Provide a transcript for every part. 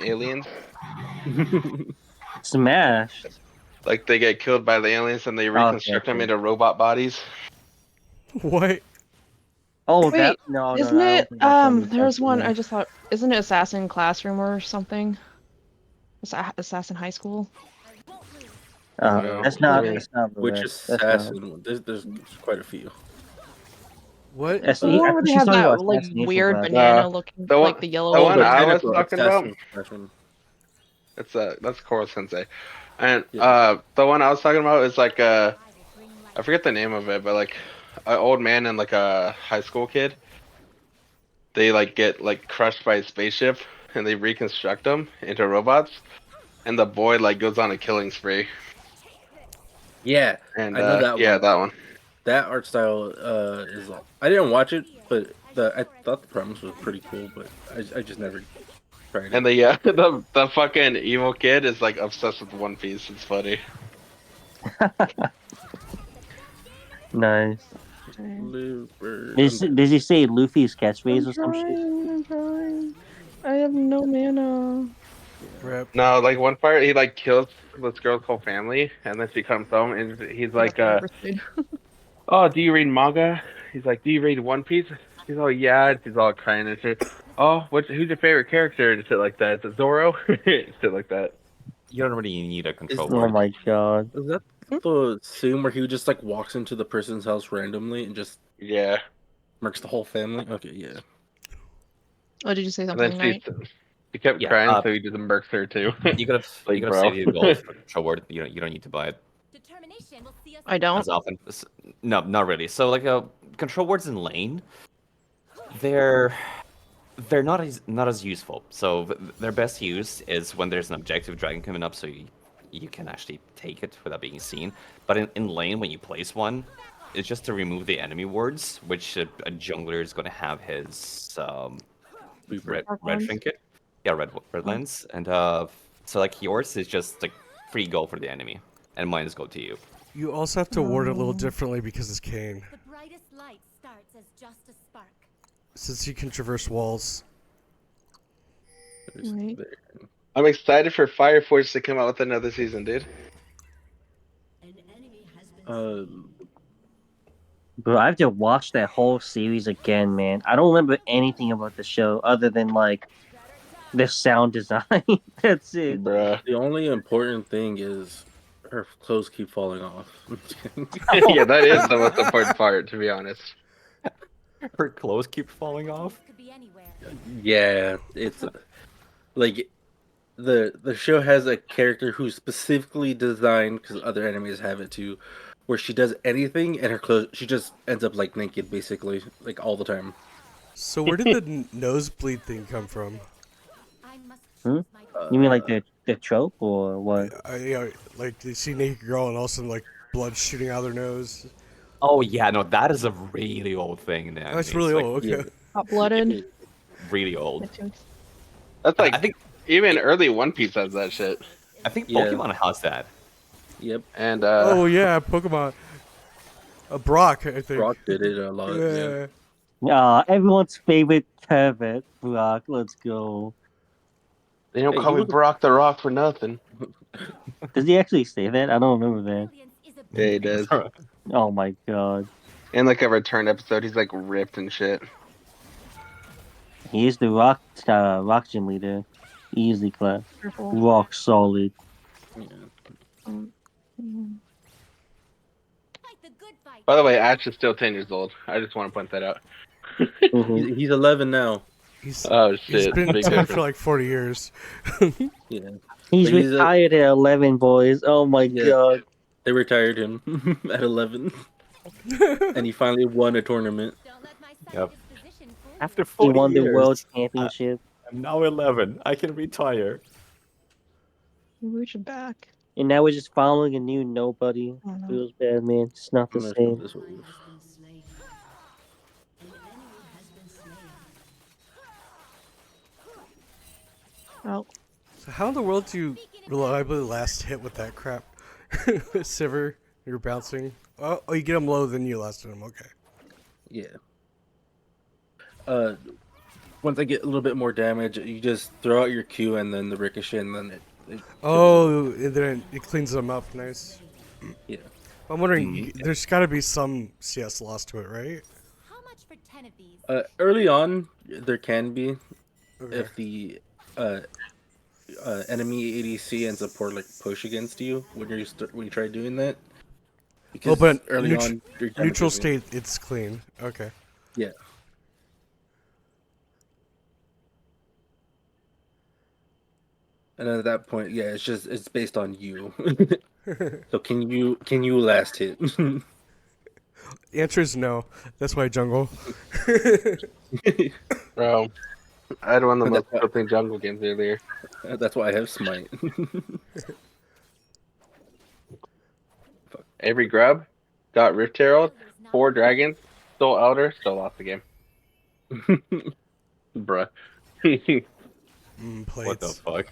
fucking aliens. Smash. Like they get killed by the aliens and they reconstruct them Okay. into robot bodies. What? Oh, Wait, no, isn't I don't it? think that's any There's one man. I just thought. Isn't it Assassin Classroom or something? Assassin High School. No. That's not. Really? That's not. Which That's not. assassin? There's quite a few. What? That's, The I one where think they she's have talking that about like assassination weird class. banana looking, the one, like the yellow. the one the I was tentacle talking about. assassin classroom. That's Koro Sensei, and Yeah. the one I was talking about is like I forget the name of it, but like an old man and like a high school kid. They like get like crushed by a spaceship, and they reconstruct them into robots, and the boy like goes on a killing spree. Yeah, And I know that yeah, one. that one. That art style is. I didn't watch it, but I thought the premise was pretty cool, but I just never tried And it. the fucking evil kid is like obsessed with One Piece. It's funny. Nice. Looper. Did he say Luffy's catchphrase or some shit? I'm trying. I have no mana. Rip. No, like one part he like kills this girl's whole family, and then she comes home and he's like, "Oh, do you read manga?" He's like, "Do you read One Piece?" She's all, "Yeah," and she's all crying and shit. "Oh, who's your favorite character?" and shit like that. Is it Zoro? Shit like that. You don't really need a control Oh board. my god. Is that the scene where he just like walks into the person's house randomly and just Yeah. murks the whole family? Okay, yeah. Oh, did you say And then something? she kept Yeah, crying, so he just murks her too. You gotta Like, you gotta bro. save your gold for control board. You don't need to buy it I don't. as often. No, not really. So like control boards in lane, they're not as useful. So their best use is when there's an objective dragon coming up, so you can actually take it without being seen. But in lane, when you place one, it's just to remove the enemy wards, which a jungler is going to have his red lens? trinket. Yeah, red lens. And so like yours is just like free gold for the enemy, and mine is gold to you. You also have to word it a little differently because it's Kane. The brightest light starts as just a spark. Since he can traverse walls. Right. I'm excited for Fire Force to come out with another season, dude. Bro, I have to watch that whole series again, man. I don't remember anything about the show other than like the sound design. That's it. Bruh. The only important thing is her clothes keep falling off. Yeah, that is the most important part, to be honest. Her clothes keep falling off. Could be anywhere. Yeah, it's like the show has a character who's specifically designed because other enemies have it too, where she does anything and her clothes she just ends up like naked basically like all the time. So where did the nosebleed thing come from? I must Hmm? choose my You mean like the trope or what? Like they see a naked girl and all of a sudden like blood shooting out of their nose. Oh yeah, no, that is a really old thing now. Oh, it's really old. Okay. yeah. Hot blooded. Really old. That's like I think even early One Piece has that shit. I think Yeah. Pokemon has that. Yep. And Oh yeah, Pokemon. Brock, I think. Brock did it a lot. Yeah. Everyone's favorite pervert, Brock. Let's go. they don't Hey, call he me was a- Brock the Rock for nothing. Does he actually say that? I don't remember that. brilliance is a Yeah, he does. Oh my god. In like a return episode, he's like ripped and shit. He is the rock gym leader. Easy class. Careful. Rock solid. Yeah. fight the good fight. By the way, Ash is still 10 years old. I just want to point that out. Mhm. He's 11 now. He's Oh he's shit! been Big 10 difference. for like 40 years. Yeah. He's But he's a- retired at 11, boys. Oh my Yeah. god. They retired him at 11, and he finally won a tournament. Don't let my Yep. disposition fool After you. 40 He won the years, world championship. I'm now 11. I can retire. We should back. And now we're just following a new nobody. I don't know. Feels bad, man. It's not the I'm gonna show same. this over. Oh, So how in the world do you reliably last hit with that crap? Sivir, you're bouncing. Oh, you get him low, then you lasted him. Okay. Yeah. once I get a little bit more damage, you just throw out your Q and then the ricochet, and then it Oh, and then it cleans them up. Nice. yeah. I'm wondering, there's got to be some CS loss to it, right? How much for 10 of these? Early on, there can be Okay. if the uh, enemy ADC and support like push against you when you try doing that. Oh, Because but early on, your damage neutral isn't- state, it's clean. Okay. Yeah. And at that point, yeah, it's based on you. So can you last hit? The answer is no. That's why jungle. Bro, I had one of the most That's why, crippling jungle games earlier. that's why I have smite. Every grub got Rift Herald, 4 dragons, stole Elder, still lost the game. Bruh. Plates. What the fuck?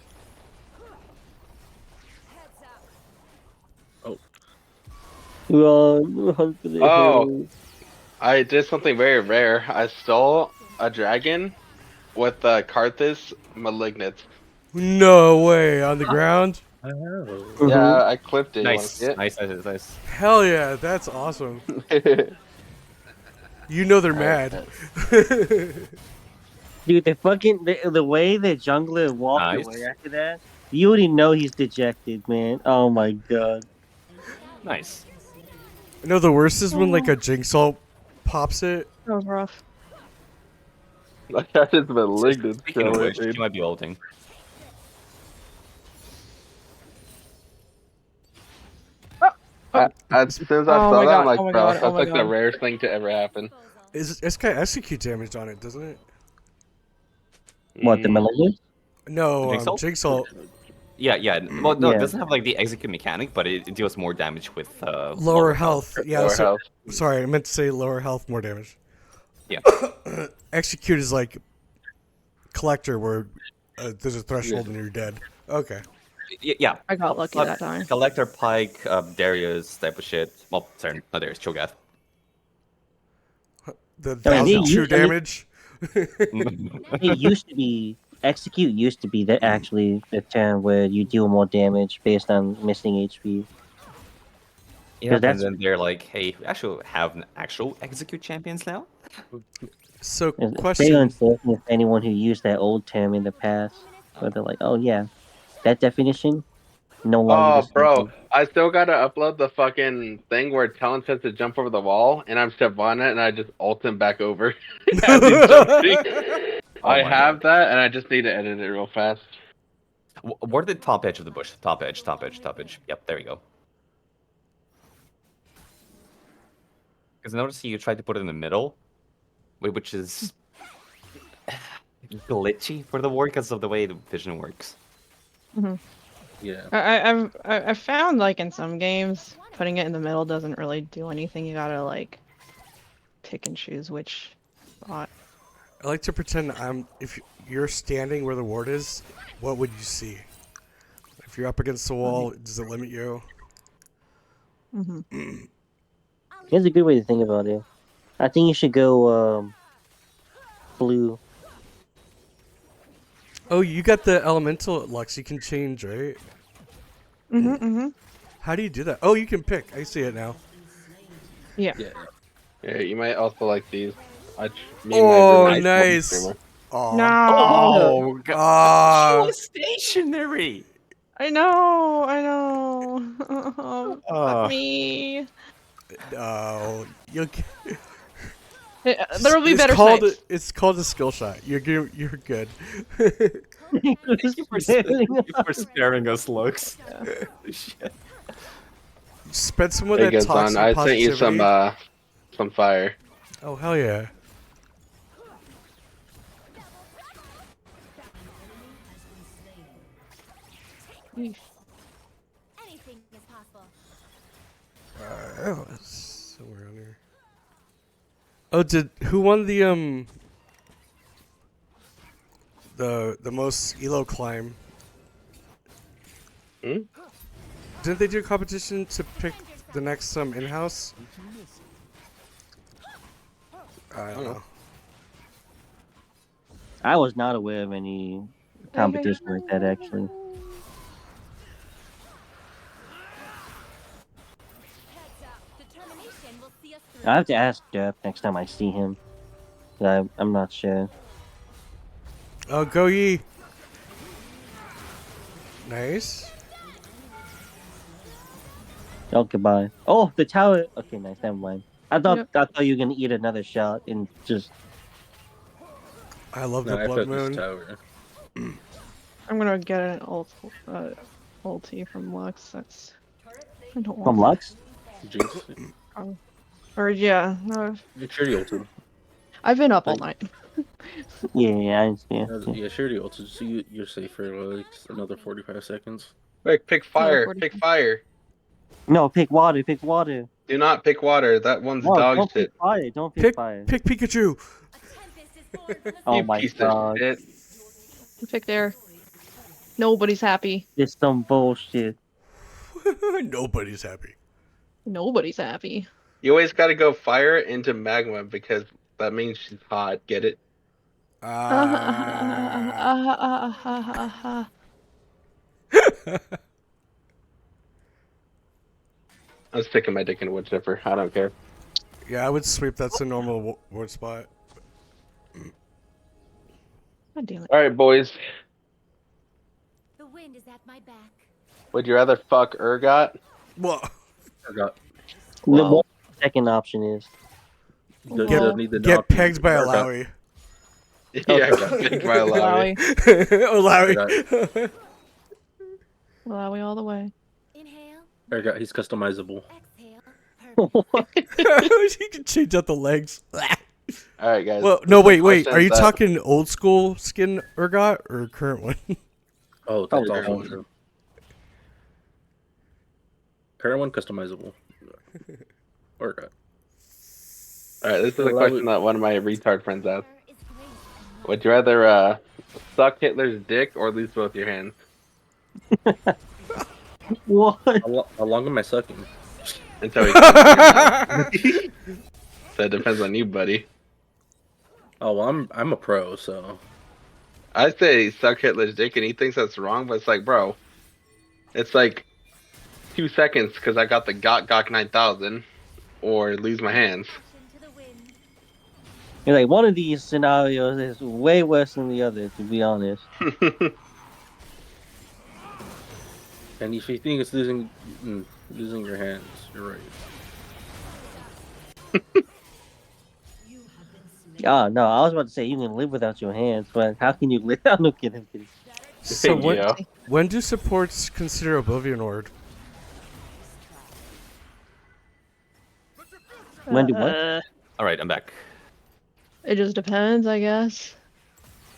Run for the Oh. hills. I did something very rare. I stole a dragon with Karthus Malignant. No way. On the ground? Yeah, I clipped it. You want to Nice, see it? nice. Hell yeah. That's awesome. You know they're mad. Dude, the way the jungler walked Nice. away after that, you already know he's dejected, man. Oh my god. Nice. No, the worst is when like a Jinx ult pops it. That was rough. That is Malignant. Speaking of Still, which, dude. she might be ulting. As soon as I Oh saw my that, I'm God, like, oh my bro, God, that's oh my like the God. rarest thing to ever happen. It's got execute damage on it, doesn't it? What, the Mm. malignant? No, Jinx ult? Jinx ult. Yeah. Well, no, Yeah. it doesn't have like the execute mechanic, but it deals more damage with Lower health. Yeah, Lower so, health. sorry, I meant to say lower health, more damage. Yeah. Execute is like collector where there's a threshold and you're dead. Okay. Yeah. I got lucky that time. Collector, Pike, Darius type of shit. Well, sorry, not Darius, Cho'Gath. The I mean, 1,000 true I mean- damage. It used to be execute used to be that actually the term where you deal more damage based on missing HP. Yeah, and that's- then they're like, hey, we actually have an actual execute champions now. So, It's very question. unfortunate for anyone who used that old term in the past. Where they're like, oh yeah, that definition no longer Oh, the same bro, thing. I still gotta upload the fucking thing where Talon says to jump over the wall, and I'm step on it, and I just ult him back over as he's jumping. Oh I my have that, and I just need to edit it real fast. Where the top edge of the bush? Top edge. Yep, there we go. Because I noticed you tried to put it in the middle, which is glitchy for the war because of the way the vision works. Yeah. I've found like in some games putting it in the middle doesn't really do anything. You gotta like pick and choose which spot. I like to pretend if you're standing where the ward is, what would you see? If you're up against the wall, does it limit you? Here's a good way to think about it. I think you should go blue. Oh, you got the elemental Lux. You can change, right? How do you do that? Oh, you can pick. I see it now. Yeah. Yeah. Yeah, you might also like these. Me and Oh, my roommate nice. streamer. Oh. No. Oh, God. Ah. She was stationary. I know. I know. Oh. Fuck me. Oh, you'll. There will be it's better called. snipes. It's called a skill shot. You're good. Thank you for sparing us looks. Shit. Spend some of Hey, that guys, toxic I sent you positivity. some fire. Oh hell yeah! Anything is possible. Oh, it's somewhere on here. Oh, who won the most elo climb? Hmm? Didn't they do a competition to pick the next in-house? I don't know. I was not aware of any competition like that actually. Determination will see us I through. have to ask Jeff next time I see him. 'Cause I'm not sure. Oh, go ye. Nice. Oh, goodbye. Oh, the tower. Okay, nice. Never mind. Yep. I thought you were gonna eat another shot and just. I love No, the I blood focus moon. tower. I'm gonna get an ulti from Lux. That's I don't From want. Lux? Jinx. Or yeah, no, Make sure you ulted. I've been up all night. Yeah, I understand. Yeah, sure you ulted. So you're safe for like another 45 seconds. Quick, pick Another fire. 40. Pick fire. No, pick water. Pick water. Do not pick water. That one's No, dog don't pick shit. fire. Don't pick Pick fire. Pikachu. A tempest is born from the Oh You my piece of god. shit. Pick there. Nobody's happy. It's some bullshit. Nobody's happy. Nobody's happy. You always gotta go fire into magma because that means she's hot. Get it? I'm sticking my dick in a wood chipper. I don't care. Yeah, I would sweep. That's a normal ward spot. God damn it. All right, boys. The wind is at my back. Would you rather fuck Urgot? Well, Forgot. Well, The second option is. You Get- don't need the get knob. pegged by a Forgot. Lowy. Yeah, big by Lowry. Lowy. Lowy all the way. Inhale, Forgot. He's customizable. exhale. Perfect. You can change out the legs. All right, guys. Well, no, wait. Are Questions you that- talking old school skin Urgot or current one? Oh, that's Oh, also yeah. true. Current one customizable. Forgot. All right, this is a Well, question that one of my retard friends asked. Is grace and Would you rather suck Hitler's dick or lose both your hands? What? How long am I sucking? Until he comes to your mouth. So it depends on you, buddy. Oh, well, I'm a pro, so I'd say suck Hitler's dick, and he thinks that's wrong, but it's like, bro, it's like 2 seconds because I got the Gok 9000, or lose my hands. passion to the wind. You're like, one of these scenarios is way worse than the other, to be honest. and if you think it's losing your hands, you're right. Ah, no, I was about to say you can live without your hands, but how can you live? I'm not kidding. So Yeah. when do supports consider Oblivion Ward? When do what? all right, I'm back. It just depends, I guess.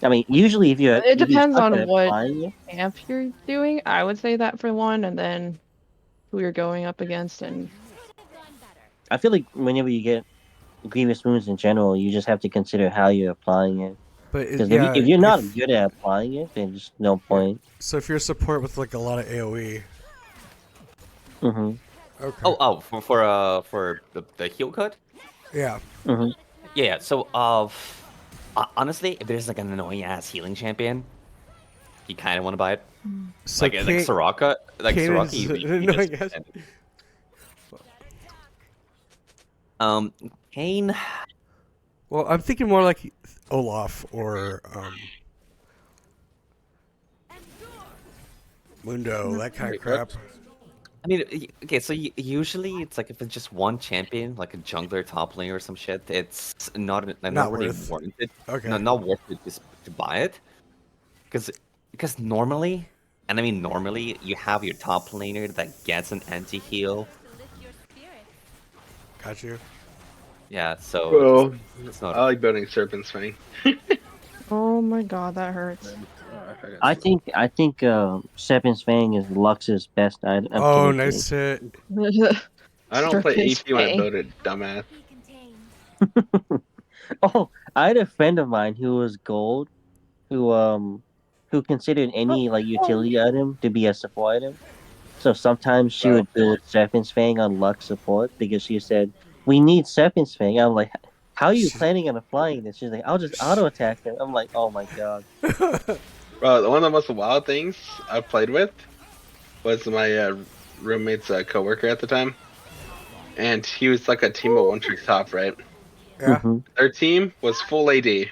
I mean, usually if you're. It depends on what Applying it, camp you're doing. I would say that for one, and then who you're going up against, and Could have gone better. I feel like whenever you get grievous wounds in general, you just have to consider how you're applying it. But Because yeah, if you're not good at applying it, then just no point. so if you're support with like a lot of AOE, Mm-hmm. okay. For the heal cut. Yeah. Mm-hmm. Yeah. So honestly, if there's like an annoying ass healing champion, you kind of want to buy it. So Like Soraka, Kayn Soraka, is you an annoying just- ass- Kayn. Well, I'm thinking more like Olaf or Mundo, that kind of Wait, crap. what? I mean, okay, so usually it's like if it's just one champion, like a jungler, top laner, or some shit, it's not really worth. warranted. Okay. No, not worth it to buy it, because normally, and I mean normally, you have your top laner that gets an anti heal. To lift your spirit. Got you. Yeah, so Well, it's not. I like building Serpent's Fang. oh my god, that hurts. I think Serpent's Fang is Lux's best item. I'm Oh, kidding, nice hit. I don't play Serpent's AP when I Fang. build it, dumbass. Be contained. Oh, I had a friend of mine who was gold, who considered any like utility item to be a support item. So sometimes she would build Serpent's Fang on Lux support because she said, "We need Serpent's Fang." I'm like, how are you She's- planning on applying this? She's like, I'll just auto attack him. I'm like, oh my god. Bro, one of the most wild things I played with was my roommate's coworker at the time, and he was like a team of one trick top, right? Yeah. Hmm. Their team was full AD, and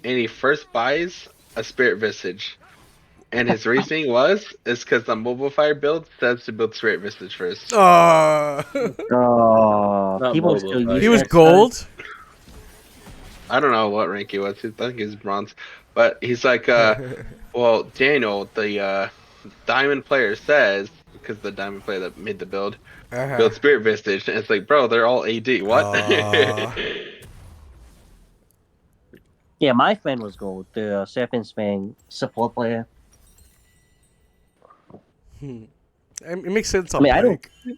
he first buys a Spirit Visage, and his reasoning is because the Mobile Fire build says to build Spirit Visage first. Oh. Oh, Not people mobile, still but- use He was that stuff. gold. I don't know what rank he was. I think he was bronze, but he's like, well, Daniel, the diamond player says, because the diamond player that made the build build Spirit Visage, and it's like, bro, they're all AD. What? Yeah, my friend was gold. The Serpent Fang support player. It makes sense I on mean, I don't. Pike.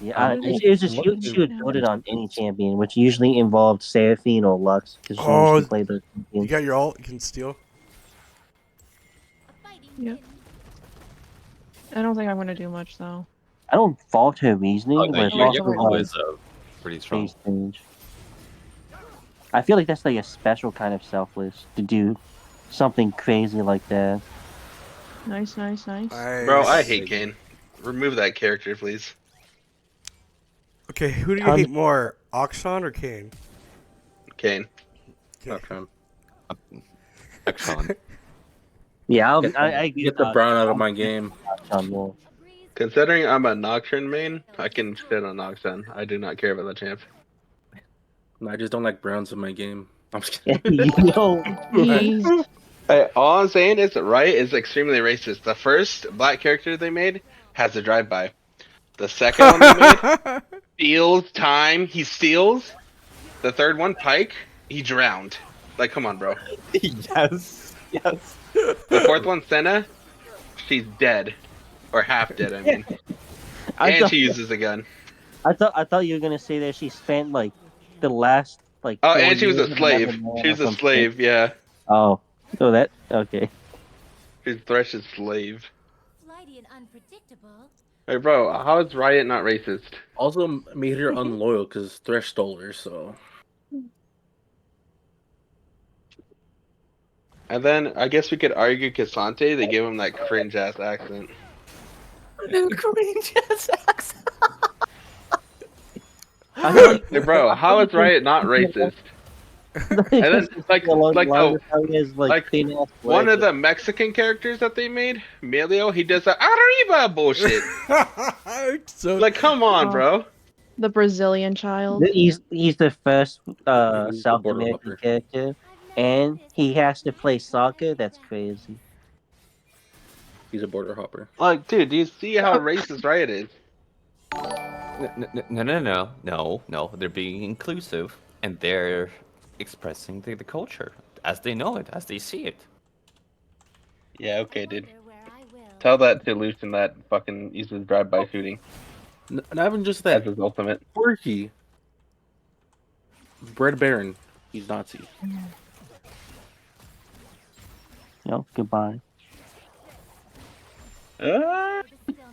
Yeah, I'm it was just looking she to- would build it on any champion, which usually involved Seraphine or Lux, because Oh, she played the You champions. got your ult. You can steal. A fighting Yep. win. I don't think I'm gonna do much though. I don't fault her reasoning, Oh, no, but it's your also combo like is pretty strong. face change. I feel like that's like a special kind of selfless to do something crazy like that. Nice. Bro, I hate Kane. Remove that character, please. Okay, who do you Ton- hate more, Akshan or Kane? Kane. Okay. Nocturne. Action. Yeah, Get I agree Get with the brown out of my game. Akshan more. A breeze Considering I'm a Nocturne main, I can sit on Nocturne. I do not care about the champ. I just don't like browns in my game. I'm just kidding. Yo, Jeez. Hey, all I'm saying is that Riot is extremely racist. The first black character they made has a drive-by. The second one they made steals time. He steals. The third one, Pike, he drowned. Like, come on, bro. Yes. Yes. The fourth one, Senna, she's dead. Or half dead, I mean. I And thought, she uses a gun. I thought you were gonna say that she spent like the last like. Oh, 4 and she was years a with slave. another man She or was a something. slave, yeah. Oh, that okay. She's Thresh's slave. flighty and unpredictable. Hey, bro, how is Riot not racist? Also made her unloyal because Thresh stole her, so. And then I guess we could argue Cassante. They give him that cringe ass accent. Cringe ass accent. I feel like Hey, bro, how is Riot not racist? And then, like one of the Mexican characters that they made, Melio, he does that arriba bullshit. So Like, come on, bro. The Brazilian child. he's the first He's the South border American hopper. character, and he has to play soccer. That's crazy. He's a border hopper. Like, dude, do you see how racist Riot is? No. They're being inclusive, and they're expressing the culture as they know it, as they see it. Yeah, okay, dude. Wonder where I will. Tell that to Lucian that fucking uses drive-by shooting Not even just as that. his ultimate. Quirky. Red Baron. He's Nazi. Goodbye.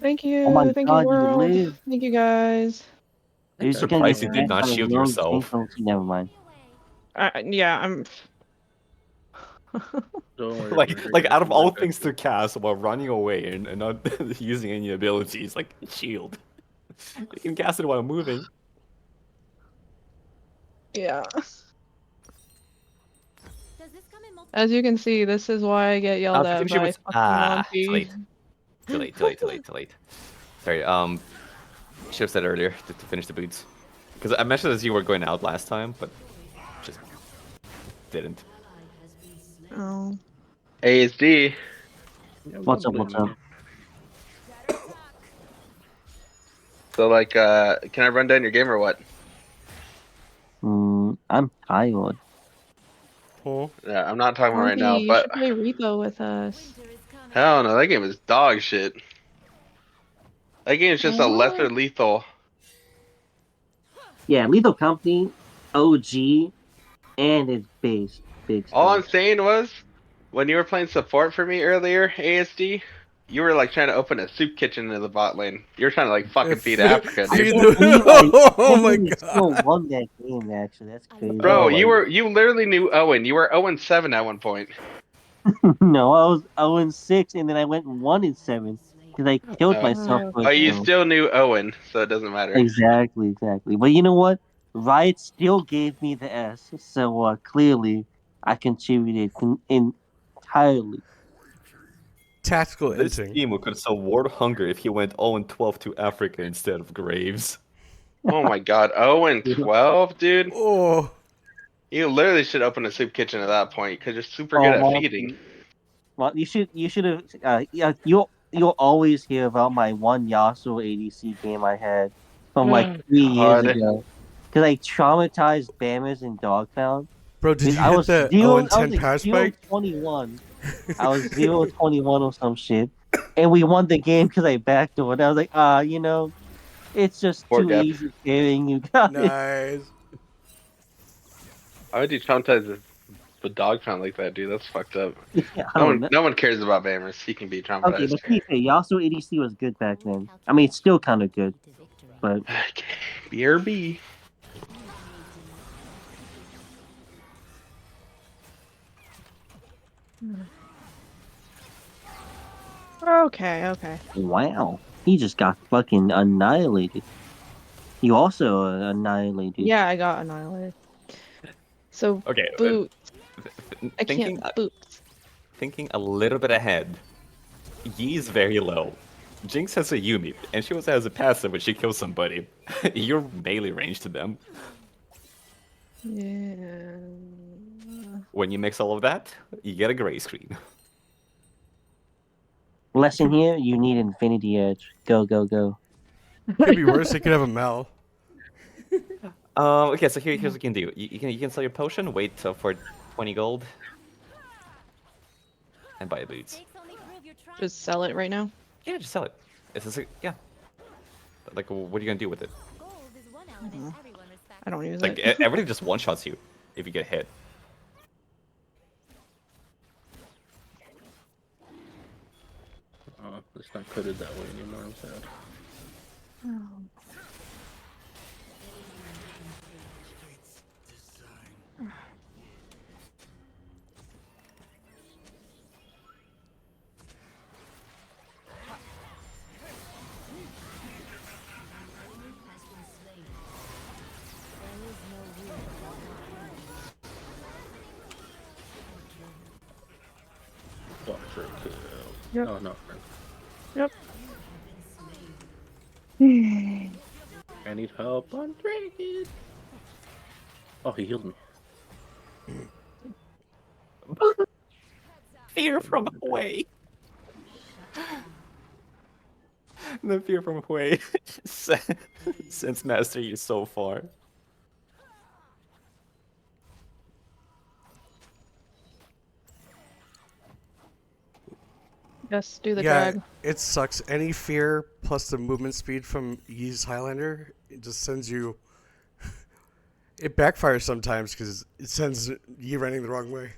Thank you. Oh my Thank God, you, you world. live. Thank you, guys. You're just gonna surprised you did not shield yourself. Never mind. Yeah, I'm. Don't worry. Like out of all things to cast while running away and not using any abilities, like shield. You can cast it while moving. Yeah. Does this come in multiple? As you can see, this is why I get yelled at by fucking too Monty. late. Too late. Sorry, should have said earlier to finish the boots. Because I mentioned as you were going out last time, but just didn't. Oh. ASD. What's up? So, like, can I run down your game or what? I'm tired. oh, Yeah, I'm not talking about right Monty, now, you but should play Repo with us. Winter is coming. hell no, that game is dog shit. That game is just a What? lesser lethal. Yeah, Lethal Company, OG, and it's big. All I'm stuff. saying was, when you were playing support for me earlier, ASD, You were like trying to open a soup kitchen in the bot lane. You're trying to like fucking feed Feed Africa, I dude. can't believe Oh can't my believe we still god. won that game. Actually, that's crazy. Bro, Oh my- you literally knew Owen. You were 0-7 at one point. No, I was 0-6, and then I went 1-7 because I killed Oh. myself Oh, with. Oh, you still knew Owen, so it doesn't matter. Exactly, exactly. But you know what? Riot still gave me the S, so clearly I contributed entirely. Tactical This inting. team could sell World Hunger if he went 0-12 to Africa instead of Graves. Oh my god, 0-12, dude. Oh, You literally should open a soup kitchen at that point because you're super good Oh, at feeding. well, you should have. Yeah, you'll always hear about my one Yasuo ADC game I had from like Oh 3 years god. ago, because I traumatized Bammers in Dogtown. bro, did Because you hit the 0 and I was 10 like power zero spike? 21. I was 0-21 or some shit, and we won the game because I backdoored. I was like, it's just Poor too Gap. easy carrying you guys. Nice. Why would you traumatize the dog pound like that, dude? That's fucked up. Yeah, I don't know. No one cares about Bammers. He can be Okay, traumatized. but to be fair, Yasuo ADC was good back then. I mean, it's still kind of good, but Okay. BRB. Okay, okay. wow, he just got fucking annihilated. You also annihilated. Yeah, I got annihilated. So Okay, boot. I thinking can't boots. thinking a little bit ahead. Yi is very low. Jinx has a Yumi, and she also has a passive when she kills somebody. You're melee range to them. Yeah. When you mix all of that, you get a gray screen. Lesson here: you need Infinity Edge. Go, go, go. Could be worse. They could have a Mel. Okay, so here's what you can do. You can sell your potion, wait for 20 gold, and buy boots. Mistakes only prove you're trying. Just sell it right now. Yeah, just sell it. It's just, yeah. Like, what are you gonna do with it? Gold is one element everyone respects. I don't use Like, it. everything just one shots you if you get hit. Oh, it's not coded that way anymore. I'm sad. Quattro kill. Yep. Oh no. Yep. I need help on dragon. Oh, he healed me. Fear from away. The fear from away sends Master you so far. Yes, do the Yeah, drag. it sucks. Any fear plus the movement speed from Yi's Highlander, it just sends you. It backfires sometimes because it sends Yi running the wrong way.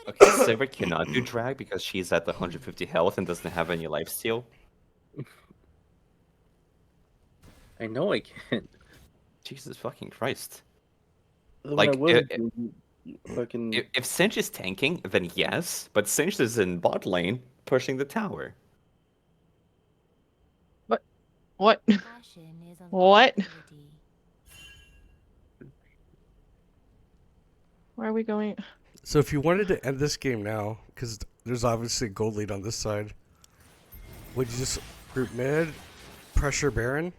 Okay, Sivir cannot do drag because she's at the 150 health and doesn't have any life steal. I know I can't. Jesus fucking Christ. When Like, I was fucking. If Sinch is tanking, then yes, but Sinch is in bot lane pushing the tower. What? Passion is a What? liability. Where are we going? So if you wanted to end this game now, because there's obviously a gold lead on this side, would you just group mid, pressure Baron?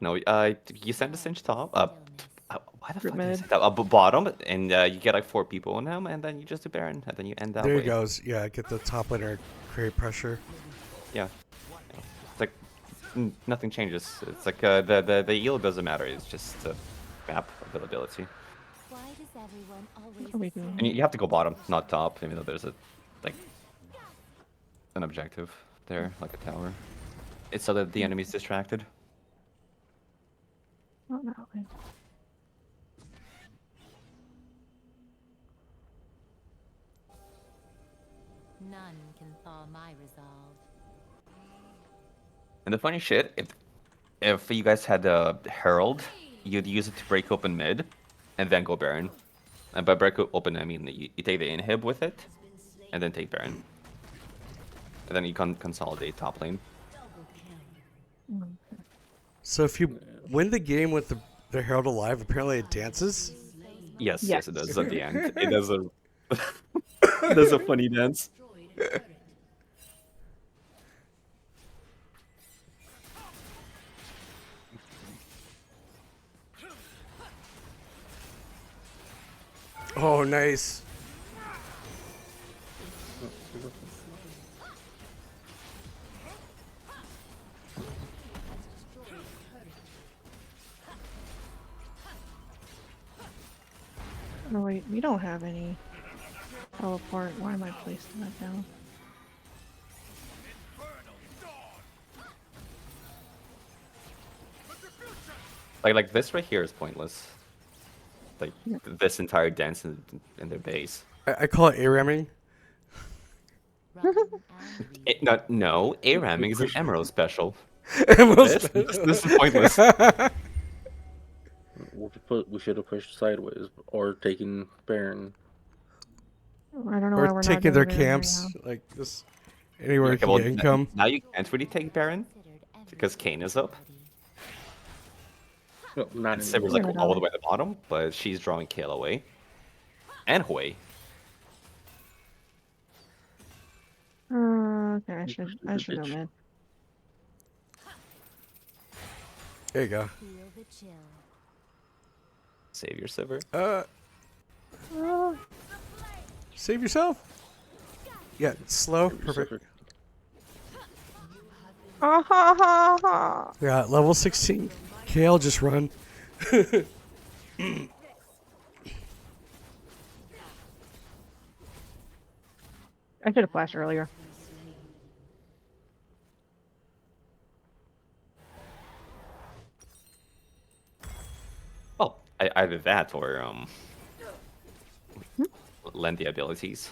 No, you send a Sinch top. Why the Group fuck did you mid. say that? Bottom, and you get like 4 people on him, and then you just do Baron, and then you end that There way. he goes. Yeah, get the top laner, create pressure. Yeah. It's like nothing changes. It's like the yield doesn't matter. It's just map availability. Why does everyone always What are we doing? And you have to go bottom, not top, even though there's a like an objective there, like a tower. It's so that the enemy's distracted. Not that way. None can thaw my resolve. And the funny shit, if you guys had a Herald, you'd use it to break open mid, and then go Baron. And by break open, I mean you take the inhib with it, and then take Baron. And then you can consolidate top lane. So if you win the game with the Herald alive, apparently it dances. Yes, it does at the end. It does a it does a funny dance. Oh, nice. Oh wait, we don't have any teleport. Why am I placing that down? Like this right here is pointless. Like this entire dance in their base. I call it A-ramming. No, A-ramming is an Emerald special. Emerald This is pointless. We should have pushed sideways or taken Baron. I don't know why Or we're taking not their doing it right camps, now. like this, anywhere Okay, you well, can get income. now you can't really take Baron because Kane is up. No, not And Sivers anymore. like all the way at the bottom, but she's drawing Kale away. And Hui. Okay, I should go mid. There you go. Feel the chill. Save your Siver. Save yourself. Yeah, slow, perfect. Ah ha ha ha! Yeah, level 16. Kale, just run. I should have flashed earlier. Well, either that or lend the abilities.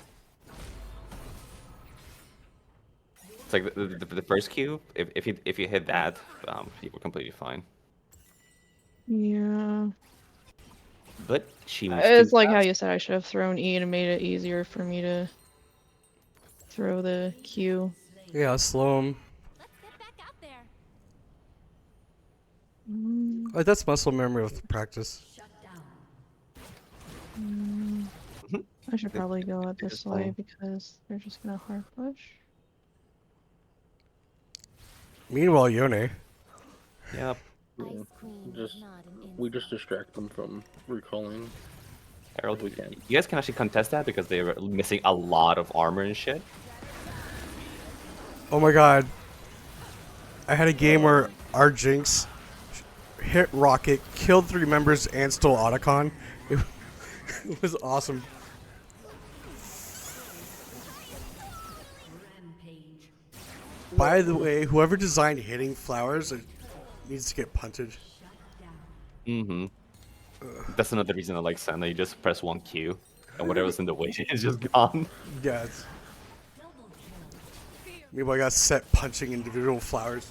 It's like the first Q. If you hit that, you were completely fine. Yeah. But she moves It's too like how fast. you said I should have thrown E and made it easier for me to throw the Q. Yeah, slow him. Let's get back out there. Like, that's muscle memory with practice. I should probably go up Just this way follow. because they're just gonna hard push. Meanwhile, Yone. Yep. Ice Queen is Just not an we just insect. distract them from recalling. Herald, We can. you guys can actually contest that because they were missing a lot of armor and shit. Oh my god. I had a game where our Jinx hit Rocket, killed 3 members, and stole Otacon. It was awesome. By the way, whoever designed hitting flowers needs to get punted. Mm-hmm. That's another reason I like Senna. You just press 1Q, and whatever's in the way is just gone. Yeah. Meanwhile, I got set punching individual flowers.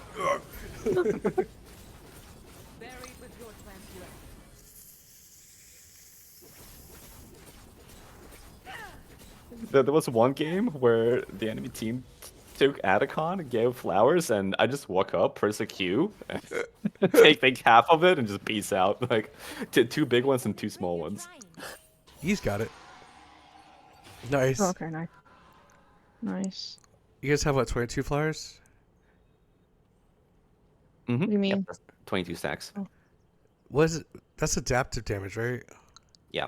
There was one game where the enemy team took Atacon, gave flowers, and I just walk up, press a Q, take like half of it, and just peace out. Like 2 big ones and 2 small ones. He's got it. Nice. Oh, okay, nice. Nice. You guys have what, 22 flowers? Mm-hmm. What do you mean? Yep, that's 22 stacks. What is it? That's adaptive damage, right? Yeah.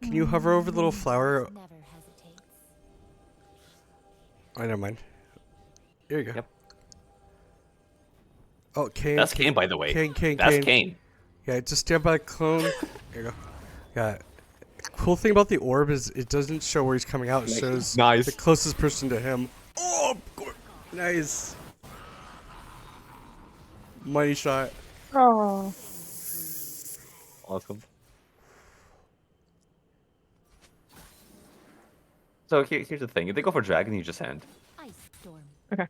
Can you hover over the little flower? Never hesitates. Oh, never mind. There you go. Yep. Oh, Kane. That's Kane, by the way. Kane. That's Kane. Yeah, just stand by the clone. There you go. Yeah. Cool thing about the orb is it doesn't show where he's coming out. It shows Nice. the closest person to him. Oh, nice. Money shot. Oh. Awesome. So here's the thing: if they go for dragon, you just end, Ice storm. Okay.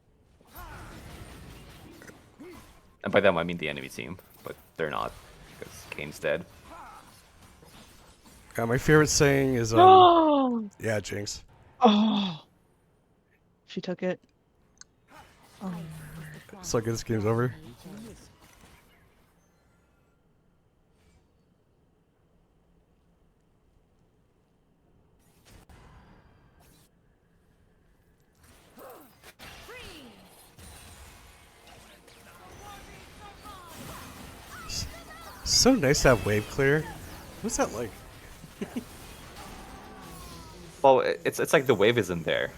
and by them I mean the enemy team, but they're not because Kane's dead. My favorite saying is Oh, yeah, Jinx. oh, she took it. Oh, Ice is the It's like this game's over. So nice to have wave clear. What's that like? Well, it's like the wave isn't there.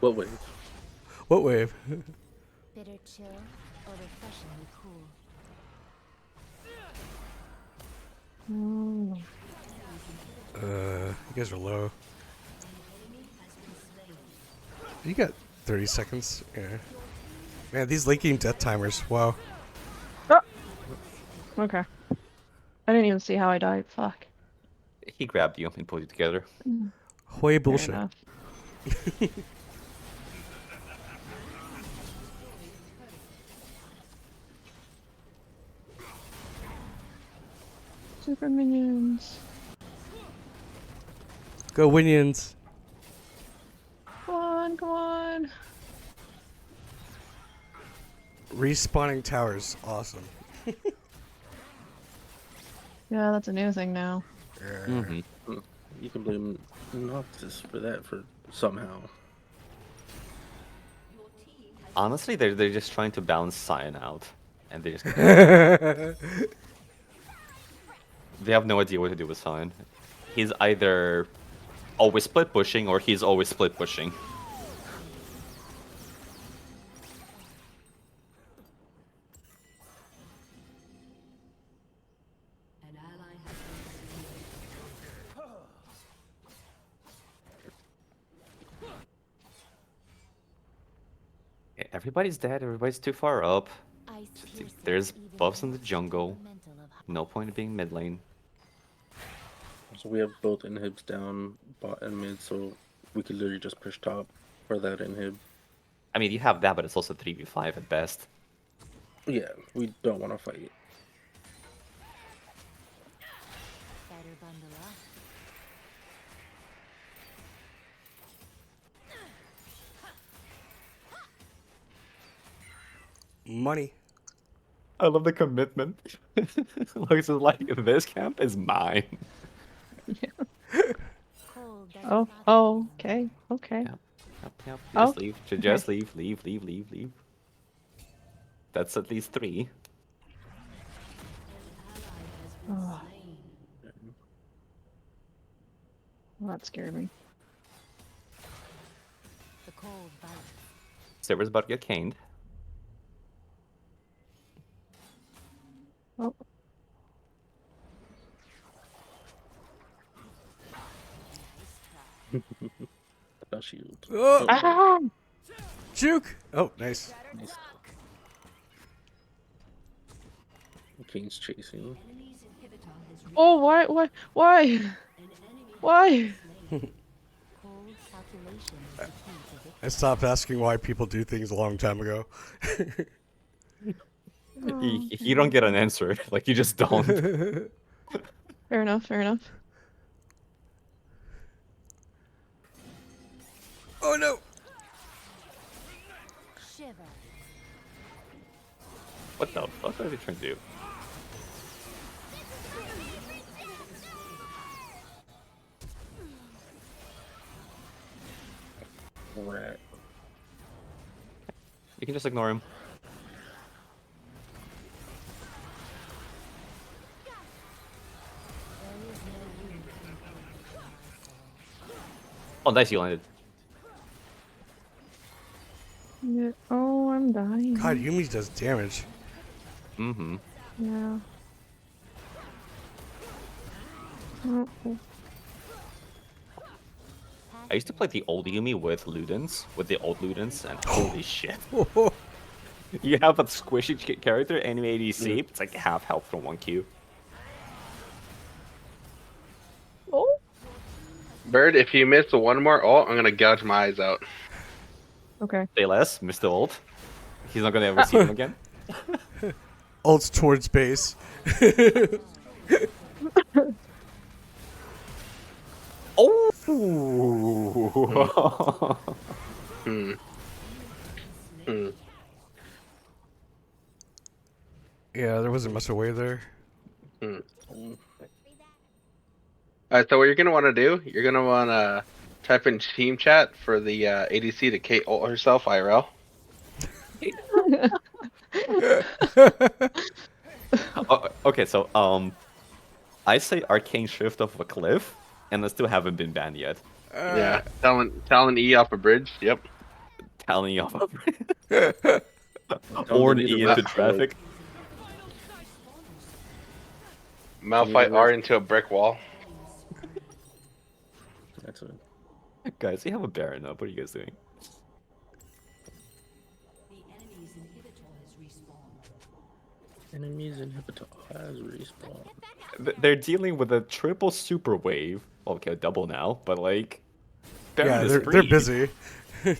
What wave? What wave? bitter chill or refreshingly cool. Mm. You guys are low. You got 30 seconds. Yeah. Man, these late game death timers. Wow. Okay. I didn't even see how I died. Fuck. He grabbed you and pulled you together. Way Fair bullshit. enough. Super minions. Go Winions. Come on, come on. Respawning towers. Awesome. Yeah, that's a new thing now. Mm-hmm. You can blame Noctis for that for somehow. Honestly, they're just trying to balance Cyan out, and they just they have no idea what to do with Cyan. He's either always split pushing or he's always split pushing. Everybody's dead, everybody's too far up. Ice pierces There's even buffs in the most jungle. elemental of No point in being mid lane. So we have both inhibs down, bot and mid, so we could literally just push top for that inhib. I mean, you have that, but it's also 3v5 at best. Yeah, we don't want to fight. better bundle up. Money. I love the commitment. Looks like this camp is mine. Cold does Oh, not oh, burn. okay, okay. Yep. Oh, Just leave. Just leave. Leave. That's at least 3. Oh. Well, that scared me. The cold bites. Silver's about to get caned. Oh, That shield. Oh, ah! juke. Oh, nice. Nice. Kane's chasing. Oh, why? Why? Why? Cold calculation is the key to victory. I stopped asking why people do things a long time ago. You don't get an answer. Like, you just don't. Fair enough, fair enough. Oh no. Shiver. What the fuck are they trying to do? Rat. You can just ignore him. There is no room for Oh, nice, you landed. Yeah. Oh, I'm dying. God, Yumi does damage. Mm-hmm. Yeah. Oh, oh. I used to play the old Yumi with Ludens, with the old Ludens, and holy shit. You have a squishy character, enemy ADC, it's like half health from 1Q. Oh. Bird, if you miss one more ult, I'm gonna gouge my eyes out. Okay. Say less, Mr. Ult. He's not gonna ever see them again. Ults towards base. Oh! Hmm. Hmm. Yeah, there wasn't much away there. Hmm. Alright, so what you're gonna want to do, you're gonna want to type in team chat for the ADC to Kate ult herself IRL. Okay, so I say arcane shift off a cliff, and I still haven't been banned yet. Yeah, Talon E off a bridge. Yep. Telling you off a Don't or an need to E rush into forward. traffic. Malphite R into a brick wall. That's it. Guys, we have a Baron up. What are you guys doing? Enemies inhibitor has respawn. They're dealing with a triple super wave. Okay, double now, but like, Baron Yeah, is they're free. busy.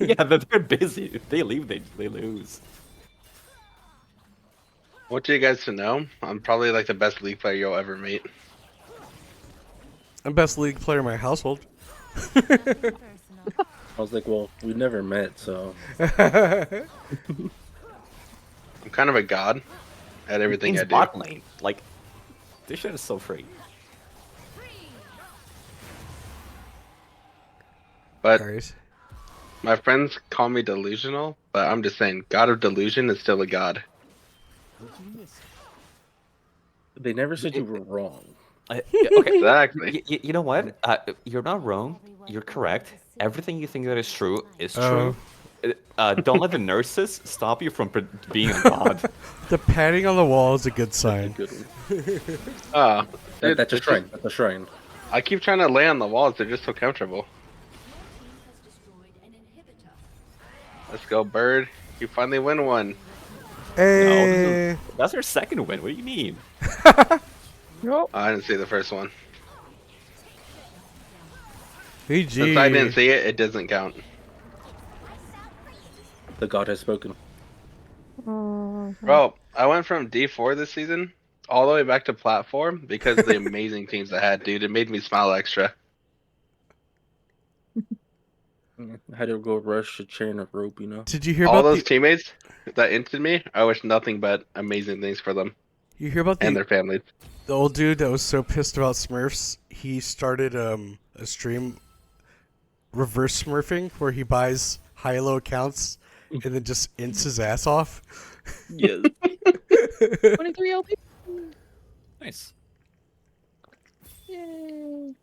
Yeah, they're busy. If they leave, they lose. I want you guys to know, I'm probably like the best League player you'll ever meet. I'm best league player in my household. I was like, well, we never met, so I'm kind of a god at everything King's I do. bot lane. Like, this shit is so free. But Alright. my friends call me delusional, but I'm just saying, God of Delusion is still a god. they never said you were wrong. Yeah, okay, Exactly. you know what? You're not wrong. You're correct. Everything you think that is true is Oh. true. Don't let the nurses stop you from being a god. The padding on the wall is a good sign. Good one. Dude, That's a it's shrine. just- That's a shrine. I keep trying to lay on the walls, they're just so comfortable. Let's go, Bird. You finally win one. Hey. That's our second win. What do you mean? Nope. I didn't see the first one. PG. Since I didn't see it, it doesn't count. The god has spoken. Bro, I went from D4 this season all the way back to platform because of the amazing teams I had, dude. It made me smile extra. I had to go rush a chain of rope, you know. Did you hear All about those the? teammates that inted me, I wish nothing but amazing things for them You hear about and the their families. the old dude that was so pissed about Smurfs? He started a stream reverse smurfing where he buys high-low accounts and then just ints his ass off. Yes. 23 LP. Nice. Yay.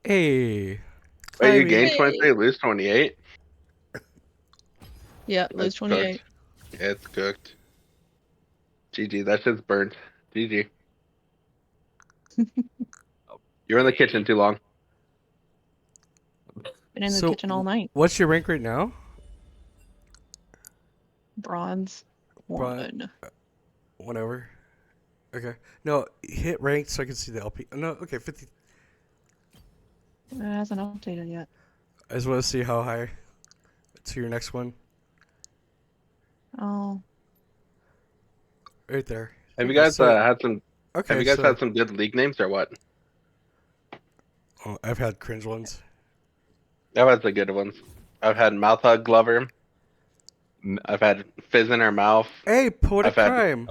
Hey. Wait, you Climbing. gain 23, lose 28? Yeah, lose That's 28. cooked. Yeah, it's cooked. GG, that shit's burnt. GG. You're in the kitchen too long. Been in the So, kitchen all night. What's your rank right now? Bronze Bron- 1. Whatever. Okay. No, hit ranked so I can see the LP. No, okay, 50. It hasn't updated yet. I just want to see how high to your next one. Oh, Right there. Have you guys So- had some? Okay, Have you guys so- had some good league names or what? Oh, I've had cringe ones. That was the good ones. I've had Mouth Hug Glover. I've had Fizz in her mouth. Hey, Poetic I've had- Crime.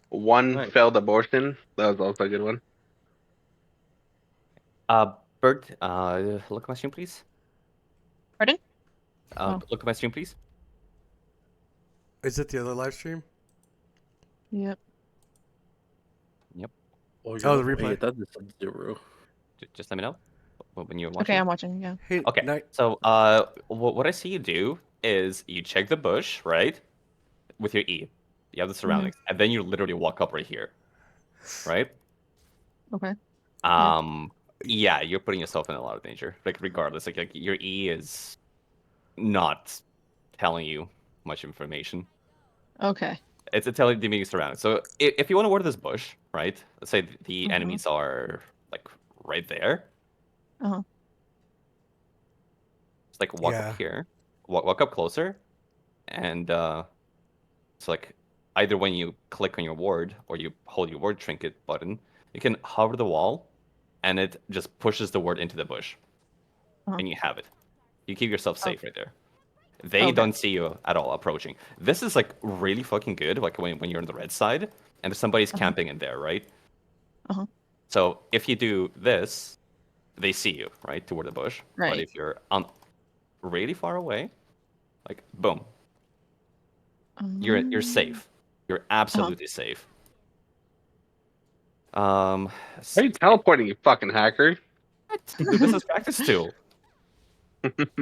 One Nice. failed abortion. That was also a good one. Bert, look at my stream, please. pardon? Oh. Look at my stream, please. Is it the other live stream? Yep. Oh, the replay. I thought this said 0. Just let me know when you're watching. Okay, I'm watching. Yeah. Hey, Okay. night. So, what I see you do is you check the bush, right, with your E. You have the surroundings, and then you literally walk up right here, right? Okay. Yeah, you're putting yourself in a lot of danger. Like, regardless, like your E is not telling you much information. Okay. It's telling the immediate surroundings. So, if you want to water this bush, right? Let's say the Mhm. enemies are like right there. Uh-huh. like walk Yeah. up here, walk up closer, and it's like either when you click on your ward or you hold your ward trinket button, you can hover the wall, and it just pushes the ward into the bush, Uh-huh. and you have it. You keep yourself Oh. safe right there. They Okay. don't see you at all approaching. This is like really fucking good, like when you're on the red side and somebody's Uh-huh. camping in there, right? Uh-huh. So if you do this, they see you, right, toward the bush. But Right. if you're on really far away, like boom, you're safe. You're absolutely safe. Why are you teleporting, you fucking hacker? This is practice too.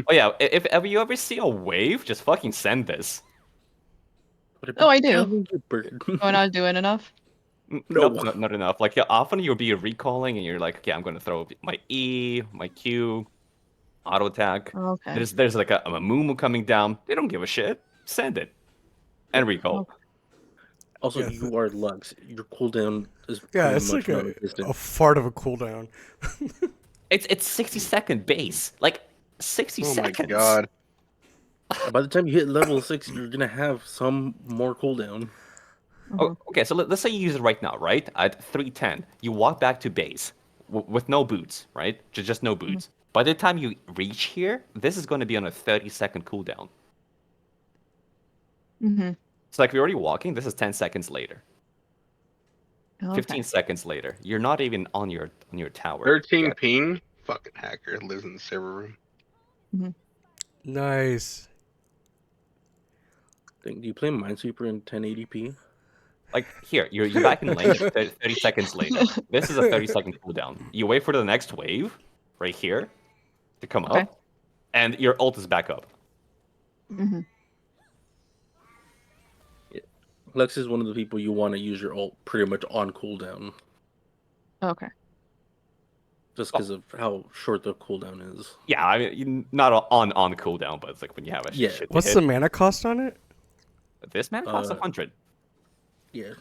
Oh yeah, if ever you ever see a wave, just fucking send this. Oh, I do. Talented bird. Am I not doing enough? No. Nope, not enough. Like yeah, often you'll be recalling and you're like, okay, I'm gonna throw my E, my Q, auto attack. Oh, okay. There's like a Mumu coming down. They don't give a shit. Send it. And recall. Okay. Also, Yeah, you are Lux. Your cooldown is Yeah, pretty it's much like a non-existent. fart of a cooldown. It's 60-second base. Like 60 Oh my seconds. god. By the time you hit level 6, you're gonna have some more cooldown. Oh, okay, so let's say you use it right now, right? At 310, you walk back to base with no boots, right? Just no boots. By the time you reach here, this is going to be on a 30-second cooldown. Mm-hmm. So like we're already walking. This is 10 seconds later. Okay. 15 seconds later. You're not even on your tower. 13 yet. ping? Fucking hacker lives in the server room. Nice. Do you play Minesweeper in 1080p? Like here, you're back in lane 30 seconds later. This is a 30-second cooldown. You wait for the next wave, right here, to come Okay. up, and your ult is back up. Mm-hmm. Lux is one of the people you want to use your ult pretty much on cooldown, Okay. just because of how short the cooldown is. Yeah, I mean not on cooldown, but it's like when you have a Yeah. shit to What's hit. the mana cost on it? This man costs 100. Yeah.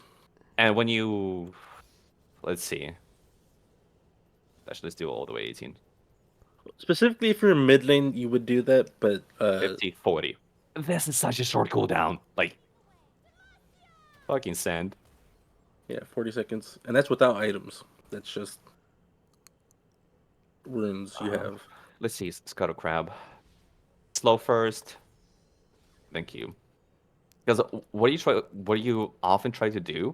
And when you, let's see, actually let's do all the way 18, Specifically if you're in mid lane, you would do that, but 50, 40. This is such a short cooldown. Like, fucking send. yeah, 40 seconds, and that's without items. That's just runes you have. Let's see, Scuttle Crab. Slow first. Thank you. Because what you often try to do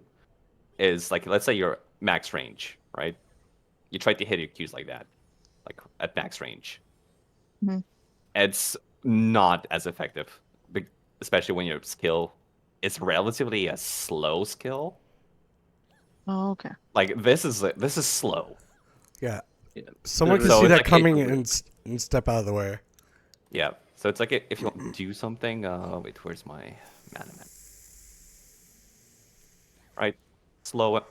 is like, let's say you're max range, right? You try to hit your Qs like that, like at max range. Mhm. It's not as effective, especially when your skill is relatively a slow skill. Oh, okay. Like this is slow. Yeah. Yeah. Someone can So see it's that like coming a- and step out of the way. Yeah. So it's like if you want to do something. Wait, where's my mana man? Right, slow it.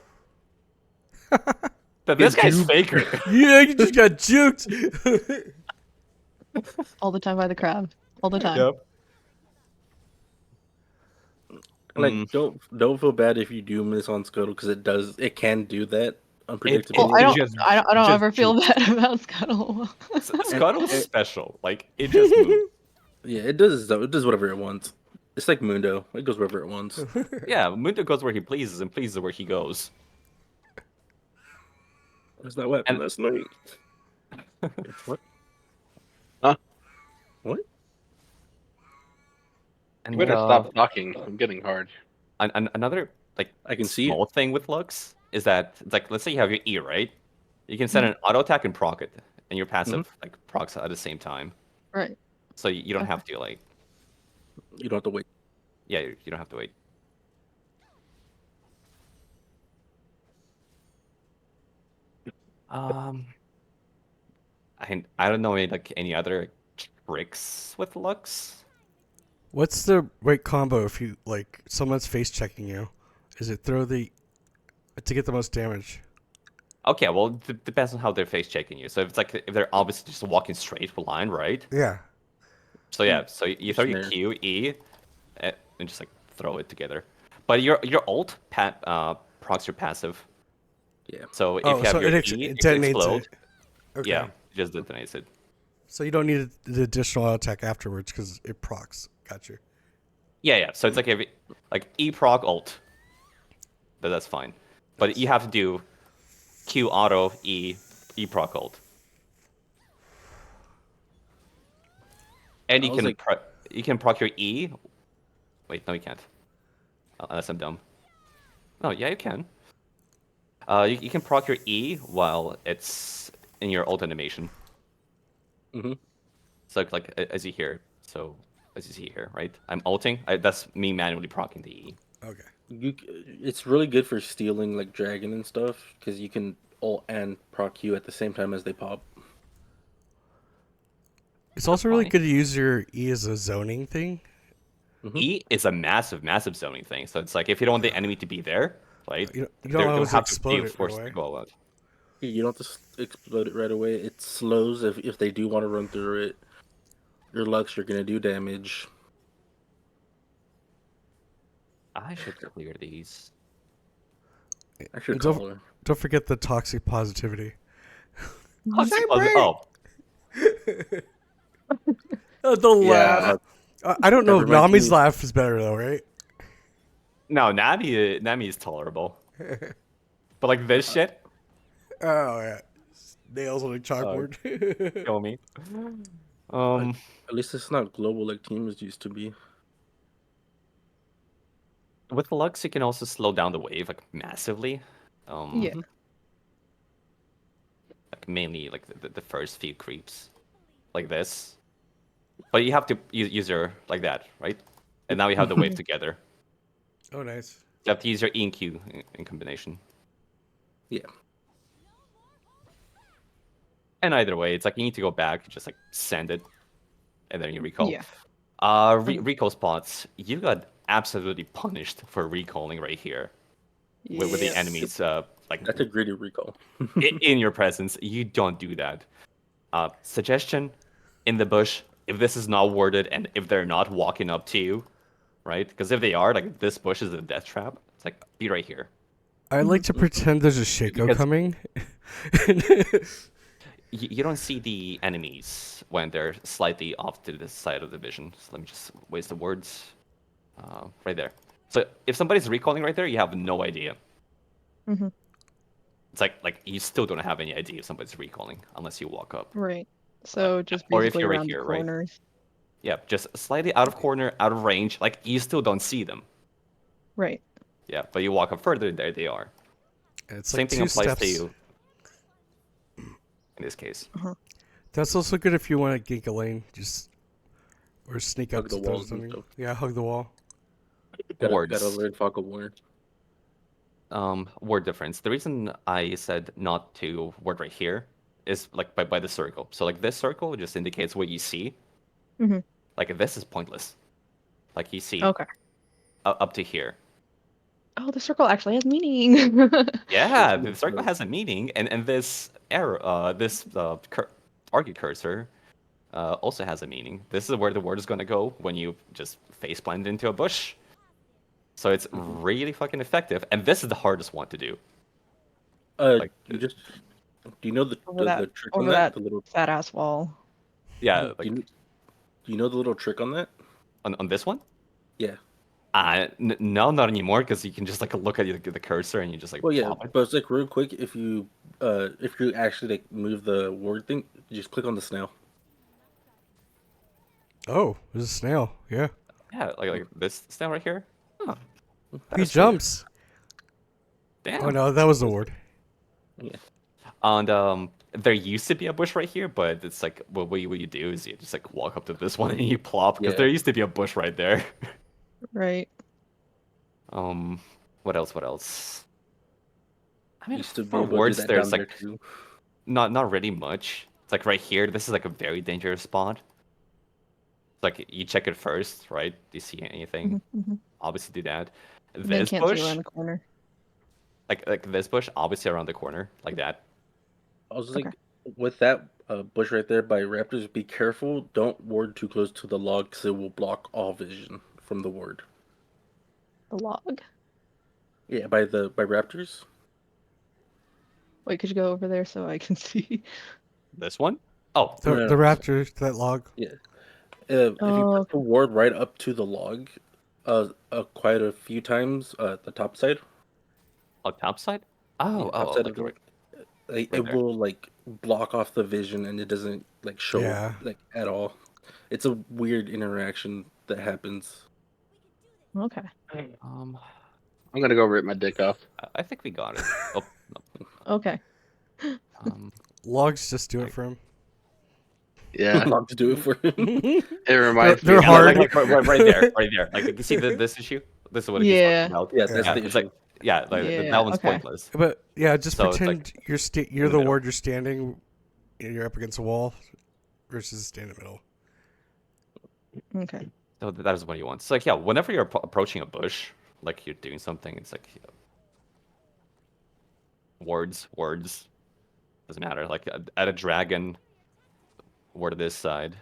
But this guy's faker. Yeah, you just got juked. All the time by the crab. All the time. Yep. Like, don't feel bad if you do miss on Scuttle, because it can do that unpredictably. Well, I don't. just- I don't just ever feel bad about Scuttle. Scuttle is special. Like it just moves. Yeah, it does. It does whatever it wants. It's like Mundo. It goes wherever it wants. Yeah, Mundo goes where he pleases and pleases where he goes. Where's that weapon And- last night? What? Huh? What? And You better stop talking. I'm getting hard. another like I can see you. small thing with Lux is that it's like let's say you have your E, right? You can set an auto attack and proc it, and your passive like procs at the same time. Right. So you don't Okay. have to like You don't have to wait. yeah, you don't have to wait. I don't know any other tricks with Lux. What's the right combo if you like someone's face checking you? Is it throw the to get the most damage? Okay, well, it depends on how they're face checking you. So if it's like if they're obviously just walking straight for line, right? Yeah. So yeah, so you throw your Snare. Q, E, and just like throw it together. But your ult procs your passive. Yeah. So if Oh, you have so your it E, it detonates explode. it. Okay. Yeah, it just detonates it. So you don't need the additional attack afterwards because it procs. Gotcha. Yeah. So it's like every like E proc ult. That's fine. But you have to do Q auto E proc ult. And I you was can like, you can proc your E. Wait, no, you can't. Unless I'm dumb. No, yeah, you can. You can proc your E while it's in your ult animation. hmm So like as you hear, so as you see here, right? I'm ulting. That's me manually procking the E. Okay. it's really good for stealing like dragon and stuff because you can ult and proc you at the same time as they pop. It's also really fine. good to use your E as a zoning thing. E is a massive zoning thing. So it's like if you don't want the enemy to be there, right? You don't They'll always have to explode be it right forced away. to go out. You don't have to explode it right away. It slows if they do want to run through it. Your Lux, you're gonna do damage. I should clear these. I should And call her. don't forget the toxic positivity. Oh, The laugh. Yeah, I don't know. that reminds Nami's me. laugh is better though, right? no, Nami is tolerable. But like this shit, Oh yeah. Nails on a Uh, chalkboard. kill me. at least it's not global like teams used to be. With the Lux, you can also slow down the wave like massively. Yeah. Like mainly like the first few creeps, like this. But you have to use your like that, right? And now you have the wave together. Oh, nice. You have to use your E and Q in combination. Yeah. And either way, it's like you need to go back, just like send it, and then you recall. Yeah. Recall spots. You got absolutely punished for recalling right here with the Yeah. enemies like That's a greedy recall. in your presence. You don't do that. Suggestion: in the bush, if this is not worded and if they're not walking up to you, right? Because if they are, like this bush is a death trap. It's like be right here. I like to pretend there's a Shaco Because- coming. You don't see the enemies when they're slightly off to the side of the vision. So let me just waste the words. Right there. So if somebody's recalling right there, you have no idea. Mhm. It's like you still don't have any idea if somebody's recalling unless you walk up. Right. So just or if basically you're right around here, the right? corners. Yeah, just slightly out of corner, out of range. Like you still don't see them. Right. Yeah, but you walk up further, there they are. It's Same like thing two applies steps. to you in this case. That's also good if you want to gank a lane, just or sneak up Hug to the those walls and something. stuff. Yeah, hug the wall. Words. Gotta learn Falco Warner. Word difference. The reason I said not to word right here is like by the circle. So like this circle just indicates what you see. Mhm. Like this is pointless. Like you see Okay. up to here. Oh, the circle actually has meaning. Yeah, the circle has a meaning, and this arrow, this target cursor, also has a meaning. This is where the word is gonna go when you just face plant into a bush. So it's really fucking effective, and this is the hardest one to do. Like, Do you know the over that trick on over that? that The little fat ass wall. yeah, do you know the little trick on that? on this one. Yeah. No, not anymore, because you can just like look at the cursor and you just like Well, yeah, plop it. but it's like real quick. If you actually like move the word thing, you just click on the snail. Oh, there's a snail. Yeah. Yeah, like this stand right here. Huh. That He is cool. jumps. Damn. Oh no, that was the word. Yeah. And there used to be a bush right here, but it's like what you do is you just like walk up to this one and you plop because Yeah. there used to be a bush right there. Right. What else? What else? I mean, Used to be for able to do words, that there's down like there too. not really much. It's like right here. This is like a very dangerous spot. It's like you check it first, right? Do you see anything? Mhm. Obviously, do that. And then This can't see bush, around the corner. like this bush, obviously around the corner, like that. I was Okay. like, with that bush right there by raptors, be careful. Don't ward too close to the log because it will block all vision from the ward. The log. Yeah, by raptors. Wait, could you go over there so I can see? This one. Oh, The, No, no, the no. raptor, that log. Yeah. If you Oh, put the ward right up to the log, quite a few times, the top side, oh, top side. yeah, top Oh, side of like the log, like, right it there. will like block off the vision and it doesn't like show Yeah. like at all. It's a weird interaction that happens. okay. Um, I'm gonna go rip my dick off. I think we got it. Oh, no. Okay. Logs just do it Like- for him. Yeah, Not to do it for him. it reminds They're me. Yeah, hard. right there, right there. Like you see this issue. This is what he's Yeah. talking about. Yeah, that's Yeah. the It's issue. like yeah, like Yeah, that one's okay. pointless. But yeah, just So it's pretend like you're the the middle. ward. You're standing. You're up against a wall, versus stay in the middle. Okay. So that is what you want. So like yeah, whenever you're approaching a bush, like you're doing something, it's like words, doesn't matter. Like at a dragon, ward to this side.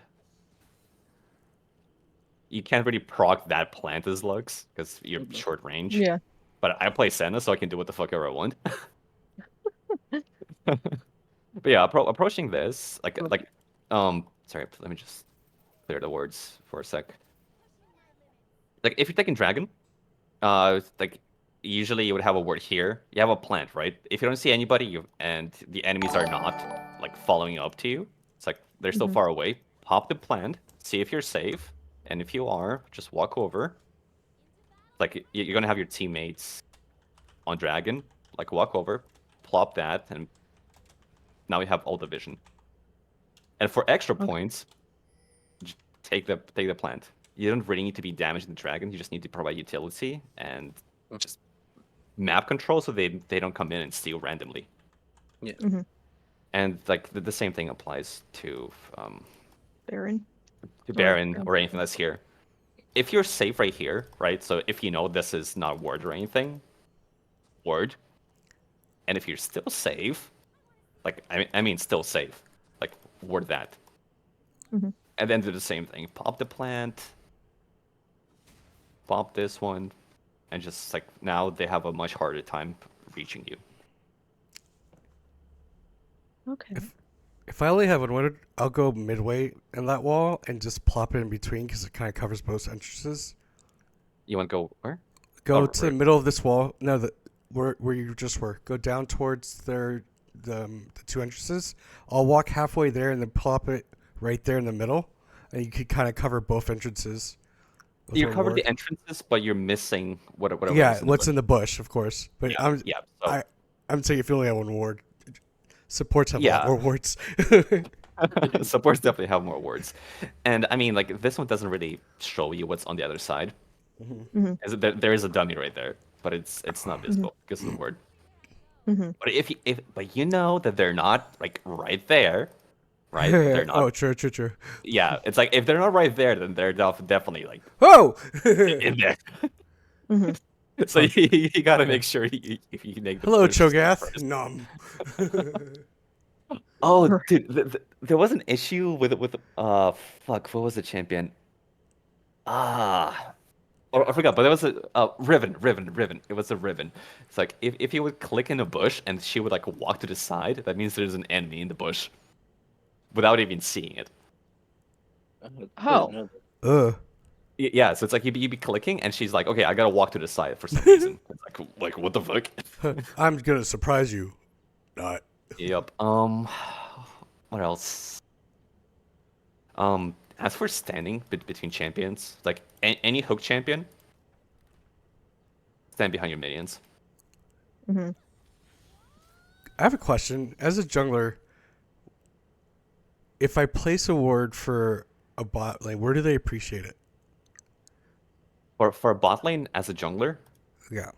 You can't really proc that plant as lugs because you're short range. Yeah. But I play Senna, so I can do what the fuck ever I want. But yeah, approaching this, sorry, let me just clear the words for a sec. Like if you're taking dragon, like usually you would have a word here. You have a plant, right? If you don't see anybody, and the enemies are not like following up to you, it's like they're still far away. Pop the plant, see if you're safe, and if you are, just walk over. Like you're gonna have your teammates on dragon, like walk over, plop that, and now you have all the vision. And for extra points, take the plant. You don't really need to be damaging the dragon. You just need to provide utility and just map control so they don't come in and steal randomly. Yeah. And like the same thing applies to Baron. Baron or anything that's here. If you're safe right here, right? So if you know this is not ward or anything, ward. And if you're still safe, like I mean still safe, like ward that. And then do the same thing. Pop the plant. Pop this one. And just like now they have a much harder time reaching you. Okay. If I only have one ward, I'll go midway in that wall and just plop it in between because it kind of covers both entrances. You want to go where? Go Oh, to the right. middle of this wall. No, where you just were. Go down towards the two entrances. I'll walk halfway there and then plop it right there in the middle, and you could kind of cover both entrances. with You one covered ward. the entrances, but you're missing whatever. Yeah, was what's in the bush, of course. But Yeah, yeah. So I'm saying if you only have one ward, supports have a Yeah. lot more wards. supports definitely have more words, and I mean like this one doesn't really show you what's on the other side. As there is a dummy right there, but it's not visible because of the word. But if but you know that they're not like right there, right? They're not. Oh, true. Yeah, it's like if they're not right there, then they're definitely like Oh! in there. So you gotta make sure you make the Hello, push Cho'Gath. first. Nom. Oh, dude, there was an issue with fuck, what was the champion? Or I forgot, but there was a Riven. It was a Riven. It's like if you would click in a bush and she would like walk to the side, that means there's an enemy in the bush, without even seeing it. Oh. Ugh. Yeah, so it's like you'd be clicking, and she's like, okay, I gotta walk to the side for some reason. It's like what the fuck? I'm gonna surprise you. Not. Yep. What else? As for standing between champions, like any hook champion, stand behind your minions. I have a question. As a jungler, if I place a ward for a bot lane, where do they appreciate it? For a bot lane as a jungler, Yeah.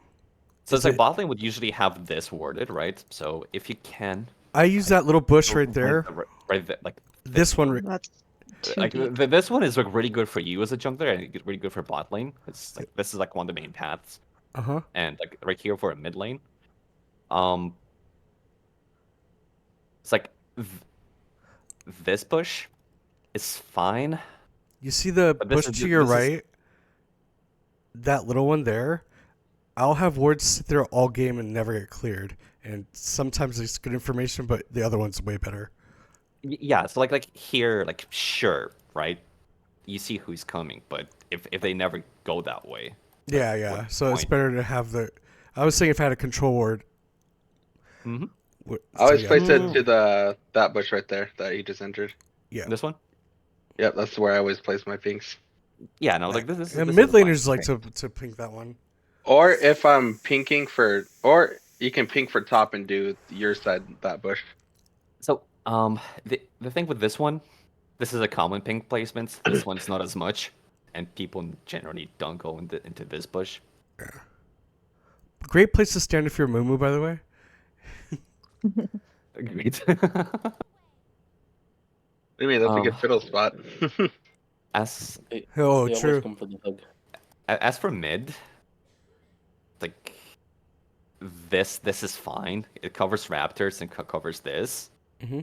so it's like bot lane would usually have this worded, right? So if you can, I use that little bush right there. right there, like This one. That's too like deep. this one is like really good for you as a jungler, and really good for bot lane. It's like this is like one of the main paths, Uh-huh. and like right here for a mid lane, it's like this bush is fine. You see the But this bush is- to your this is- right? That little one there? I'll have wards sit there all game and never get cleared. And sometimes it's good information, but the other one's way better. Yeah, so like here, like sure, right? You see who's coming, but if they never go that way, like, Yeah, what's yeah. the So it's point? better to have the. I was thinking if I had a control ward. Hmm. I So always yeah, place it to that bush right there that he just entered. yeah. This one? Yep, that's where I always place my pinks. Yeah, no, like And this mid is fine. laners like Okay. to pink that one. Or if I'm pinking for, or you can pink for top and do your side that bush. So the thing with this is a common pink placement. This one's not as much, and people generally don't go into this bush. Great place to stand if you're Mumu, by the way. Agreed. What do you mean? That's a um, good fiddle spot. as Oh, They always true. come for the hug. as for mid, like this is fine. It covers raptors and covers this. Hmm.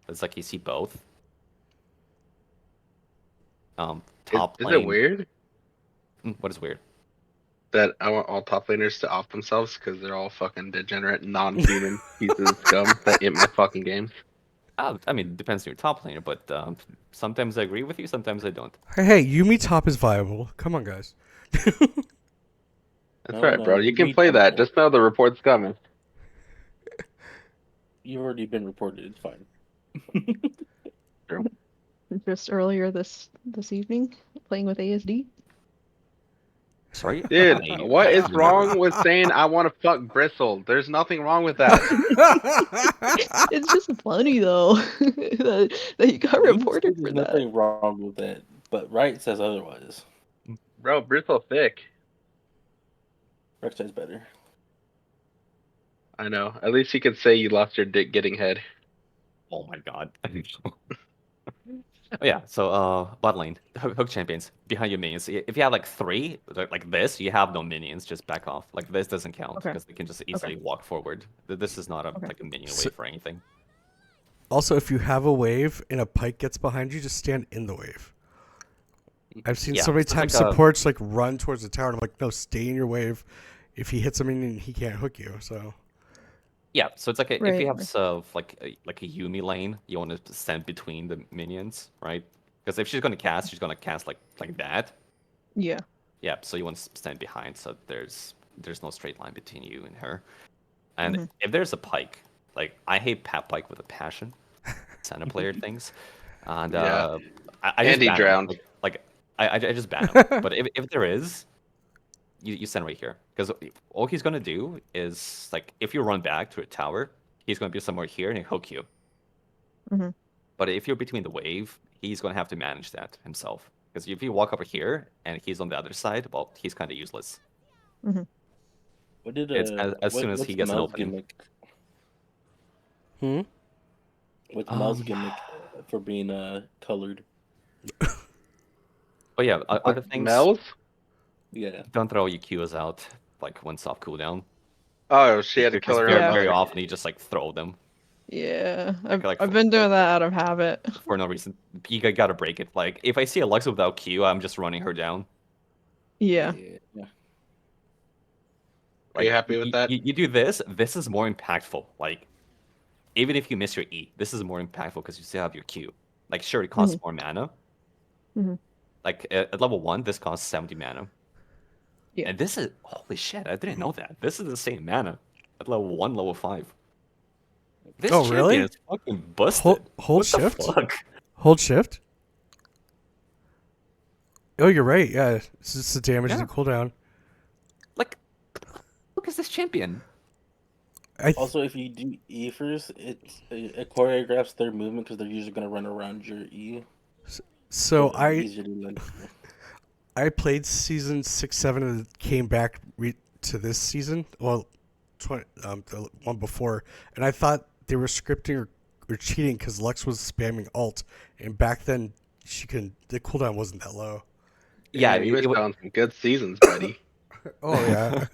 It's like you see both. is, Top is it lane. weird What is weird? that I want all top laners to off themselves because they're all fucking degenerate, non-human pieces of scum that imp my fucking games? I mean, it depends on your top laner, but sometimes I agree with you, sometimes I don't. Hey, Yumi top is viable. Come on, guys. That's No, right, bro. no, You you can meet play that. jungle. Just know the report's coming. You've already been reported. It's fine. Just earlier this evening, playing with ASD. Sorry? Dude, I what is can't remember. wrong with saying I want to fuck Bristle? There's nothing wrong with that. It's just funny though that you got You reported say for there's that. nothing wrong with that, but Wright says otherwise. Bro, Bristle's thick. Rex says better. I know. At least you can say you lost your dick getting head. Oh my god. Oh yeah, so bot lane, hook champions behind your minions. If you have like three, like this, you have no minions. Just back off. Like this doesn't count Okay. because they can just easily walk forward. This is not a Okay. like a minion So- wave or anything. Also, if you have a wave and a pike gets behind you, just stand in the wave. I've seen Yeah, so many so it's times like a- supports like run towards the tower. And I'm like, no, stay in your wave. If he hits a minion, he can't hook you. So Yeah, so it's like if Right, you have right. like a Yumi lane, you want to stand between the minions, right? Because if she's gonna cast, she's gonna cast like that. Yeah. Yeah, so you want to stand behind, so there's no straight line between you and her. And Mhm. if there's a pike, like I hate Pat Pike with a passion, center player things, and Yeah. I just Andy ban him. drowned. Like I just ban him. But if there is, you stand right here because all he's gonna do is like if you run back to a tower, he's gonna be somewhere here and he'll hook you. Mhm. But if you're between the wave, he's gonna have to manage that himself. Because if you walk over here and he's on the other side, well, he's kind of useless. Mhm. What did It's as soon as what's he gets an Mel's opening. gimmick? Hmm? What's Mel's Um, gimmick for being colored? But yeah, other things. Mel's? Yeah. Don't throw your Qs out like when soft cooldown. Oh, she had to kill Because her very, own Yeah. very mother. often you just like throw them Yeah. like I've been doing that out of habit. for no reason. You gotta break it. Like if I see Alexa without Q, I'm just running her down. Yeah. Yeah. Are you Like happy with that? you do this. This is more impactful. Like even if you miss your E, this is more impactful because you still have your Q. Like sure, it costs more mana. Mhm. Like at level 1, this costs 70 mana. Yeah. And this is holy shit! I didn't know that. This is the same mana at level 1, level 5. This Oh, champion really? is fucking busted. Hold What the shift? fuck? Hold shift. Oh, you're right. Yeah, it's just the damage Yeah. and cooldown. Like, look at this champion. Also, if you do E first, it choreographs their movement because they're usually gonna run around your E. So it's I easier to land. I played season 6, 7, and came back to this season. Well, the one before, and I thought they were scripting or cheating because Lux was spamming alt, and back then the cooldown wasn't that low. Yeah, Damn, you it missed wa- out on some good seasons, buddy. Oh yeah,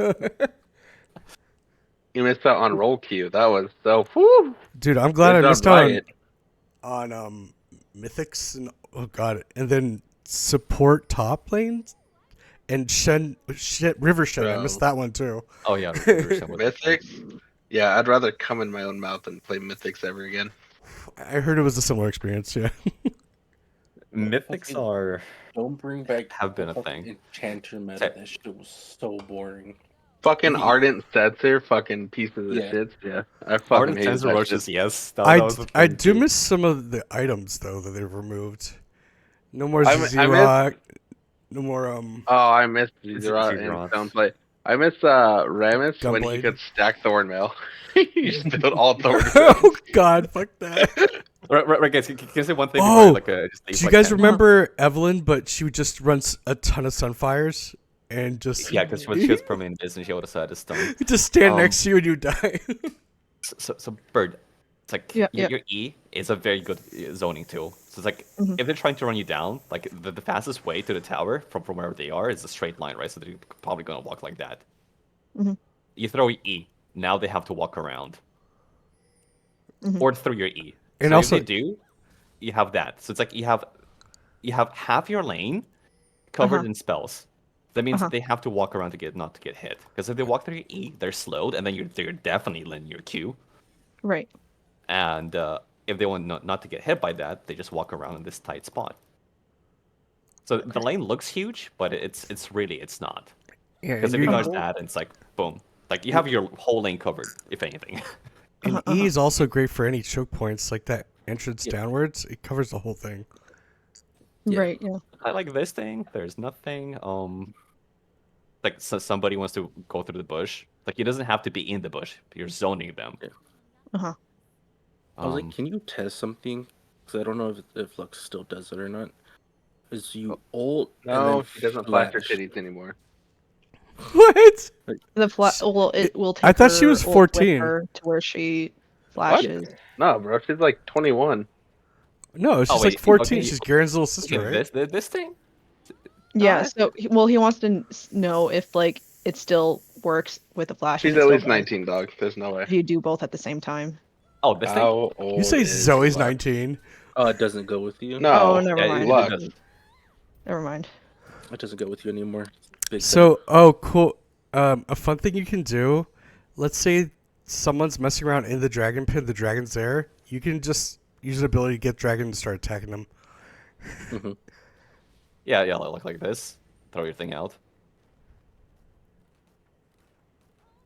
You missed out on roll queue. That was so whew. dude, I'm glad Good I job, missed out Riot. on mythics and oh god, and then support top lanes and River Shen. I missed Bro. that one too. oh yeah, Roshan was- Mythics? Yeah, I'd rather come in my own mouth than play Mythics ever again. I heard it was a similar experience. Yeah. Mythics are Don't bring back have been the a fucking thing. enchanter meta. That shit was so boring. Fucking ardent Setzer, fucking pieces of Yeah. shit. Yeah, I fucking Ardent hated Sensor that Roaches, shit. yes, that I, was a I thing do too. miss some of the items though that they've removed. No more I ZZ miss. Rock. No more Oh, I miss Zizarot and Zizarot. Stoneplay. I miss Ramus when he Gunblade. could stack Thornmail. He just built all Thornmails. Oh God, fuck that. Right, guys, can I say one thing Oh, before just leave, do you like, guys 10? remember Evelyn? But she would just run a ton of Sunfires and just Yeah, because she was permanent business, she would have said it's done. just stand Um, next to you and you die. So Bird, it's like Yeah, yeah. your E is a very good zoning tool. So it's like Mhm. if they're trying to run you down, like the fastest way to the tower from wherever they are is a straight line, right? So they're probably gonna walk like that. Mhm. You throw E, now they have to walk around, Mhm. or through your E. And So also- if they do, you have that. So it's like you have half your lane covered Uh-huh. in spells. That means Uh-huh. they have to walk around to not to get hit. Because if they walk through your E, they're slowed, and then they're definitely in your Q. Right. And if they want not to get hit by that, they just walk around in this tight spot. So the lane looks huge, but it's really not. Yeah, Because and, if you you- dodge that, it's like boom, like you have your whole lane covered, if anything. and Uh-huh, E is also great for any choke points, like that entrance downwards. It covers the whole thing. Yeah. Right. Yeah. I like this thing. There's nothing. Like somebody wants to go through the bush. Like it doesn't have to be in the bush. You're zoning them. Uh-huh. I was like, can you test something? Because I don't know if Lux still does it or not. Is you ult and No, then she doesn't flash her flash. titties anymore. What? The well, it will take. I thought she her was ult with 14. her to where she flashes. No, bro, she's like 21. No, she's wait, like 14. okay. She's Garen's little sister, right? This thing? Yeah. Uh, So, he wants to know if like it still works with the flash. She's and it at still least does 19, dog. There's no way. if you do both at the same time. Oh, this thing? How old You say is Zoe's Lux? 19. Oh, it doesn't go with you. No. Oh, never yeah, mind. it Lux. does. Never mind. It doesn't go with you anymore. Big So, oh, cool. A fun thing you can do. Let's say someone's messing around in the dragon pit. The dragon's there. You can just use an ability to get dragon to start attacking them. Yeah, like this. Throw your thing out.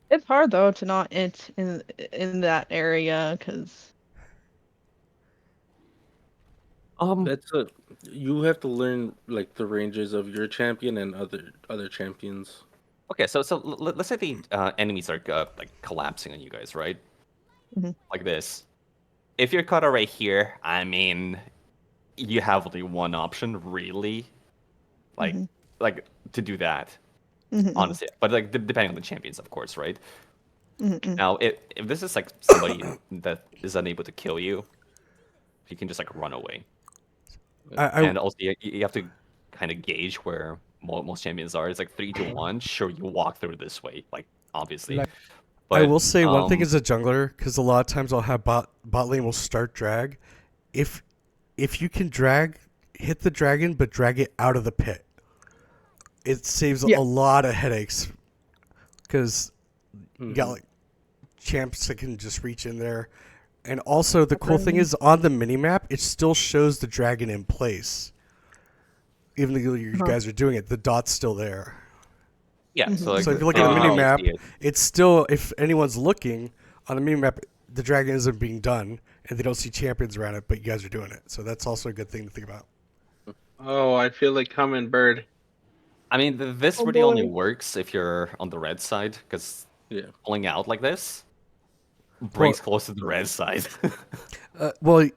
It's hard though to not int in that area because That's a. You have to learn like the ranges of your champion and other champions. Okay, so let's say the enemies are like collapsing on you guys, right? Mhm. Like this. If you're caught right here, I mean, you have only one option, really, like Mhm. like to do that. Mhm, mhm. Honestly, but like depending on the champions, of course, right? Mhm. Now, if this is like somebody that is unable to kill you, you can just like run away. And also, you have to kind of gauge where most champions are. It's like 3-1. Sure, you walk through this way, like obviously. Like, But I will say one thing as a jungler, because a lot of times I'll have bot lane will start drag. If you can hit the dragon, but drag it out of the pit, it saves Yeah. a lot of headaches. Because you got like champs that can just reach in there. And also the cool thing is on the minimap, it still shows the dragon in place. Even though you guys are doing it, the dot's still there. yeah, so like So if you look at the you mini map, see it. it's still, if anyone's looking on the mini map, the dragon isn't being done, and they don't see champions around it, but you guys are doing it. So that's also a good thing to think about. Oh, I feel like coming, bird. I mean, this Oh, really only boy. works if you're on the red side, because Yeah. pulling out like this brings close to the red side. Well,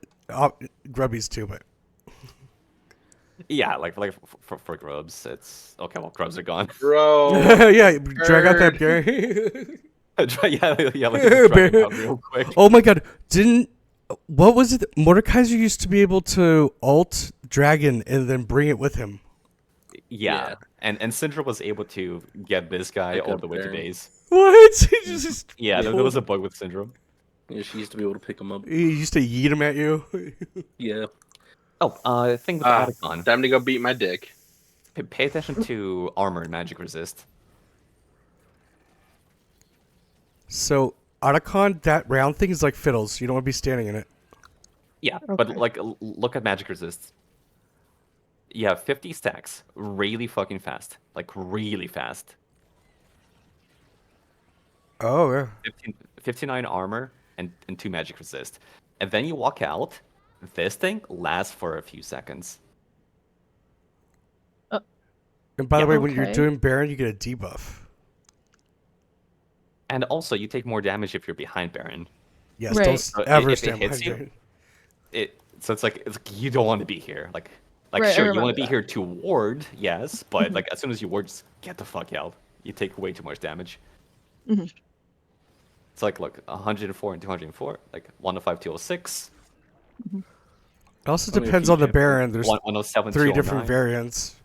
grubbies too, but Yeah, like for grubs, it's okay. Well, grubs are gone. Bro. yeah, drag out that bird. yeah, Gary. like just drag them out real quick. Oh my god, what was it? Mordekaiser used to be able to ult dragon and then bring it with him. Yeah, and Syndra was able to get this guy Pick all up the way to Baron. base. What? He just Yeah, there was a bug with Syndrome. Yeah, she used to be able to pick him up. he used to yeet him at you. Yeah. Oh, thing with Ah, Atacon. time to go beat my dick. Pay attention to armor and magic resist. So Otacon, that round thing is like fiddles. You don't want to be standing in it. Yeah, but Okay. like look at magic resist. You have 50 stacks, really fucking fast, like really fast. Oh yeah. 59 armor and 2 magic resist. And then you walk out, this thing lasts for a few seconds. And by the Yeah. way, when you're Okay. doing Baron, you get a debuff. And also, you take more damage if you're behind Baron. Yes, Right. don't So ever if it stand hits behind you, Baron. so it's like you don't want to be here. Like Right, I sure, you remember want to be that. here to ward, yes, but Mhm. like as soon as you ward, just get the fuck out. You take way too much damage. Mhm. It's like look, 104 and 204, like 105, 206, It also Only a depends few on the champions. Baron. There's 107, 3 different 209, variants.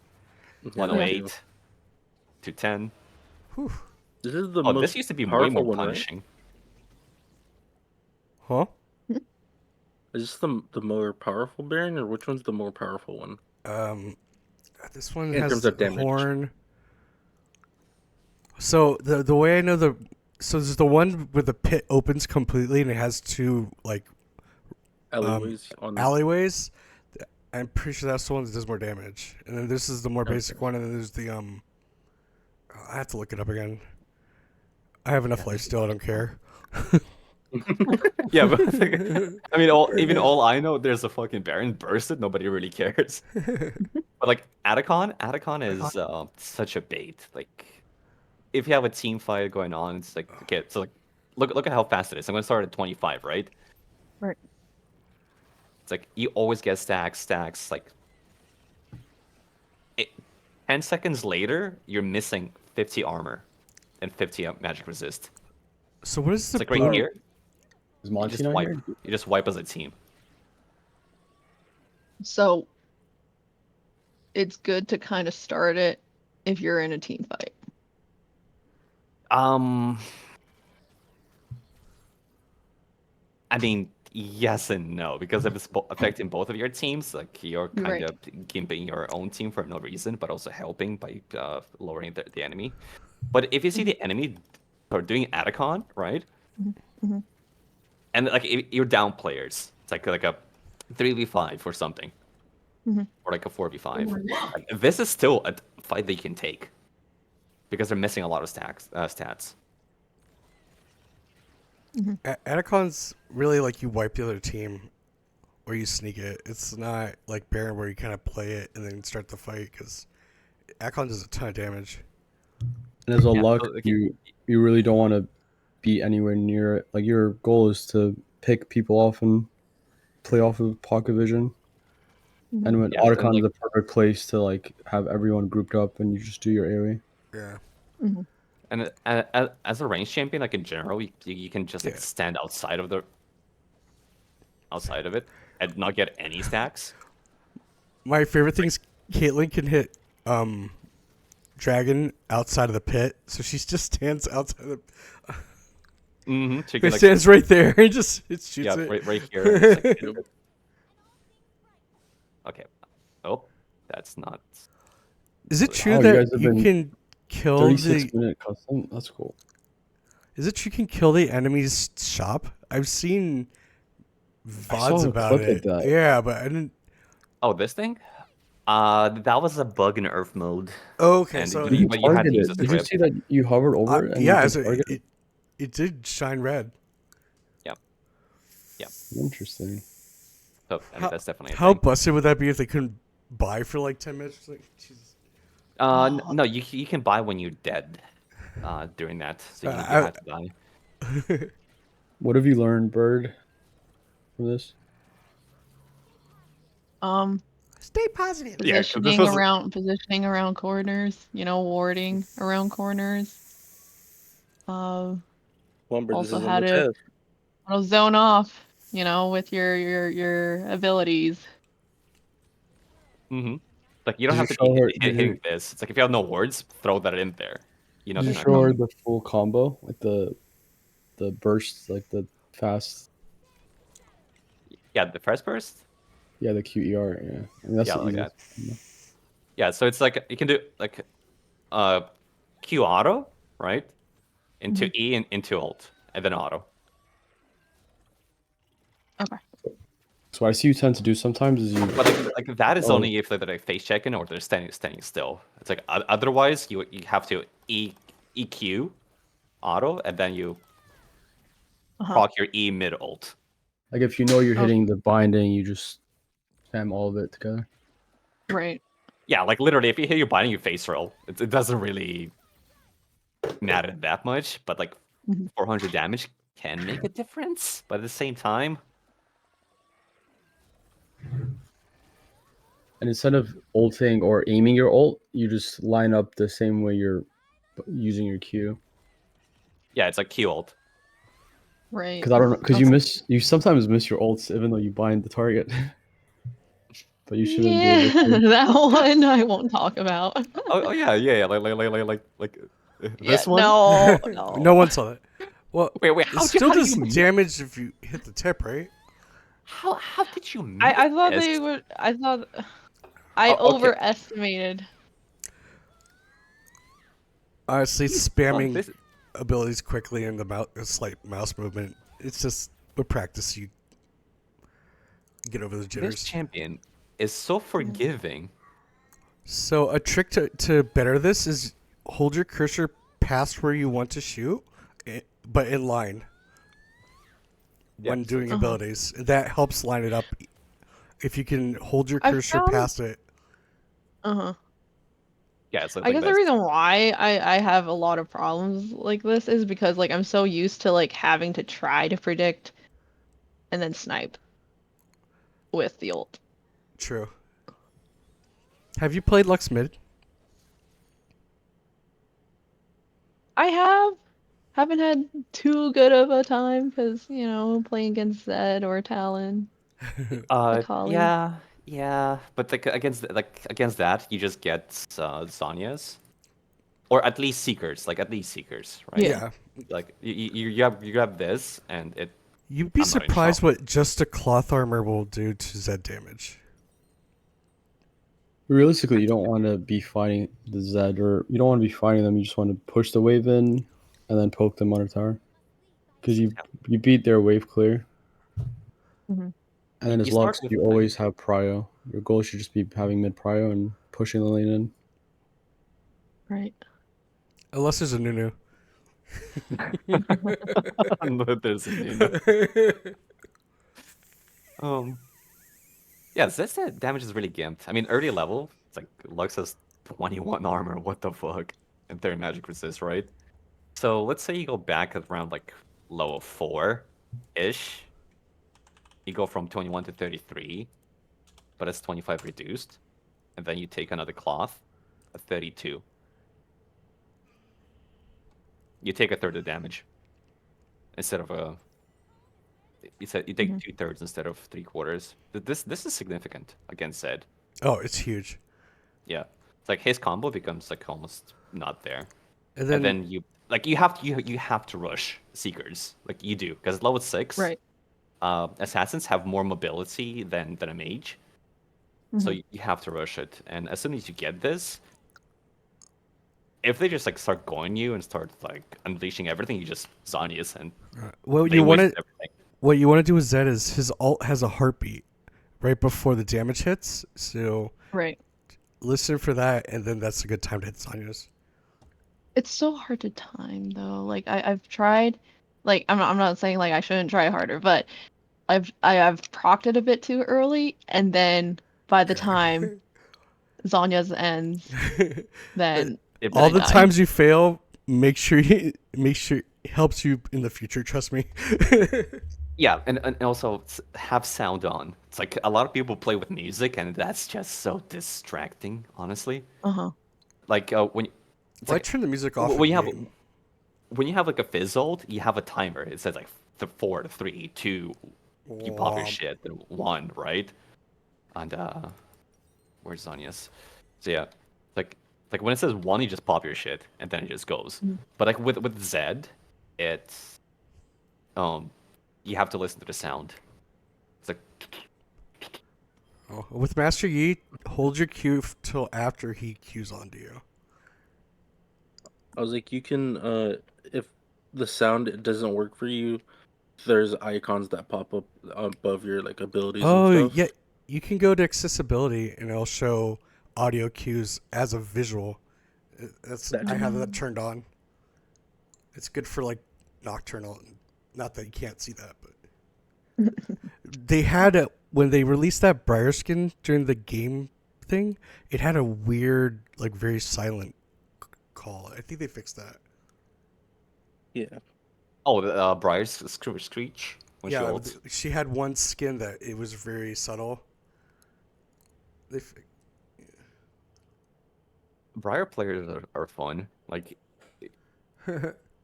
Yeah, 108, 210. Whew. This is the Oh, most this used to be way powerful more one, right? punishing. Huh? Is this the more powerful Baron, or which one's the more powerful one? This one In has terms of the damage. horn. So the way I know so there's the one where the pit opens completely and it has 2 like Alleyways on. alleyways. I'm pretty sure that's the one that does more damage. And then this is the more Okay. basic one, and then there's the I have to look it up again. I have enough life still. I don't care. Yeah, but I mean, even all I know, there's a fucking Baron bursted. Nobody really cares. But like Atacon is such a bait. Like, if you have a team fight going on, it's like okay, so like look at how fast it is. I'm gonna start at 25, right? Right. It's like you always get stacks. Like, 10 seconds later, you're missing 50 armor and 50 magic resist. So what is the It's like right boon- here. Is You Monty just not wipe. here? You just wipe as a team. So it's good to kind of start it if you're in a team fight. I mean, yes and no, because if it's affecting both of your teams, like you're kind Right. of gimping your own team for no reason, but also helping by lowering the enemy. But if you see the enemy or doing Atacon, right? Mhm. And like you're down players, it's like a 3v5 or something, Mhm. or like a 4v5. Like, this is still a fight they can take because they're missing a lot of stats. Atacon's really like you wipe the other team, or you sneak it. It's not like Baron where you kind of play it and then start the fight because Atacon does a ton of damage. And as a Yeah, luck, so, like, you really don't want to be anywhere near it. Like your goal is to pick people off and play off of pocket vision. And when Yes, and, Otacon is like- the perfect place to like have everyone grouped up and you just do your AoE. Yeah. And as a range champion, like in general, you can just like Yeah. stand outside of it and not get any stacks. My favorite thing is Caitlyn can hit Dragon outside of the pit, so she just stands outside of the. Mm-hmm. So you She can, like, stands right there and just shoots yeah, it. right here. and just, like, hit it. Okay. Oh, that's not. Is it true Oh, you that guys have you been can kill 36-minute custom. That's cool. Is it true you can kill the enemy's shop? I've seen I saw VODs a about clip of it. that. Yeah, but I didn't. Oh, this thing? That was a bug in Earth mode. Oh, okay, And so you- but you had to Target use it. a Did you script. see that you hovered over it? And yeah, you so could target it? it did shine red. Interesting. So I mean, that's definitely a How thing. busted would that be if they couldn't buy for like 10 minutes? Like, Jesus. No, you can buy when you're dead. During that, so you have to die. What have you learned, Bird, from this? Stay positive. Yeah, 'cause this Positioning around corners, warding around corners. One, but this Also is how on the to test. zone off, with your abilities. Mm-hmm. Like you don't Did have you to be show her- hitting this. It's like if you have no words, throw that in there. You know, Did you they're not show her coming. the full combo, like the bursts, like the fast? Yeah, the first burst. Yeah, the QER. Yeah, I mean, that's Yeah, the like easiest that. combo. Yeah, so it's like you can do like Q auto, right? Into E and into alt, and then auto. Okay. So what I see you tend to do sometimes is you. But like that is Oh. only if they're like face checking or they're standing still. It's like otherwise you have to EQ auto and then you proc your E mid ult. Like if you know you're Oh. hitting the binding, you just spam all of it together. Right. Yeah, like literally if you hit your binding, you face roll. It doesn't really matter that much, but like Mhm. 400 damage can make a difference. But at the same time, And instead of ulting or aiming your ult, you just line up the same way you're using your Q. yeah, it's like Q ult. Right. Because I don't know, because Okay. you sometimes miss your ults even though you bind the target. But you shouldn't be Yeah, able to. that one I won't talk about. Oh yeah, like Yeah, this one. no, No no. one saw that. Well, Wait, it still does damage if you hit the tip, right? How did you miss I thought this? they would. I thought I Oh, okay. overestimated. Honestly, Oh, spamming this abilities quickly and a slight mouse movement. It's just with practice you get over the this jitters. champion is so forgiving. So a trick to better this is hold your cursor past where you want to shoot, but in line when Yeah, so doing it's- abilities. That helps line it up. If you can hold your I cursor found- past it. Yeah, it's I like guess the this. reason why I have a lot of problems like this is because like I'm so used to like having to try to predict and then snipe with the ult. True. Have you played Lux Mid? I haven't had too good of a time because playing against Zed or Talon, Akali. Yeah, but like against that, you just get Zhonya's, or at least Seekers, right? Yeah. Yeah. Like you grab this, and it. You'd be I'm not even surprised sure. what just a cloth armor will do to Zed damage. Realistically, you don't want to be fighting the Zed, or you don't want to be fighting them. You just want to push the wave in, and then poke them on a tower. Because you beat their wave clear, Mhm. and then as You start Lux, with you like, always have prio. Your goal should just be having mid prio and pushing the lane in. Right. Unless there's a Nunu. there's a Nunu. Yeah, this damage is really gimped. I mean, early level, it's like Lux has 21 armor. What the fuck? And 30 magic resist, right? So let's say you go back at around like low of 4-ish. You go from 21 to 33, but it's 25 reduced. And then you take another cloth at 32. You take a third of damage. Instead of a... You take 2/3 instead of 3/4. This is significant against Zed. Oh, it's huge. Yeah. It's like his combo becomes like almost not there. And And then then you have to rush Seekers. Like you do. Because level 6, Right. assassins have more mobility than a mage. So Mhm. you have to rush it. And as soon as you get this, if they just like start going you and start like unleashing everything, you just Zhonya's and what they you want waste to everything. do with Zed is his ult has a heartbeat right before the damage hits. So Right. listen for that, and then that's a good time to hit Sonya's. It's so hard to time though. Like I've tried. Like I'm not saying like I shouldn't try harder, but I've procced it a bit too early, and then by the time Zanya's ends, then All I the die. times you fail, make sure it helps you in the future. Trust me. Yeah, and also have sound on. It's like a lot of people play with music, and that's just so distracting, honestly. Uh-huh. Like when it's Why like turn the music off when in you have game? when you have like a fizzled, you have a timer. It says like 4, 3, 2. You pop your Womp. shit. Then 1, right? And where's Zanya's? So yeah, like when it says 1, you just pop your shit, and then it just goes. But like with Zed, it's you have to listen to the sound. It's like Oh, with Master Yi, hold your Q till after he Qs onto you. I was like, you can if the sound doesn't work for you, there's icons that pop up above your like abilities and Oh stuff. yeah, you can go to accessibility and it'll show audio cues as a visual. That's That I have that turned on. It's good for like nocturnal. Not that you can't see that, but they had a when they released that Briar skin during the game thing. It had a weird, like very silent call. I think they fixed that. Yeah. Oh, the Briar's screech when she Yeah, ults. she had one skin that it was very subtle. They fi- Briar players are fun.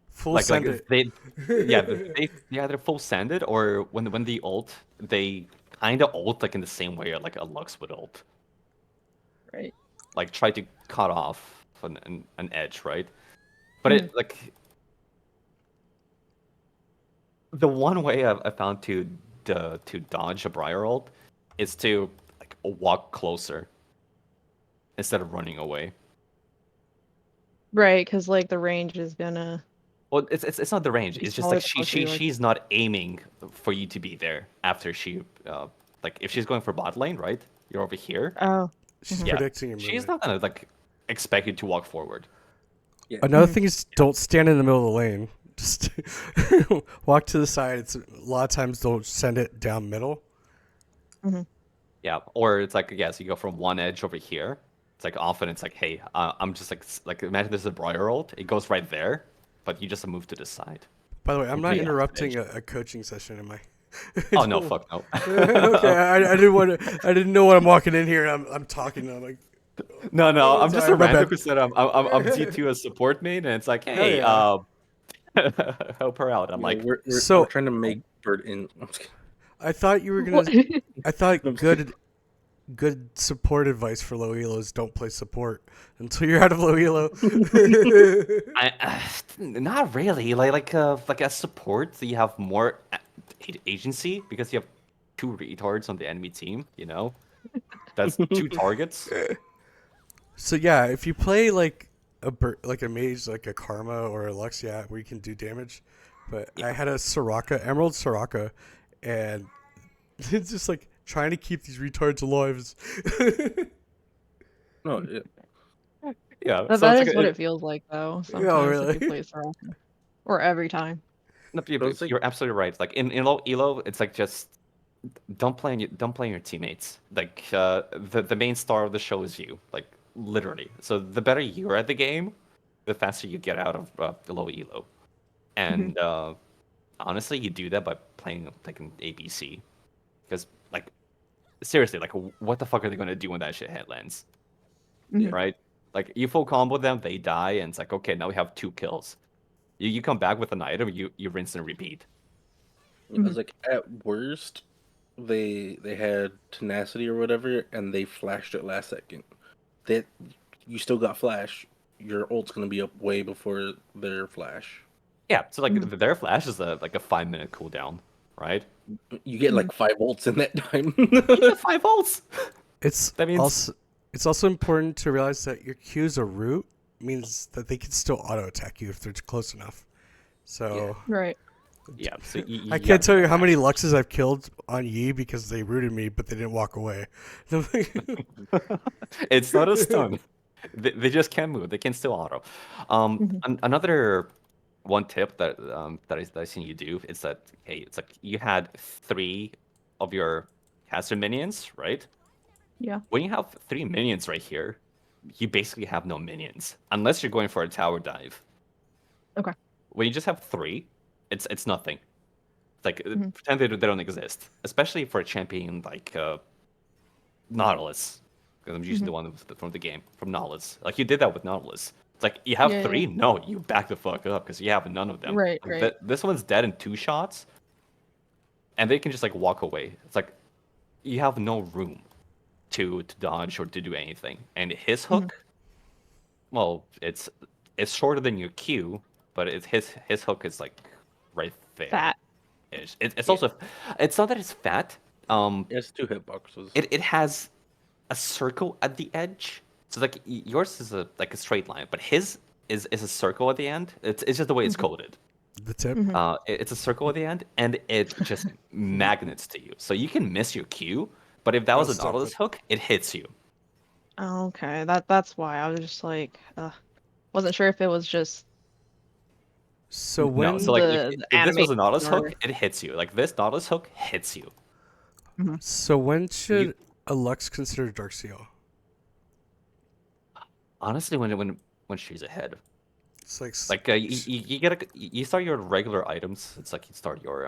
full send it. They, yeah, they either full send it or when they ult, they kind of ult like in the same way like a Lux would ult. Right. Like try to cut off an edge, right? But it like the one way I found to dodge a Briar ult is to like walk closer instead of running away. Right, because like the range is gonna Well, it's not the range. be It's just smaller like the closer you are. she's not aiming for you to be there after she like if she's going for bot lane, right? You're over here. Oh. She's Yeah, predicting your she's movement. not gonna like expect you to walk forward. Yeah. Another thing is don't stand in the middle of the lane. Just walk to the side. It's a lot of times don't send it down middle. Yeah, or it's like so you go from one edge over here. It's like often it's like, hey, I'm just like imagine there's a Briar ult. It goes right there, but you just move to the side. By the way, I'm not Yeah. interrupting a coaching session, am I? Oh no, fuck no. Okay, I didn't want to. I didn't know what I'm walking in here. And I'm talking. And I'm like, No, I'm just Sorry, a my random bad. because I'm T2 as support main, and it's like, hey, yeah. help her out. I'm You know, like, So- we're trying to make Bird in. I'm just kidding. I thought you were gonna. I thought good support advice for low elo is don't play support until you're out of low elo. not really. Like as support, you have more agency because you have two retards on the enemy team. You know, that's two targets. So yeah, if you play like like a mage, like a Karma or a Lux, yeah, where you can do damage. But I had a Soraka, Emerald Soraka, and it's just like trying to keep these retards alive. No, yeah. Yeah, That, so that it's is like what it feels like though. Sometimes Oh, if really? you play Soraka. Or every time. No, But it's like- you're absolutely right. Like in low elo, it's like just don't play your teammates. Like the main star of the show is you. Like literally. So the better you're at the game, the faster you get out of the low elo. And honestly, you do that by playing like an ABC. Because like seriously, like what the fuck are they gonna do when that shit lands? Mhm. Right? Like you full combo them, they die, and it's like okay, now we have 2 kills. You come back with an item, you rinse and repeat. I was like, at worst, they had tenacity or whatever, and they flashed it last second. That you still got flash. Your ult's gonna be up way before their flash. Yeah, so like their flash is like a 5-minute cooldown, right? You get like 5 ults in that time. You get 5 ults. It's That means- also important to realize that your Q is a root means that they can still auto attack you if they're close enough. So Right. Yeah, so I can't tell you how many Luxes I've killed on Yi because they rooted me, but they didn't walk away. It's not a stun. They just can't move. They can still auto. Another one tip that I seen you do is that hey, it's like you had 3 of your caster minions, right? Yeah. When you have 3 minions right here, you basically have no minions unless you're going for a tower dive. Okay. When you just have 3, it's nothing. It's like pretend they don't exist, especially for a champion like Nautilus, because I'm using the one from the game from Nautilus. Like you did that with Nautilus. It's like you have Yeah, 3, yeah. no, you back the fuck up because you have none of them. Right, Like, right. this one's dead in 2 shots, and they can just like walk away. It's like you have no room to dodge or to do anything. And his hook, well, it's shorter than your Q, but his hook is like right there. Fat. It's also it's not that it's fat. It's 2 hitboxes. It has a circle at the edge. So like yours is like a straight line, but his is a circle at the end. It's just the way it's coded. The tip. Mhm. It's a circle at the end, and it just magnets to you. So you can miss your Q, but if that was a Stop Nautilus it. hook, it hits you. Oh, okay, that's why I was just like, wasn't sure if it was just So No, so when the if this was a animation Nautilus hook, or. it hits you. Like this Nautilus hook hits you. Mhm. so when You should a Lux consider Darkseal? honestly, when she's ahead, It's like like you get you start your regular items. It's like you start your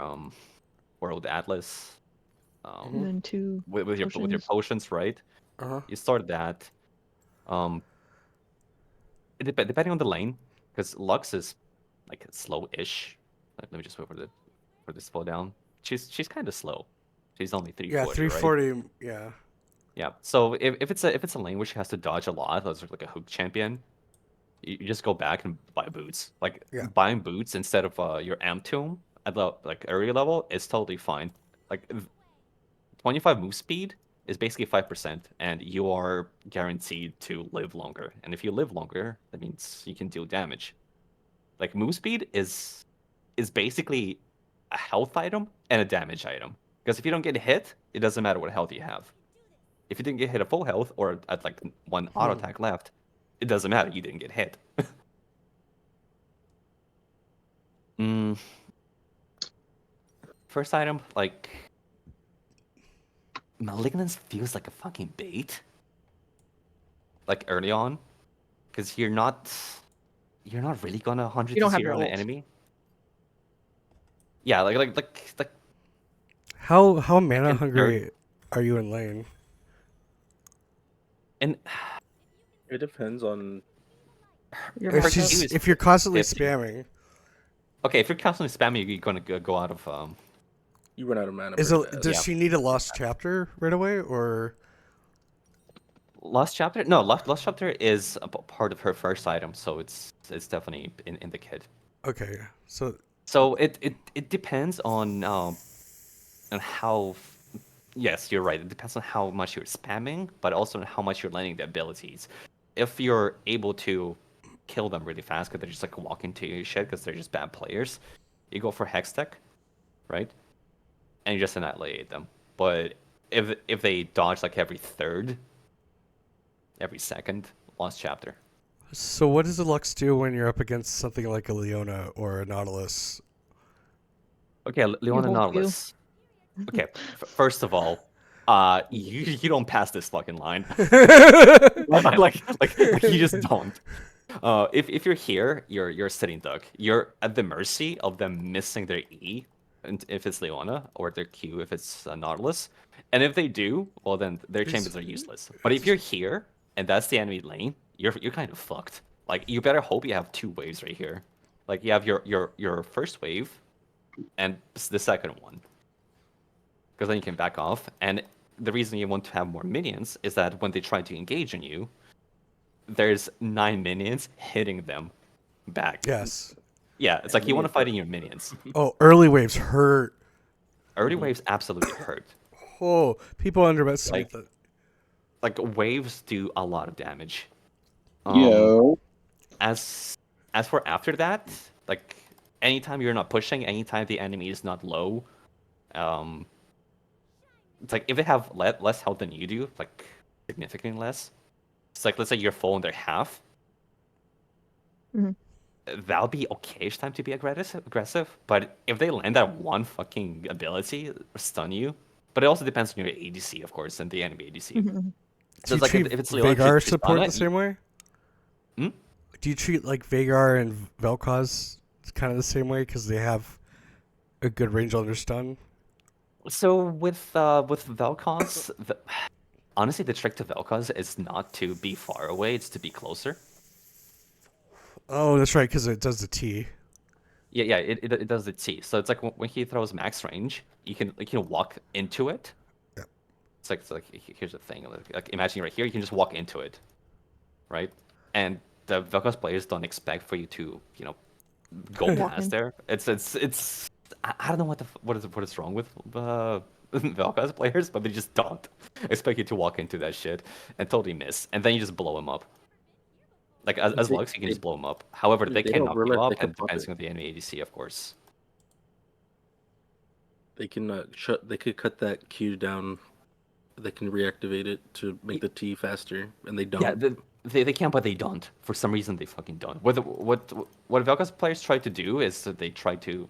World Atlas, And Mhm. then two with your potions. potions, right? Uh-huh. You start that. Um, depending on the lane, because Lux is like slow-ish. Let me just wait for this slow down. She's kind of slow. She's only Yeah, 340, right? 340. Yeah. Yeah. So if it's a lane where she has to dodge a lot, that's like a hook champion, you just go back and buy boots. Like Yeah. buying boots instead of your amp tomb at the like early level is totally fine. Like 25 move speed is basically 5%, and you are guaranteed to live longer. And if you live longer, that means you can deal damage. Like move speed is basically a health item and a damage item. Because if you don't get hit, it doesn't matter what health you have. If you didn't get hit at full health or at like one auto attack left, it doesn't matter. You didn't get hit. mm, First item, like Malignance feels like a fucking bait. Like early on, because you're not really gonna 100 You to don't have your 0 on an ult. enemy. Yeah, like How mana in third hungry are you in lane? and It depends on. Your If her matchup. Q she's is if you're constantly 50. spamming, Okay, if you're constantly spamming, you're gonna go out of You run out of mana is pretty it fast. does Yeah. she need a lost chapter right away or Lost Chapter. No, Lost Chapter is a part of her first item, so it's definitely in the kit. okay? So So it depends on how. Yes, you're right. It depends on how much you're spamming, but also on how much you're landing the abilities. If you're able to kill them really fast because they're just like walking to your shit because they're just bad players, you go for Hextech, right? And you just annihilate them. But if they dodge like every third, every second, Lost Chapter. so what does the Lux do when you're up against something like a Leona or a Nautilus? Okay, You Leona hold Q. Nautilus. Okay, first of all, you don't pass this fucking line. Like you just don't. If you're here, you're sitting duck. You're at the mercy of them missing their E, and if it's Leona, or their Q if it's Nautilus. And if they do, well then their Is- champions are useless. But if you're here and that's the enemy lane, you're kind of fucked. Like you better hope you have two waves right here. Like you have your first wave and the second one, because then you can back off. And the reason you want to have more minions is that when they try to engage in you, there's 9 minions hitting them back. Yes. Yeah, it's like you want to fight in your minions. Oh, early waves hurt. Early waves absolutely hurt. Oh, people underestimate that. Like waves do a lot of damage. Yo. As for after that, like anytime you're not pushing, anytime the enemy is not low, um, it's like if they have less health than you do, like significantly less. It's like let's say you're full and they're half. Mhm. That'll be okayish time to be aggressive. But if they land that one fucking ability, stun you. But it also depends on your ADC, of course, and the enemy ADC. Mhm. Do So you it's like treat if it's Leona, Vagar she's support Ana, the same way? Hmm? Do you treat like Vagar and Vel'Koz kind of the same way because they have a good range on their stun? So with Vel'Koz, honestly, the trick to Vel'Koz is not to be far away; it's to be closer. Oh, that's right, because it does the T. Yeah, it does the T. So it's like when he throws max range, you can walk into it. Yeah. It's like here's the thing. Like imagine right here, you can just walk into it, right? And the Vel'Koz players don't expect for you to go Walk past in. there. It's I don't know what is wrong with Vel'Koz players, but they just don't expect you to walk into that shit and totally miss, and then you just blow him up. Like as They- Lux, you can they- just blow them up. However, they they can don't knock you realize they up, can and pop depends it. on the enemy ADC, of course. They can They could cut that Q down. They can reactivate it to make the T faster, and they don't. Yeah, they can, but they don't. For some reason, they fucking don't. What Velka's players try to do is that they try to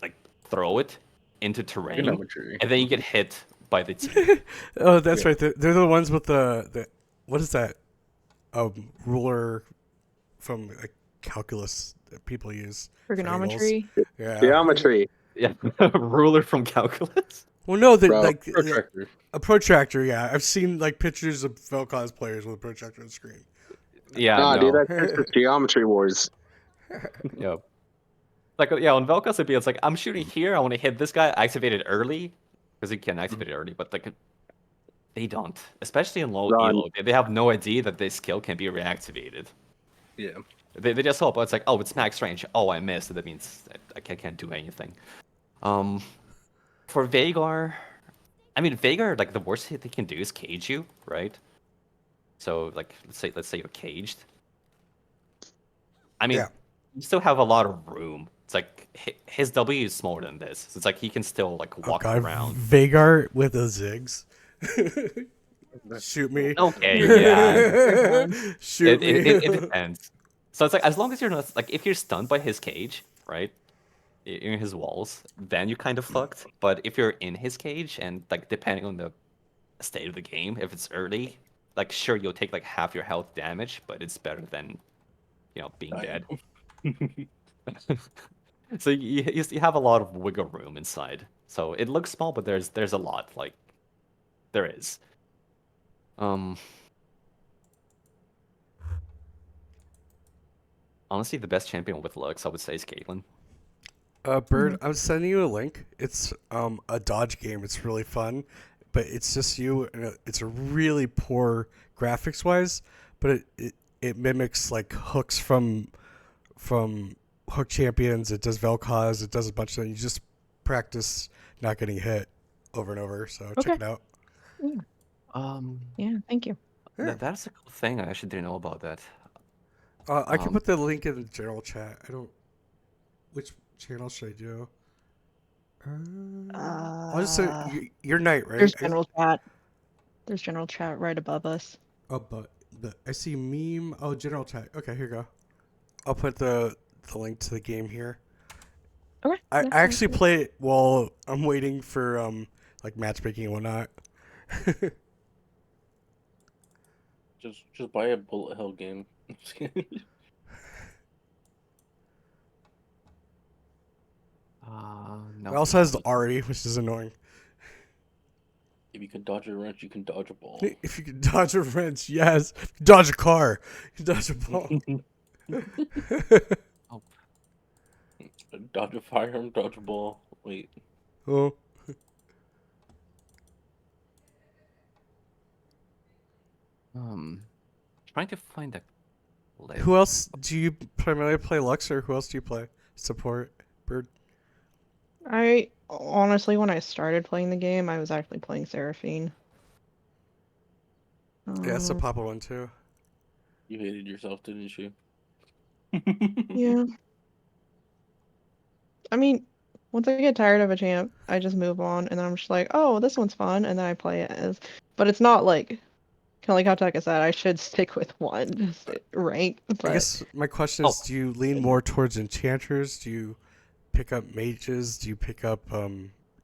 like throw it into terrain, Trigonometry. and then you get hit by the T. Oh, that's Yeah. right. They're the ones with the what is that? Ruler from like calculus that people use. for angles. Trigonometry. Yeah. Geometry, Yeah, ruler from calculus. Well, no, bro. like Protractor. a protractor. Yeah, I've seen like pictures of Velcos players with a protractor on the screen. Yeah, Nah, no. dude, that's just Geometry Wars. Yeah. Like yeah, on Velka's it'd be it's like I'm shooting here, I want to hit this guy, activate it early because you can activate it early, but like they don't, especially in low Run. elo. They have no idea that this skill can be reactivated. Yeah. They just hope it's like, oh, it's max range. Oh, I missed. That means I can't do anything. For Veigar, I mean Veigar, like the worst hit they can do is cage you, right? So like let's say you're caged. I mean, Yeah. you still have a lot of room. It's like his W is smaller than this. So it's like he can still like Oh walk God, around. Vagar with the zigs. Shoot me. Okay, yeah. Shoot me. It depends. So it's like as long as you're not like if you're stunned by his cage, right? In his walls, then you kind of fucked. But if you're in his cage and like depending on the state of the game, if it's early, like sure you'll take like half your health damage, but it's better than being dead. So you have a lot of wiggle room inside. So it looks small, but there's a lot. Like there is. Honestly, the best champion with Lux, I would say, is Caitlyn. Bird, I'm sending you a link. It's a dodge game. It's really fun, but it's just you. And it's a really poor graphics wise, but it mimics like hooks from Hook Champions. It does Vel'Koz. It does a bunch of things. You just practice not getting hit over and over. So check it out. Yeah, thank you. That's a cool thing. I actually didn't know about that. I can put the link in the general chat. I don't. Which channel should I do? I'll just say your night, right? There's general chat. There's general chat right above us. Oh, but I see meme. Oh, general chat. Okay, here you go. I'll put the link to the game here. Okay. I that actually sounds good. play it while I'm waiting for like matchmaking and whatnot. Just buy a bullet hell game. No. It also has the Ari, which is annoying. If you can dodge a wrench, you can dodge a ball. If you can dodge a wrench, yes. Dodge a car. You can dodge a ball. Dodge a firearm, dodge a ball. Wait. Oh. Trying to find a list. Who else do you primarily play? Lux, or who else do you play? Support, Bird. I honestly, when I started playing the game, I was actually playing Seraphine. Yeah, that's a popular one too. You hated yourself, didn't you? Yeah. I mean, once I get tired of a champ, I just move on, and then I'm just like, oh, this one's fun, and then I play it as. But it's not like, kind of like how Taka said, I should stick with one just rank. But I guess my question is: do you lean more towards enchanters? Do you pick up mages? Do you pick up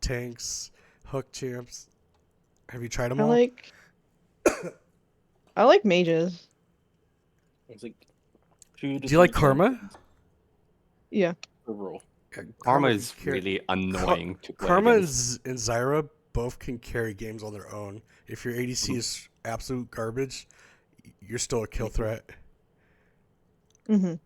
tanks, hook champs? Have you tried them all? I like mages. It's like Do you like Karma? Yeah. Overall. Karma is really annoying to play Karma and against. Zyra both can carry games on their own. If your ADC is absolute garbage, you're still a kill threat. Mhm.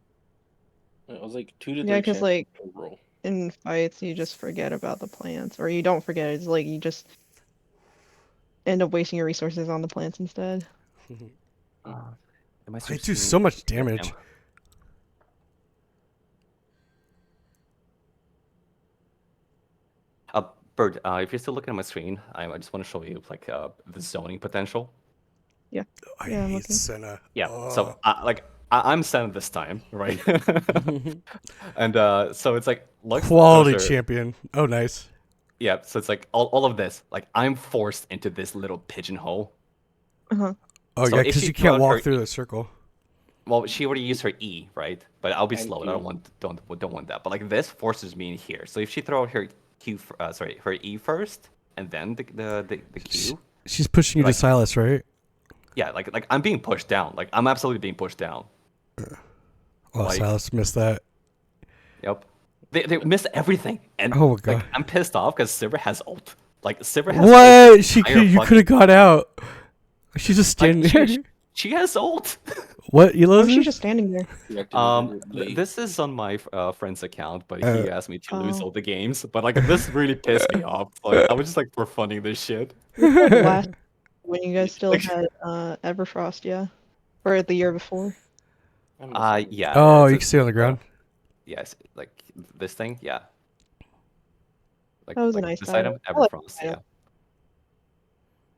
I was like 2 to 3 Yeah, because like overall. in fights, you just forget about the plants, or you don't forget. It's like you just end up wasting your resources on the plants instead. They do so much damage. Bird, if you're still looking at my screen, I just want to show you like the zoning potential. Yeah. I Yeah, I'm hate looking. Senna. Yeah. Oh. So like I'm Sen this time, right? And so it's like Lux Quality throws her- champion. Oh, nice. Yeah, so it's like all of this. Like I'm forced into this little pigeonhole. Uh-huh. Oh, So yeah, if because she you can't throws walk her through the circle. Well, she already used her E, right? But I'll be And slow. I Q. don't want that. But like this forces me in here. So if she throw her her E first, and then the Q, She's pushing you Like- to Silas, right? yeah, like I'm being pushed down. Like I'm absolutely being pushed down. Oh, Like- Silas missed that. Yep. They miss everything, and Oh, my God. like I'm pissed off because Sivir has ult. Like Sivir has ult What? the She entire could, you fucking- could have got out. She's just like, standing there. she has ult. What, Or Elozy? she's just standing there. This is on my friend's account, but Uh, he asked me to lose Oh. all the games. But like this really pissed me off. Like I was just like for funning this shit. Last when you guys still Like- had Everfrost, yeah, or the year before. Yeah. Oh, it's you a- can stay on the ground. Yes, like this thing, yeah. Like, That was a like nice this item. item, I like Everfrost, that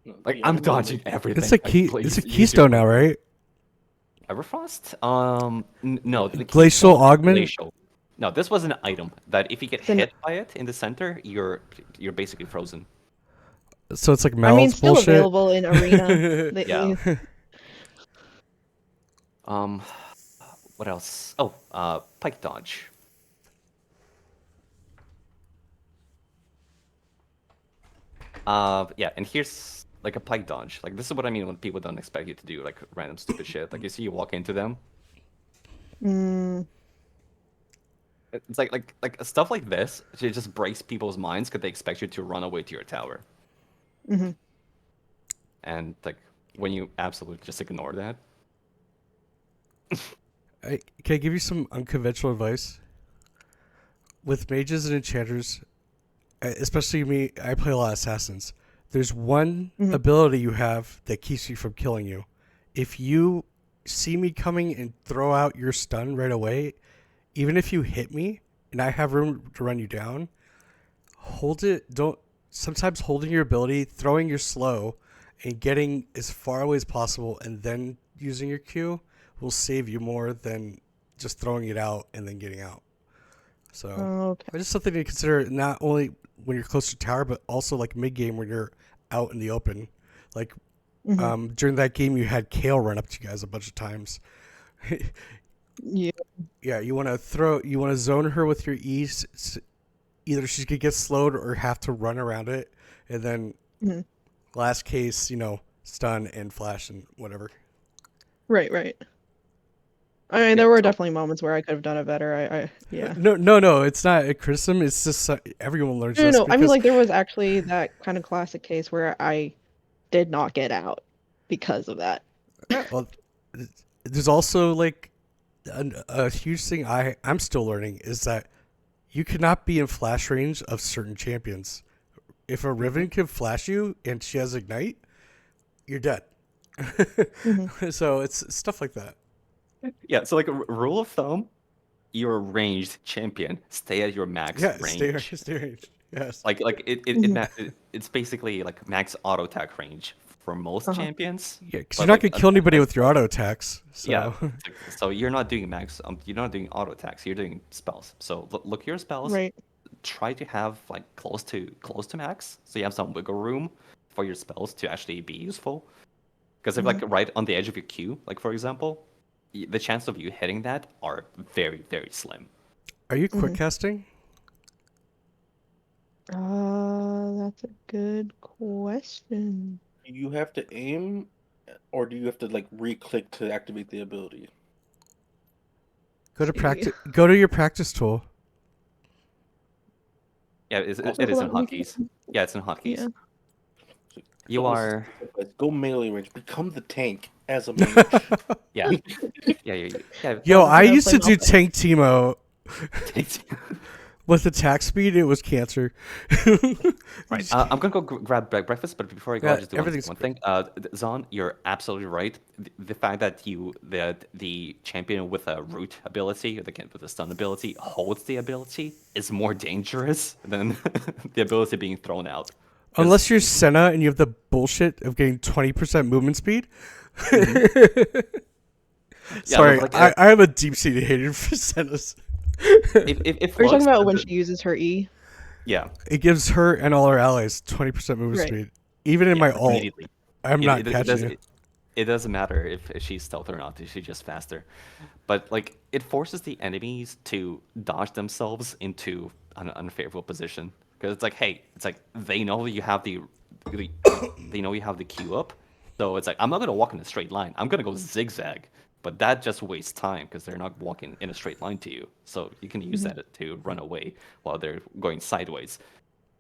yeah. Like I'm dodging everything. It's a like, key. please, It's a use keystone your- now, right? Everfrost? No. The Glacial keystone is augment? glacial. No, this was an item that if you get It's an- hit by it in the center, you're basically frozen. So it's like I mean, Mel's still bullshit. available in Arena. Yeah. What else? Oh, pike dodge. Yeah, and here's like a pike dodge. Like this is what I mean when people don't expect you to do like random stupid shit. Like you see you walk into them. Mm, It's like stuff like this. It just breaks people's minds because they expect you to run away to your tower. mhm. And like when you absolutely just ignore that. Can I give you some unconventional advice? With mages and enchanters, especially me, I play a lot of assassins. There's one Mhm. ability you have that keeps you from killing you. If you see me coming and throw out your stun right away, even if you hit me and I have room to run you down, hold it. Don't. Sometimes holding your ability, throwing your slow, and getting as far away as possible, and then using your Q will save you more than just throwing it out and then getting out. So Okay. it's just something to consider, not only when you're close to tower, but also like mid game when you're out in the open. Like Mhm. during that game, you had Kale run up to you guys a bunch of times. Yeah. Yeah, you want to zone her with your E's. Either she's gonna get slowed or have to run around it, and then Mhm. last case, stun and flash and whatever. Right. I mean, there were definitely moments where I could have done it better. Yeah. No, it's not a criticism. It's just everyone learns this. No. I mean, because- like there was actually that kind of classic case where I did not get out because of that. Well, there's also like a huge thing I'm still learning is that you cannot be in flash range of certain champions. If a Riven can flash you and she has ignite, you're dead. So it's stuff like that. Yeah, so like a rule of thumb, you're a ranged champion. Stay at your max Yeah, range. stay range. Yes. Like it's basically like max auto attack range for most champions. Yeah, because but, you're not like, gonna kill anybody with your auto attacks. So. Yeah. So you're not doing max. You're not doing auto attacks. You're doing spells. So look your spells. Right. Try to have like close to max, so you have some wiggle room for your spells to actually be useful. Because if like right on the edge of your queue, like for example, the chance of you hitting that are very very slim. Are you quick casting? That's a good question. Do you have to aim, or do you have to like re-click to activate the ability? Go to See. practice. Go to your practice tool. Yeah, it is in hold on, hotkeys. Yeah, it's in hotkeys. Yeah. You are. Go melee range. Become the tank as a mage. Yeah. Yeah. Yo, I gotta used play to do Malphite. tank Teemo with attack speed. It was cancer. Right. I'm gonna go grab breakfast, but before I go, Yeah, I'll just do everything's one thing. Zon, you're absolutely right. The fact that the champion with a root ability, with a stun ability, holds the ability is more dangerous than the ability being thrown out. Unless you're Senna and you have the bullshit of getting 20% movement speed. Sorry, like, I have a deep-seated hatred for Senna's. if Are you talking looks, about when she uses her E? yeah, It gives her and all her allies 20% movement Right. speed. Even in yeah, my like ult, immediately. I'm not catching you. It doesn't matter if she's stealth or not. She's just faster. But like it forces the enemies to dodge themselves into an unfavorable position because it's like, hey, it's like they know you have the they know you have the queue up, so it's like I'm not gonna walk in a straight line. I'm gonna go zigzag, but that just wastes time because they're not walking in a straight line to you. So you can use that to run away while they're going sideways,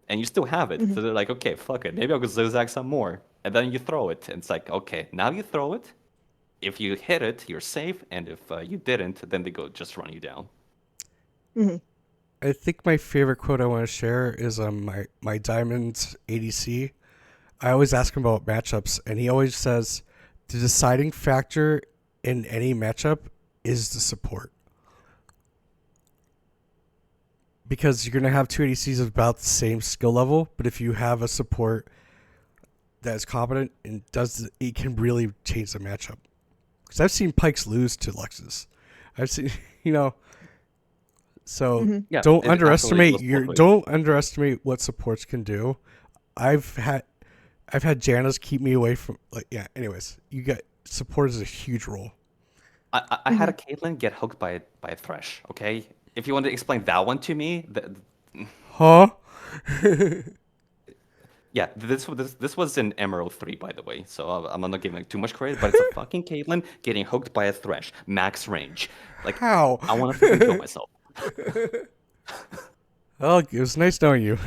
and you still have it. So they're like, okay, fuck it, maybe I'll go zigzag some more, and then you throw it, and it's like, okay, now you throw it. If you hit it, you're safe, and if you didn't, then they go just run you down. I think my favorite quote I want to share is my Diamond ADC. I always ask him about matchups, and he always says the deciding factor in any matchup is the support. Because you're gonna have two ADCs of about the same skill level, but if you have a support that is competent and it can really change the matchup. Because I've seen Pikes lose to Luxus. I've seen, you know. So Yeah, don't it absolutely underestimate goes both ways. don't underestimate what supports can do. I've had Janus keep me away from Anyways, you got support is a huge role. I had a Caitlyn get hooked by a Thresh. Okay, if you want to explain that one to me, Huh? yeah, this was in Emerald 3, by the way, so I'm not giving too much credit, but it's a fucking Caitlyn getting hooked by a Thresh, max range. Like, How? I want to fucking kill myself. Well, it was nice knowing you.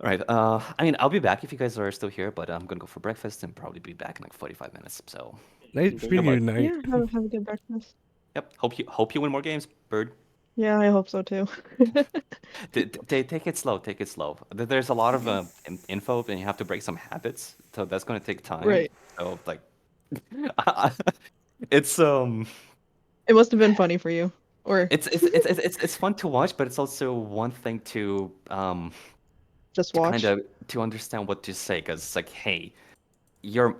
All right, I mean, I'll be back if you guys are still here, but I'm gonna go for breakfast and probably be back in like 45 minutes. So, Nice meeting you tonight. Yeah, have a good breakfast. yep, hope you win more games, Bird. Yeah, I hope so too. Take it slow. Take it slow. There's a lot of info, and you have to break some habits, so that's going to take time. Right. So like, it's It must have been funny for you. Or it's fun to watch, but it's also one thing just to kind watch. of to understand what to say, because it's like, hey, your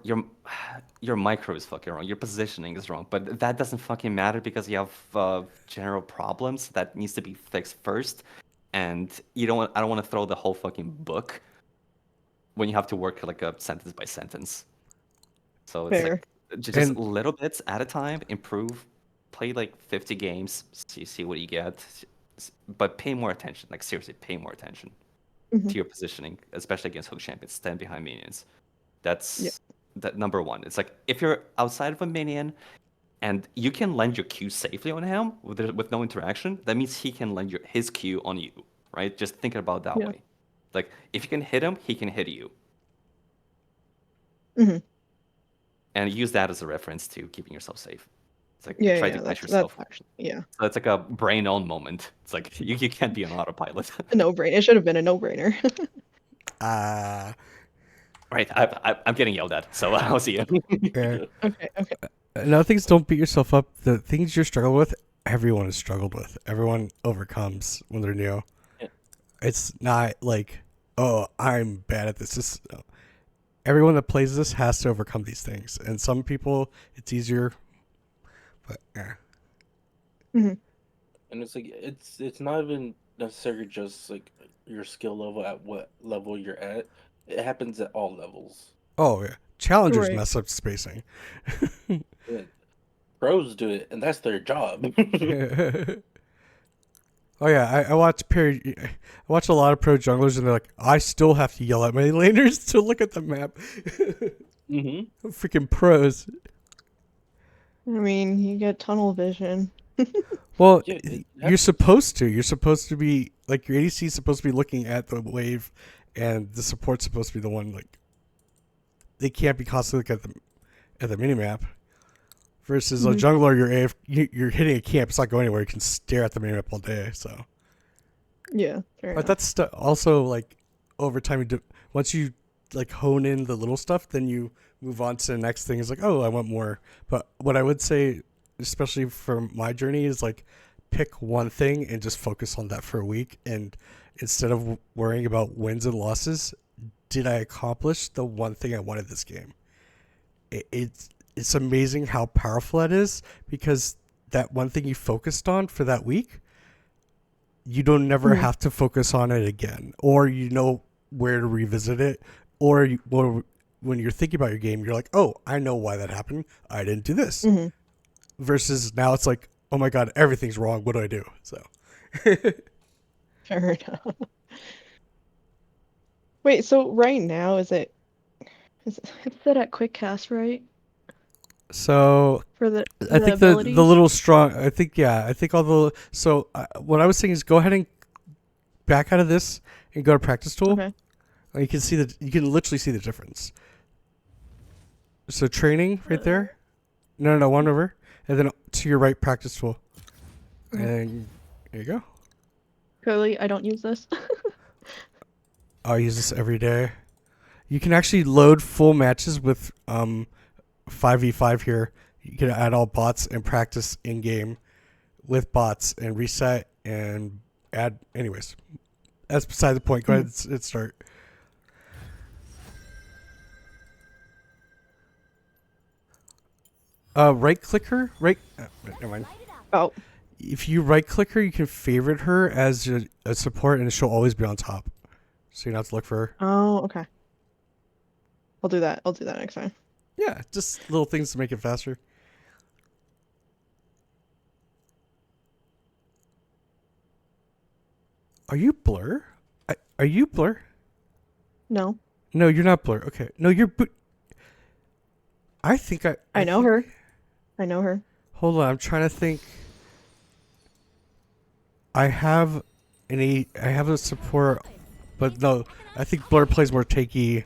your micro is fucking wrong. Your positioning is wrong, but that doesn't fucking matter because you have general problems that needs to be fixed first, and you don't want. I don't want to throw the whole fucking book when you have to work like a sentence by sentence. So it's Fair. like just And- little bits at a time. Improve. Play like 50 games. See what you get, but pay more attention. Like seriously, pay more attention to your positioning, especially against hook champions. Stand behind minions. That's that number one. It's like if you're outside of a minion and you can land your Q safely on him with no interaction, that means he can land his Q on you, right? Just think about it that Yeah. way. Like if you can hit him, he can hit you. And use that as a reference to keeping yourself safe. It's like try to catch yourself. That's actually, yeah. So it's like a brain on moment. It's like you can't be on autopilot. A no-brainer. It should have been a no-brainer. Right, I'm getting yelled at, so I'll see you. Yeah. Okay. Another things, don't beat yourself up. The things you're struggling with, everyone has struggled with. Everyone overcomes when they're new. Yeah. It's not like, oh, I'm bad at this. Everyone that plays this has to overcome these things. And some people, it's easier. But, yeah. And it's like it's not even necessarily just like your skill level at what level you're at. It happens at all levels. Oh, yeah. Challengers Right. mess up spacing. Yeah. Pros do it, and that's their job. Oh yeah, I watch I watch a lot of pro junglers, and they're like, I still have to yell at my laners to look at the map. Freaking pros. I mean, you get tunnel vision. Well, Yeah, it you're happens. supposed to. You're supposed to be like your ADC is supposed to be looking at the wave, and the support's supposed to be the one like. They can't be constantly looking at the mini map. Versus a jungler, you're hitting a camp. It's not going anywhere. You can stare at the mini map all day. So. Yeah, fair But enough. that's also like over time. Once you like hone in the little stuff, then you move on to the next thing. It's like, oh, I want more. But what I would say, especially for my journey, is like pick one thing and just focus on that for a week. And instead of worrying about wins and losses, did I accomplish the one thing I wanted this game? It's it's amazing how powerful that is, because that one thing you focused on for that week, you don't never have to focus on it again, or you know where to revisit it, or when you're thinking about your game, you're like, oh, I know why that happened. I didn't do this. Versus now it's like, oh my god, everything's wrong. What do I do? So Fair enough. Wait, so right now it's set at quick cast, right? so For the I think the abilities? little strong. I think I think all the so what I was saying is go ahead and back out of this and go to practice tool. Okay. You can see you can literally see the difference. So training right there. No, one over, and then to your right, practice tool. And there you go. Clearly, I don't use this. I use this every day. You can actually load full matches with 5v5 here. You can add all bots and practice in game with bots and reset and add. Anyways, that's beside the point. Go ahead and start. Right clicker, right. Never mind. Oh, If you right click her, you can favorite her as a support, and she'll always be on top. So you don't have to look for her. oh, okay. I'll do that. I'll do that next time. Yeah, just little things to make it faster. Are you Blur? Are you Blur? No, No, you're not Blur. Okay. No, you're. I think I know her. I know her. Hold on, I'm trying to think. I have I have a support, but no, I think Blur plays more takey.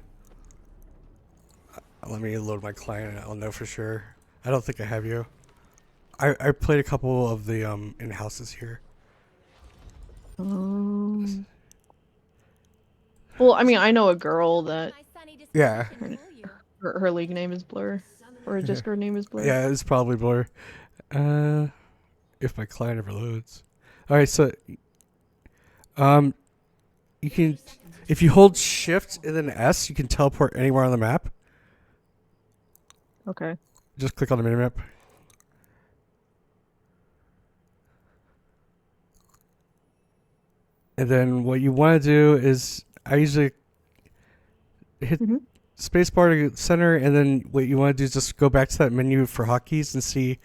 Let me load my client. I'll know for sure. I don't think I have you. I played a couple of the in houses here. Well, I mean, I know a girl that Yeah. her league name is Blur, or her Discord name is Blur. Yeah, it's probably Blur. If my client ever loads. All right, so you can, if you hold Shift and then S, you can teleport anywhere on the map. Okay. Just click on the minimap. And then what you want to do is, I usually hit spacebar to center, and then what you want to do is just go back to that menu for hotkeys and see,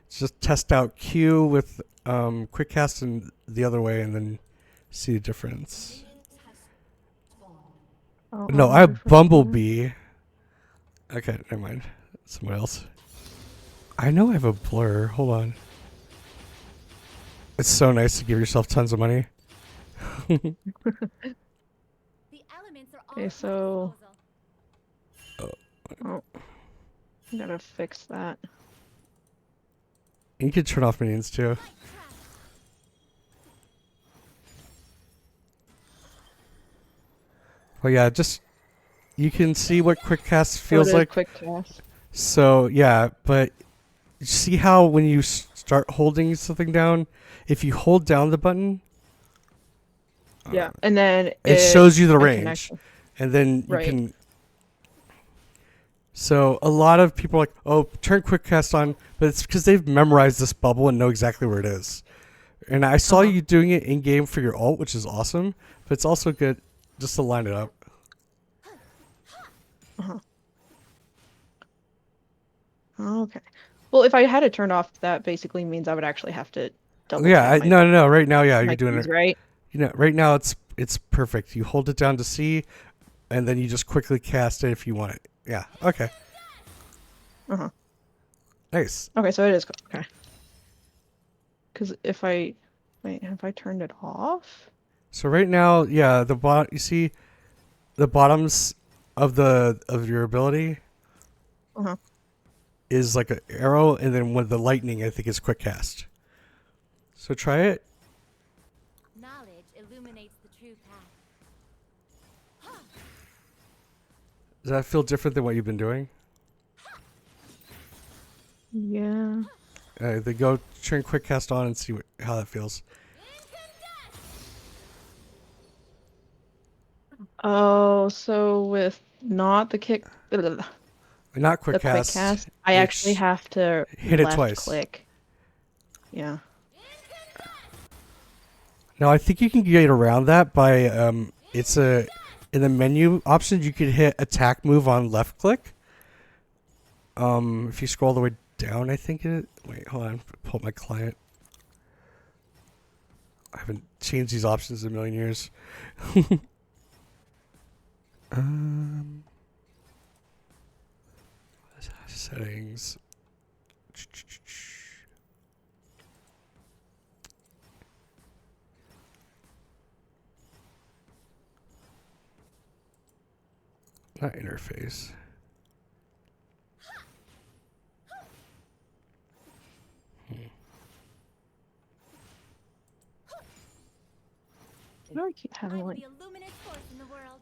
just test out Q with quick cast and the other way, and then see the difference. No, I have Bumblebee. Okay, never mind. Someone else. I know I have a Blur. Hold on. It's so nice to give yourself tons of money. Okay, so I gotta fix that. You can turn off minions too. Well, yeah, just you can see what quick cast feels like. Quick cast. So yeah, but see how when you start holding something down, if you hold down the button, yeah, and then it shows you the range, connection. and then you Right. can. So a lot of people are like, oh, turn quick cast on, but it's because they've memorized this bubble and know exactly where it is. And I saw you doing it in game for your ult, which is awesome, but it's also good just to line it up. Okay. Well, if I had it turned off, that basically means I would actually have to double. Yeah, check no. Right now, yeah, my you're doing keys, it right. You know, right now it's perfect. You hold it down to C, and then you just quickly cast it if you want it. Yeah. Okay. Nice. Okay, so it is okay. Because if I have I turned it off? So right now, yeah, you see the bottoms of your ability is like an arrow, and then with the lightning, I think is quick cast. So try it. Knowledge illuminates the true path. Does that feel different than what you've been doing? Yeah. Then go turn quick cast on and see how that feels. Oh, so with not the kick. Not quick the quick cast. cast, I actually It's- have to hit it left twice. click. Yeah. Now I think you can get around that by it's a in the menu options you can hit attack move on left click. If you scroll all the way down, I think it. Wait, hold on. Pull up my client. I haven't changed these options in a million years. Settings. Not interface. I keep having I'm like the luminous force in the world.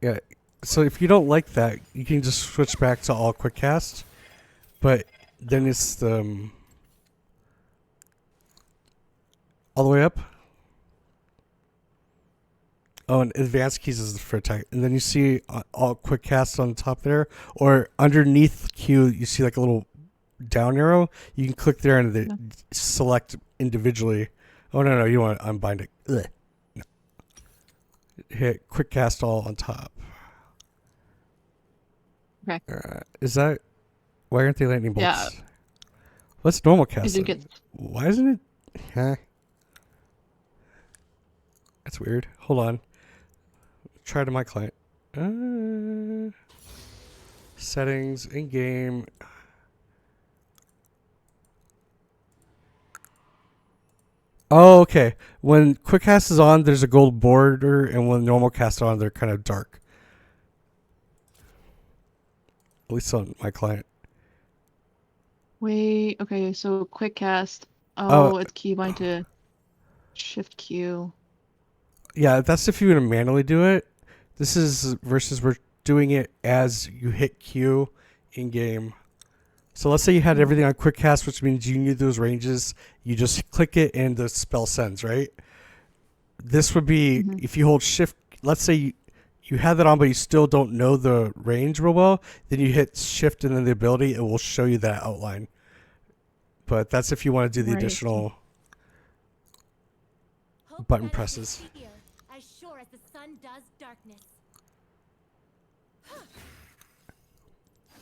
Yeah. So if you don't like that, you can just switch back to all quick cast. But then it's the all the way up. Oh, and advanced keys is for attack. And then you see all quick cast on the top there. Or underneath Q, you see like a little down arrow. You can click there and select individually. Oh, no, you want to unbind it. Ugh. No. Hit quick cast all on top. Okay. Is that... Why aren't they lightning bolts? Yeah. What's normal cast? it gets Why isn't it... Huh? That's weird. Hold on. Try to my client. Settings, in-game. Oh, okay. When quick cast is on, there's a gold border, and when normal cast is on, they're kind of dark. At least on my client. wait. Okay, so quick cast. Oh. Oh, it's keybind to shift Q. Yeah, that's if you want to manually do it. This is versus we're doing it as you hit Q in game. So let's say you had everything on quick cast, which means you knew those ranges. You just click it and the spell sends, right? This would be if you hold shift. Let's say you have that on, but you still don't know the range real well. Then you hit shift and then the ability. It will show you that outline. But that's if you want to do the Right. additional Hope button that it will presses. be here, as sure as the sun does darkness.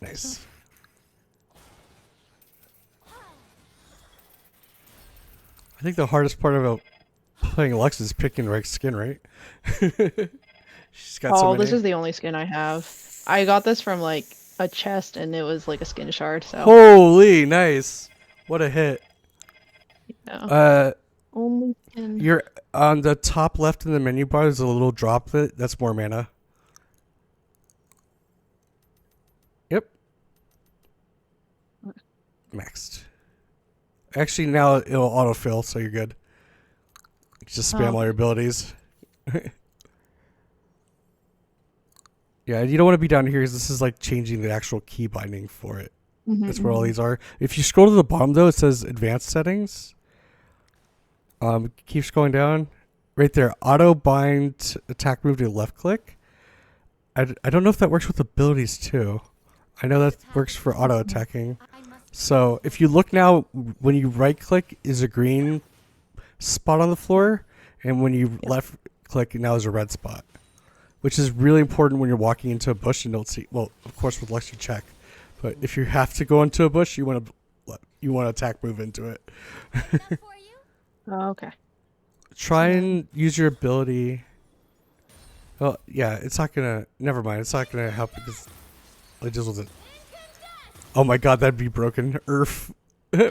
Nice. I think the hardest part about playing Lux is picking the right skin, right? She's got so Oh, many. this is the only skin I have. I got this from like a chest, and it was like a skin shard. So Holy nice! What a hit. yeah. Only skin. You're on the top left in the menu bar. There's a little droplet. That's more mana. Yep. Maxed. Actually, now it'll autofill, so you're good. You can just spam all your abilities. Yeah, you don't want to be down here because this is like changing the actual key binding for it. That's where all these are. If you scroll to the bottom, though, it says advanced settings. Keep scrolling down. Right there, auto bind attack move to left click. I don't know if that works with abilities too. I know that works for auto attacking. So if you look now, when you right click is a green spot on the floor, and when you left click now is a red spot, which is really important when you're walking into a bush and don't see. Well, of course with Lex you check, but if you have to go into a bush, you want to attack move into it. Oh, okay. Try and use your ability. Well, yeah, it's not gonna. Never mind. It's not gonna help because it deals with it. Oh my god, that'd be broken. Earth,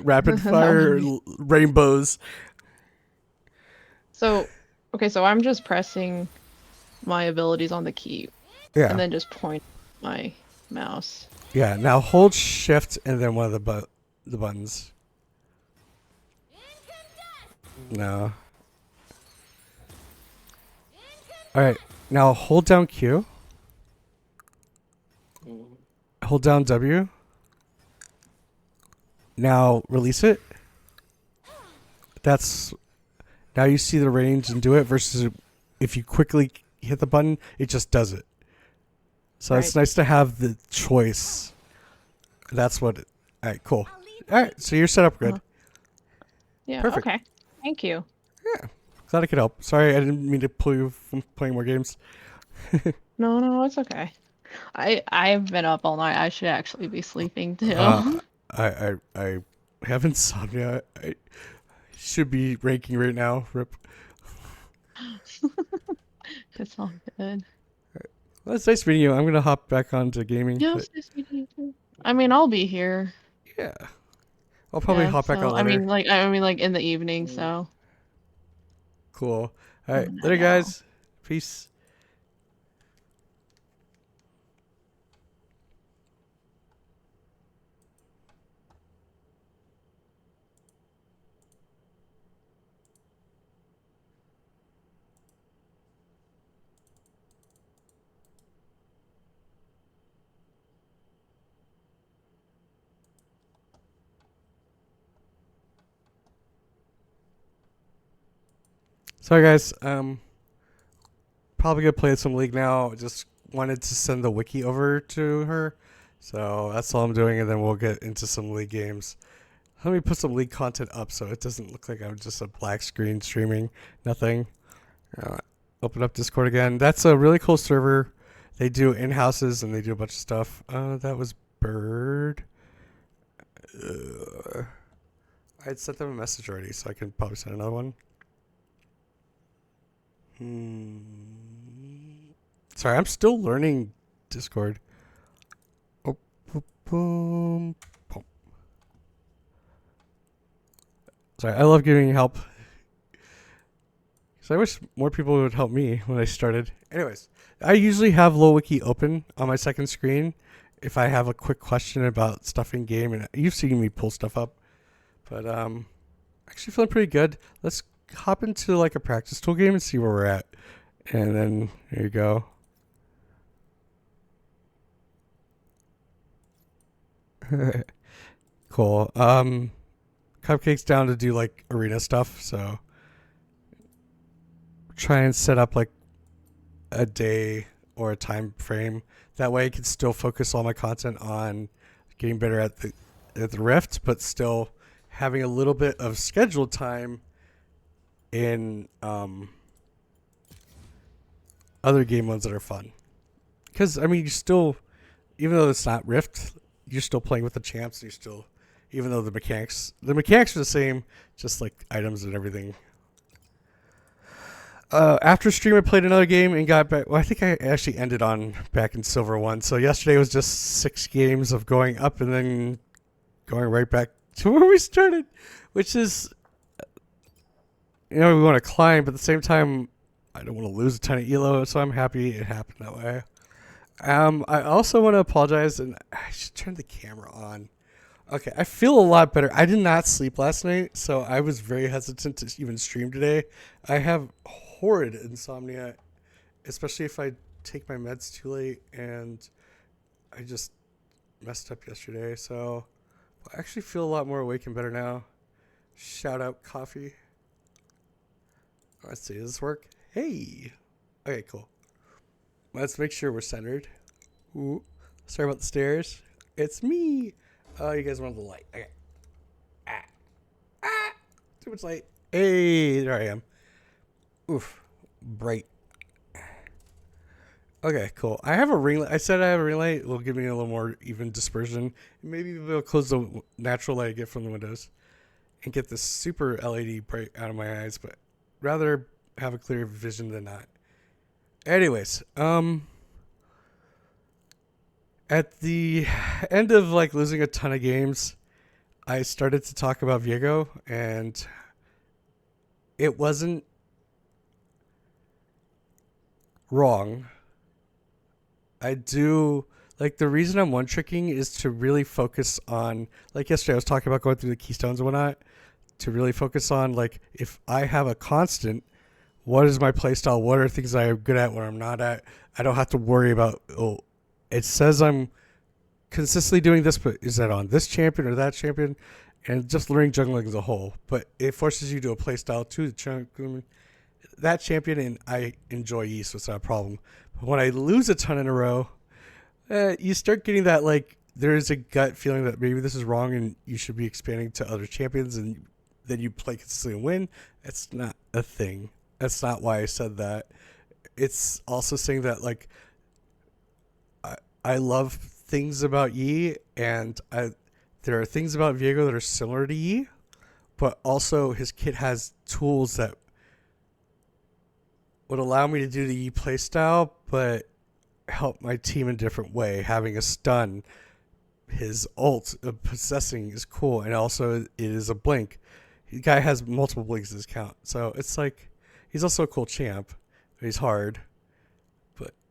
rapid fire, rainbows. So, okay, so I'm just pressing my abilities on the key, and then just point my mouse. Yeah. Now hold shift and then one of the buttons. No. All right. Now hold down Q. Hold down W. Now release it. That's now you see the range and do it versus if you quickly hit the button, it just does it. So it's nice to have the choice That's what. All right, cool. All right, so you're set up good. Yeah. Perfect. Okay. Thank you. Yeah, glad I could help. Sorry, I didn't mean to pull you from playing more games. No, it's okay. I've been up all night. I should actually be sleeping too. I have insomnia. I should be ranking right now. Rip. It's all good. Well, it's nice meeting you. I'm gonna hop back onto gaming. Yeah, it's nice meeting you too. I mean, I'll be here. Yeah, I'll probably Yeah, hop back so on later. I mean, like in the evening. So. Cool. All right, Coming later, out. guys. Peace. Sorry, guys. Probably gonna play some League now. Just wanted to send the wiki over to her, so that's all I'm doing, and then we'll get into some League games. Let me put some League content up so it doesn't look like I'm just a black screen streaming nothing. Open up Discord again. That's a really cool server. They do in-houses and they do a bunch of stuff. That was Bird. I'd sent them a message already, so I can probably send another one. Sorry, I'm still learning Discord. Oh, boom, boom. Sorry, I love giving help. So I wish more people would help me when I started. Anyways, I usually have LowWiki open on my second screen if I have a quick question about stuff in game, and you've seen me pull stuff up. But actually feeling pretty good. Let's hop into like a practice tool game and see where we're at. And then there you go. Cool. Cupcake's down to do like arena stuff, so try and set up like a day or a time frame. That way I can still focus all my content on getting better at the Rift, but still having a little bit of scheduled time in other game modes that are fun. Because I mean, you still, even though it's not Rift, you're still playing with the champs. You're still, even though the mechanics are the same, just like items and everything. After stream, I played another game and got back. Well, I think I actually ended on back in Silver 1. So yesterday was just 6 games of going up and then going right back to where we started, which is, we want to climb, but at the same time, I don't want to lose a ton of elo, so I'm happy it happened that way. I also want to apologize, and I should turn the camera on. Okay, I feel a lot better. I did not sleep last night, so I was very hesitant to even stream today. I have horrid insomnia, especially if I take my meds too late, and I just messed up yesterday, so I actually feel a lot more awake and better now. Shout out coffee. Let's see, does this work? Hey! Okay, cool. Let's make sure we're centered. Ooh, sorry about the stairs. It's me! Oh, you guys want the light. Okay. Too much light. Hey, there I am. Oof. Bright. Okay, cool. I have a ring light. I said I have a ring light. It will give me a little more even dispersion. Maybe it'll close the natural light I get from the windows and get this super LED bright out of my eyes, but rather have a clear vision than not. Anyways, at the end of like losing a ton of games, I started to talk about Viego, and it wasn't wrong. I do like the reason I'm one tricking is to really focus on, like yesterday I was talking about going through the keystones and whatnot, to really focus on like if I have a constant, what is my playstyle? What are things I'm good at, what I'm not at? I don't have to worry about, oh, it says I'm consistently doing this, but is that on this champion or that champion? And just learning jungling as a whole. But it forces you to a playstyle to that champion, and I enjoy Yi, so it's not a problem. But when I lose a ton in a row, you start getting that like there is a gut feeling that maybe this is wrong and you should be expanding to other champions and then you play consistently and win. It's not a thing. That's not why I said that. It's also saying that like I love things about Yi, and there are things about Viego that are similar to Yi, but also his kit has tools that would allow me to do the Yi playstyle, but help my team in a different way. Having a stun, his ult of possessing is cool, and also it is a blink. The guy has multiple blinks in his count, so it's like he's also a cool champ. He's hard,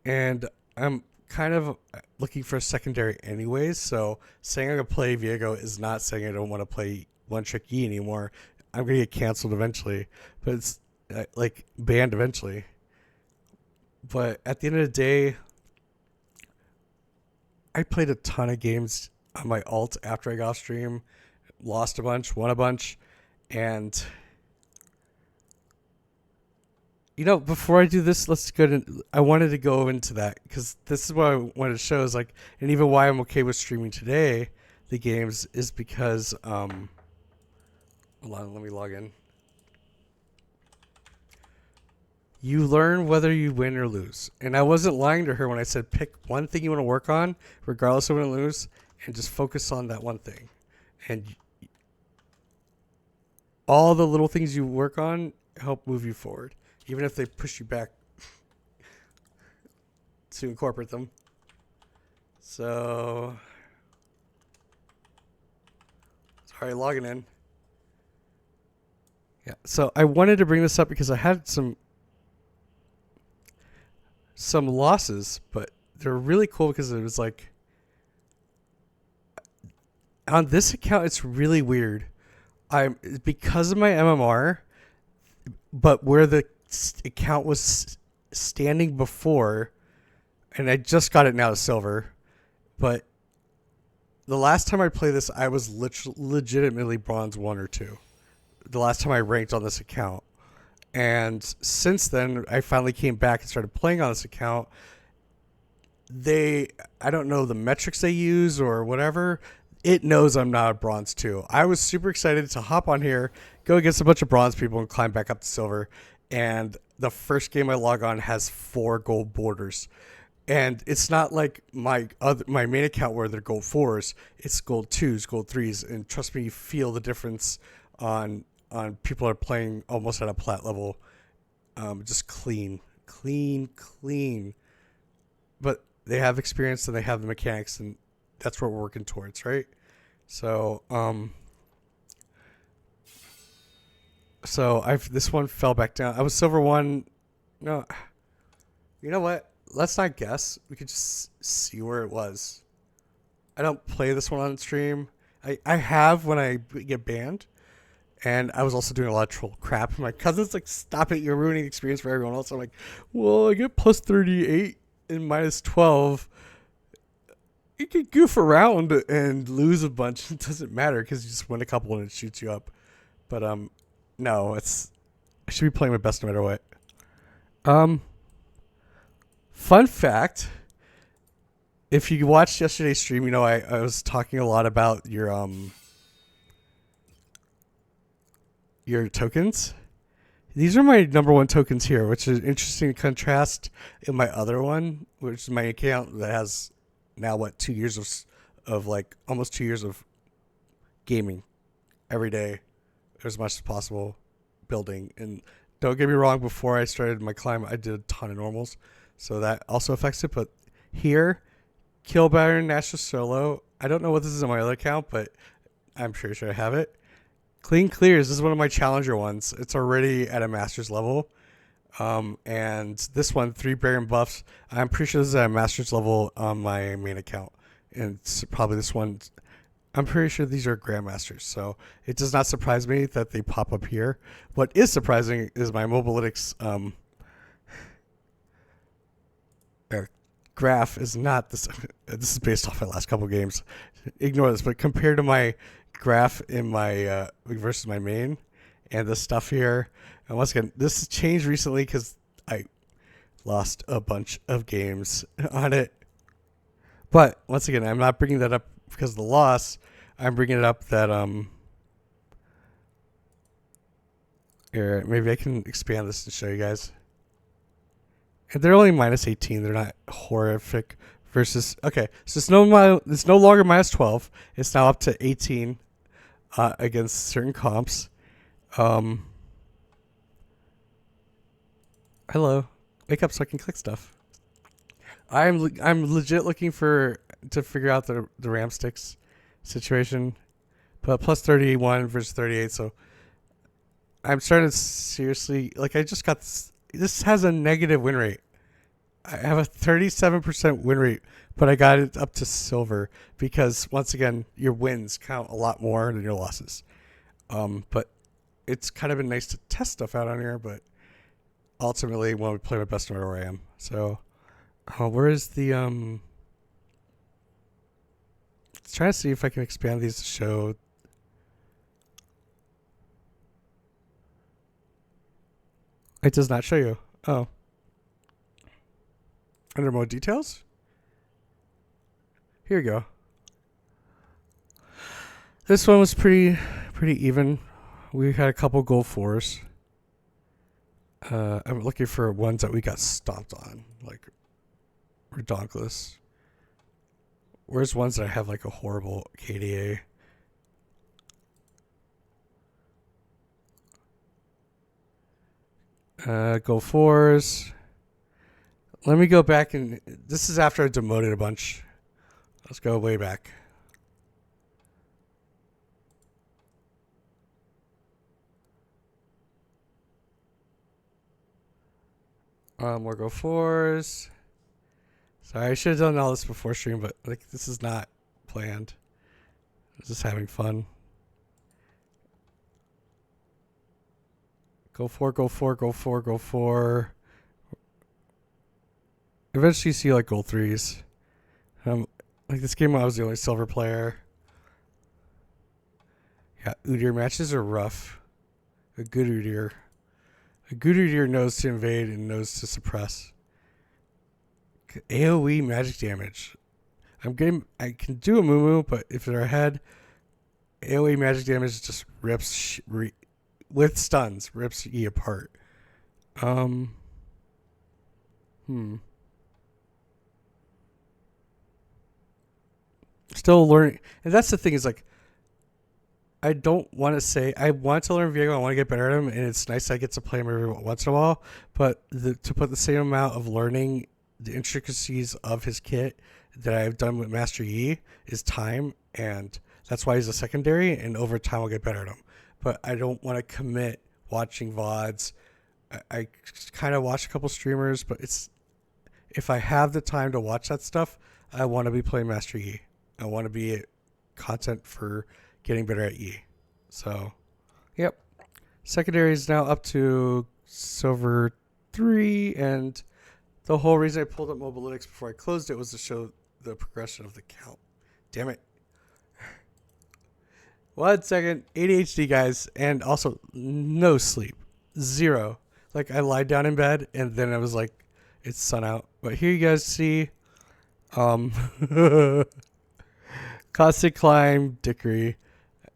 and I'm kind of looking for a secondary anyways, so saying I'm going to play Viego is not saying I don't want to play One Trick Yi anymore. I'm going to get canceled eventually, but it's like banned eventually. But at the end of the day, I played a ton of games on my alt after I got off stream, lost a bunch, won a bunch, and before I do this, let's go to. I wanted to go into that because this is what I wanted to show. Is like, and even why I'm okay with streaming today, the games, is because hold on, let me log in. You learn whether you win or lose, and I wasn't lying to her when I said pick one thing you want to work on, regardless of win or lose, and just focus on that one thing, and all the little things you work on help move you forward. Even if they push you back to incorporate them. So, sorry, logging in. Yeah, so I wanted to bring this up because I had some losses, but they're really cool because it was like, on this account, it's really weird. Because of my MMR, but where the account was standing before, and I just got it now to silver, but the last time I played this, I was legitimately bronze 1 or 2. The last time I ranked on this account. And since then, I finally came back and started playing on this account. I don't know the metrics they use or whatever. It knows I'm not a bronze 2. I was super excited to hop on here, go against a bunch of bronze people, and climb back up to silver. And the first game I log on has 4 gold borders. And it's not like my main account where they're gold 4s. It's gold 2s, gold 3s. And trust me, you feel the difference on people that are playing almost at a plat level. Just clean. But they have experience and they have the mechanics, and that's what we're working towards, right? So, this one fell back down. I was silver 1. No, you know what? Let's not guess. We could just see where it was. I don't play this one on stream. I have when I get banned, and I was also doing a lot of troll crap. My cousin's like, "Stop it! You're ruining the experience for everyone else." I'm like, "Well, I get plus 38 and minus 12." You could goof around and lose a bunch. It doesn't matter because you just win a couple and it shoots you up. But no, I should be playing my best no matter what. Fun fact: if you watched yesterday's stream, I was talking a lot about your tokens. These are my number 1 tokens here, which is interesting contrast in my other one, which is my account that has now 2 years of like almost 2 years of gaming every day as much as possible, building. And don't get me wrong, before I started my climb, I did a ton of normals, so that also affects it. But here, Kill Baron, National Solo, I don't know what this is on my other account, but I'm pretty sure I have it. Clean Clears, this is one of my challenger ones. It's already at a master's level. And this one, 3 Baron buffs, I'm pretty sure this is at a master's level on my main account. And it's probably this one, I'm pretty sure these are grandmasters. So it does not surprise me that they pop up here. What is surprising is my Mobalytics graph is not this. This is based off my last couple games. Ignore this, but compared to my graph in my versus my main and the stuff here, and once again, this has changed recently because I lost a bunch of games on it. But once again, I'm not bringing that up because of the loss, I'm bringing it up that here, maybe I can expand this and show you guys. And they're only minus 18. They're not horrific. Versus okay, so it's no longer minus 12. It's now up to 18 against certain comps. Hello, wake up so I can click stuff. I'm legit looking to figure out the RAM sticks situation, but plus 31 versus 38. So I'm starting to seriously I just got this has a negative win rate. I have a 37% win rate, but I got it up to silver because once again, your wins count a lot more than your losses. But it's kind of been nice to test stuff out on here, but ultimately, I want to play my best no matter where I am. So, where is the let's try to see if I can expand these to show. It does not show you. Oh. Under more details? Here we go. This one was pretty even. We had a couple goal 4s. I'm looking for ones that we got stomped on, like Redonkulous. Where's ones that I have like a horrible KDA? Goal 4s. Let me go back and this is after I demoted a bunch. Let's go way back. More go 4s. Sorry, I should have done all this before stream, but this is not planned. I'm just having fun. Go 4, go 4, go 4, go 4. Eventually you see goal 3s. This game I was the only silver player. Yeah, Udyr matches are rough. A good Udyr. A good Udyr knows to invade and knows to suppress. AoE magic damage. I can do a moo, but if they're ahead, AoE magic damage just rips with stuns, rips E apart. Still learning, and that's the thing is I don't want to say I want to learn Viego. I want to get better at him, and it's nice I get to play him every once in a while. But to put the same amount of learning the intricacies of his kit that I've done with Master Yi is time, and that's why he's a secondary. And over time, I'll get better at him. But I don't want to commit watching VODs. I kind of watch a couple streamers, but if I have the time to watch that stuff, I want to be playing Master Yi. I want to be content for getting better at E. So, yep. Secondary is now up to silver 3, and the whole reason I pulled up Mobalytics before I closed it was to show the progression of the count. Damn it. 1 second. ADHD, guys, and also no sleep. 0. I lied down in bed, and then I was like, it's sun out. But here you guys see Caustic Climb, Dickory,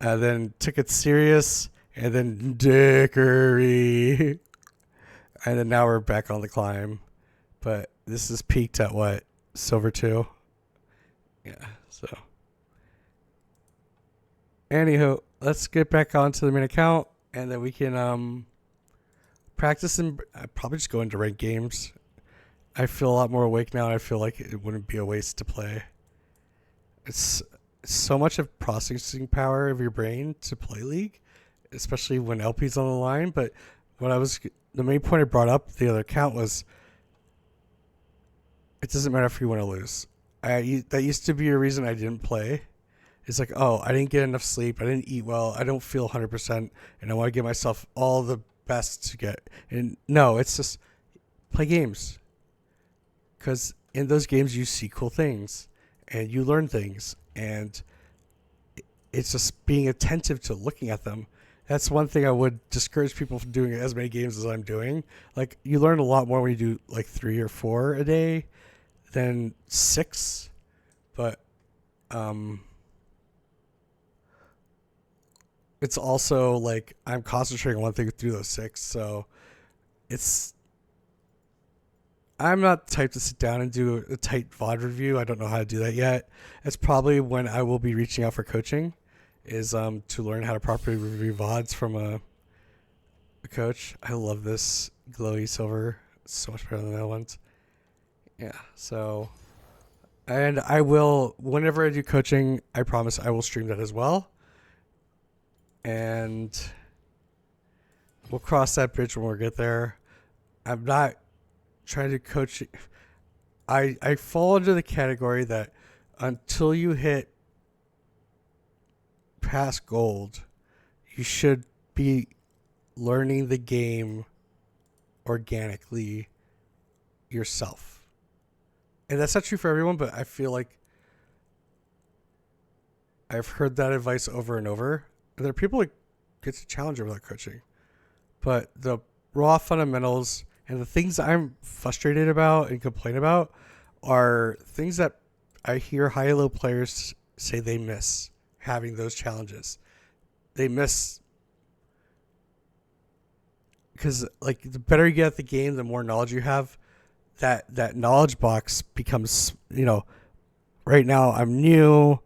then took it serious, and then Dickory. And then now we're back on the climb. But this is peaked at what? Silver 2? Yeah, so. Anywho, let's get back onto the main account, and then we can practice and probably just go into ranked games. I feel a lot more awake now, and I feel like it wouldn't be a waste to play. It's so much of processing power of your brain to play League, especially when LP's on the line. But the main point I brought up the other account was it doesn't matter if you win or lose. That used to be a reason I didn't play. It's like, oh, I didn't get enough sleep. I didn't eat well. I don't feel 100%, and I want to give myself all the best to get. And no, it's just play games. Because in those games, you see cool things, and you learn things, and it's just being attentive to looking at them. That's one thing I would discourage people from doing as many games as I'm doing. You learn a lot more when you do 3 or 4 a day than 6. But it's also like I'm concentrating on one thing through those 6, so it's I'm not the type to sit down and do a tight VOD review. I don't know how to do that yet. It's probably when I will be reaching out for coaching, is to learn how to properly review VODs from a coach. I love this glowy silver. It's so much better than the other ones. Yeah, so, and I will, whenever I do coaching, I promise I will stream that as well. And we'll cross that bridge when we get there. I'm not trying to coach. I fall into the category that until you hit past gold, you should be learning the game organically yourself. And that's not true for everyone, but I feel like I've heard that advice over and over. And there are people that get to challenge over that coaching. But the raw fundamentals and the things I'm frustrated about and complain about are things that I hear high-low players say they miss having those challenges. They miss because, like, the better you get at the game, the more knowledge you have. That knowledge box becomes, right now I'm new.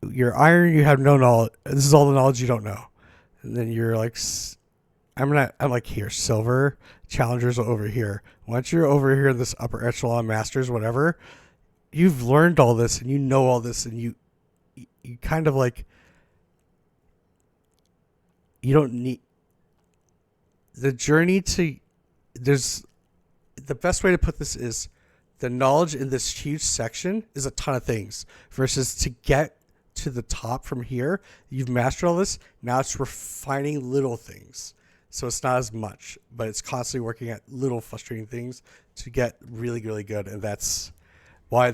You're iron, you have no knowledge. This is all the knowledge you don't know. And then you're like, I'm like, here, silver, challengers over here. Once you're over here in this upper echelon, masters, whatever, you've learned all this and you know all this, and you kind of like, you don't need the journey to, there's, the best way to put this is the knowledge in this huge section is a ton of things versus to get to the top from here. You've mastered all this. Now it's refining little things. So it's not as much, but it's constantly working at little frustrating things to get really, really good. And that's why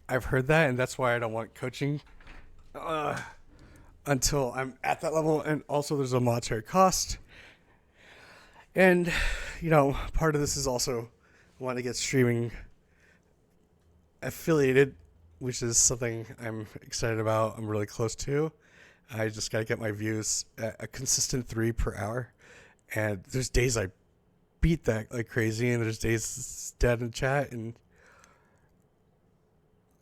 I've heard that. And that's why I don't want coaching until I'm at that level. And also there's a monetary cost. And, part of this is also want to get streaming affiliated, which is something I'm excited about. I'm really close to. I just got to get my views at a consistent 3 per hour. And there's days I beat that like crazy, and there's days it's dead in chat, and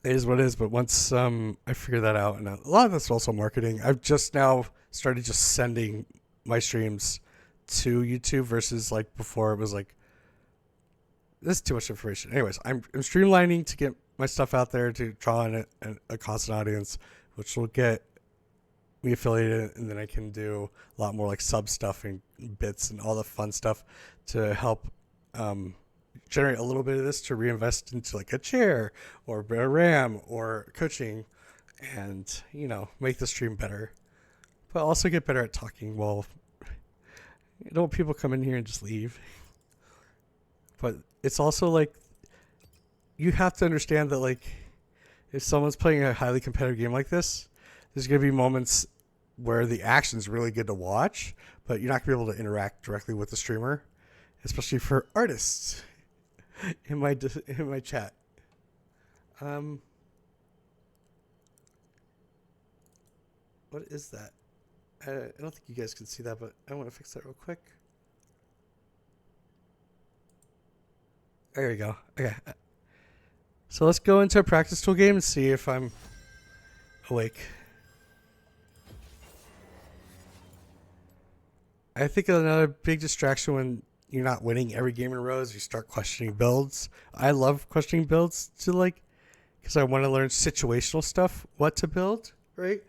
it is what it is. But once I figure that out, and a lot of that's also marketing. I've just now started just sending my streams to YouTube versus like before it was like, this is too much information. Anyways, I'm streamlining to get my stuff out there to draw in a constant audience, which will get me affiliated, and then I can do a lot more like sub stuff and bits and all the fun stuff to help generate a little bit of this to reinvest into like a chair or a RAM or coaching, and make the stream better, but also get better at talking. Well, don't people come in here and just leave? But it's also like you have to understand that like if someone's playing a highly competitive game like this, there's going to be moments where the action's really good to watch, but you're not going to be able to interact directly with the streamer, especially for artists in my chat. What is that? I don't think you guys can see that, but I want to fix that real quick. There we go. Okay. So let's go into a practice tool game and see if I'm awake. I think another big distraction when you're not winning every game in a row is you start questioning builds. I love questioning builds because I want to learn situational stuff, what to build, right?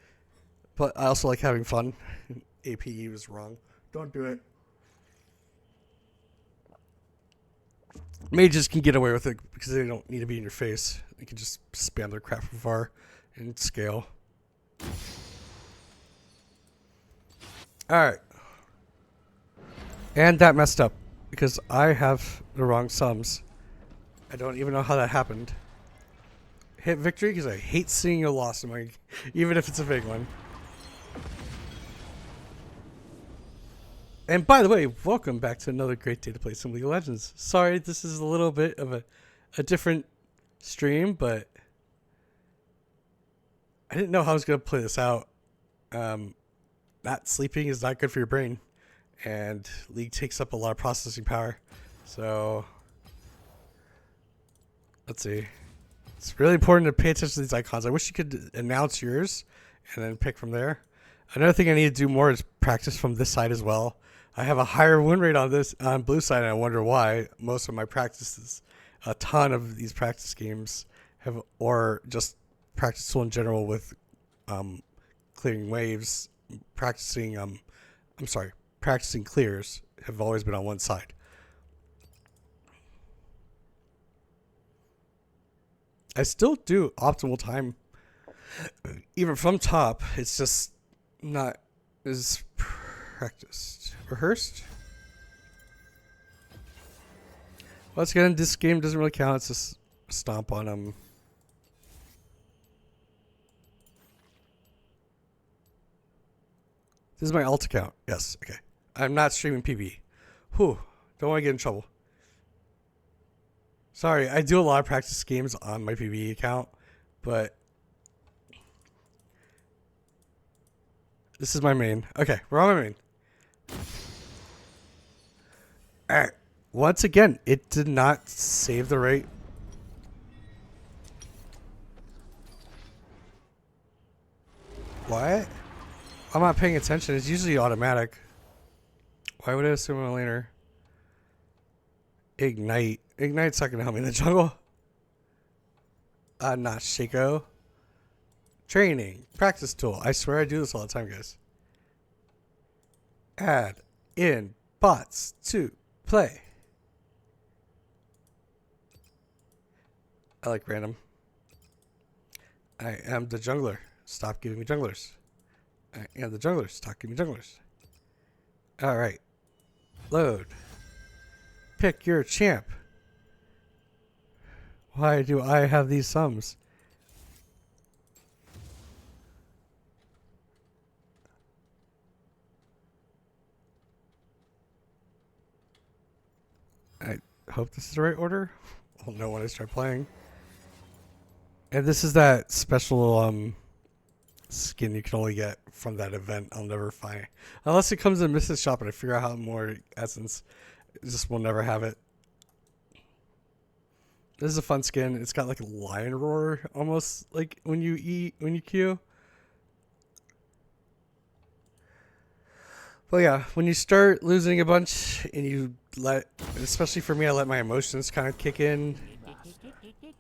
But I also like having fun. APE was wrong. Don't do it. Mages can get away with it because they don't need to be in your face. They can just spam their crap from far and scale. Alright. And that messed up because I have the wrong sums. I don't even know how that happened. Hit victory because I hate seeing a loss in my, even if it's a big one. And by the way, welcome back to another great day to play some League of Legends. Sorry, this is a little bit of a different stream, but I didn't know how I was going to play this out. not sleeping is not good for your brain, and League takes up a lot of processing power. So let's see. It's really important to pay attention to these icons. I wish you could announce yours and then pick from there. Another thing I need to do more is practice from this side as well. I have a higher win rate on blue side, and I wonder why. Most of my practices, a ton of these practice games have, or just practice tool in general with clearing waves, practicing clears have always been on one side. I still do optimal time, even from top. It's just not as practiced. Rehearsed? Once again, this game doesn't really count. It's just stomp on them. This is my alt account. Yes, okay. I'm not streaming PB. Whew. Don't want to get in trouble. Sorry, I do a lot of practice games on my PB account, but this is my main. Okay, we're on my main. Alright. Once again, it did not save the rate. What? I'm not paying attention. It's usually automatic. Why would I assume a laner? Ignite. Ignite's not going to help me in the jungle. Not Shaco. Training. Practice tool. I swear I do this all the time, guys. Add in bots to play. I like random. I am the jungler. Stop giving me junglers. I am the jungler. Stop giving me junglers. Alright. Load. Pick your champ. Why do I have these sums? I hope this is the right order. I'll know when I start playing. And this is that special skin you can only get from that event. I'll never find, unless it comes in Mrs. Shop and I figure out how more essence. Just will never have it. This is a fun skin. It's got like a lion roar almost, like when you Q. But yeah, when you start losing a bunch and you let, especially for me, I let my emotions kind of kick in.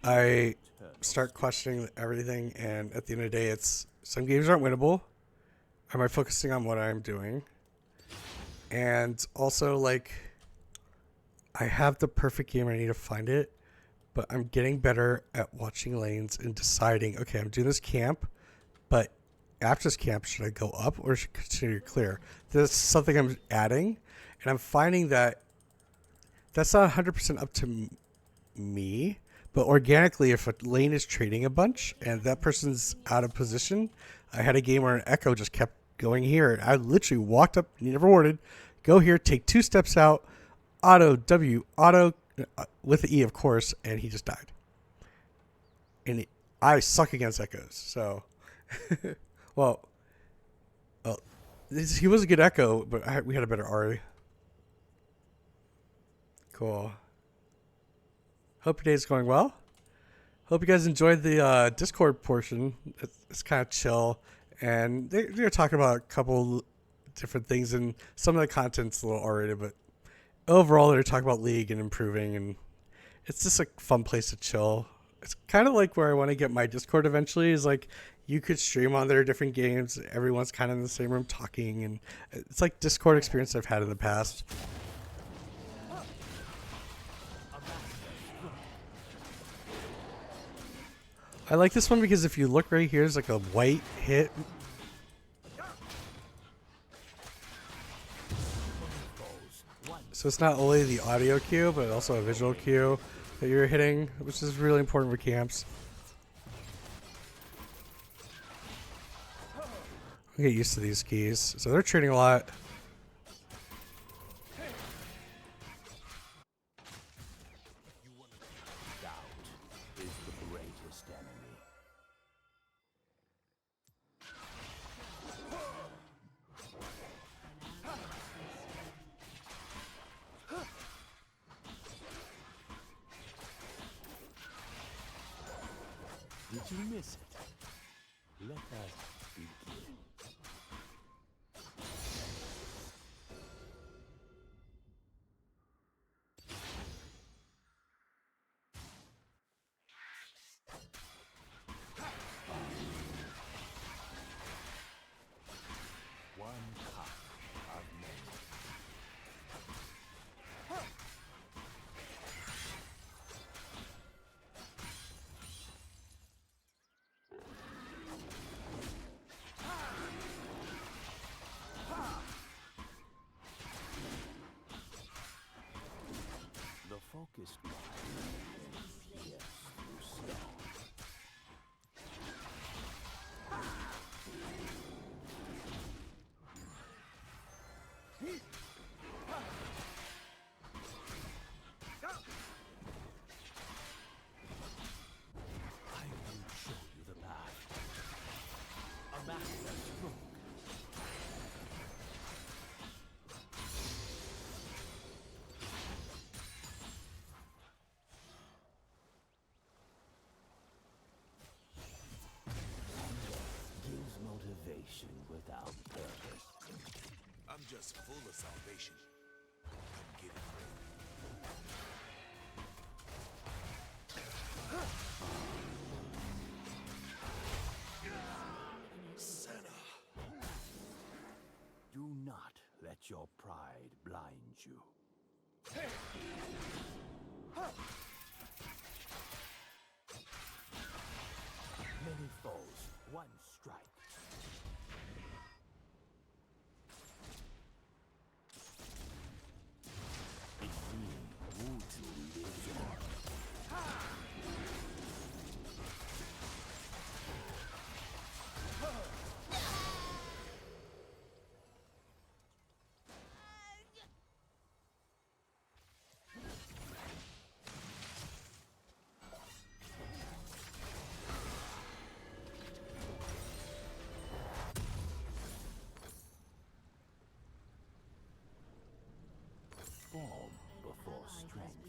I start questioning everything, and at the end of the day, it's some games aren't winnable. Am I focusing on what I'm doing? And also, like, I have the perfect game. I need to find it, but I'm getting better at watching lanes and deciding, okay, I'm doing this camp, but after this camp, should I go up or should I continue to clear? This is something I'm adding, and I'm finding that that's not 100% up to me, but organically, if a lane is trading a bunch and that person's out of position, I had a game where an Echo just kept going here. I literally walked up, never warded, go here, take 2 steps out, auto W, auto with the E, of course, and he just died. And I suck against Echoes, so well, he was a good Echo, but we had a better Ari. Cool. Hope your day's going well. Hope you guys enjoyed the Discord portion. It's kind of chill, and they're talking about a couple different things, and some of the content's a little R-rated, but overall they're talking about League and improving, and it's just a fun place to chill. It's kind of like where I want to get my Discord eventually, is like you could stream on there different games. Everyone's kind of in the same room talking, and it's like Discord experience I've had in the past. I like this one because if you look right here, there's like a white hit. So it's not only the audio cue, but also a visual cue that you're hitting, which is really important for camps. I get used to these keys. So they're trading a lot. Did you miss it? Let us begin. One cup of memory. The focused mind. Yes, through stone. I will show you the path. A master stroke. Gives motivation without purpose. I'm just full of salvation. Come get it. Senna. Do not let your pride blind you. Many foes, one strike. It's me who to live on. Form before strength.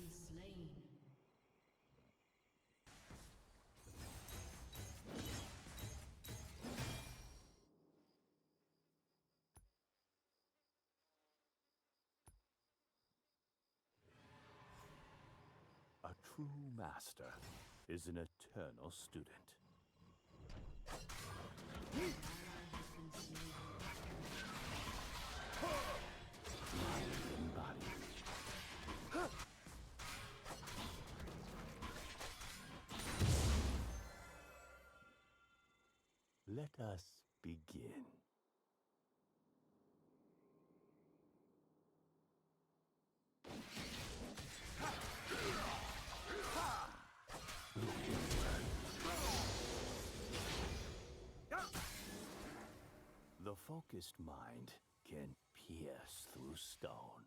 A true master is an eternal student. Mind and body. Let us begin. The focused mind can pierce through stone.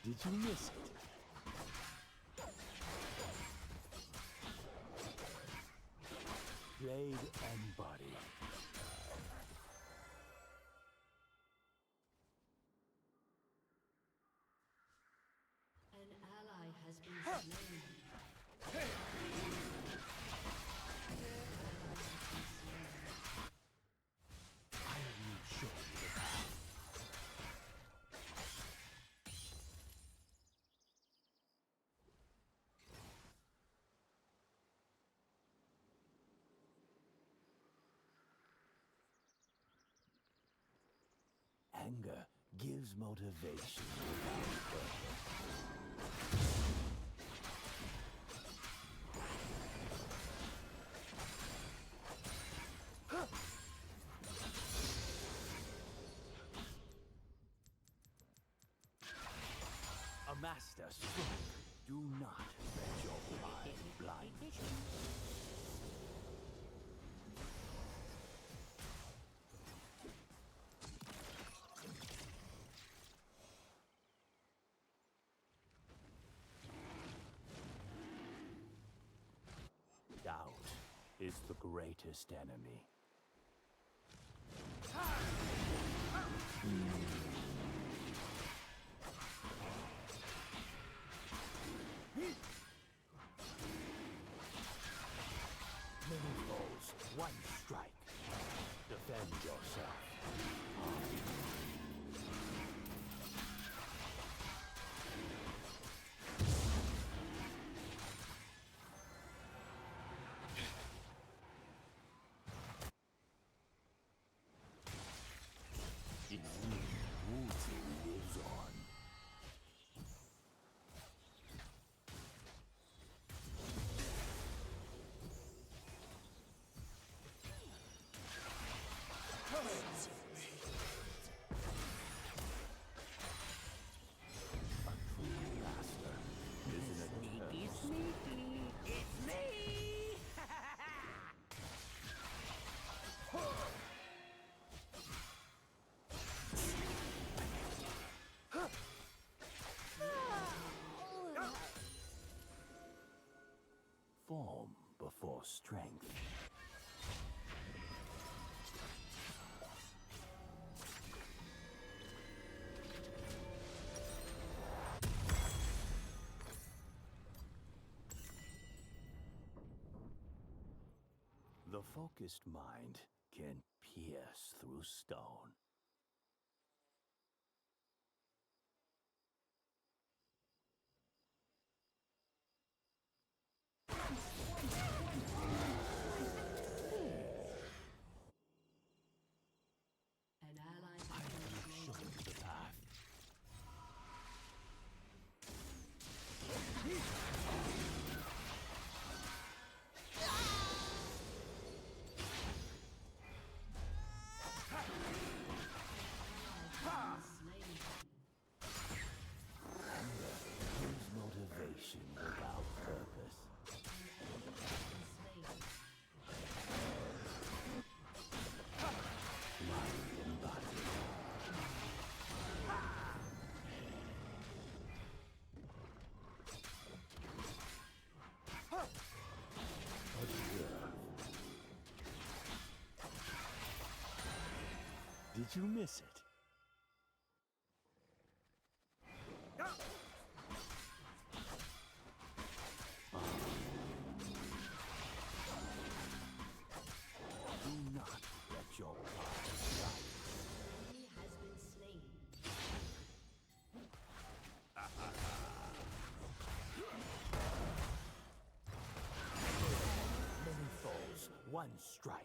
Did you miss it? Blade and body. An ally has been slain. I will show you the path. Anger gives motivation without purpose. A master stroke. Do not let your pride blind you. Doubt is the greatest enemy. One strike. Defend yourself. In me, Wu lives on. A true master isn't a sneaky, sneaky. It's me. Form before strength. The focused mind can pierce through stone. An ally has been Show slain. the path. Slain. Use motivation without purpose. Slain. Mind and body. Observe. Did you miss it? Do not let your pride die. He has been slain. Many foes, one strike.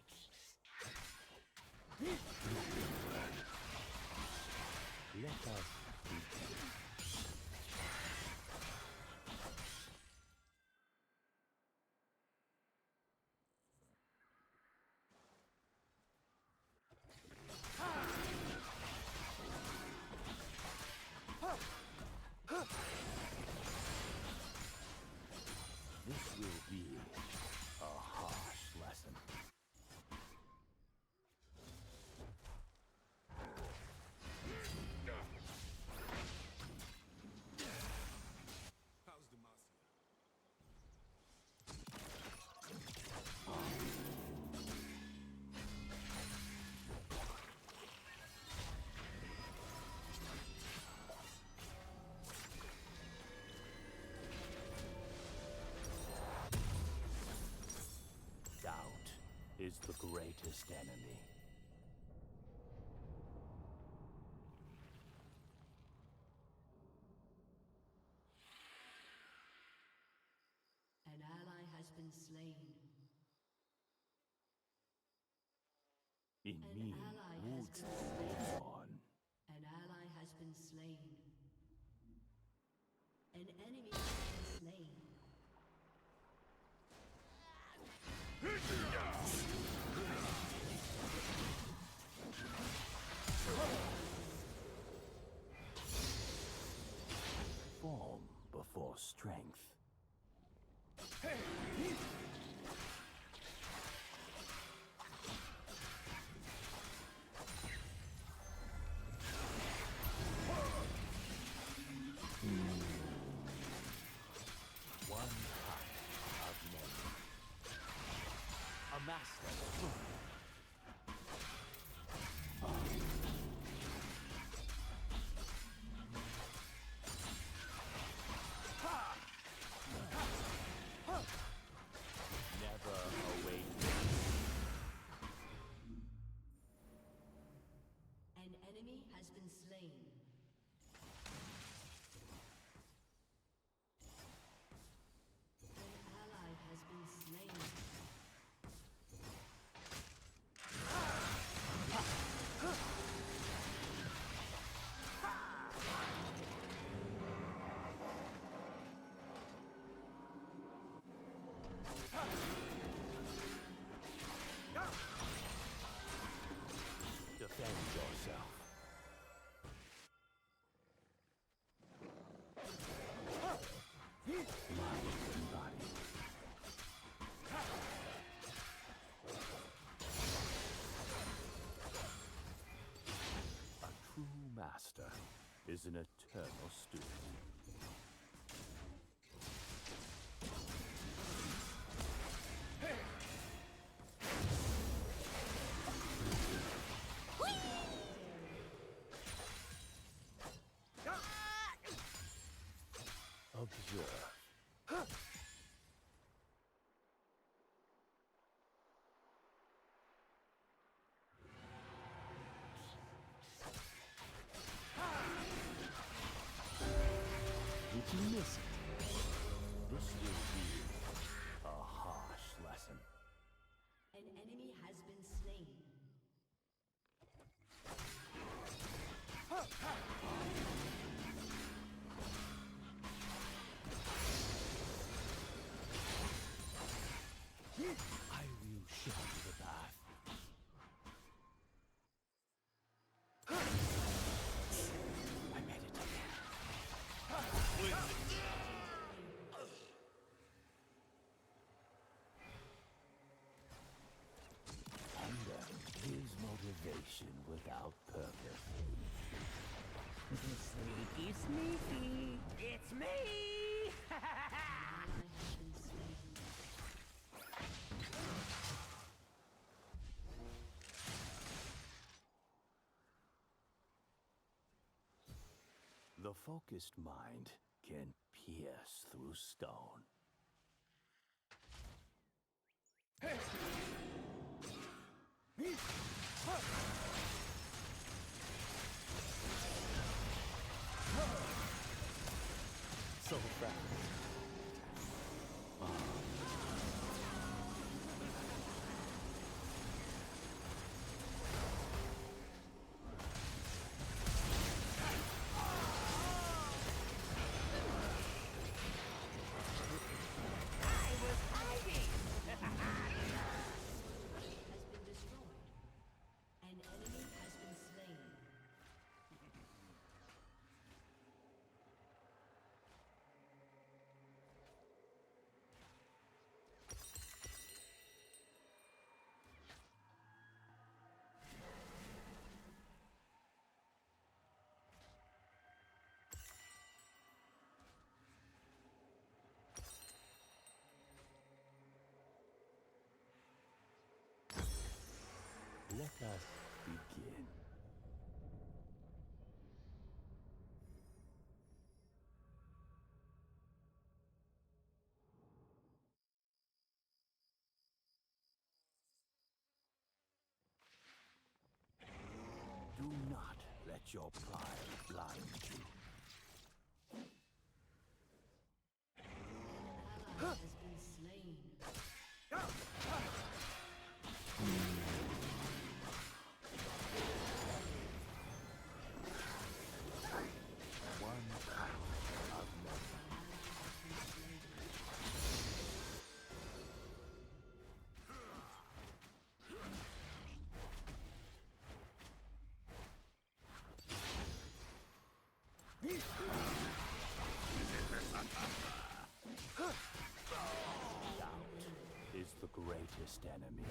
Let us begin. This will be a harsh lesson. How's Demacia? Doubt is the greatest enemy. An ally has been slain. In An me, ally has Wu been lives slain. on. An ally has been slain. An enemy has been slain. Form before strength. One cut of many. A master stroke. Never await. Defend yourself. Mind and body. A true master is an eternal student. Observe. Did you miss it? This will be a harsh lesson. An enemy has been slain. I will show you the path. I made it again. Hunger is motivation without purpose. Sneaky, sneaky, it's me! Ally has been slain. The focused mind can pierce through stone. So fast. Has been destroyed. An enemy has been slain. Let us begin. Do not let your pride blind you. Ally has been slain. One power of nothing. Doubt is the greatest enemy.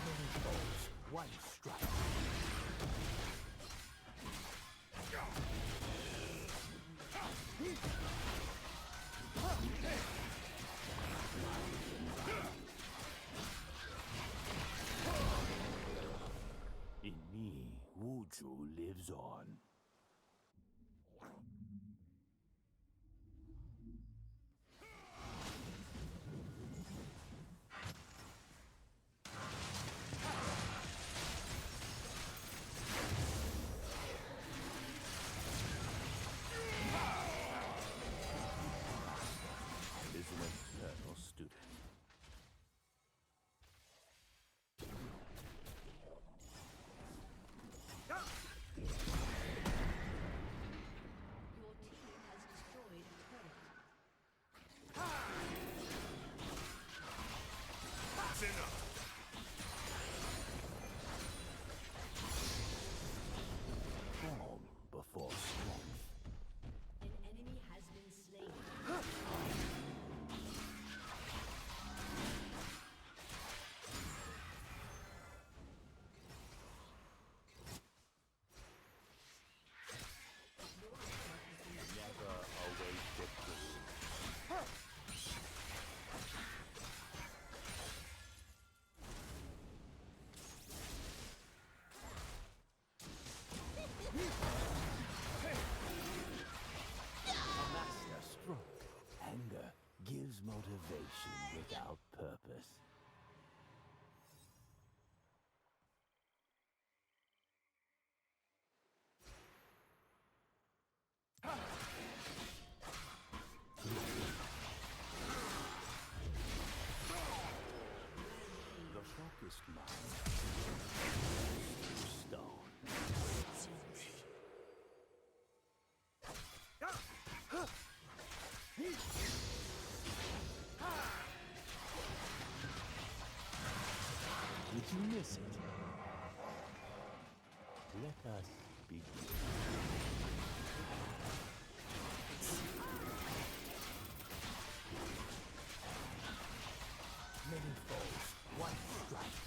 Many foes, one strike. In me, Wuju lives on. gives motivation without purpose. The focused mind stone. Did you miss it? Let us begin. Many foes, one strike.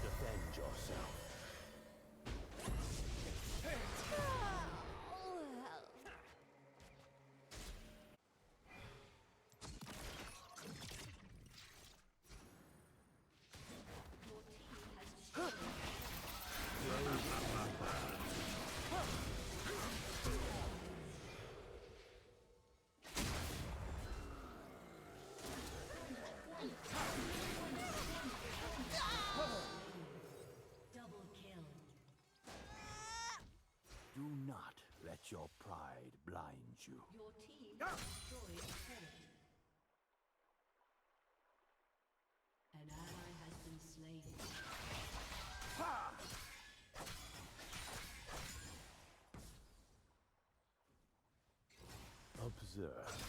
Defend yourself. Your team has double kill. Do not let your pride blind you. Your team has destroyed a turret. An ally has been slain. Observe.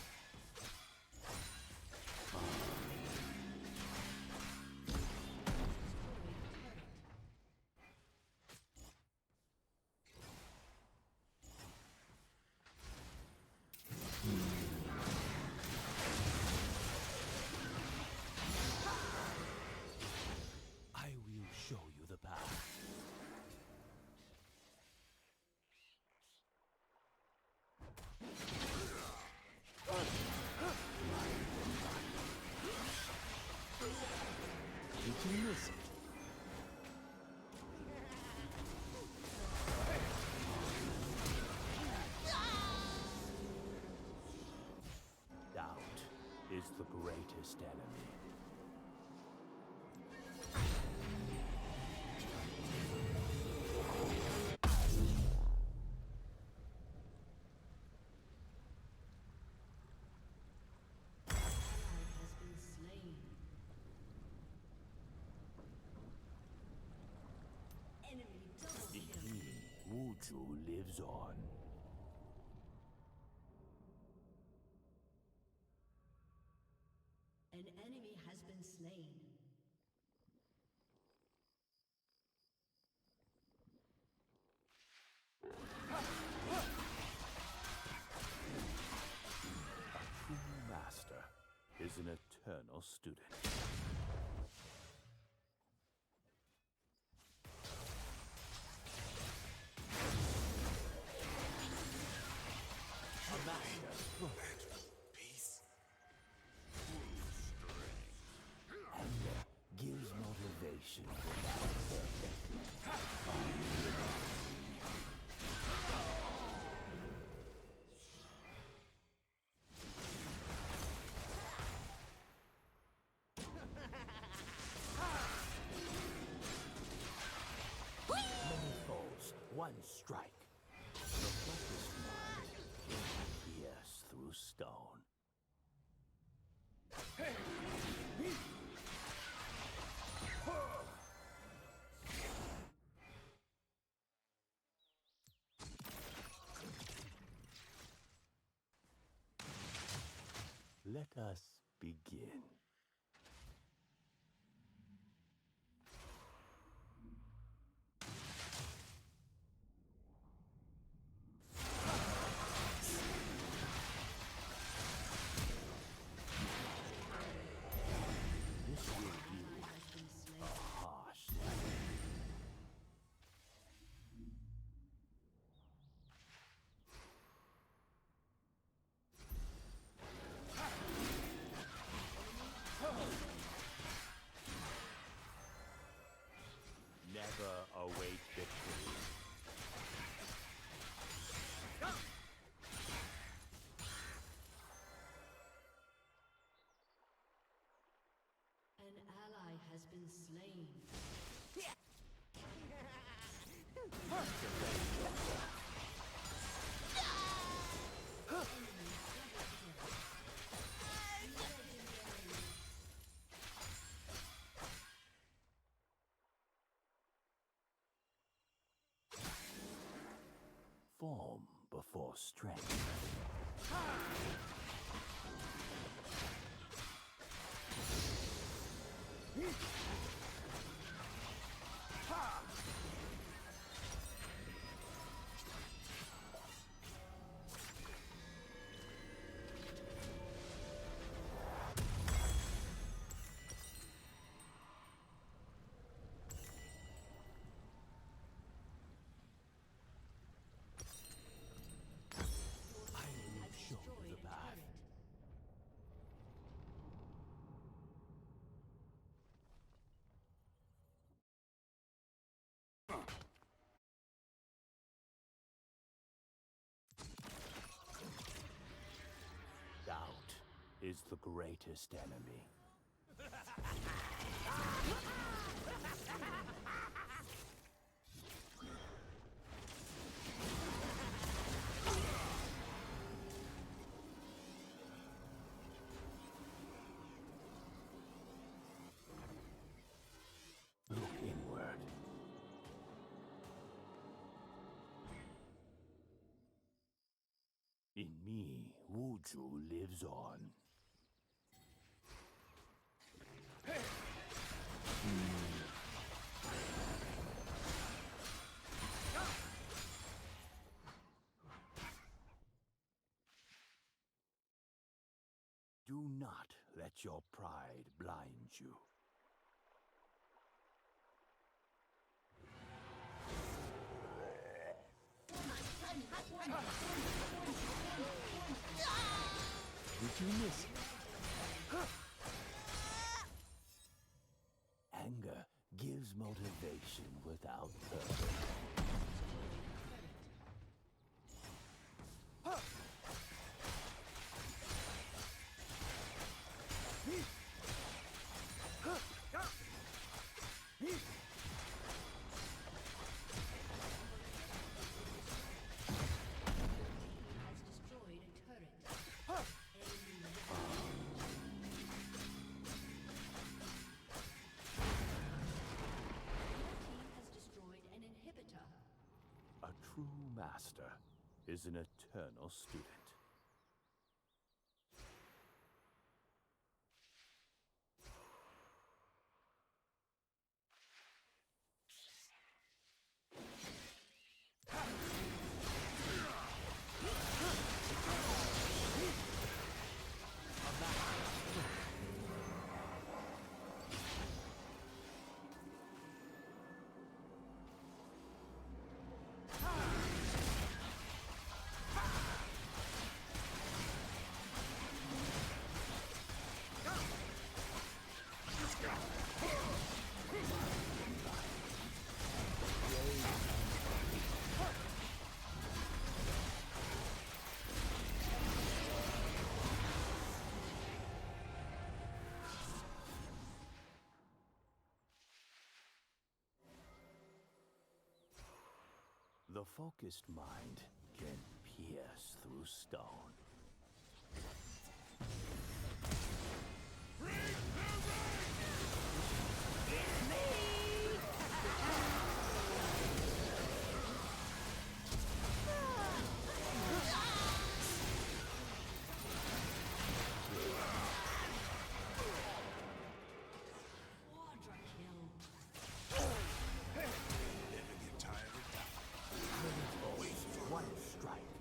I will show you the path. Did you miss it? Doubt is the greatest enemy. Ally has been slain. Enemy double In kill. me, Wuju lives on. An enemy has been slain. True master is an eternal student. A master Peace. and gives motivation without Many foes, one strike. The focused mind can pierce through stone. Let us begin. This will be Has been slain. a harsh lesson. has been slain. Form before strength. I will show you the path. Doubt is the greatest enemy. Look inward. In me, Wuju lives on. Do not let your pride blind you. Did you miss it? Anger gives motivation without purpose. Has destroyed a turret. Your team has destroyed an inhibitor. A true master is an eternal student. The focused mind can pierce through stone. Quadra kill. Never get tired of that. One strike.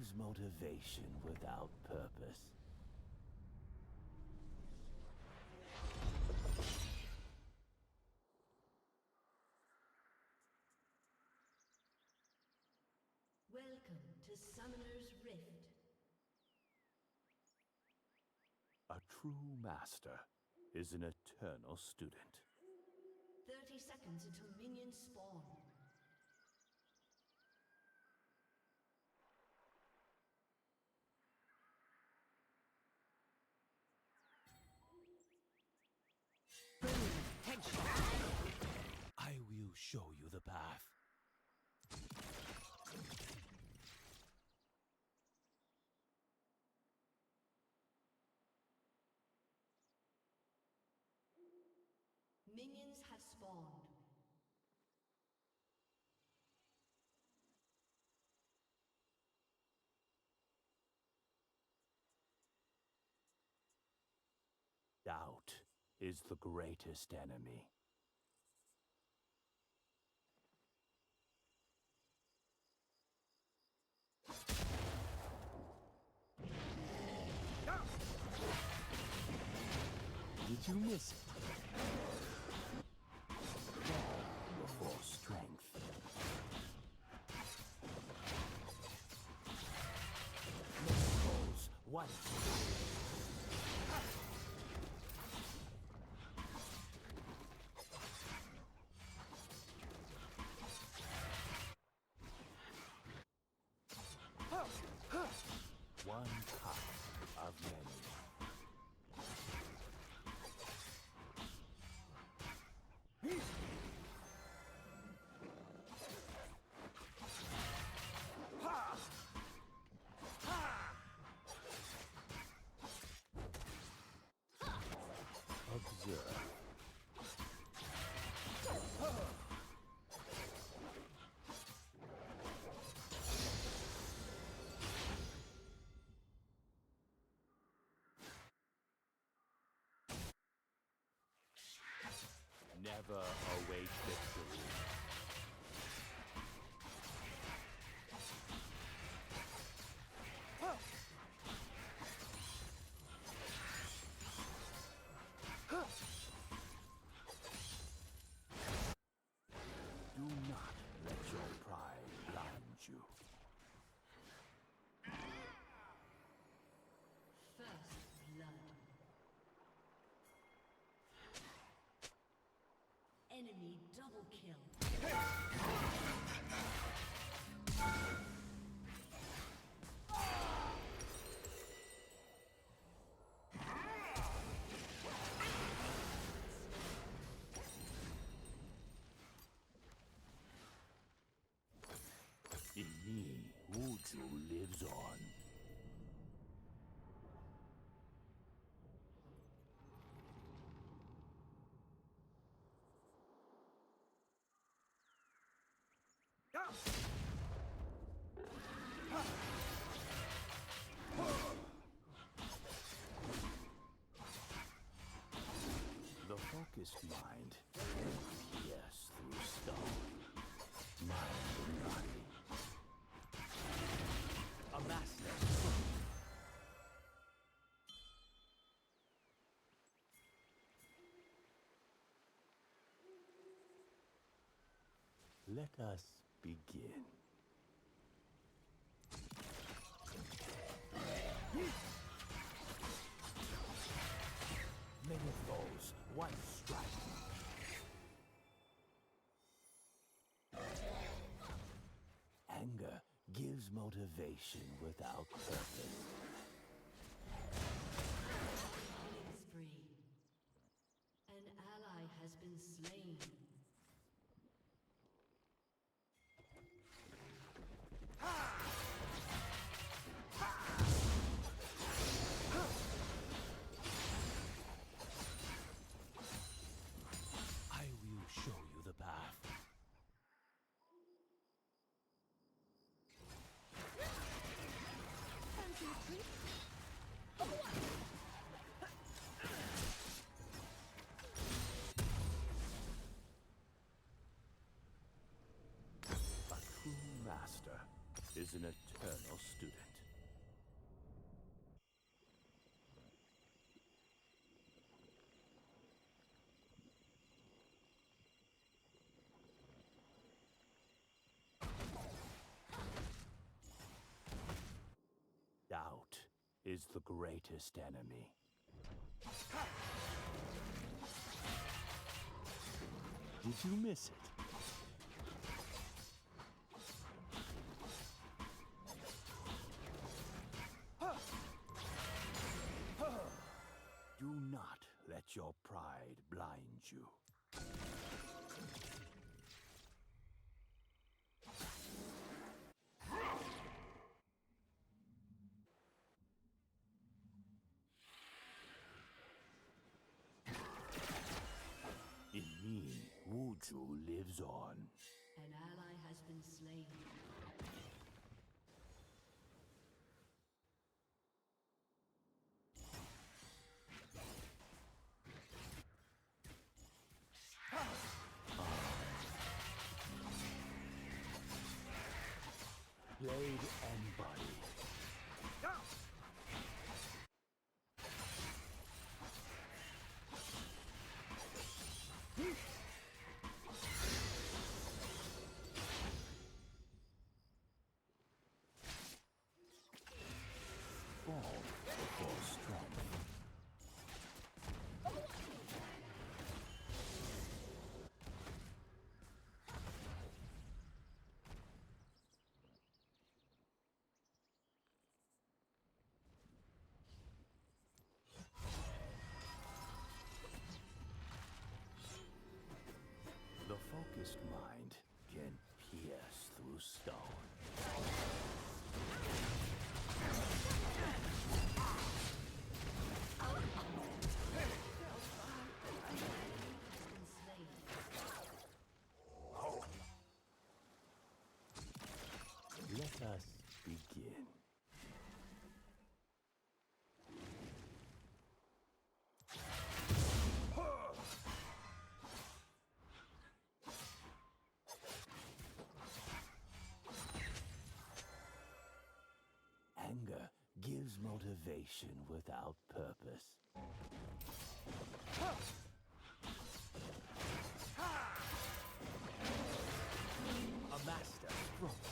gives motivation without purpose. Welcome to Summoner's Rift. A true master is an eternal student. 30 seconds until minions spawn. I will show you the path. Minions have spawned. Doubt is the greatest enemy. Did you miss it? Fall before strength. Miracles, what? One cup of many. Observe. Never await victory. Do not let your pride blind you. First blood. Enemy double kill. In me, Wuju lives on. The focused mind can pierce through stone. Mind and body. A master. Let us begin. Many foes, one strike. Anger gives motivation without purpose. Killing spree. An ally has been slain. I will show you the path. A true master is an eternal student. is the greatest enemy. Did you miss it? Do not let your pride blind you. In me, Wuju lives on. An ally has been slain. Blade and body. Fall before strength. The focused mind can pierce through stone. Let us begin. Anger gives motivation without purpose. A master stroke.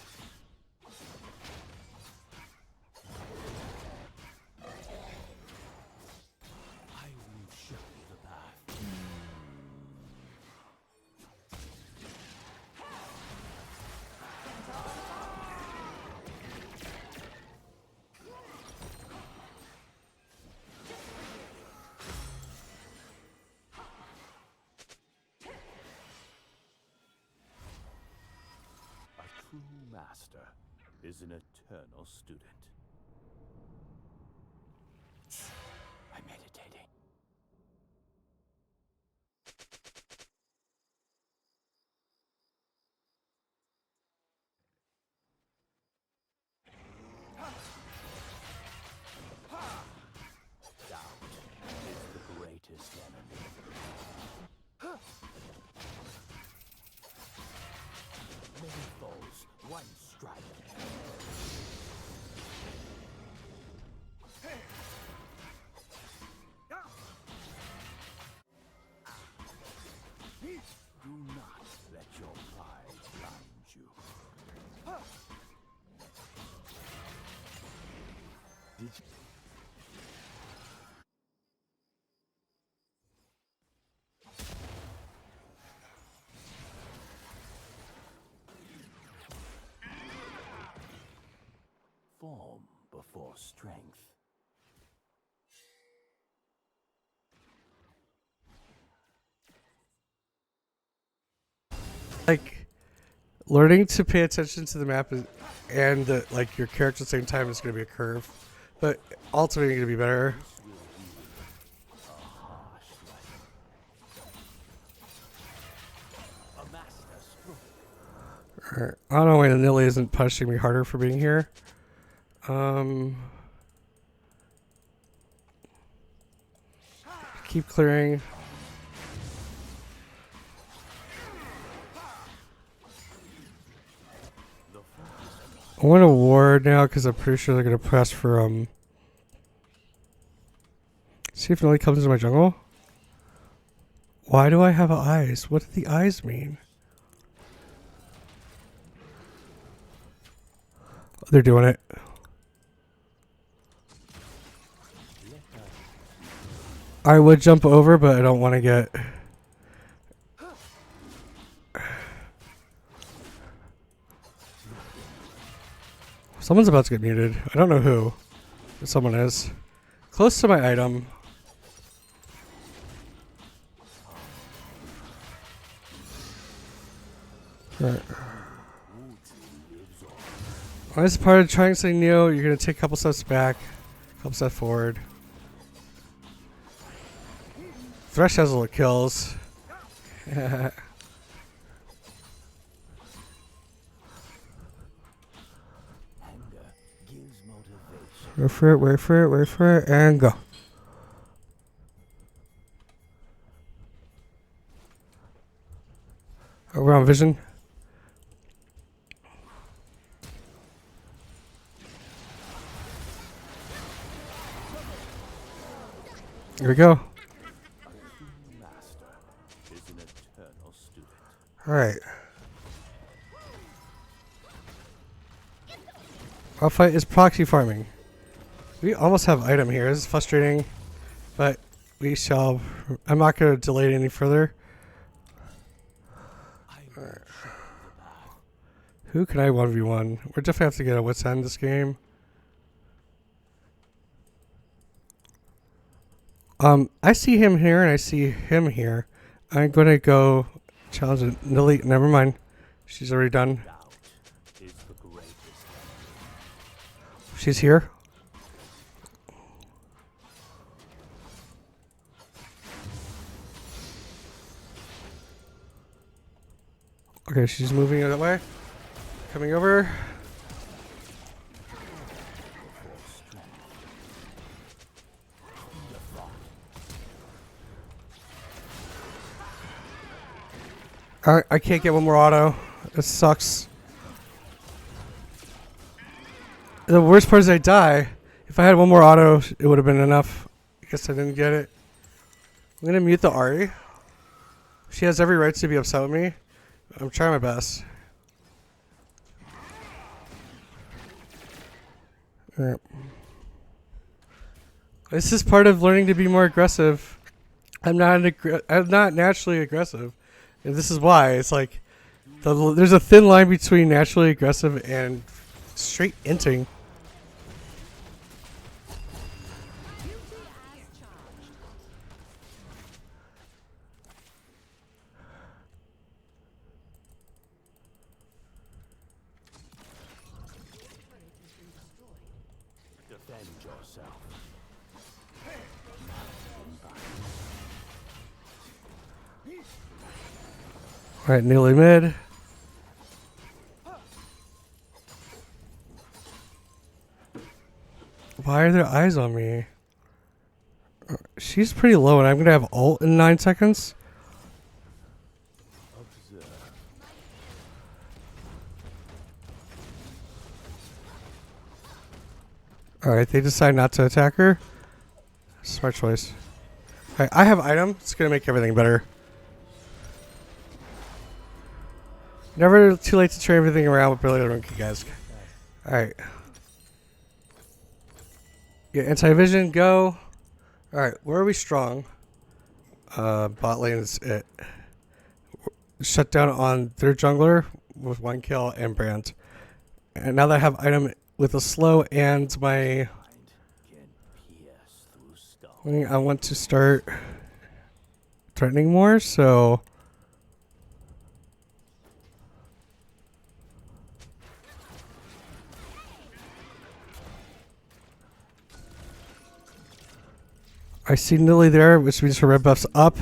I will show you the path. A true master is an eternal student. I'm meditating. Doubt is the greatest enemy. Many foes, one strike. Do not let your pride blind you. Did you? Form before strength. Like, learning to pay attention to the map and like your character at the same time is going to be a curve, but ultimately going to be better. Alright, I don't know why Nilly isn't punishing me harder for being here. Keep clearing. I want a ward now because I'm pretty sure they're gonna press for see if Nilly comes into my jungle. Why do I have eyes? What do the eyes mean? They're doing it. I would jump over, but I don't want to get... Someone's about to get muted. I don't know who, but someone is. Close to my item. Right. When it's part of trying something new, you're going to take a couple steps back, a couple steps forward. Thresh has a little kills. Wait for it, wait for it, wait for it, and go. Oh, we're on vision. Here we go. Alright. Our fight is proxy farming. We almost have item here. This is frustrating, but we shall... I'm not going to delay it any further. Right. Who can I 1v1? We're definitely have to get a what's end this game. I see him here and I see him here. I'm going to go challenge Nilly. Never mind. She's already done. She's here. Okay, she's moving that way. Coming over. Alright, I can't get one more auto. This sucks. The worst part is I die. If I had one more auto, it would have been enough. I guess I didn't get it. I'm gonna mute the Ari. She has every right to be upset with me. I'm trying my best. Alright. This is part of learning to be more aggressive. I'm not naturally aggressive. And this is why. It's like there's a thin line between naturally aggressive and straight inting. Defend yourself. Alright, nearly mid. Why are there eyes on me? She's pretty low and I'm gonna have ult in 9 seconds. Alright, they decide not to attack her. Smart choice. Alright, I have item. It's gonna make everything better. Never too late to turn everything around with Brilliant Monkey, guys. Alright. Get anti-vision, go. Alright, where are we strong? Bot lane is it. Shut down on their jungler with 1 kill and brand. And now that I have item with a slow and my... I want to start threatening more, so... I see Nilly there, which means her red buff's up.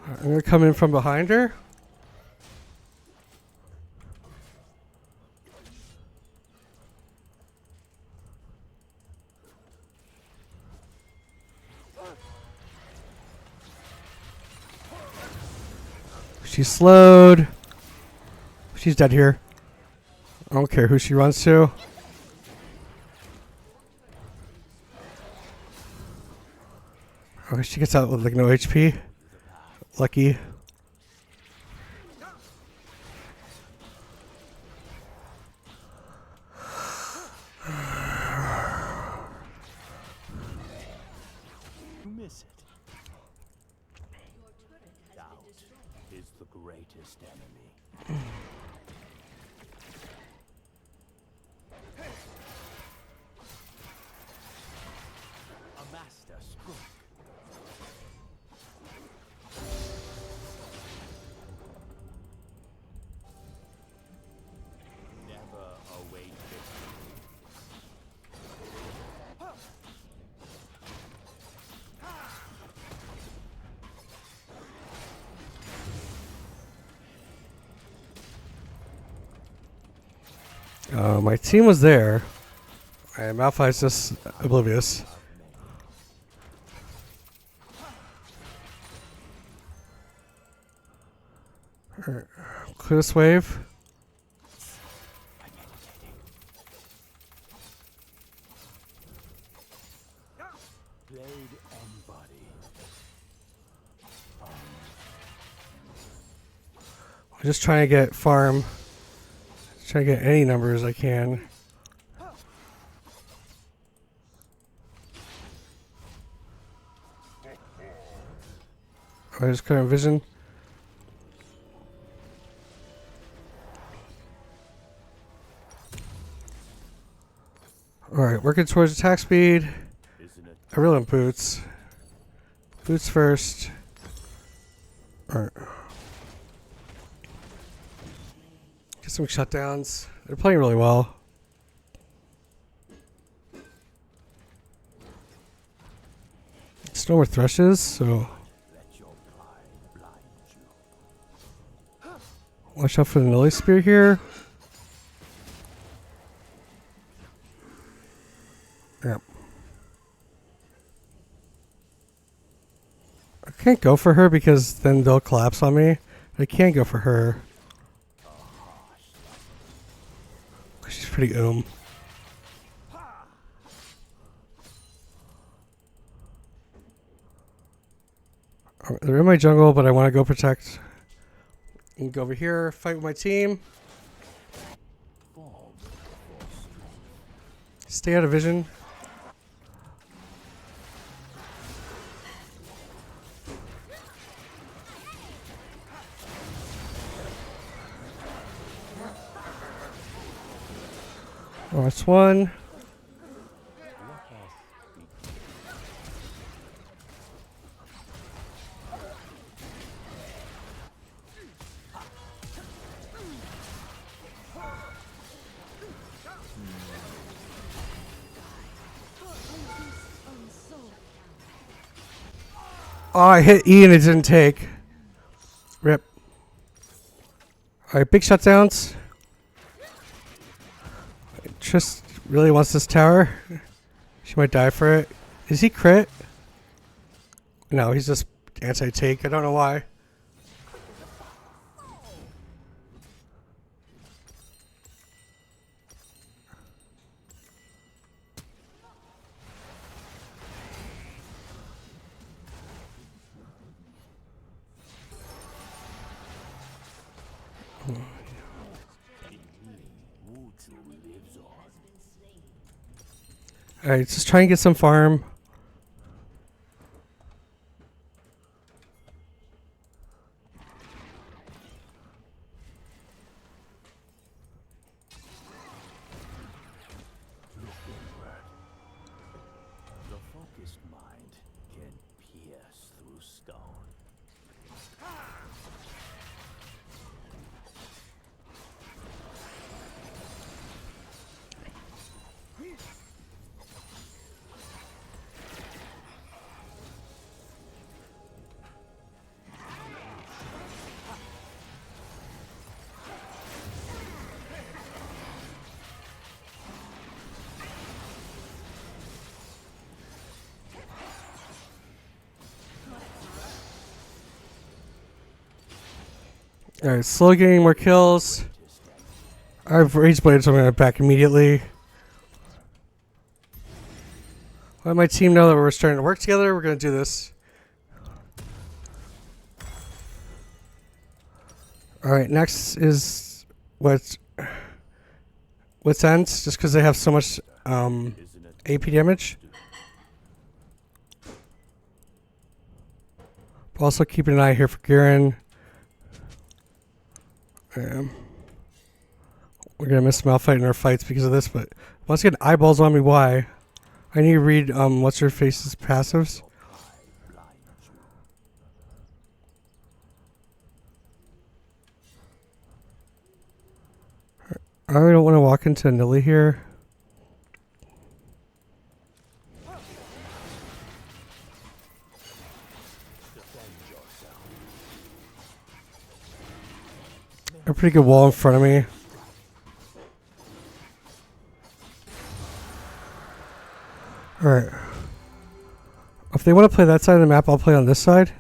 I'm gonna come in from behind her. She's slowed. She's dead here. I don't care who she runs to. Oh, she gets out with like no HP. Lucky. You miss it. Doubt is the greatest enemy. A master stroke. Never await victory. My team was there. And Malphite's just oblivious. Alright, clear this wave. Blade and body. I'm just trying to get farm. Just trying to get any numbers I can. I just couldn't vision. Alright, working towards attack speed. I really want boots. Boots first. Alright. Get some shutdowns. They're playing really well. It's no more thrushes, so watch out for the Nully Spear here. Yep. I can't go for her because then they'll collapse on me. I can't go for her. She's pretty Alright, they're in my jungle, but I want to go protect. And go over here, fight with my team. Stay out of vision. Oh, that's one. Oh, I hit E and it didn't take. Rip. Alright, big shutdowns. Trist really wants this tower. She might die for it. Is he crit? No, he's just anti-take. I don't know why. Alright, just try and get some farm. The focused mind can pierce through stone. Alright, slowly getting more kills. I have Rage Blade, so I'm going to back immediately. Let my team know that we're starting to work together. We're going to do this. All right, next is what's ends, just because they have so much AP damage. But also keeping an eye here for Garen. We're gonna miss Malphite in our fights because of this, but once again, eyeballs on me. Why? I need to read what's her face's passives. I really don't want to walk into Nilly here. A pretty good wall in front of me. Alright. If they want to play that side of the map, I'll play on this side.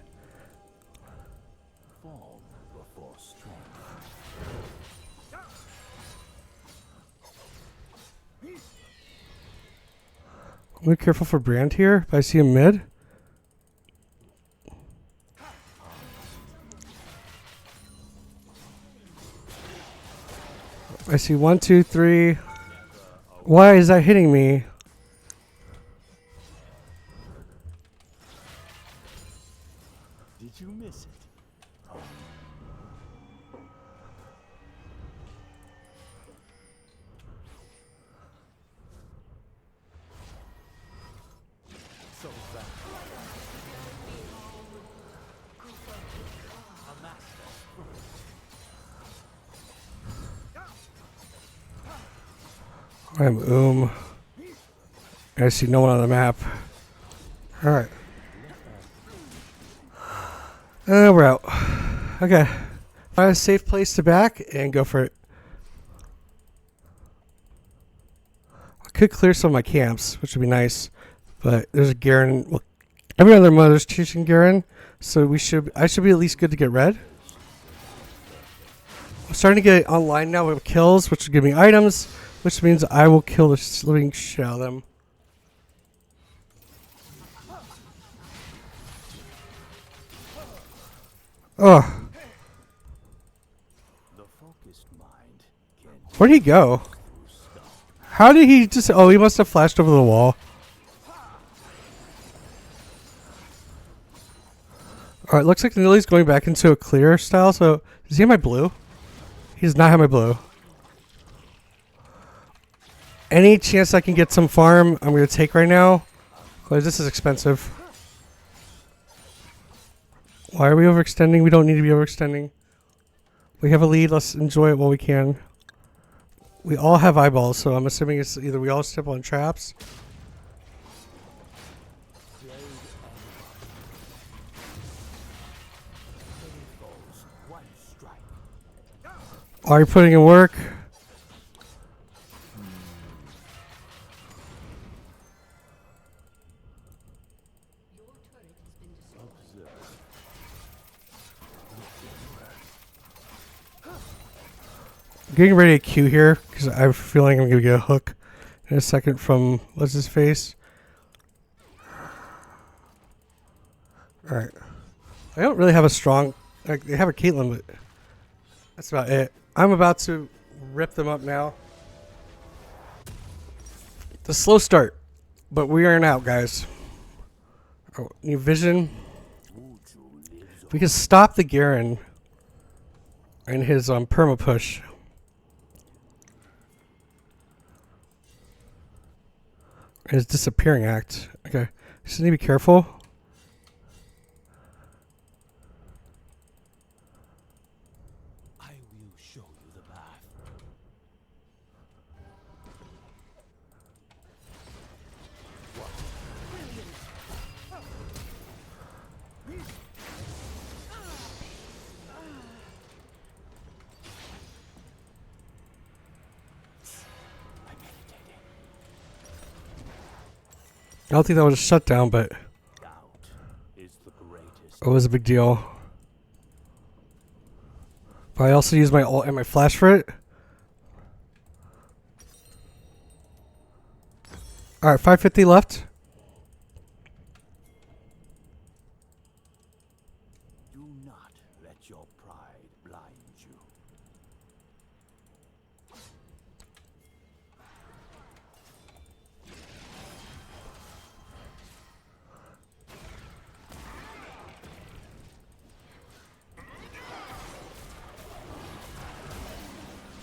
I'm careful for Brand here, but I see him mid. I see 1, 2, 3. Why is that hitting me? Did you miss it? So fast. A master. I'm I see no one on the map. Alright. We're out. Okay. Find a safe place to back and go for it. I could clear some of my camps, which would be nice. But there's a Garen. Well, every other mother's chasing Garen. So I should be at least good to get red. I'm starting to get online now with kills, which will give me items, which means I will kill the living shit out of them. Oh. Where'd he go? How did he just... Oh, he must have flashed over the wall. Alright, looks like Nilly's going back into a clear style, so... Does he have my blue? He does not have my blue. Any chance I can get some farm, I'm going to take right now. Because this is expensive. Why are we overextending? We don't need to be overextending. We have a lead. Let's enjoy it while we can. We all have eyeballs, so I'm assuming it's either we all step on traps. Are you putting in work? Getting ready to queue here because I have a feeling I'm gonna get a hook in a second from what's his face. All right, I don't really have a strong. Like, they have a Caitlyn, but that's about it. I'm about to rip them up now. The slow start, but we aren't out, guys. Oh, new vision. We can stop the Garen and his perma push. His disappearing act. Okay. Just need to be careful. I will show you the path. I don't think that was a shutdown, but it was a big deal. But I also used my ult and my flash for it. Alright, 550 left. Do not let your pride blind you.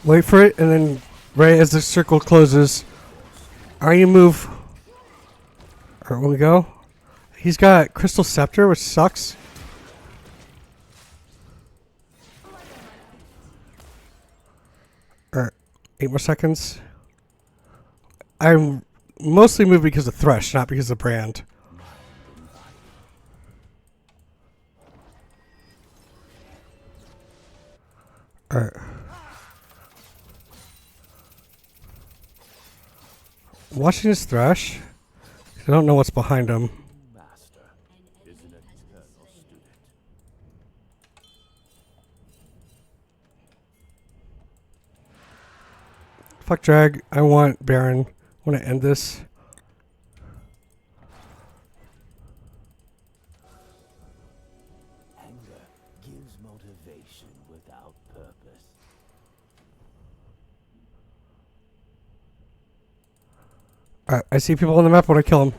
Wait for it, and then right as the circle closes, you move. Alright, when we go. He's got Crystal Scepter, which sucks. Alright, 8 more seconds. I'm mostly moved because of Thresh, not because of Brand. Alright. Watching his Thresh. I don't know what's behind him. Master is an eternal student. Fuck drag. I want Baron. I want to end this. Anger gives motivation without purpose. Alright, I see people on the map. I want to kill them.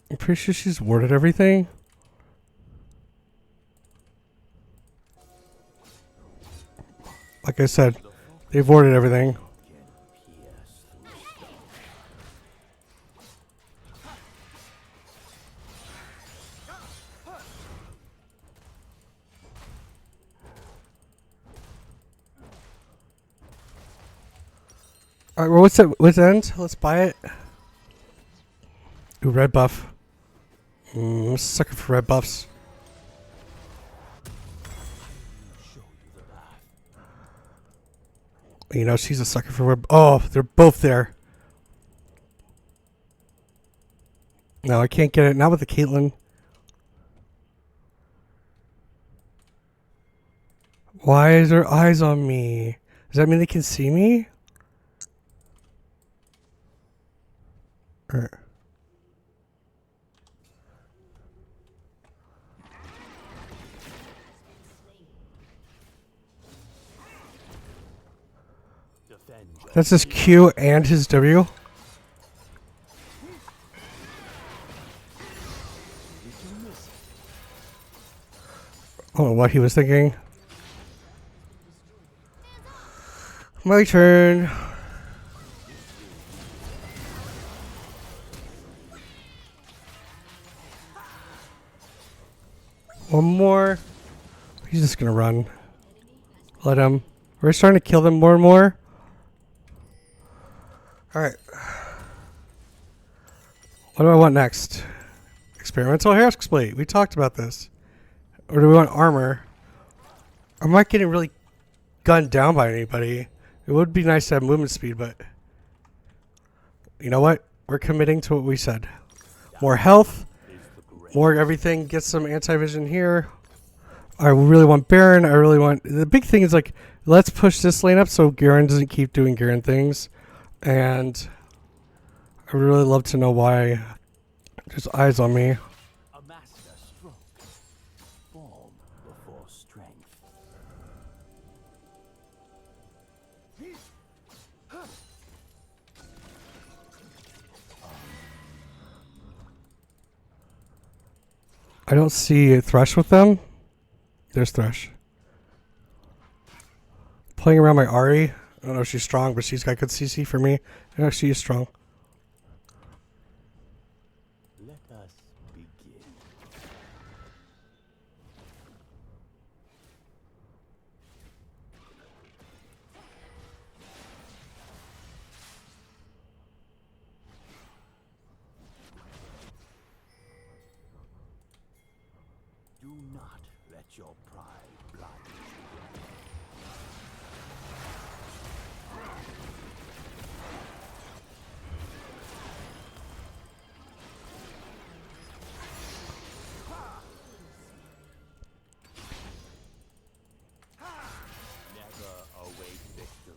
I'm pretty sure she's warded everything. Like I said, they've warded everything. Alright, well, what's the end? Let's buy it. Ooh, red buff. I'm a sucker for red buffs. You know, she's a sucker for red. Oh, they're both there. No, I can't get it. Not with the Caitlyn. Why is there eyes on me? Does that mean they can see me? Or that's his Q and his W. I don't know what he was thinking. My turn. One more. He's just gonna run. Let him. We're starting to kill them more and more. Alright. What do I want next? Experimental hair split. We talked about this. Or do we want armor? I'm not getting really gunned down by anybody. It would be nice to have movement speed, but you know what? We're committing to what we said. More health. More everything. Get some anti-vision here. I really want Baron. I really want... The big thing is, like, let's push this lane up so Garen doesn't keep doing Garen things. And I would really love to know why there's eyes on me. A master stroke. Form before strength. I don't see Thresh with them. There's Thresh. Playing around my Ahri. I don't know if she's strong, but she's got good CC for me. I know she is strong. Let us begin. Do not let your pride blind you. Never await victory.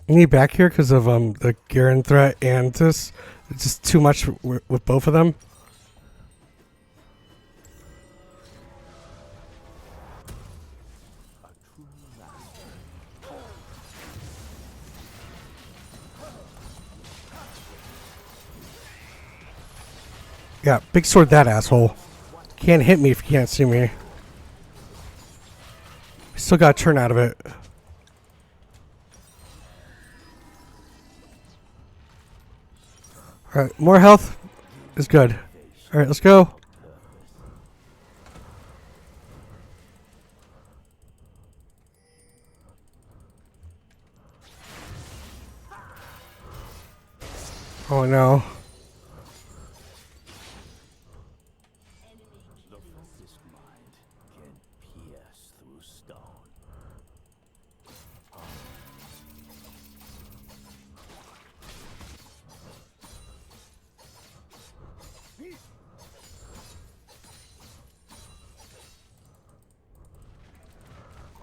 I need back here because of the Garen threat and this. It's just too much with both of them. Yeah, big sword that asshole. Can't hit me if you can't see me. Still got a turn out of it. Alright, more health is good. Alright, let's go. Oh no. The focused mind can pierce through stone.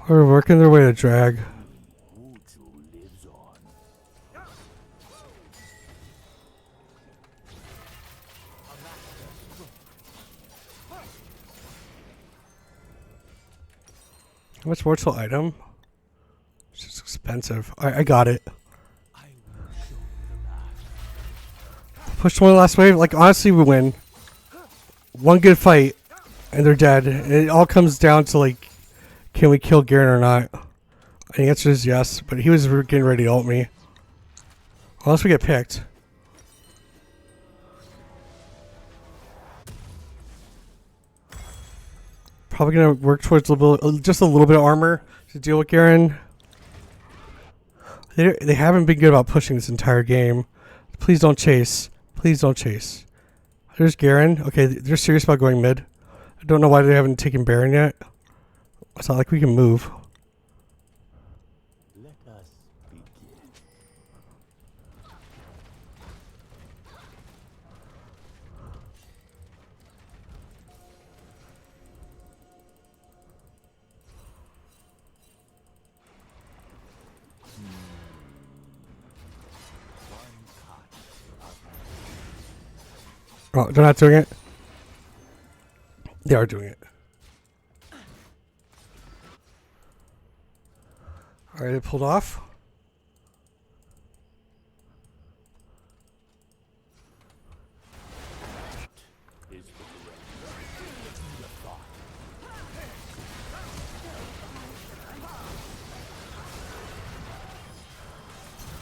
We're working their way to drag. Uju lives on. How much mortal item? It's just expensive. I got it. Push one last wave. Like, honestly, we win. One good fight, and they're dead. And it all comes down to, like, can we kill Garen or not? And the answer is yes, but he was getting ready to ult me. Unless we get picked. Probably gonna work towards just a little bit of armor to deal with Garen. They haven't been good about pushing this entire game. Please don't chase. Please don't chase. There's Garen. Okay, they're serious about going mid. I don't know why they haven't taken Baron yet. It's not like we can move. Let us begin. Oh, they're not doing it? They are doing it. Alright, it pulled off. Is the direction. The thought.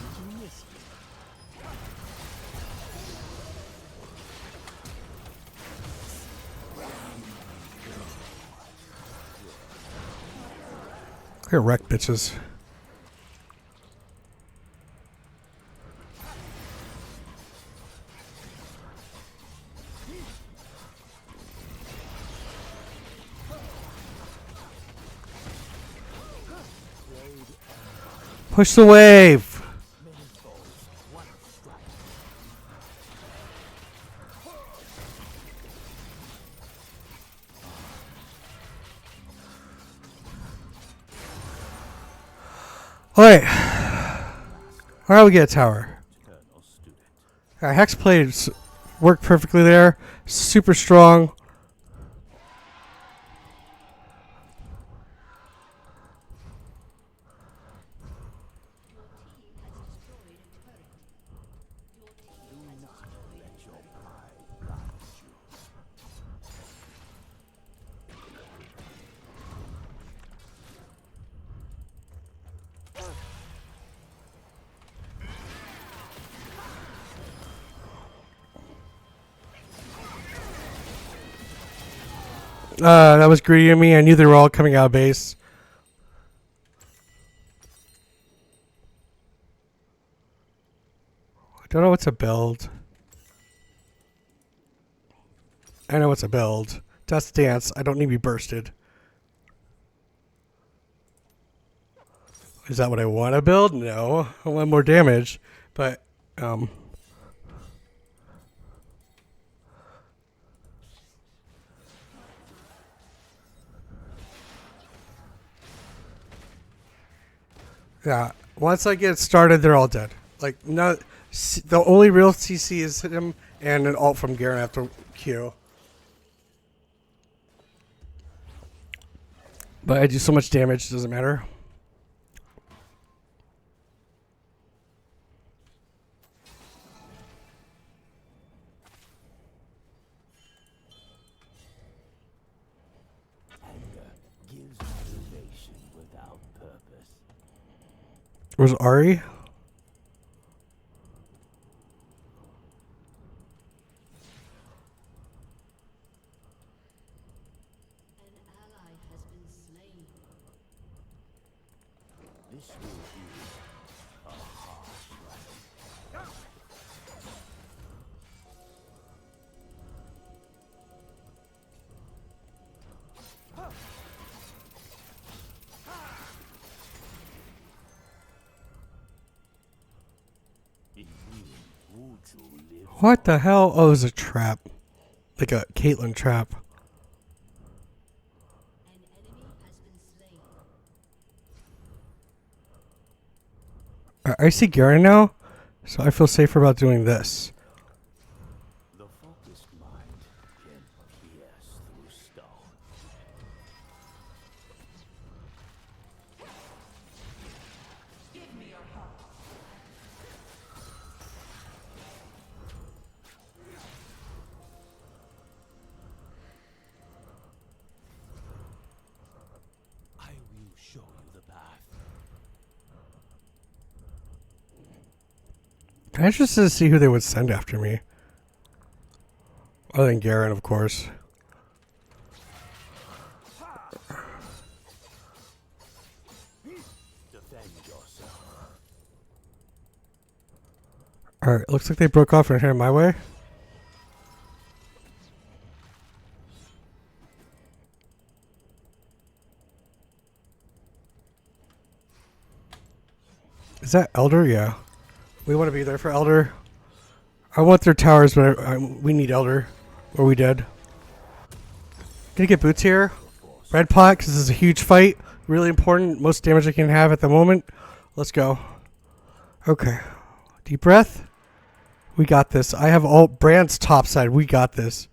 Did you miss me? Get wrecked, bitches. Push the wave. Alright. Alright, we get a tower. Hex plates work perfectly there. Super strong. That was greedy of me. I knew they were all coming out of base. I don't know what to build. I know what to build. Just Dance. I don't need to be bursted. Is that what I want to build? No. I want more damage. But, yeah. Once I get started, they're all dead. Like, no, the only real CC is him and an ult from Garen after Q. But I do so much damage, it doesn't matter. Was Ari? An ally has been slain. This will be a harsh lesson. What the hell? Oh, it was a trap. Like a Caitlyn trap. An enemy has been slain. I see Garen now, so I feel safer about doing this. The focused mind can pierce through stone. Give me your heart. I will show you the path. Can I just see who they would send after me? Other than Garen, of course. Defend yourself. Alright, looks like they broke off and headed my way. Is that Elder? Yeah. We want to be there for Elder. I want their towers, but we need Elder. Or we dead. Gonna get boots here. Red pot, because this is a huge fight. Really important. Most damage I can have at the moment. Let's go. Okay. Deep breath. We got this. I have all Brand's top side. We got this.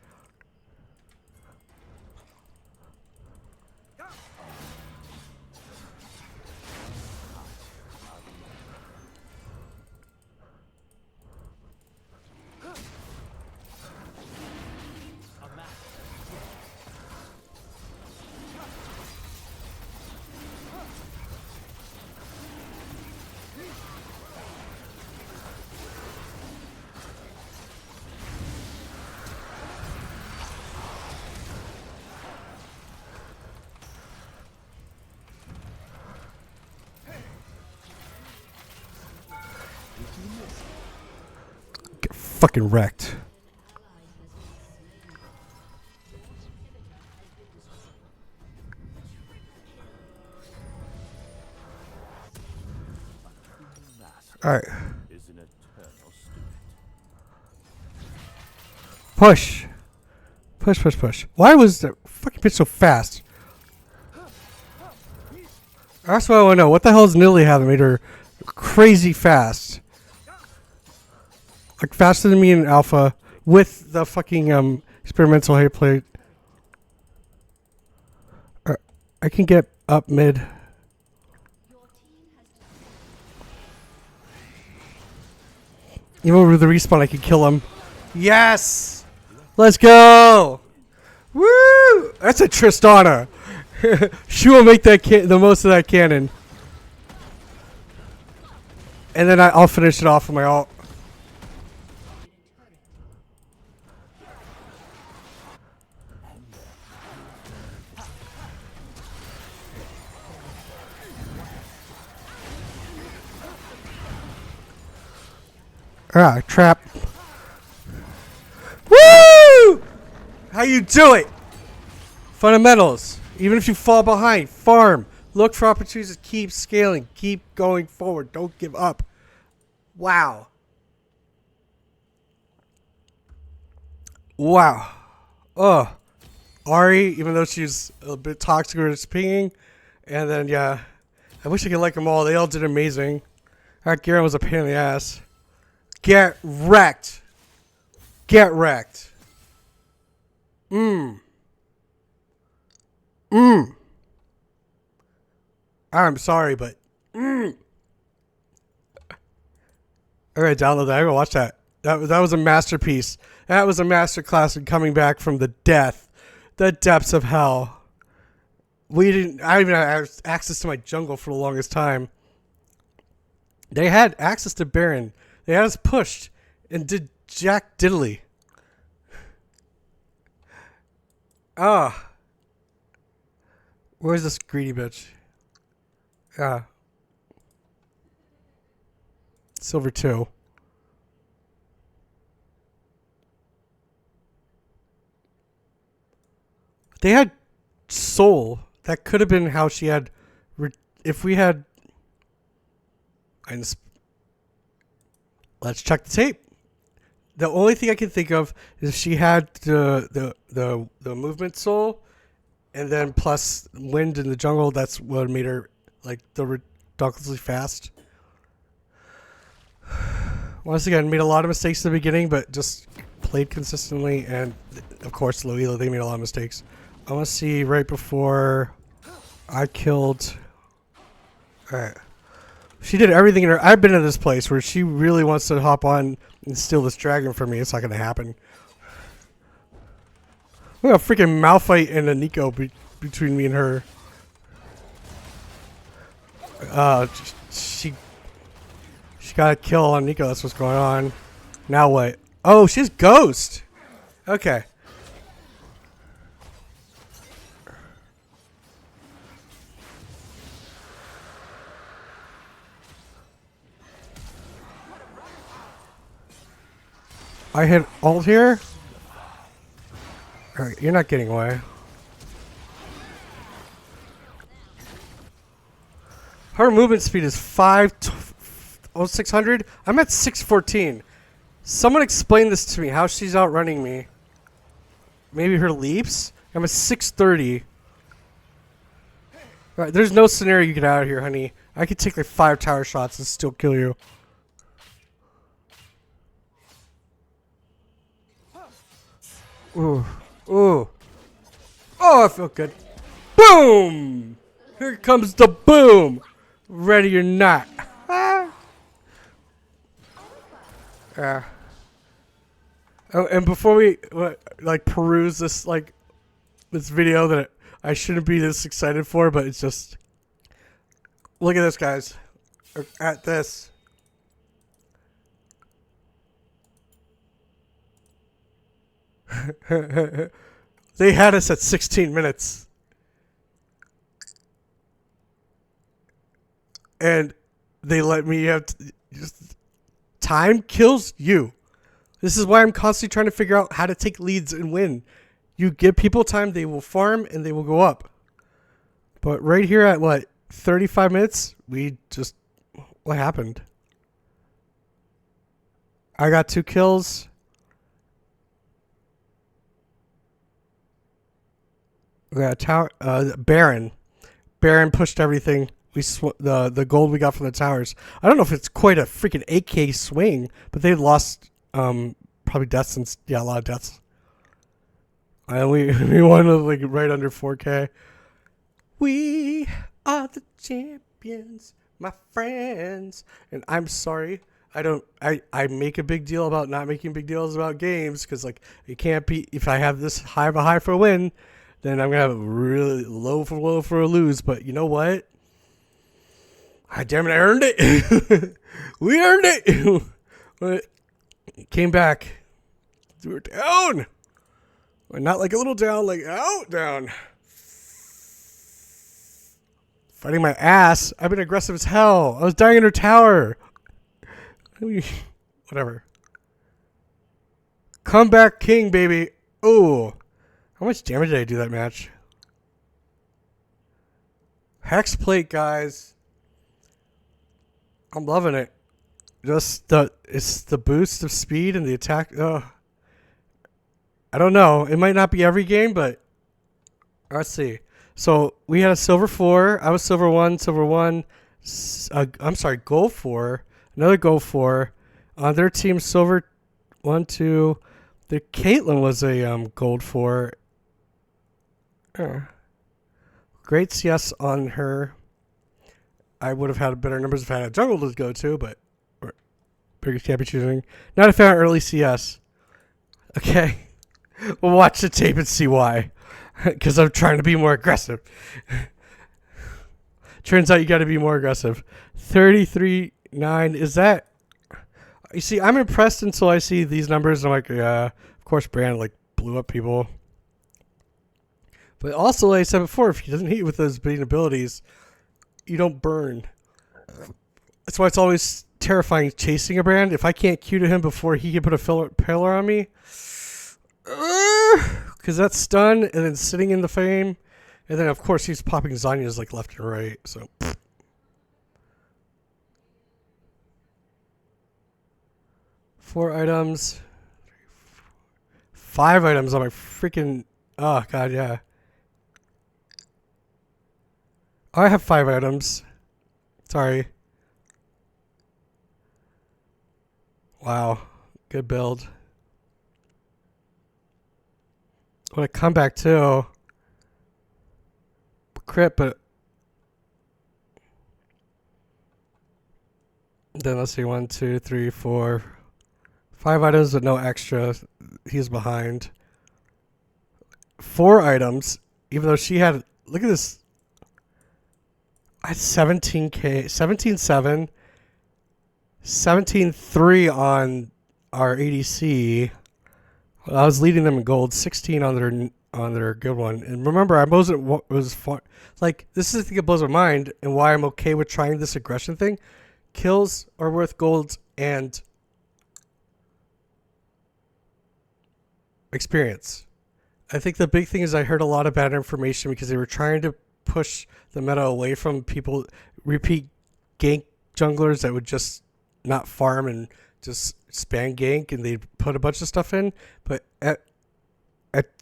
Get fucking wrecked. Alright. Is an eternal student. Push. Push, push, push. Why was the fucking bitch so fast? That's what I want to know. What the hell is Nilly having made her crazy fast? Like faster than me in Alpha with the fucking experimental hate plate. I can get up mid. Even with the respawn, I can kill him. Yes! Let's go! Woo! That's a Tristana. She will make that the most of that cannon. And then I'll finish it off with my ult. Ah, trap. Woo! How you do it? Fundamentals. Even if you fall behind, farm. Look for opportunities to keep scaling. Keep going forward. Don't give up. Wow. Wow. Oh. Ari, even though she's a bit toxic or just pinging. And then, yeah. I wish I could like them all. They all did amazing. Alright, Garen was a pain in the ass. Get wrecked. Get wrecked. I'm sorry, but I gotta download that. I gotta watch that. That was a masterpiece. That was a masterclass in coming back from the depths of hell. I didn't even have access to my jungle for the longest time. They had access to Baron. They had us pushed and did Jack Diddley. Ah. Where's this greedy bitch? Ah. Silver 2. They had soul. That could have been how she had. If we had. Let's check the tape. The only thing I can think of is if she had the movement soul, and then plus wind in the jungle. That's what made her like the ridiculously fast. Once again, made a lot of mistakes in the beginning, but just played consistently. And of course, Loila, they made a lot of mistakes. I want to see right before I killed. All right. She did everything in her. I've been in this place where she really wants to hop on and steal this dragon from me. It's not going to happen. Look at a freaking Malphite and a Nico between me and her. She got a kill on Nico. That's what's going on. Now what? Oh, she's Ghost. Okay. I hit ult here. Alright, you're not getting away. Her movement speed is 600. I'm at 614. Someone explain this to me. How she's outrunning me. Maybe her leaps? I'm at 630. Alright, there's no scenario you get out of here, honey. I could take like 5 tower shots and still kill you. Ooh. Ooh. Oh, I feel good. Boom! Here comes the boom! Ready or not. Oh, and before we like peruse this this video that I shouldn't be this excited for, but it's just look at this, guys. At this. They had us at 16 minutes. And they let me have time kills you. This is why I'm constantly trying to figure out how to take leads and win. You give people time, they will farm and they will go up. But right here at what, 35 minutes, what happened? I got 2 kills. We got a tower. Baron pushed everything. The gold we got from the towers. I don't know if it's quite a freaking 8K swing, but they lost probably deaths and a lot of deaths. And we won like right under 4K. We are the champions, my friends. And I'm sorry. I make a big deal about not making big deals about games because like it can't be if I have this high of a high for a win. Then I'm going to have a really low for a lose. But you know what? Damn it, I earned it. We earned it. But came back. We were down. We're not like a little down, like down. Fighting my ass. I've been aggressive as hell. I was dying in her tower. Whatever. Comeback king, baby. Ooh. How much damage did I do that match? Hex plate, guys. I'm loving it. It's the boost of speed and the attack. I don't know. It might not be every game, but let's see. So we had a silver 4. I was silver 1, silver 1. I'm sorry, gold 4. Another gold 4. On their team, silver 1, 2. The Caitlyn was a gold 4. Great CS on her. I would have had better numbers if I had a jungle to go to, but biggest can't be choosing. Not if I had early CS. Okay. We'll watch the tape and see why. Because I'm trying to be more aggressive. Turns out you got to be more aggressive. 33 9. Is that... You see, I'm impressed until I see these numbers. And I'm like, yeah, of course Brand like blew up people. But also, like I said before, if he doesn't hit you with those beating abilities, you don't burn. That's why it's always terrifying chasing a Brand. If I can't Q to him before he can put a pillar on me, because that's stun and then sitting in the frame, and then of course he's popping Zanya's like left and right. So 4 items, 5 items on my freaking. Oh god, yeah. I have 5 items. Sorry. Wow, good build. What a comeback too. Crit, but then let's see, 1, 2, 3, 4, 5 items with no extra. He's behind. 4 items, even though she had. Look at this. I had 17k, 17.7, 17.3 on our ADC. I was leading them in gold, 16 on their good one. And remember, I was like, this is the thing that blows my mind and why I'm okay with trying this aggression thing. Kills are worth gold and experience. I think the big thing is I heard a lot of bad information because they were trying to push the meta away from people, repeat gank junglers that would just not farm and just spam gank, and they put a bunch of stuff in, but it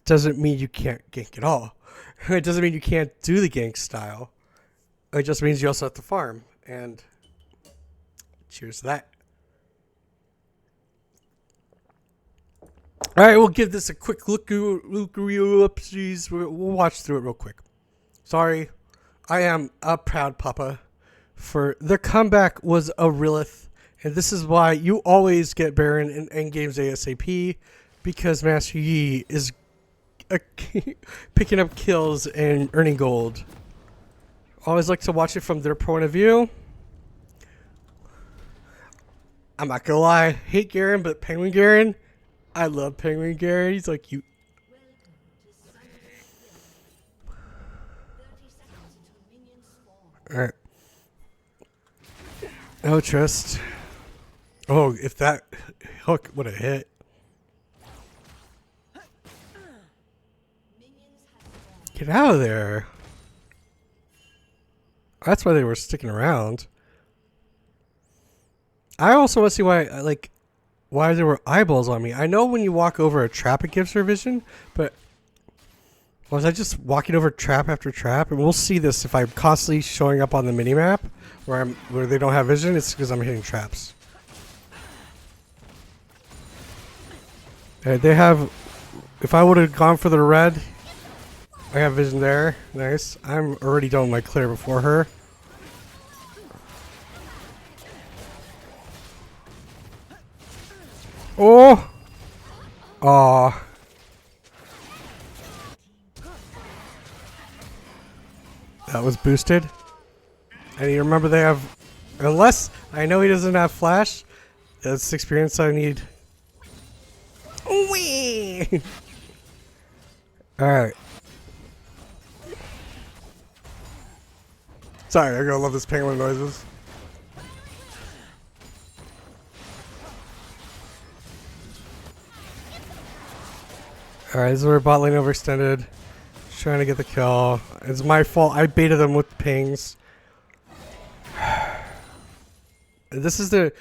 doesn't mean you can't gank at all. It doesn't mean you can't do the gank style. It just means you also have to farm, and cheers to that. All right, we'll give this a quick look. Oopsies. We'll watch through it real quick. Sorry, I am a proud papa. For their comeback was a Rilith, and this is why you always get Baron in endgames ASAP, because Master Yi is picking up kills and earning gold. Always like to watch it from their point of view. I'm not gonna lie, hate Garen, but Penguin Garen, I love Penguin Garen. He's like you. Alright. No trust. Oh, if that hook would have hit. Get out of there. That's why they were sticking around. I also want to see why there were eyeballs on me. I know when you walk over a trap it gives her vision, but was I just walking over trap after trap? And we'll see this if I'm constantly showing up on the minimap where they don't have vision. It's because I'm hitting traps. They have. If I would have gone for the red, I have vision there. Nice. I'm already done my clear before her. Oh! Aw. That was boosted. And you remember they have... Unless... I know he doesn't have flash. That's experience I need. Whee! Alright. Sorry, I'm gonna love this penguin noises. Alright, this is where bot lane overextended. Trying to get the kill. It's my fault. I baited them with pings. This is the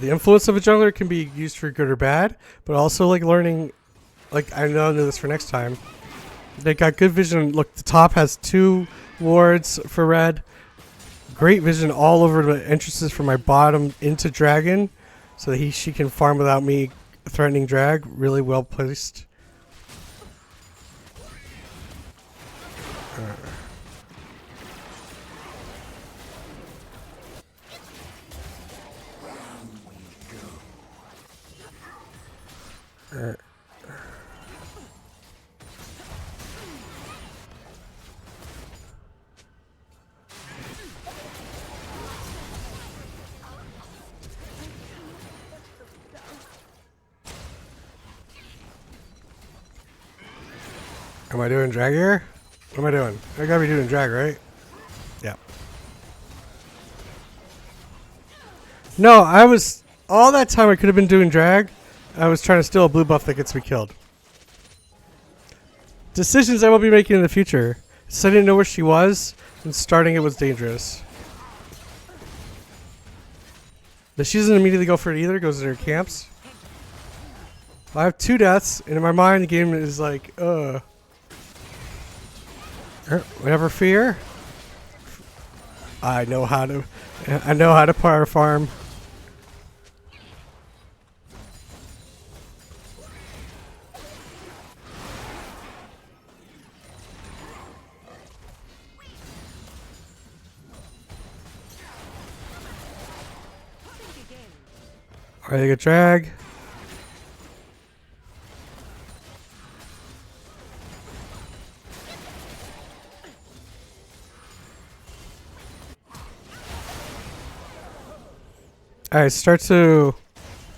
influence of a jungler can be used for good or bad, but also like learning. Like I know this for next time. They got good vision. Look, the top has 2 wards for red. Great vision all over the entrances from my bottom into dragon, so that she can farm without me threatening drag. Really well placed. Am I doing drag here? What am I doing? I gotta be doing drag, right? Yeah. No, I was... All that time I could have been doing drag. I was trying to steal a blue buff that gets me killed. Decisions I will be making in the future. So I didn't know where she was, and starting it was dangerous. But she doesn't immediately go for it either, goes in her camps. I have 2 deaths, and in my mind the game is like, whatever fear. I know how to power farm. Alright, they get drag. Alright, start to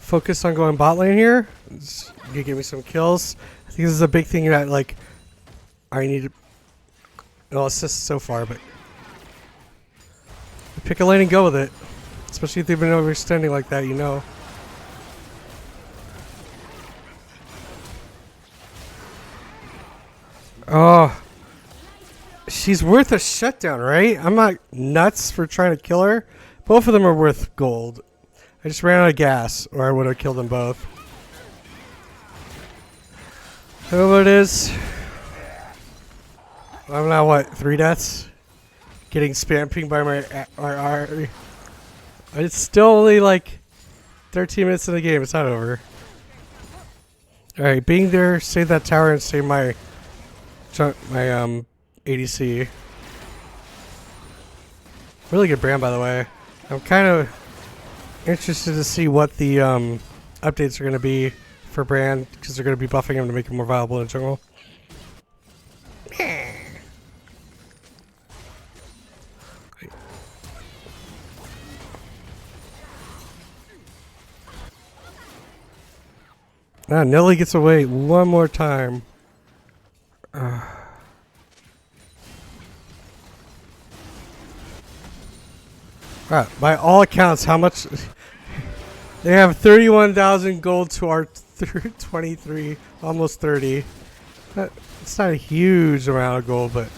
focus on going bot lane here. It's gonna give me some kills. I think this is a big thing that, like, I need to... No assists so far, but... Pick a lane and go with it. Especially if they've been overextending like that, you know. Oh. She's worth a shutdown, right? I'm not nuts for trying to kill her. Both of them are worth gold. I just ran out of gas, or I would have killed them both. Whoever it is. I'm now, what, 3 deaths? Getting spam pinged by my R. It's still only like 13 minutes in the game. It's not over. Alright, being there, save that tower and save my ADC. Really good brand, by the way. I'm kind of interested to see what the updates are going to be for brand, because they're going to be buffing him to make him more viable in jungle. Ah, Nelly gets away one more time. By all accounts, how much... They have 31,000 gold to our 23, almost 30. It's not a huge amount of gold, but...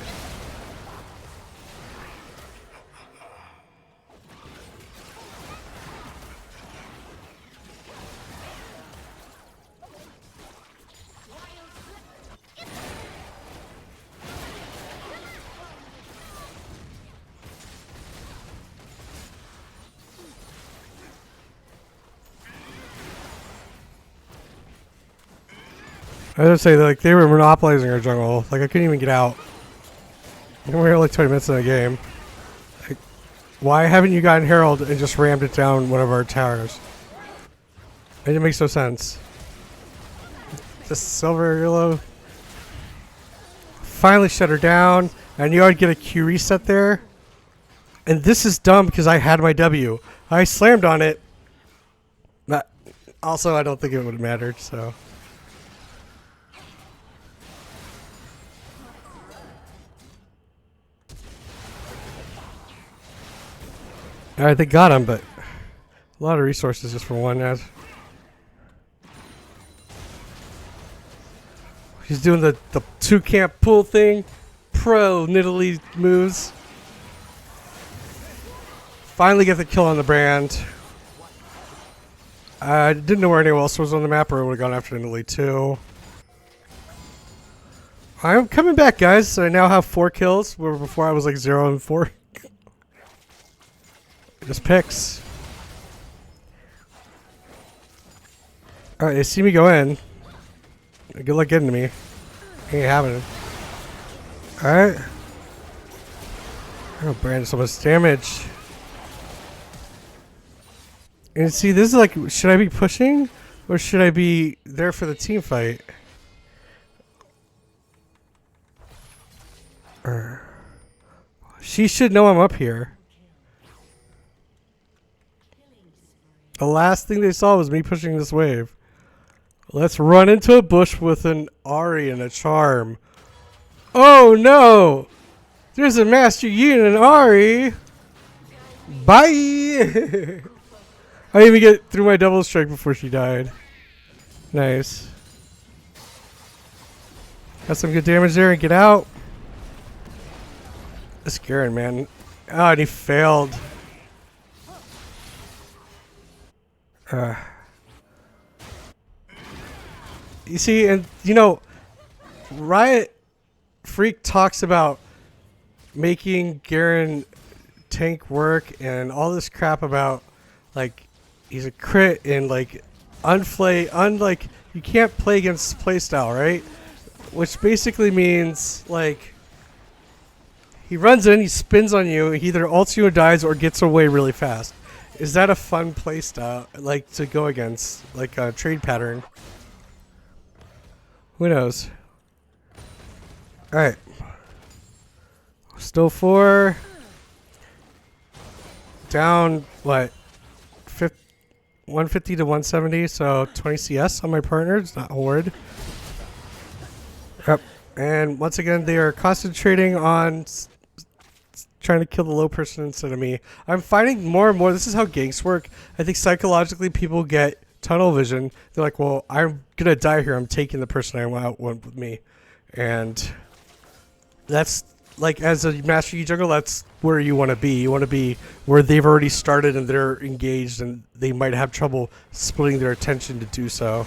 I was gonna say, like, they were monopolizing our jungle. Like, I couldn't even get out. And we were like 20 minutes in the game. Like, why haven't you gotten Herald and just rammed it down one of our towers? It makes no sense. The silver yellow. Finally shut her down. I knew I'd get a Q reset there. And this is dumb because I had my W. I slammed on it. But also, I don't think it would have mattered, so... Alright, they got him, but a lot of resources just for one ad. He's doing the 2-camp pull thing. Pro Nidalee moves. Finally get the kill on the brand. I didn't know where anyone else was on the map, or I would have gone after Nidalee too. I'm coming back, guys. I now have 4 kills, where before I was like 0 and 4. Just picks. Alright, they see me go in. Good luck getting to me. Ain't happening. Alright. Oh, Brand, so much damage. And see, this is like, should I be pushing? Or should I be there for the team fight? She should know I'm up here. The last thing they saw was me pushing this wave. Let's run into a bush with an Ari and a charm. Oh no! There's a Master Yi and Ari. Bye. I didn't even get through my double strike before she died. Nice. Got some good damage there and get out. This Garen, man. Oh, and he failed. You see, and you know, Riot Freak talks about making Garen tank work and all this crap about like he's a crit and like unlike you can't play against playstyle, right? Which basically means like he runs in, he spins on you, he either ults you or dies or gets away really fast. Is that a fun playstyle like to go against, like a trade pattern? Who knows? All right, still 4. Down what? 150 to 170, so 20 CS on my partner. It's not horrid. Yep. And once again, they are concentrating on trying to kill the low person instead of me. I'm finding more and more. This is how ganks work. I think psychologically people get tunnel vision. They're like, well, I'm gonna die here. I'm taking the person I want with me, and that's like as a Master Yi jungler, that's where you want to be. You want to be where they've already started and they're engaged, and they might have trouble splitting their attention to do so.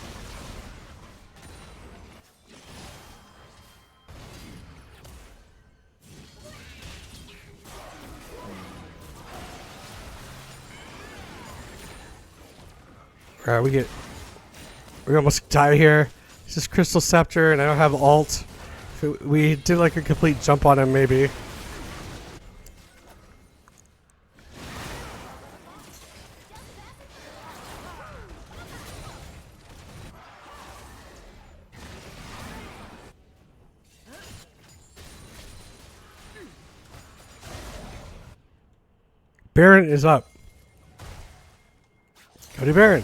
Alright, we almost die here. It's just Crystal Scepter, and I don't have ult. If we did like a complete jump on him, maybe. Baron is up. Go to Baron.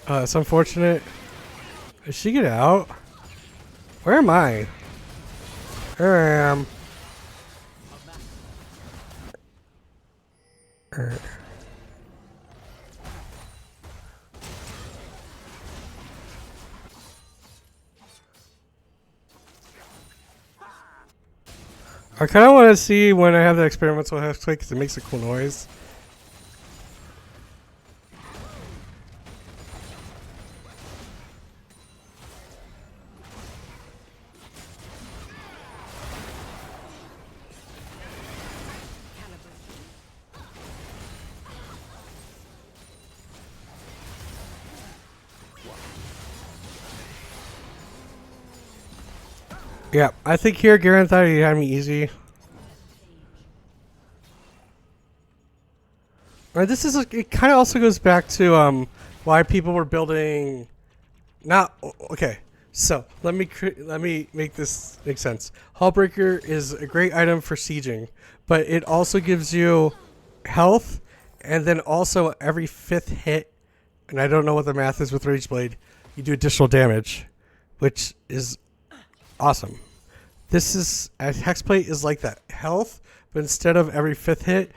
It's unfortunate. Did she get out? Where am I? There I am. I kind of want to see when I have the experimental hexblade because it makes a cool noise. Yeah, I think here Garen thought he had me easy. This is it. Kind of also goes back to why people were building. Not okay. So let me make this make sense. Hullbreaker is a great item for sieging, but it also gives you health, and then also every 5th hit, and I don't know what the math is with Rageblade, you do additional damage, which is awesome. This is Hexplate is like that health, but instead of every 5th hit,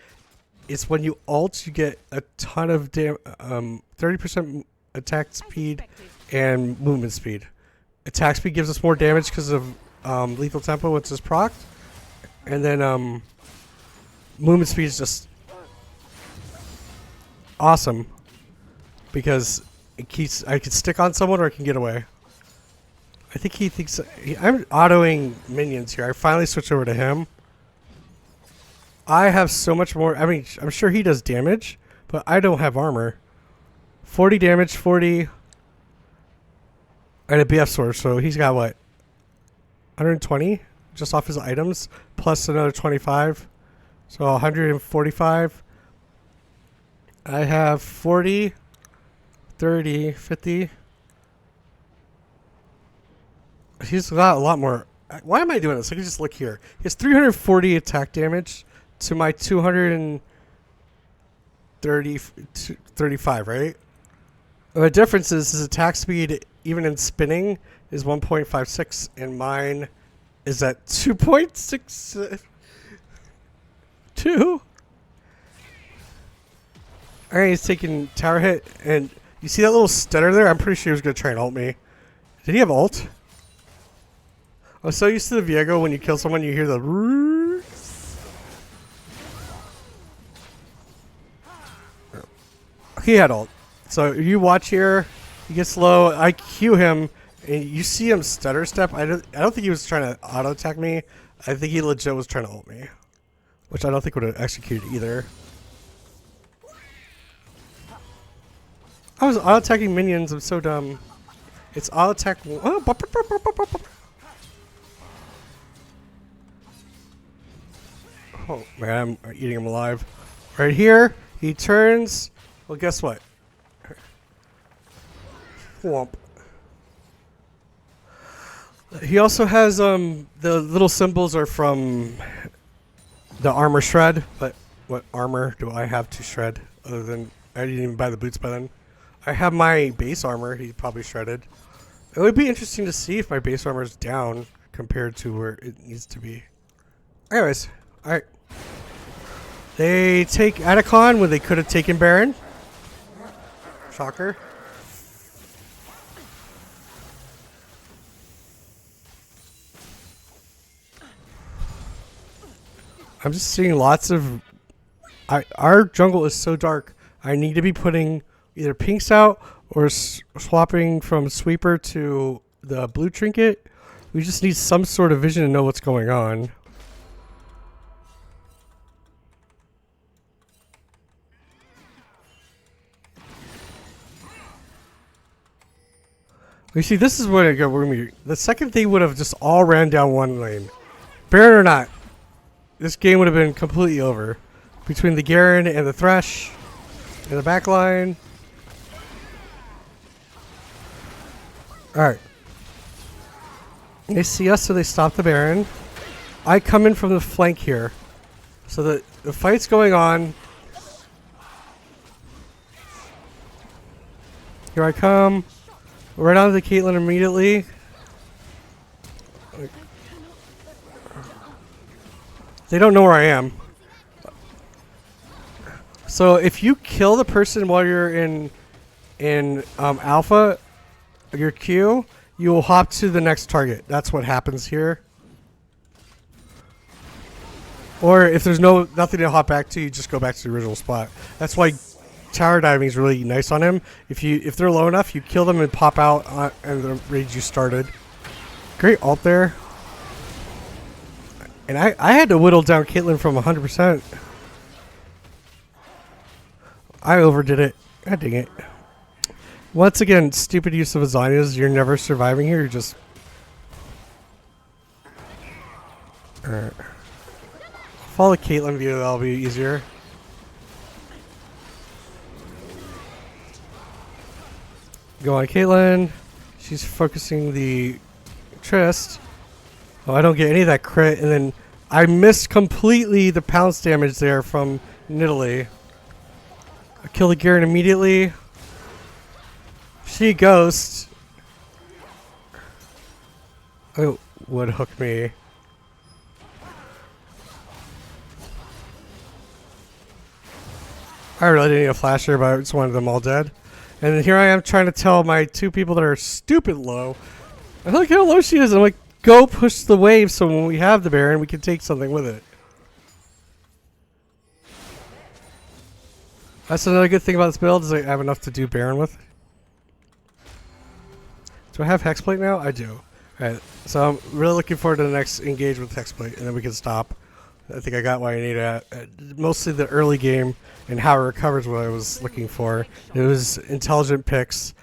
it's when you ult, you get a ton of 30% attack speed and movement speed. Attack speed gives us more damage because of lethal tempo, which is procced, and then movement speed is just awesome because it keeps. I can stick on someone or I can get away. I think he thinks I'm autoing minions here. I finally switched over to him. I have so much more. I mean, I'm sure he does damage, but I don't have armor. 40 damage, 40, and a BF sword. So he's got what? 120 just off his items, plus another 25. So 145. I have 40, 30, 50. He's got a lot more. Why am I doing this? I can just look here. He has 340 attack damage to my 235, right? The difference is his attack speed, even in spinning, is 1.56, and mine is at 2.62. Alright, he's taking tower hit, and you see that little stutter there? I'm pretty sure he was going to try and ult me. Did he have ult? I'm so used to the Viego, when you kill someone, you hear the... He had ult. So you watch here, he gets low, I Q him, and you see him stutter step. I don't think he was trying to auto attack me. I think he legit was trying to ult me, which I don't think would have executed either. I was auto attacking minions. I'm so dumb. It's auto attack. Oh, oh man, I'm eating him alive. Right here, he turns. Well, guess what? Whomp. He also has the little symbols are from the armor shred, but what armor do I have to shred other than I didn't even buy the boots by then. I have my base armor, he probably shredded. It would be interesting to see if my base armor is down compared to where it needs to be. Anyways, alright. They take Atacon when they could have taken Baron. Shocker. I'm just seeing lots of... our jungle is so dark. I need to be putting either pinks out or swapping from sweeper to the blue trinket. We just need some sort of vision to know what's going on. You see, this is what I got. The second they would have just all ran down one lane, Baron or not, this game would have been completely over. Between the Garen and the Thresh in the back line. Alright. They see us, so they stop the Baron. I come in from the flank here. So the fight's going on. Here I come. Right onto the Caitlyn immediately. They don't know where I am. So if you kill the person while you're in alpha, your Q, you will hop to the next target. That's what happens here. Or if there's nothing to hop back to, you just go back to the original spot. That's why tower diving is really nice on him. If they're low enough, you kill them and pop out and the rage you started. Great ult there. And I had to whittle down Caitlyn from 100%. I overdid it. God dang it. Once again, stupid use of Azanias. You're never surviving here. You're just... Alright. Follow the Caitlyn view. That'll be easier. Go on Caitlyn. She's focusing the Trist. Oh, I don't get any of that crit, and then I missed completely the pounce damage there from Nidalee. I kill the Garen immediately. She ghost. Oh, would hook me. I really didn't need a flasher, but I just wanted them all dead. And then here I am trying to tell my two people that are stupid low. I look how low she is. I'm like, go push the wave so when we have the Baron, we can take something with it. That's another good thing about this build is I have enough to do Baron with. Do I have Hexplate now? I do. Alright, so I'm really looking forward to the next engage with Hexplate, and then we can stop. I think I got what I needed. Mostly the early game and how it recovers what I was looking for. It was intelligent picks,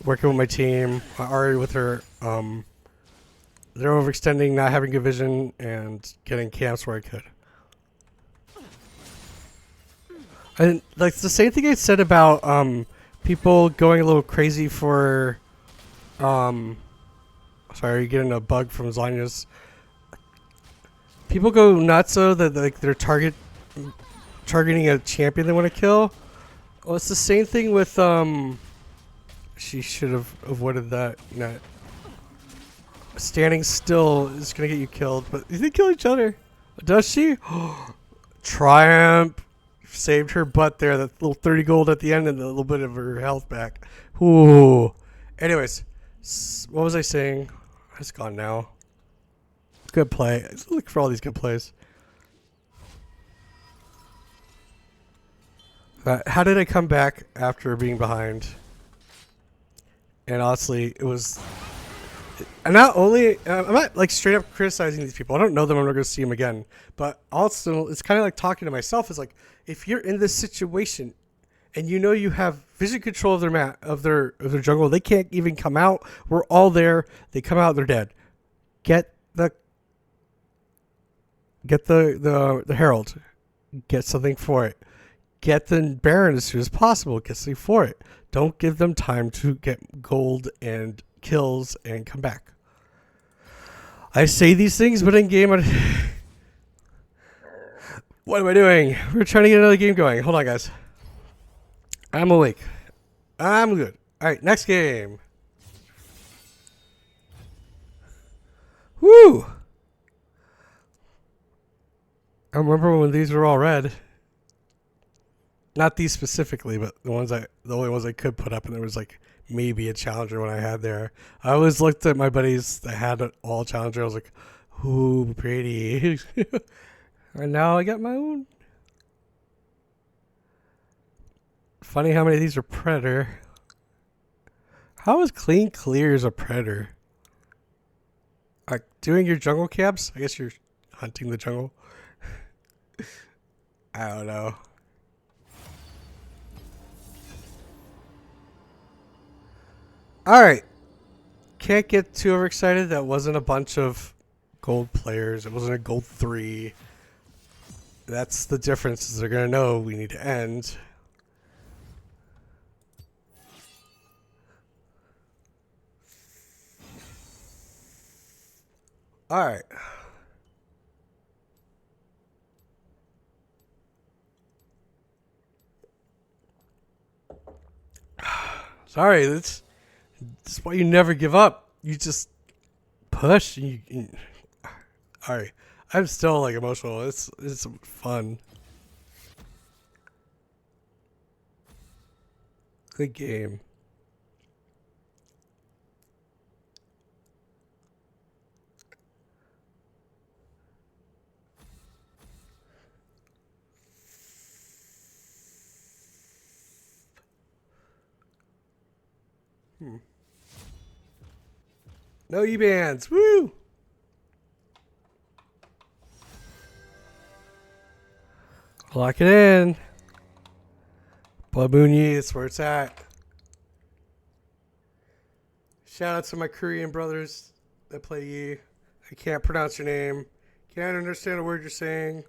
working with my team, Ari with her, they're overextending, not having good vision, and getting camps where I could. And like the same thing I said about people going a little crazy for sorry, getting a bug from Zania's. People go nuts so that like they're targeting a champion they want to kill. Well, it's the same thing with She should have avoided that. Not standing still is gonna get you killed, but they kill each other. Does she? Triumph saved her butt there. That little 30 gold at the end and a little bit of her health back. Ooh. Anyways, what was I saying? It's gone now. Good play. Let's look for all these good plays. How did I come back after being behind? And honestly, it was. And not only, I'm not like straight up criticizing these people. I don't know them. I'm not going to see them again. But also, it's kind of like talking to myself. It's like, if you're in this situation and you know you have vision control of their of their jungle, they can't even come out. We're all there. They come out, they're dead. Get the herald. Get something for it. Get the Baron as soon as possible. Get something for it. Don't give them time to get gold and kills and come back. I say these things, but in game, what am I doing? We're trying to get another game going. Hold on, guys. I'm awake. I'm good. All right, next game. Woo! I remember when these were all red. Not these specifically, but the only ones I could put up, and there was like maybe a challenger when I had there. I always looked at my buddies that had it all challenger. I was like, ooh, pretty. And now I got my own. Funny how many of these are predator. How is clean clears a predator? Like doing your jungle camps? I guess you're hunting the jungle. I don't know. Alright. Can't get too overexcited. That wasn't a bunch of gold players. It wasn't a gold 3. That's the difference. Is they're going to know we need to end. Alright. Sorry, that's why you never give up. You just push. Alright. I'm still like emotional. It's fun. Good game. No E-bands. Woo! Lock it in. Blood Moon Yi, that's where it's at. Shout out to my Korean brothers that play Yi. I can't pronounce your name. Can't understand a word you're saying.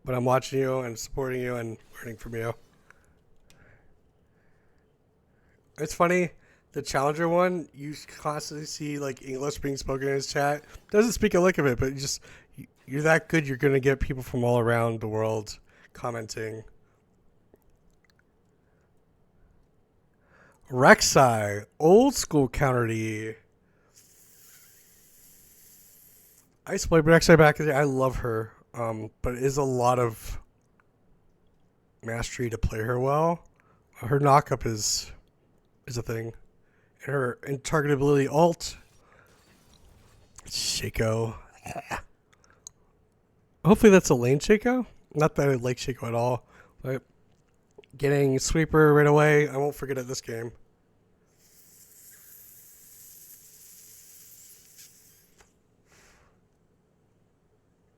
But I'm watching you and supporting you and learning from you. It's funny. The Challenger one, you constantly see like English being spoken in his chat. Doesn't speak a lick of it, but you're that good. You're gonna get people from all around the world commenting. Rek'Sai, old school counter D. I used to play Rek'Sai back in the day. I love her, but it is a lot of mastery to play her well. Her knockup is a thing. And her targetability ult. Shaco. Hopefully that's a lane Shaco. Not that I like Shaco at all. But getting sweeper right away. I won't forget it this game.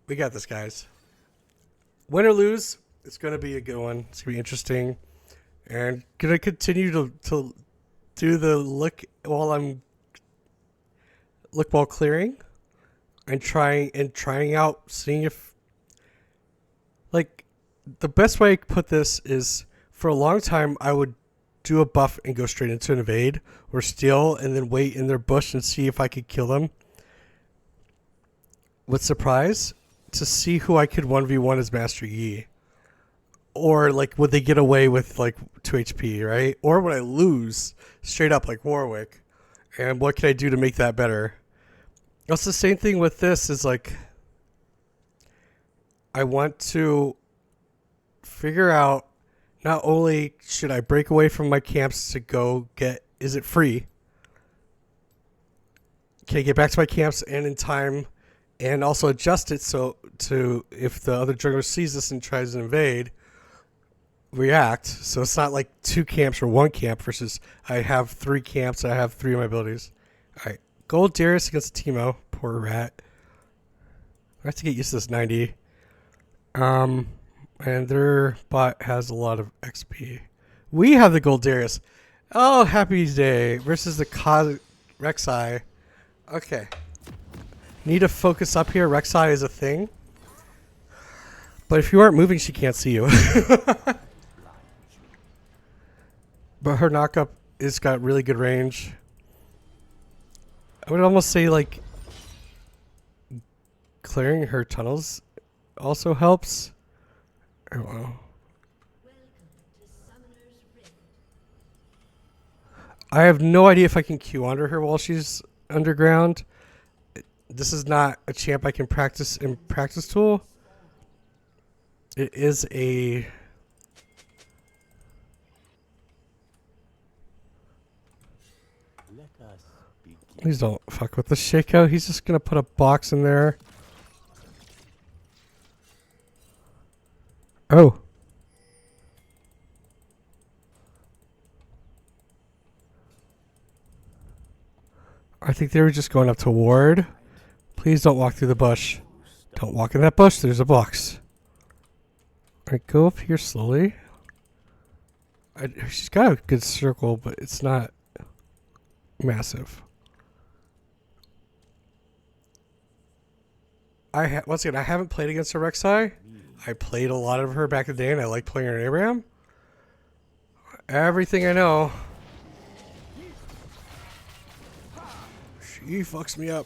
We got this, guys. Win or lose, it's going to be a good one. It's going to be interesting. And going to continue to do the look while clearing and trying out, seeing if, like, the best way I could put this is for a long time I would do a buff and go straight into an evade or steal and then wait in their bush and see if I could kill them. With surprise to see who I could 1v1 as Master Yi. Or like would they get away with like 2 HP, right? Or would I lose straight up like Warwick? And what can I do to make that better? It's the same thing with this is like I want to figure out not only should I break away from my camps to go get, is it free? Can I get back to my camps and in time and also adjust it so to if the other jungler sees this and tries to invade, react. So it's not like 2 camps or 1 camp versus I have 3 camps, I have 3 of my abilities. Alright. Gold Darius against Teemo. Poor rat. I have to get used to this 90. And their bot has a lot of XP. We have the Gold Darius. Oh, happy day. Versus the Rek'Sai. Okay. Need to focus up here. Rek'Sai is a thing. But if you aren't moving, she can't see you. But her knockup is got really good range. I would almost say like clearing her tunnels also helps. I don't know. I have no idea if I can Q under her while she's underground. This is not a champ I can practice in practice tool. It is a... Please don't fuck with the Shaco. He's just going to put a box in there. Oh. I think they were just going up to ward. Please don't walk through the bush. Don't walk in that bush. There's a box. Alright, go up here slowly. She's got a good circle, but it's not massive. Once again, I haven't played against a Rek'Sai. I played a lot of her back in the day, and I like playing her in Abraham. Everything I know. She fucks me up.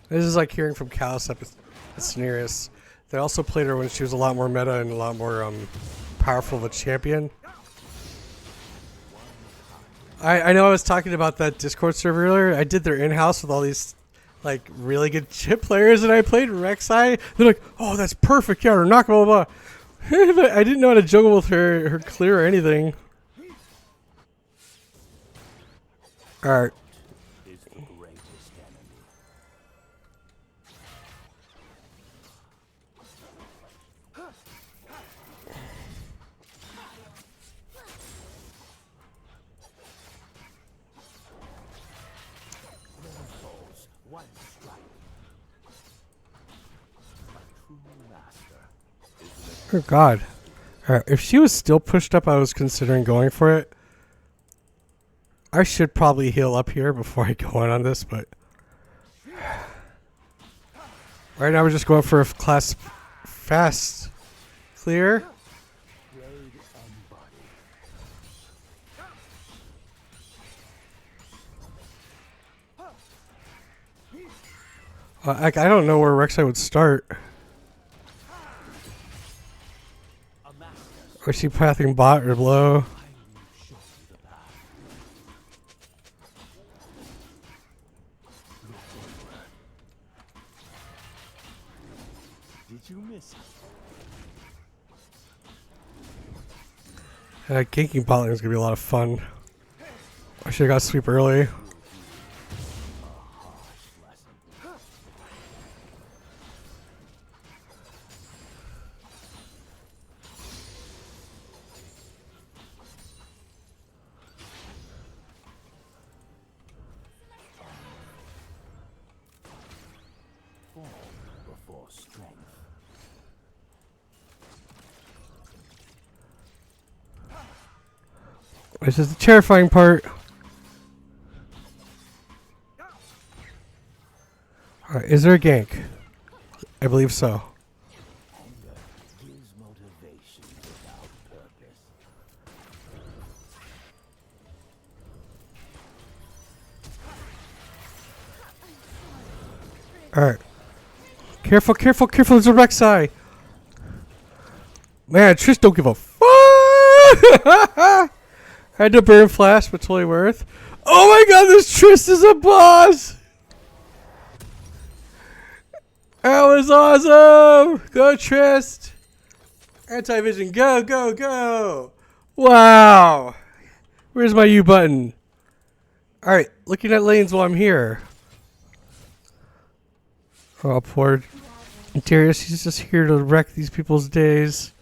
This is like hearing from Callus up at Scenarius. They also played her when she was a lot more meta and a lot more powerful of a champion. I know I was talking about that Discord server earlier. I did their in-house with all these like really good chip players, and I played Rek'Sai. They're like, "Oh, that's perfect, yeah, or knock blah blah." But I didn't know how to juggle with her clear or anything. All right. Oh God. If she was still pushed up, I was considering going for it. I should probably heal up here before I go on this, but... Right now we're just going for a class fast clear. I don't know where Rek'Sai would start. Was she pathing bot or low? Did you miss it? Ganking bot lane is gonna be a lot of fun. I should have got sweep early. before strength? This is the terrifying part. Alright, is there a gank? I believe so. Anger gives motivation without purpose. Alright. Careful, careful, careful, there's a Rek'Sai! Man, Trish don't give a fuck. Had to burn flash, but totally worth. Oh my god, this Trish is a boss. That was awesome. Go Trist. Anti-vision, go, go, go. Wow. Where's my U button? Alright, looking at lanes while I'm here. Oh, poor Darius, he's just here to wreck these people's days.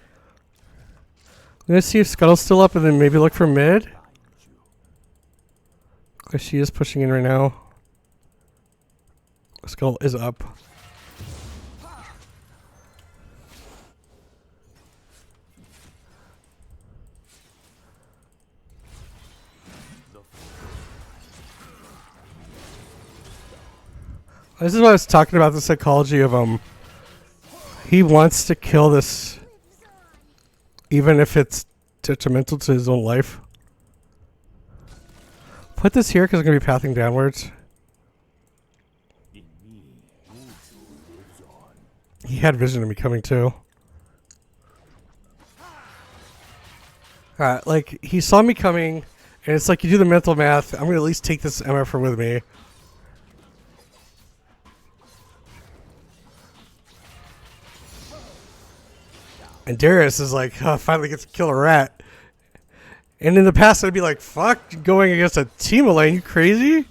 I'm gonna see if Scuttle's still up and then maybe look for mid. Because she is pushing in right now. Scuttle is up. This is what I was talking about, the psychology of he wants to kill this even if it's detrimental to his own life. Put this here because I'm going to be pathing downwards. He had vision of me coming too. Like, he saw me coming, and it's like you do the mental math. I'm going to at least take this MFR with me. And Darius is like, oh, finally gets to kill a rat. And in the past, I'd be like, fuck, going against a team lane, you crazy?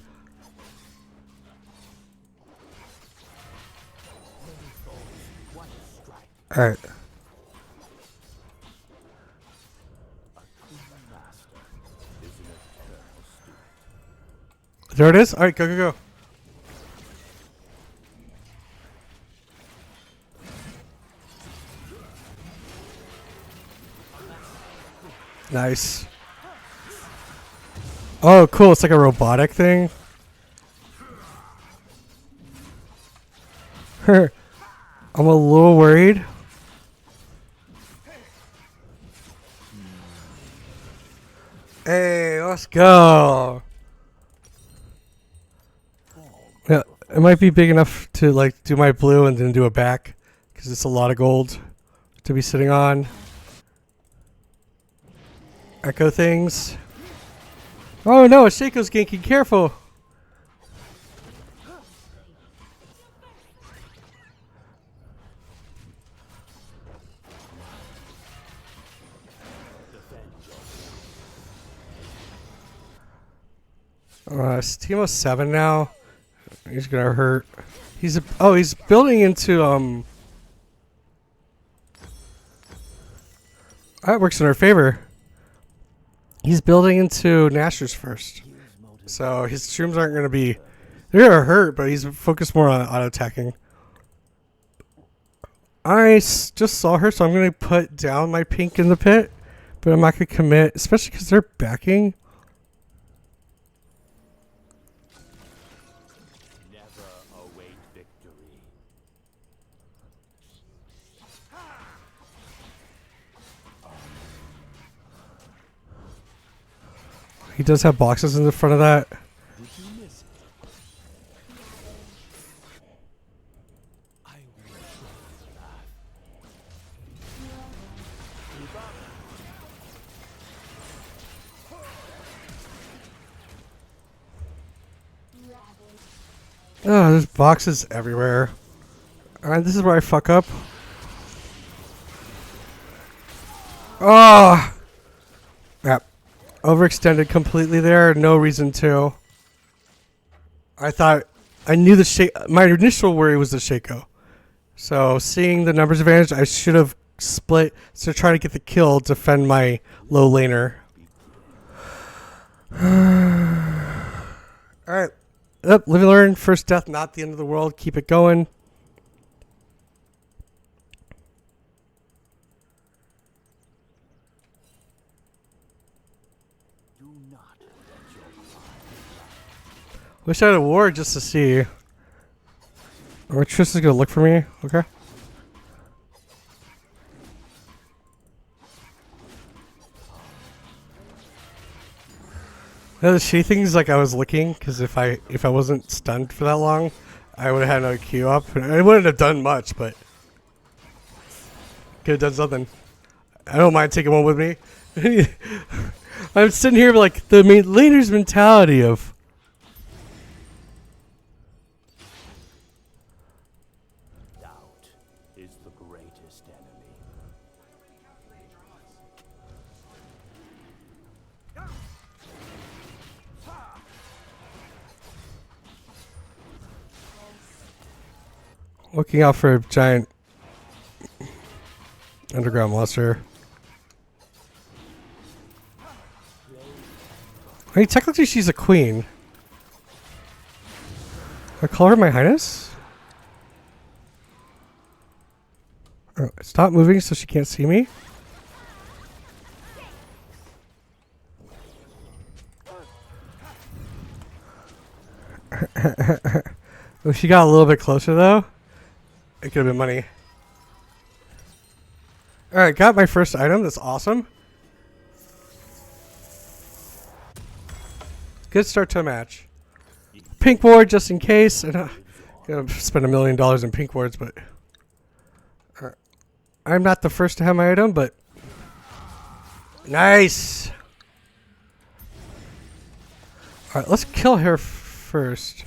Alright. There it is? Alright, go, go, go. Nice. Oh, cool. It's like a robotic thing. I'm a little worried. Hey, let's go. Yeah, it might be big enough to like do my blue and then do it back because it's a lot of gold to be sitting on. Echo things. Oh no, Shaco's ganking. Careful. It's Teemo 7 now. He's gonna hurt. He's building into that works in our favor. He's building into Nashor's first. So his shrooms aren't going to be... They're going to hurt, but he's focused more on auto-attacking. Just saw her, so I'm going to put down my pink in the pit. But I'm not going to commit, especially because they're backing. Never await victory. He does have boxes in the front of that. Did you miss it? I will show you the path. Oh, there's boxes everywhere. Alright, this is where I fuck up. Oh! Yep. Overextended completely there. No reason to. I knew the shake. My initial worry was the Shaco. So seeing the numbers advantage, I should have split to try to get the kill, defend my low laner. Alright. Live and learn. First death, not the end of the world. Keep it going. Do not let your Wish I had a ward just to see. Or Triss is gonna look for me. Okay. Yeah, she thinks like I was looking because if I wasn't stunned for that long, I would have had another Q up. I wouldn't have done much, but could have done something. I don't mind taking one with me. I'm sitting here like the laner's mentality of. Doubt is the greatest enemy. Looking out for a giant underground monster. I mean, technically she's a queen. I call her my highness? Oh, stop moving so she can't see me. If she got a little bit closer though, it could have been money. Alright, got my first item. That's awesome. Good start to a match. Pink ward just in case. I'm not gonna spend $1 million in pink wards, but I'm not the first to have my item, but nice. Alright, let's kill her first.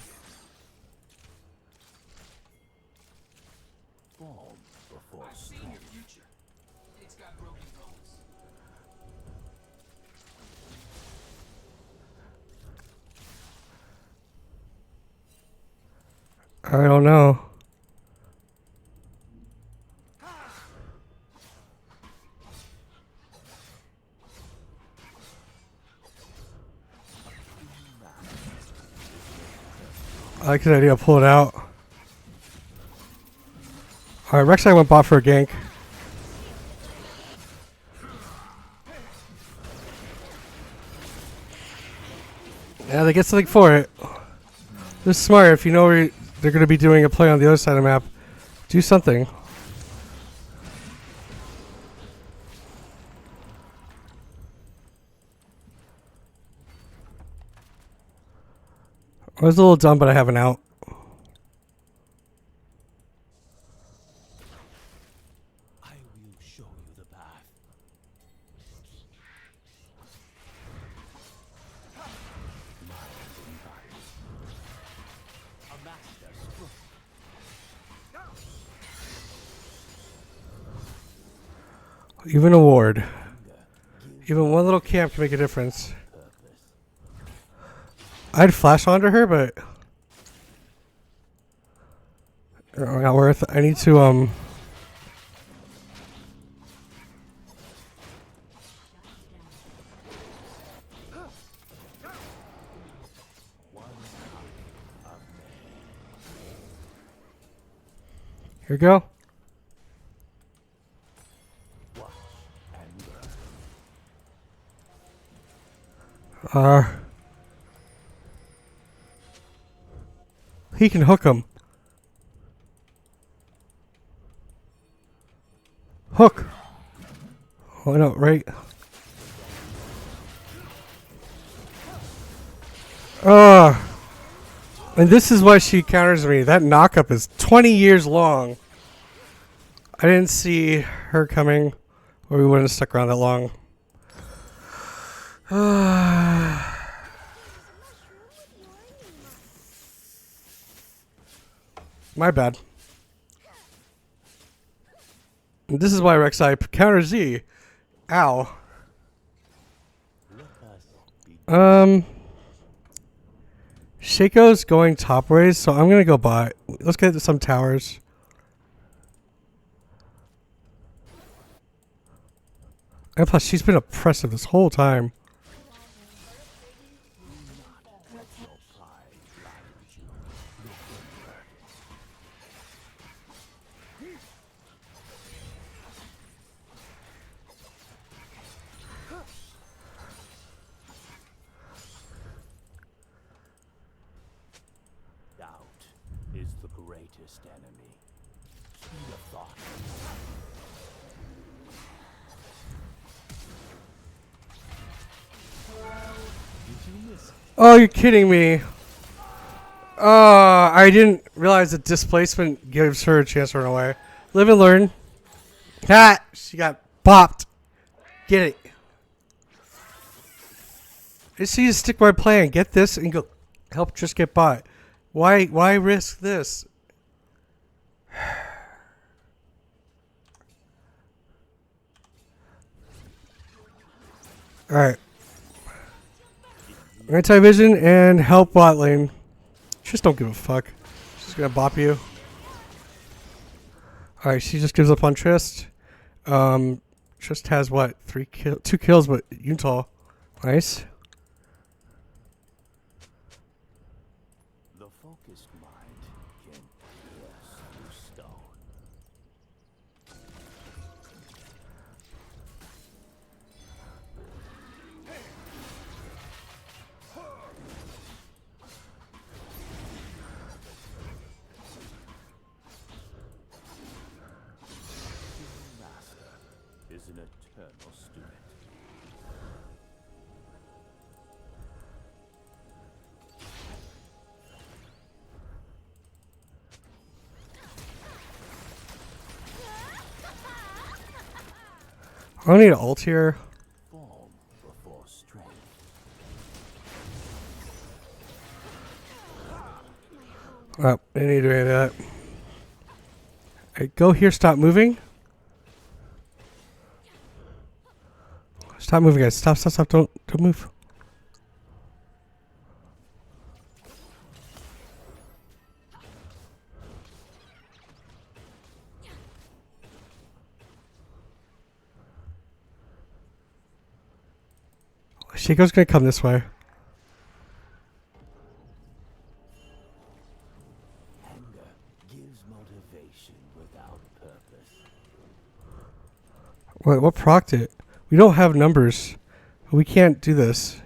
I don't know. I like the idea of pull it out. Alright, Rek'Sai went bot for a gank. Yeah, they get something for it. This is smart. If you know where they're going to be doing a play on the other side of the map, do something. I was a little dumb, but I have an out. I will show you the path. A master stroke. Even a ward. Even one little camp can make a difference. I'd flash onto her, but not worth. I need to here we go. He can hook him. Hook. Oh no, right. And this is why she counters me. That knockup is 20 years long. I didn't see her coming, or we wouldn't have stuck around that long. My bad. This is why Rek'Sai counter Z. Ow. Shaco's going top ways, so I'm gonna go bot. Let's get some towers. And plus, she's been oppressive this whole time. Is the greatest enemy. Speed of thought. Did you miss? Oh, you're kidding me. I didn't realize that displacement gives her a chance to run away. Live and learn. Ha! She got popped. Get it. I just need to stick to my plan. Get this and go help just get bought. Why risk this? Alright. Anti-vision and help bot lane. Just don't give a fuck. She's gonna bop you. Alright, she just gives up on Trist. Trist has what? 2 kills, but Utah. Nice. The focused mind can pierce through stone. The master is an eternal student. I don't need an ult here. Form before strength. Oh, I need to do any of that. Hey, go here, stop moving. Stop moving, guys. Stop. Don't move. Shaco's gonna come this way. Anger gives motivation without purpose. What procced it? We don't have numbers. We can't do this.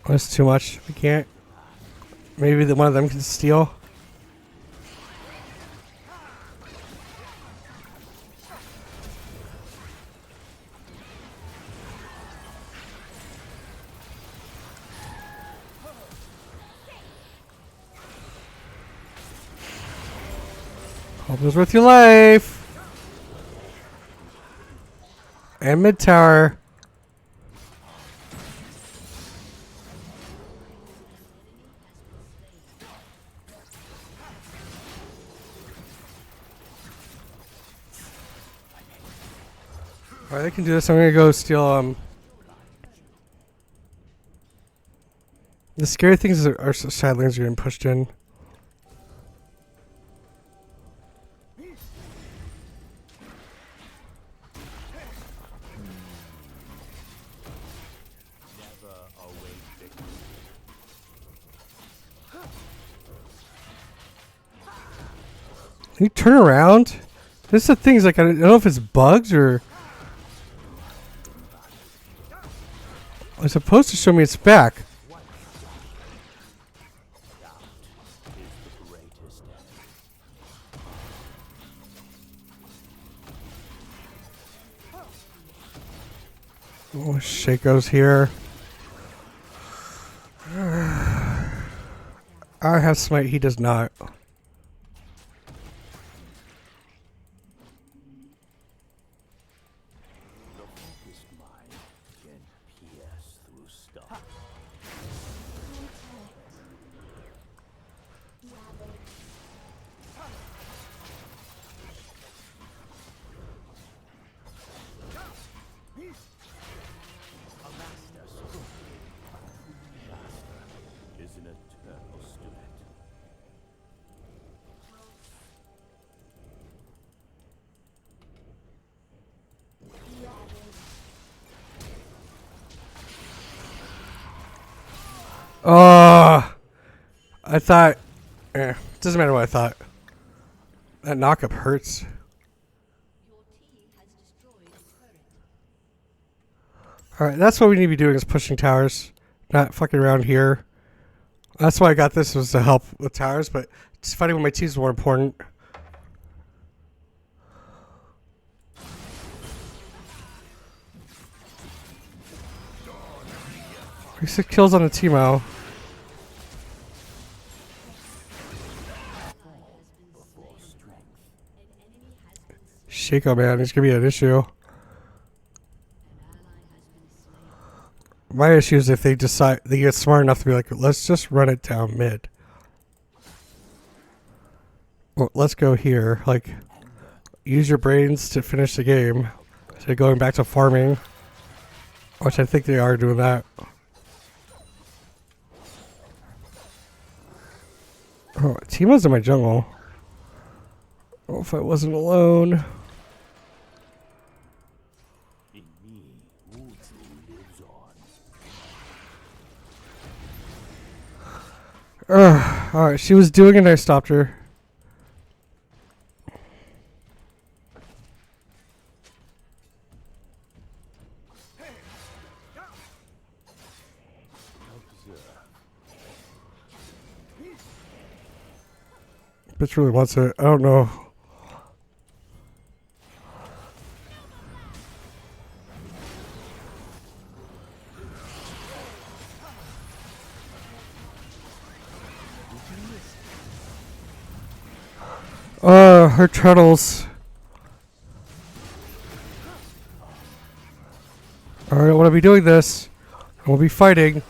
Oh, that's too much. We can't. Maybe one of them can steal. Hope it was worth your life. And mid tower. Alright, they can do this. I'm gonna go steal the scary things is our side lanes are getting pushed in. Never await victory. Can you turn around? This is the things like I don't know if it's bugs or it's supposed to show me its back. Oh, Shaco's here. I have smite, he does not. The focused mind can pierce through stone. A master stroke. Master is an eternal student. Oh, I thought. Doesn't matter what I thought. That knockup hurts. Alright, that's what we need to be doing is pushing towers. Not fucking around here. That's why I got this was to help with towers, but just fighting with my team is more important. 6 kills on the Teemo. Shaco, man, it's gonna be an issue. My issue is if they decide they get smart enough to be like, let's just run it down mid. Well, let's go here. Like, use your brains to finish the game. Instead of going back to farming, which I think they are doing that. Oh, Teemo's in my jungle. Oh, if I wasn't alone. In me, Wuju lives on. Alright, she was doing it and I stopped her. Bitch really wants it. I don't know. Her turtles. Alright, I want to be doing this. I will be fighting.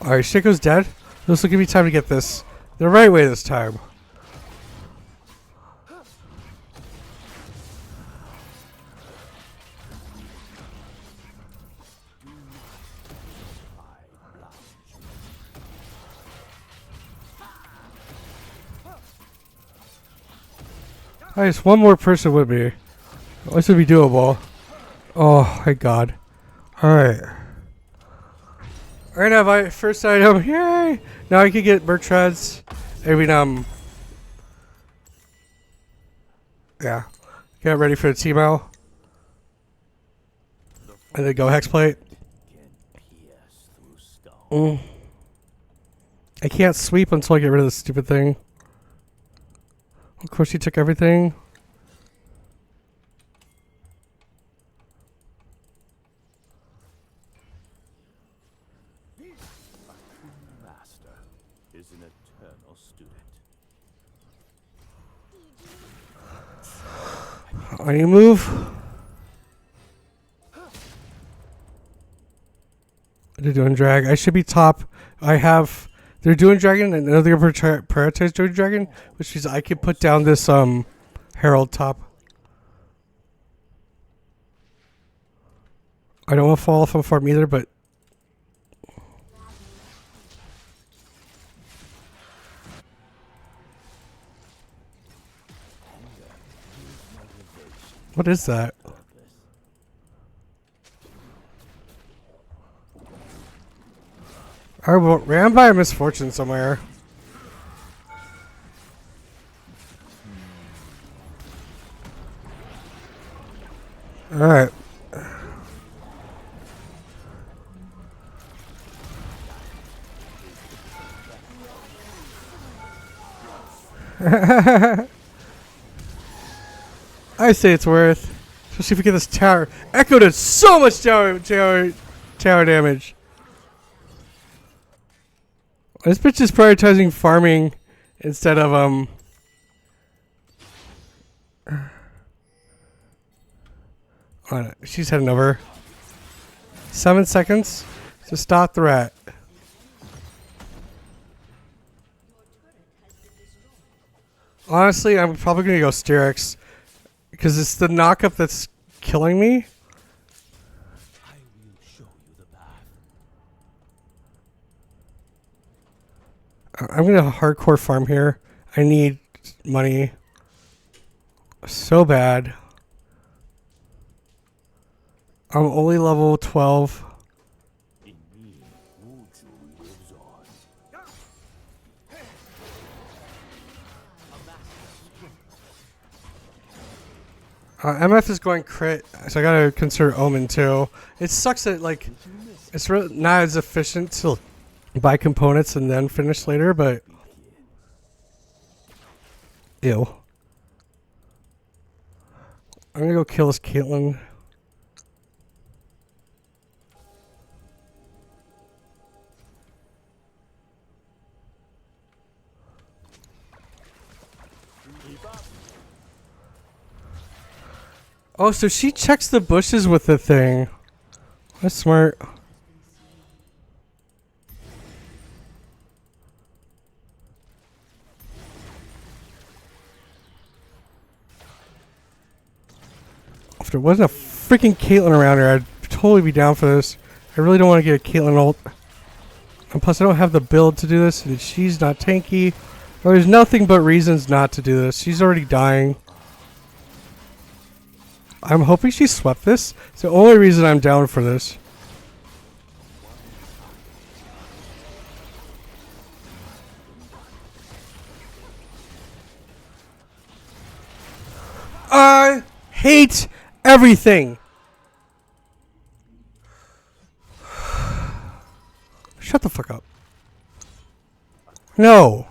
Alright, Shaco's dead. This will give me time to get this the right way this time. Alright, just one more person with me. This would be doable. Oh my god. Alright. Alright, now my first item. Yay! Now I can get Bertrad's. I mean, yeah. Get ready for the Teemo. And then go Hexplate. I can't sweep until I get rid of this stupid thing. Of course, she took everything. Master is an eternal student. On you move. They're doing drag. I should be top. I have. They're doing dragon, and they're going to prioritize doing dragon, which means I can put down this Herald top. I don't want to fall off on farm either, but what is that? I ran by a misfortune somewhere. Alright. I say it's worth. Especially if we get this tower. Echo did so much tower damage. This bitch is prioritizing farming instead of Oh, no, she's heading over. 7 seconds to stop the rat. Honestly, I'm probably gonna go Sterix because it's the knockup that's killing me. I will show you the path. I'm gonna hardcore farm here. I need money so bad. I'm only level 12. In me, Wuju lives on. A master stroke. MF is going crit, so I gotta consider Omen too. It sucks that like it's really not as efficient to buy components and then finish later, but ew. I'm gonna go kill this Caitlyn. Oh, so she checks the bushes with the thing. That's smart. If there wasn't a freaking Caitlyn around here, I'd totally be down for this. I really don't want to get a Caitlyn ult. And plus, I don't have the build to do this. And she's not tanky. Well, there's nothing but reasons not to do this. She's already dying. I'm hoping she swept this. It's the only reason I'm down for this. I hate everything. Shut the fuck up. No.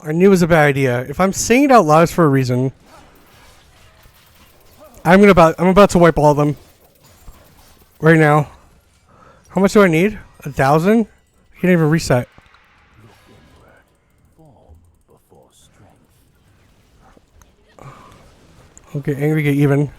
I knew it was a bad idea. If I'm saying it out loud, it's for a reason. I'm about to wipe all of them. Right now. How much do I need? 1,000? I can't even reset. Okay, angry, get even.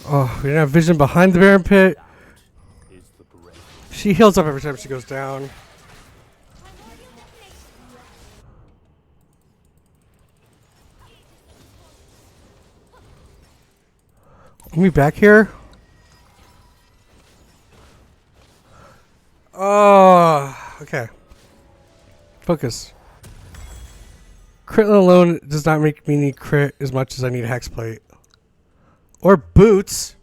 Oh, we didn't have vision behind the Baron Pit. She heals up every time she goes down. Are we back here? Oh, okay. Focus. Crit alone does not make me need crit as much as I need Hexplate. Or boots.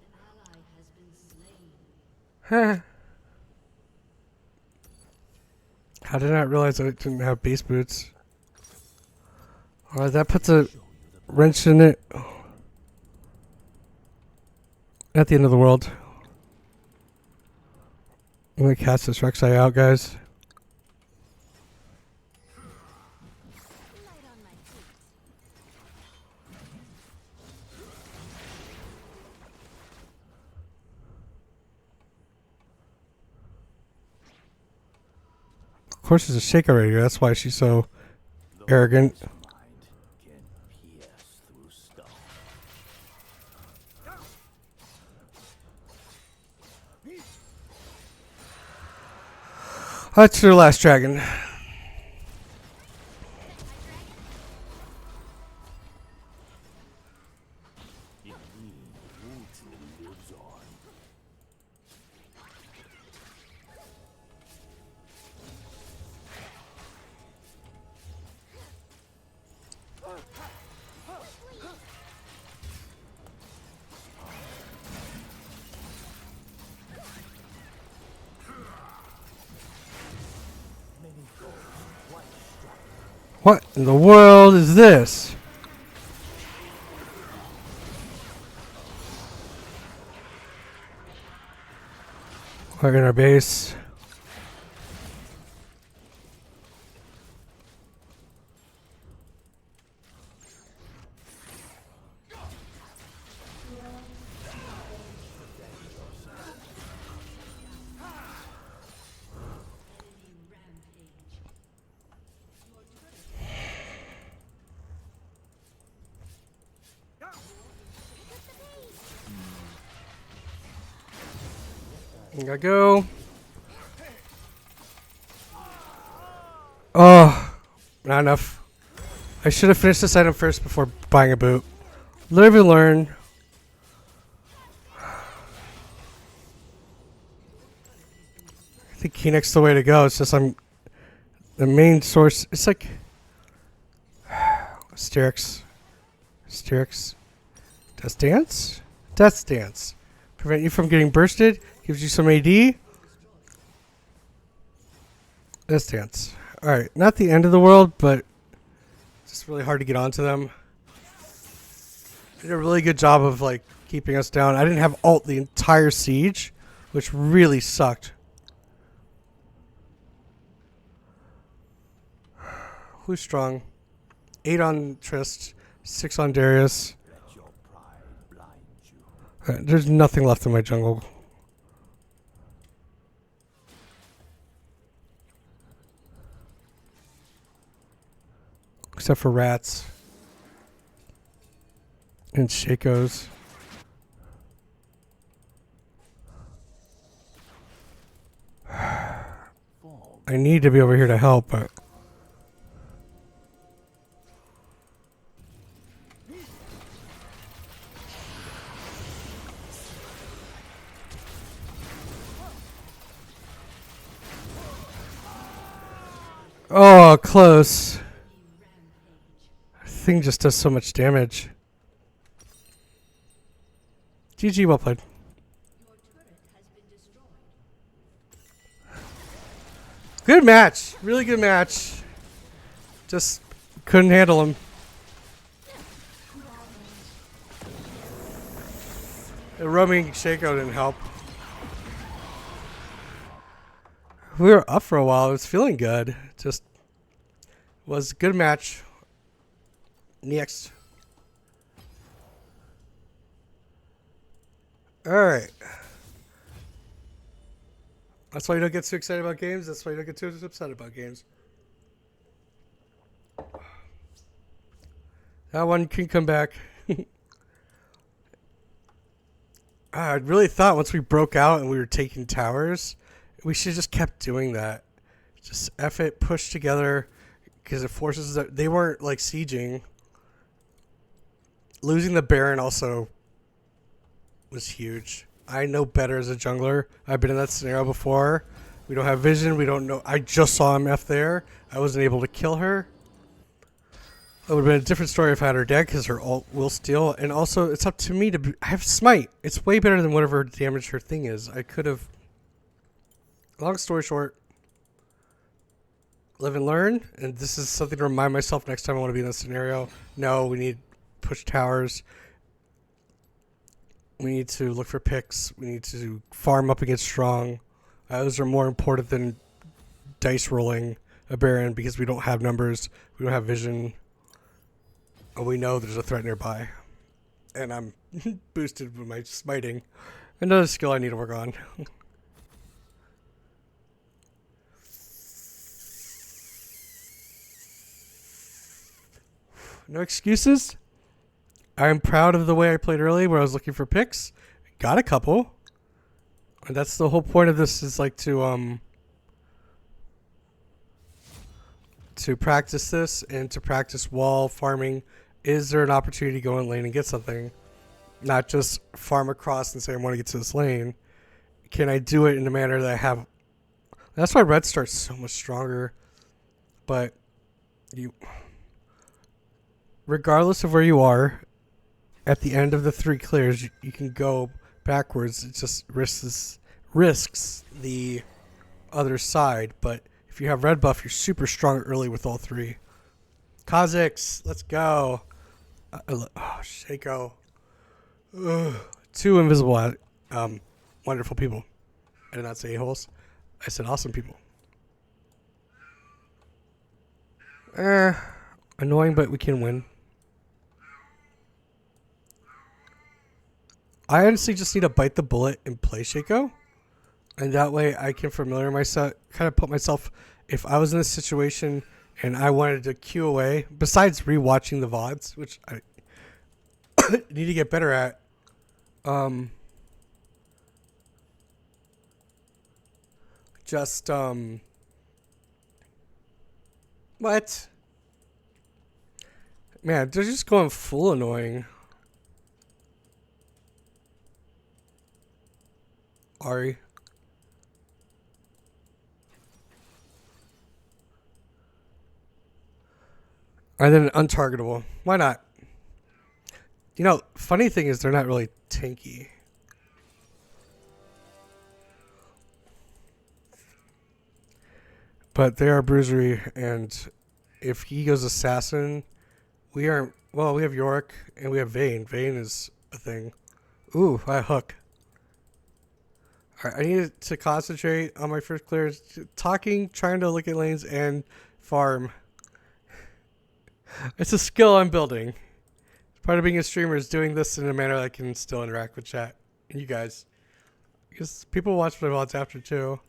Huh. How did I not realize I didn't have base boots? Alright, that puts a wrench in it. At the end of the world. I'm gonna cast this Rek'Sai out, guys. Of course, she's a Shaker Radio. That's why she's so arrogant. That's their last dragon. What in the world is this? We're in our base. I go. Oh, not enough. I should have finished this item first before buying a boot. Live and learn. I think Kinect's the way to go. It's just I'm the main source. It's like Sterix. Death Dance? Death Dance. Prevent you from getting bursted. Gives you some AD. Death Dance. Alright, not the end of the world, but it's just really hard to get onto them. Did a really good job of like keeping us down. I didn't have ult the entire siege, which really sucked. Who's strong? 8 on Trist, 6 on Darius. There's nothing left in my jungle. Except for rats. And Shakos. I need to be over here to help, but... Oh, close. Thing just does so much damage. GG, well played. Good match. Really good match. Just couldn't handle him. The roaming Shaco didn't help. We were up for a while. It was feeling good. Just was a good match. Next. Alright. That's why you don't get too excited about games. That's why you don't get too upset about games. That one can come back. I really thought once we broke out and we were taking towers, we should have just kept doing that. Just F it, push together, because it forces that they weren't like sieging. Losing the Baron also was huge. I know better as a jungler. I've been in that scenario before. We don't have vision. We don't know. I just saw him F there. I wasn't able to kill her. It would have been a different story if I had her dead because her ult will steal. And also, it's up to me to... I have smite. It's way better than whatever damage her thing is. I could have... Long story short, live and learn. And this is something to remind myself next time I want to be in this scenario. No, we need push towers. We need to look for picks. We need to farm up against strong. Those are more important than dice rolling a Baron because we don't have numbers. We don't have vision. And we know there's a threat nearby. And I'm boosted with my smiting. Another skill I need to work on. No excuses. I'm proud of the way I played early where I was looking for picks. Got a couple. And that's the whole point of this is like to practice this and to practice wall farming. Is there an opportunity to go in lane and get something? Not just farm across and say I want to get to this lane. Can I do it in a manner that I have... That's why red starts so much stronger. But you... Regardless of where you are, at the end of the 3 clears, you can go backwards. It just risks the other side. But if you have red buff, you're super strong early with all 3. Kha'Zix, let's go. Oh, Shaco. Ugh. 2 invisible, wonderful people. I did not say a-holes. I said awesome people. Annoying, but we can win. I honestly just need to bite the bullet and play Shaco. And that way I can familiar myself, kind of put myself, if I was in this situation and I wanted to queue away, besides rewatching the VODs, which I need to get better at, What? Man, they're just going full annoying. Ari. And then untargetable. Why not? You know, funny thing is they're not really tanky. But they are bruisery, and if he goes assassin, we aren't. Well, we have Yorick and we have Vayne. Vayne is a thing. Ooh, I hook. Alright, I need to concentrate on my first clear. Talking, trying to look at lanes, and farm. It's a skill I'm building. Part of being a streamer is doing this in a manner that I can still interact with chat and you guys. Because people watch my VODs after too.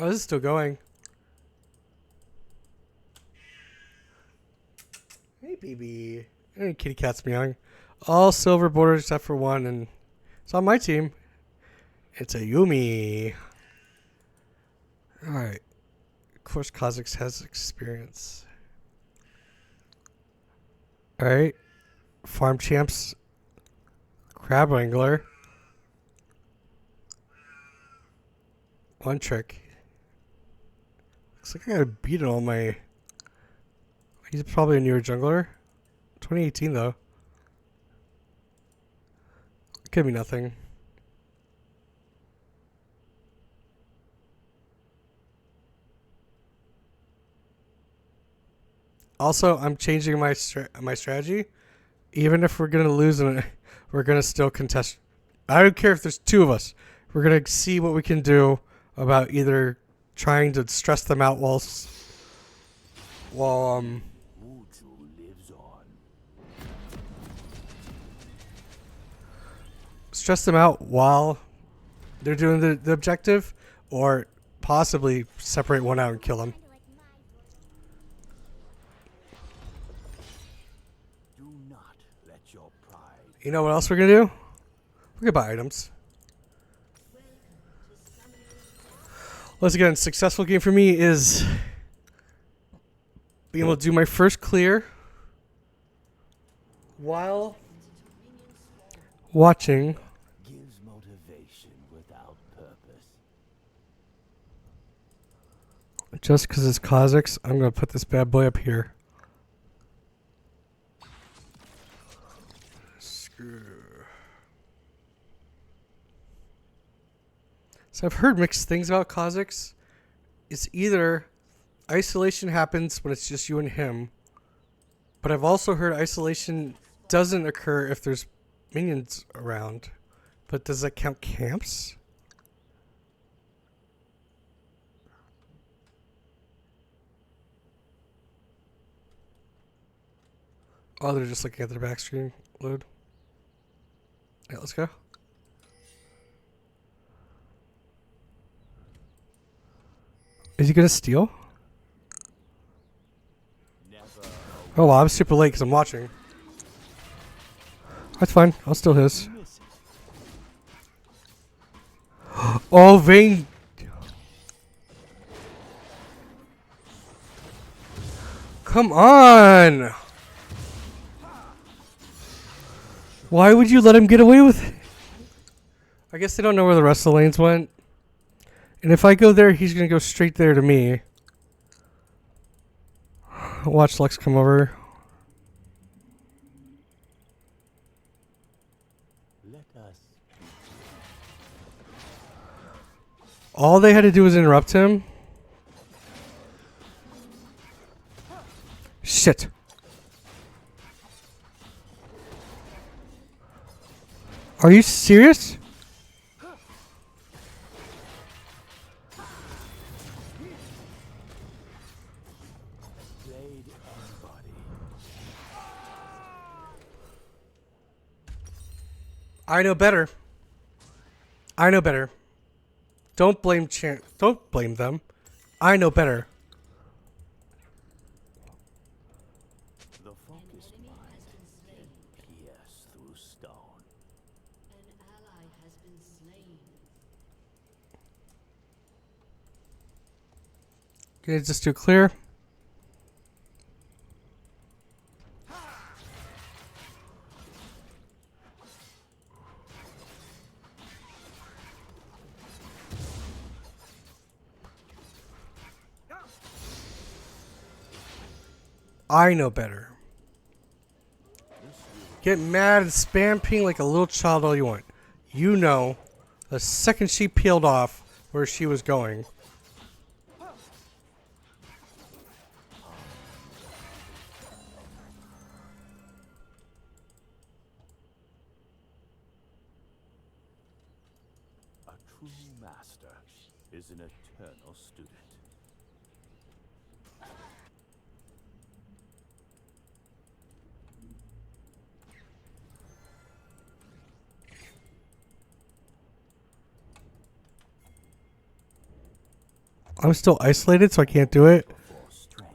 Oh, this is still going. Hey, baby. Hey, kitty cat's meowing. All silver borders except for one, and it's on my team. It's a Yumi. Alright. Of course, Kha'Zix has experience. Alright. Farm champs. Crab Wrangler. One trick. Looks like I gotta beat all my... He's probably a newer jungler. 2018 though. Could be nothing. Also, I'm changing my strategy. Even if we're gonna lose, we're gonna still contest. I don't care if there's two of us. We're gonna see what we can do about either trying to stress them out while stress them out while they're doing the objective, or possibly separate one out and kill them. You know what else we're gonna do? We're gonna buy items. Once again, successful game for me is being able to do my first clear while watching. Gives motivation without purpose. Just because it's Kha'Zix, I'm gonna put this bad boy up here. So I've heard mixed things about Kha'Zix. It's either isolation happens when it's just you and him, but I've also heard isolation doesn't occur if there's minions around. But does that count camps? Oh, they're just looking at their back screen load. Yeah, let's go. Is he gonna steal? Oh wow, I'm super late because I'm watching. That's fine. I'll steal his. Oh, Vayne. Come on. Why would you let him get away with it? I guess they don't know where the rest of the lanes went. And if I go there, he's going to go straight there to me. Watch Lux come over. All they had to do was interrupt him. Shit. Are you serious? I know better. I know better. Don't blame don't blame them. I know better. The focused mind pierce through stone. An ally has been slain. Okay, just do clear. I know better. Get mad and spam ping like a little child all you want. You know, the second she peeled off where she was going. A true master is an eternal student. I'm still isolated, so I can't do it. For strength.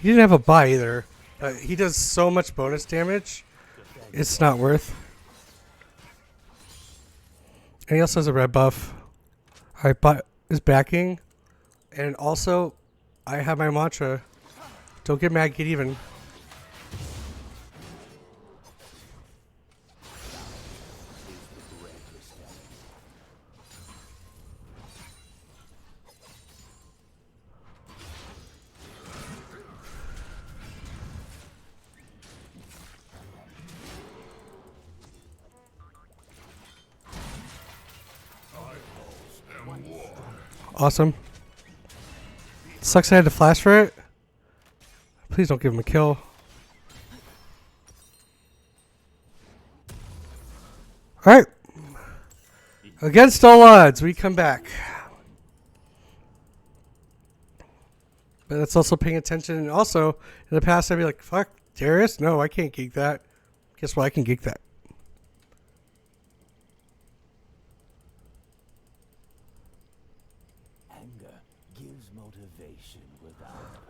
He didn't have a buy either. He does so much bonus damage. It's not worth. And he also has a red buff. Alright, but is backing. And also, I have my mantra. Don't get mad, get even. Awesome. Sucks I had to flash for it. Please don't give him a kill. Alright. Against all odds, we come back. But that's also paying attention. And also, in the past, I'd be like, fuck, Darius? No, I can't geek that. Guess what? I can geek that. Anger gives motivation without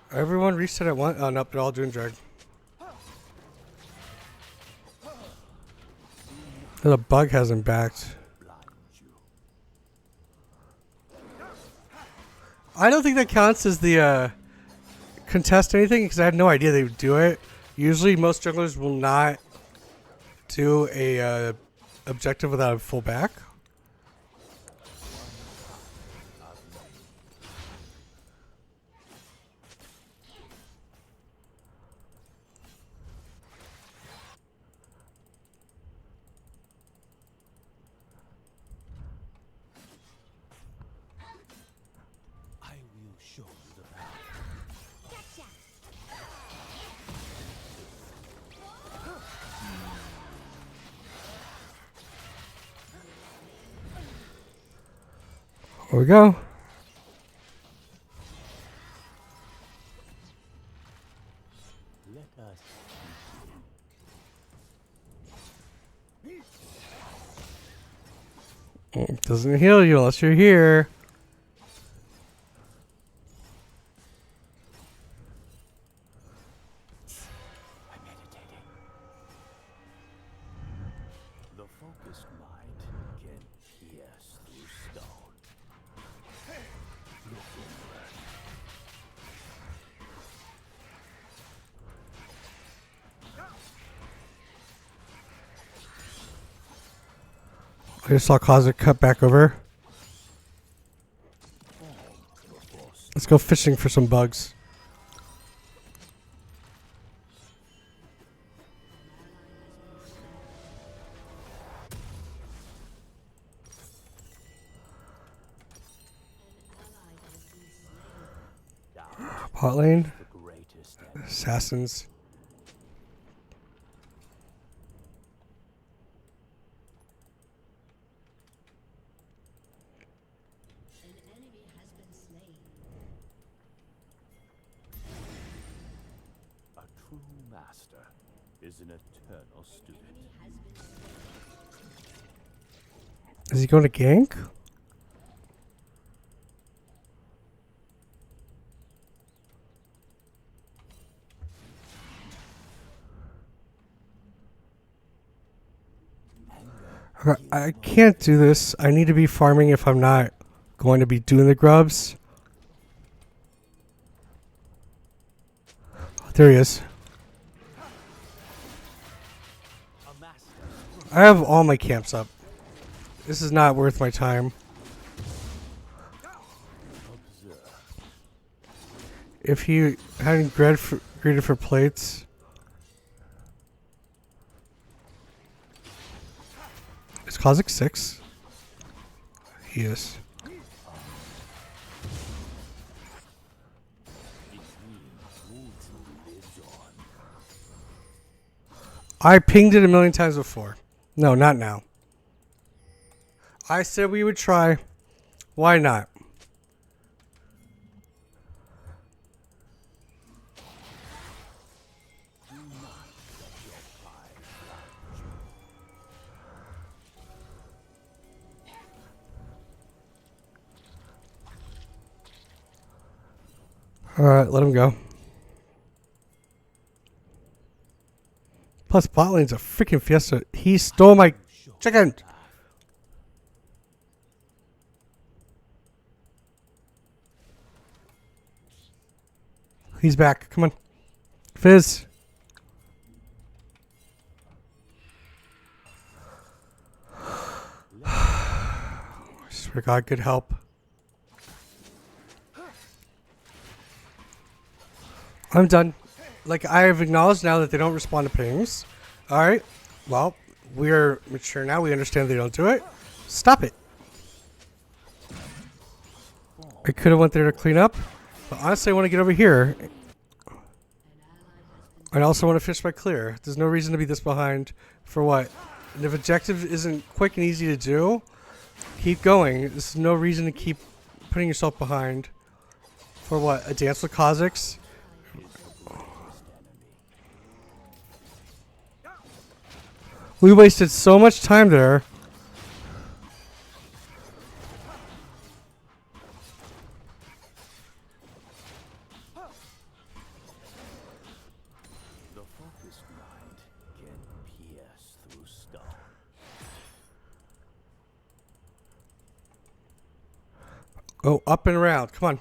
Everyone reset at one. Oh, nope, they're all doing drag. The bug hasn't backed. I don't think that counts as the contest or anything because I had no idea they would do it. Usually, most jugglers will not do a objective without a full back. I will show you the path. Gotcha. Here we go. Let us It doesn't heal you unless you're here. I'm meditating. The focused mind can pierce through stone. Look inward. I just saw Closet cut back over. Let's go fishing for some bugs. Pot lane. The greatest enemy. Assassins. An enemy has been slain. A true master is an eternal student. Is he going to gank? I can't do this. I need to be farming if I'm not going to be doing the grubs. There he is. I have all my camps up. This is not worth my time. If he hadn't greeted for plates. Is Kazik 6? He is. I pinged it a million times before. No, not now. I said we would try. Why not? Alright, let him go. Plus, bot lane's a freaking fiesta. He stole my chicken! He's back. Come on. Fizz. I swear to God, good help. I'm done. Like, I have acknowledged now that they don't respond to pings. Alright. Well, we're mature now. We understand they don't do it. Stop it. I could have went there to clean up. But honestly, I want to get over here. I also want to fish by clear. There's no reason to be this behind. For what? And if objective isn't quick and easy to do, keep going. There's no reason to keep putting yourself behind. For what? A dance with Kazakhs? We wasted so much time there. The focused mind can pierce through stone. Go up and around. Come on.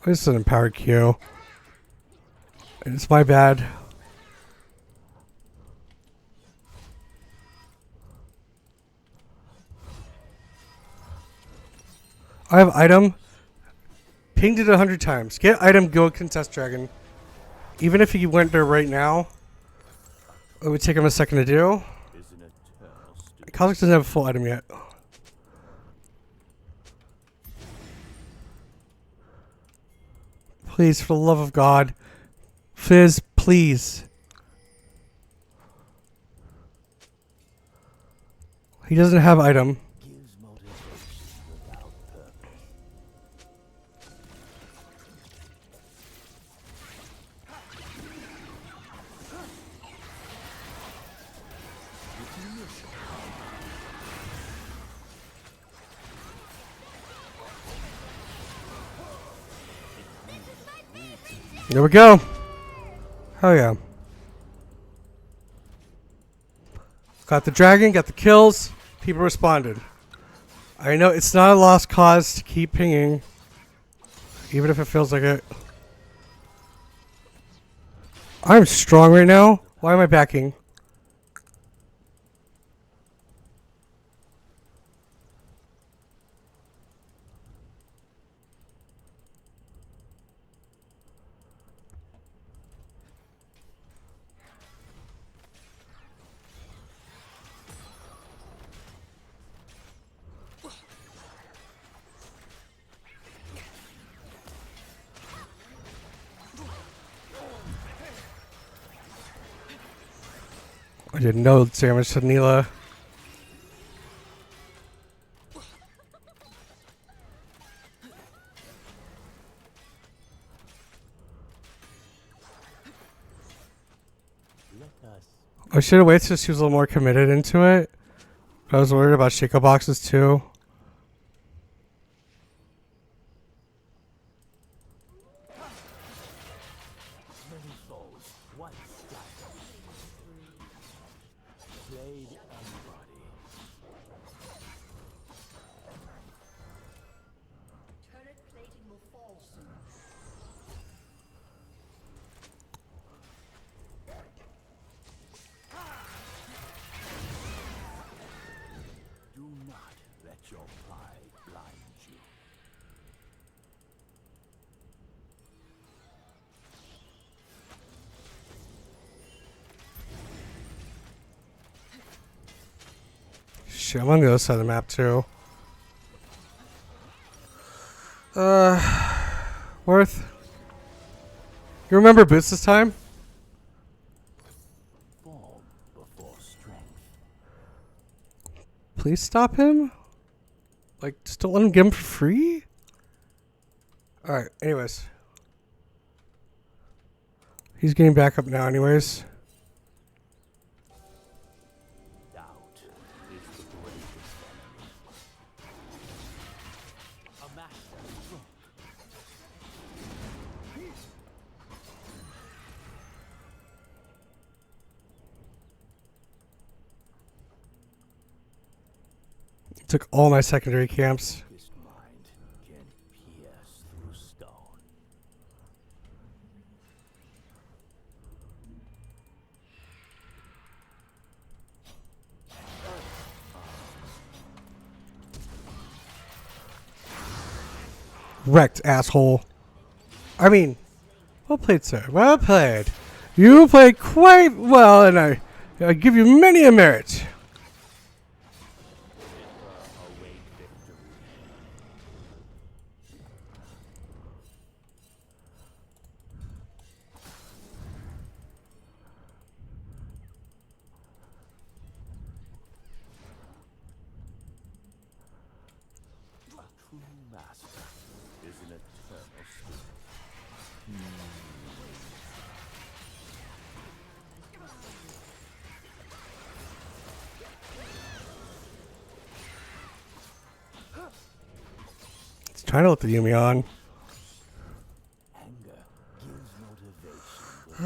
This is an empowered Q. It's my bad. I have item. Pinged it 100 times. Get item, go contest dragon. Even if he went there right now, it would take him a second to do. Kazakhs doesn't have a full item yet. Please, for the love of God. Fizz, please. He doesn't have item. There we go. Hell yeah. Got the dragon, got the kills. People responded. I know it's not a lost cause to keep pinging. Even if it feels like it. I'm strong right now. Why am I backing? I did no damage to Neela. I should have waited till she was a little more committed into it. I was worried about Shaco boxes too. your pride blind you. Shit, I'm on the other side of the map too. Worth. You remember Boots this time? Form before strength. Please stop him. Like, just don't let him get him for free. All right. Anyways, he's getting back up now. Anyways. Doubt is the greatest enemy. A master stroke. Took all my secondary camps. Focused mind can pierce through stone. Wrecked, asshole. I mean, well played, sir. Well played. You played quite well, and I give you many a merit. Await victory. A true master is an eternal spirit. It's trying to let the Yumi on. Anger gives motivation.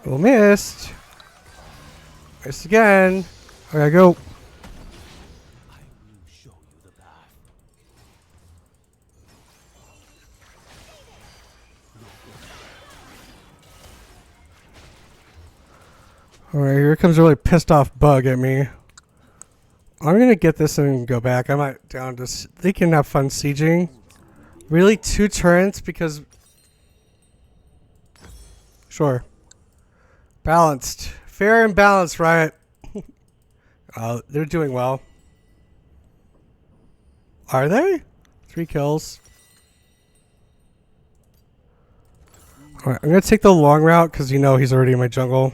Oh, missed. Missed again. I gotta go. I will show you the path. Alright, here comes a really pissed off bug at me. I'm gonna get this and go back. I might down to. They can have fun sieging. Really, 2 turns because. Sure. Balanced. Fair and balanced, Riot. They're doing well. Are they? 3 kills. Alright, I'm gonna take the long route because you know he's already in my jungle.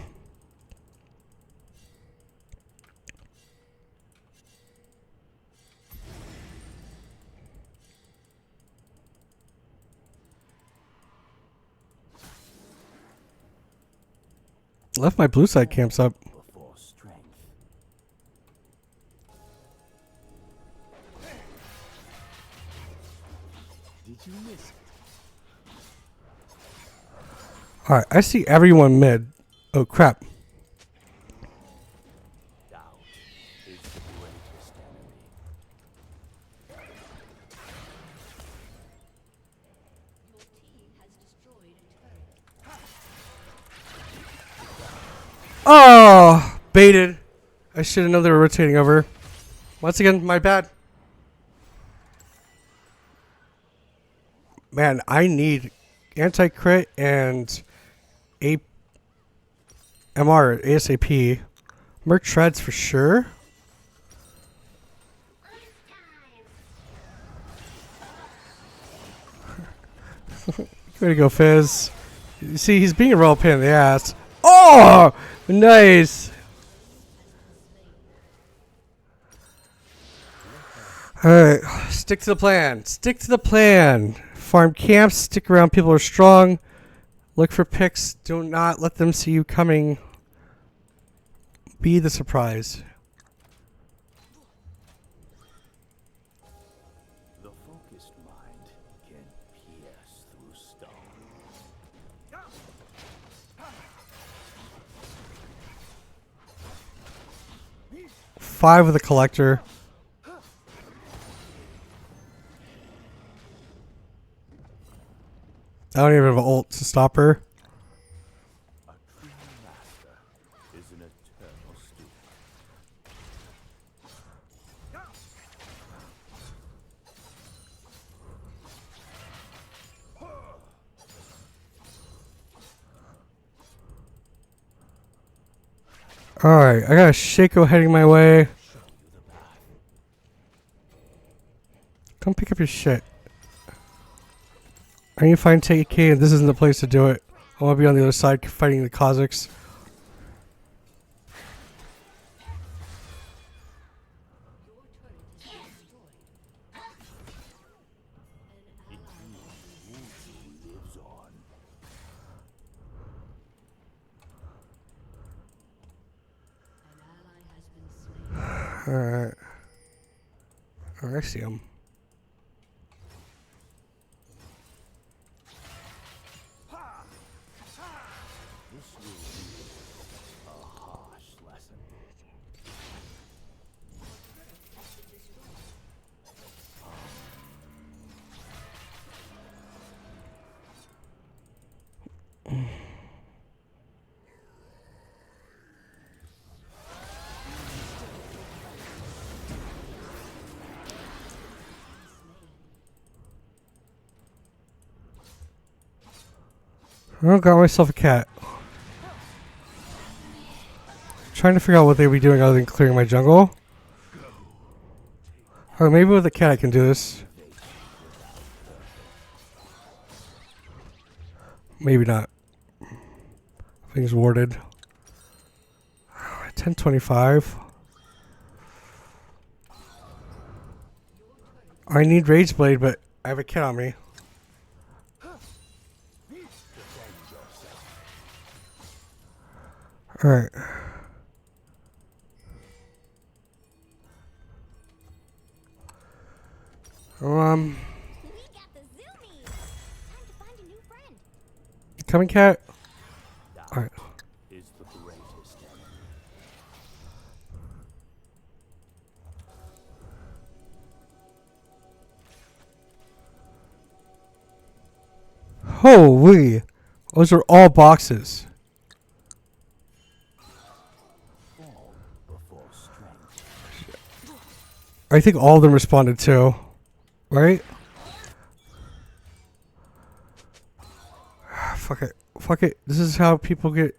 Left my blue side camps up. Before strength. Did you miss it? Alright, I see everyone mid. Oh crap. Doubt is the greatest enemy. Your team has destroyed a turret. Oh! Baited. I should have known they were rotating over. Once again, my bad. Man, I need anti-crit and MR ASAP. Merc shreds for sure. Way to go, Fizz. You see, he's being a real pain in the ass. Oh! Nice! Alright, stick to the plan. Stick to the plan. Farm camps, stick around, people are strong. Look for picks. Do not let them see you coming. Be the surprise. The focused mind can pierce through stone. 5 with a collector. I don't even have an ult to stop her. A true master is an eternal student. Alright, I got a Shaco heading my way. Come pick up your shit. I need to find TK, and this isn't the place to do it. I want to be on the other side fighting the Kazakhs. Alright. Oh, I see him. This will be a harsh lesson. I got myself a cat. Trying to figure out what they'd be doing other than clearing my jungle. Oh, maybe with a cat I can do this. Maybe not. Things warded. 1025. I need Rage Blade, but I have a cat on me. Alright. We got the zoomies. Time to find a new friend. Coming, cat. Alright. Is the greatest enemy. Holy! Those are all boxes. Fall before strength. I think all of them responded too. Right? Fuck it. Fuck it. This is how people get...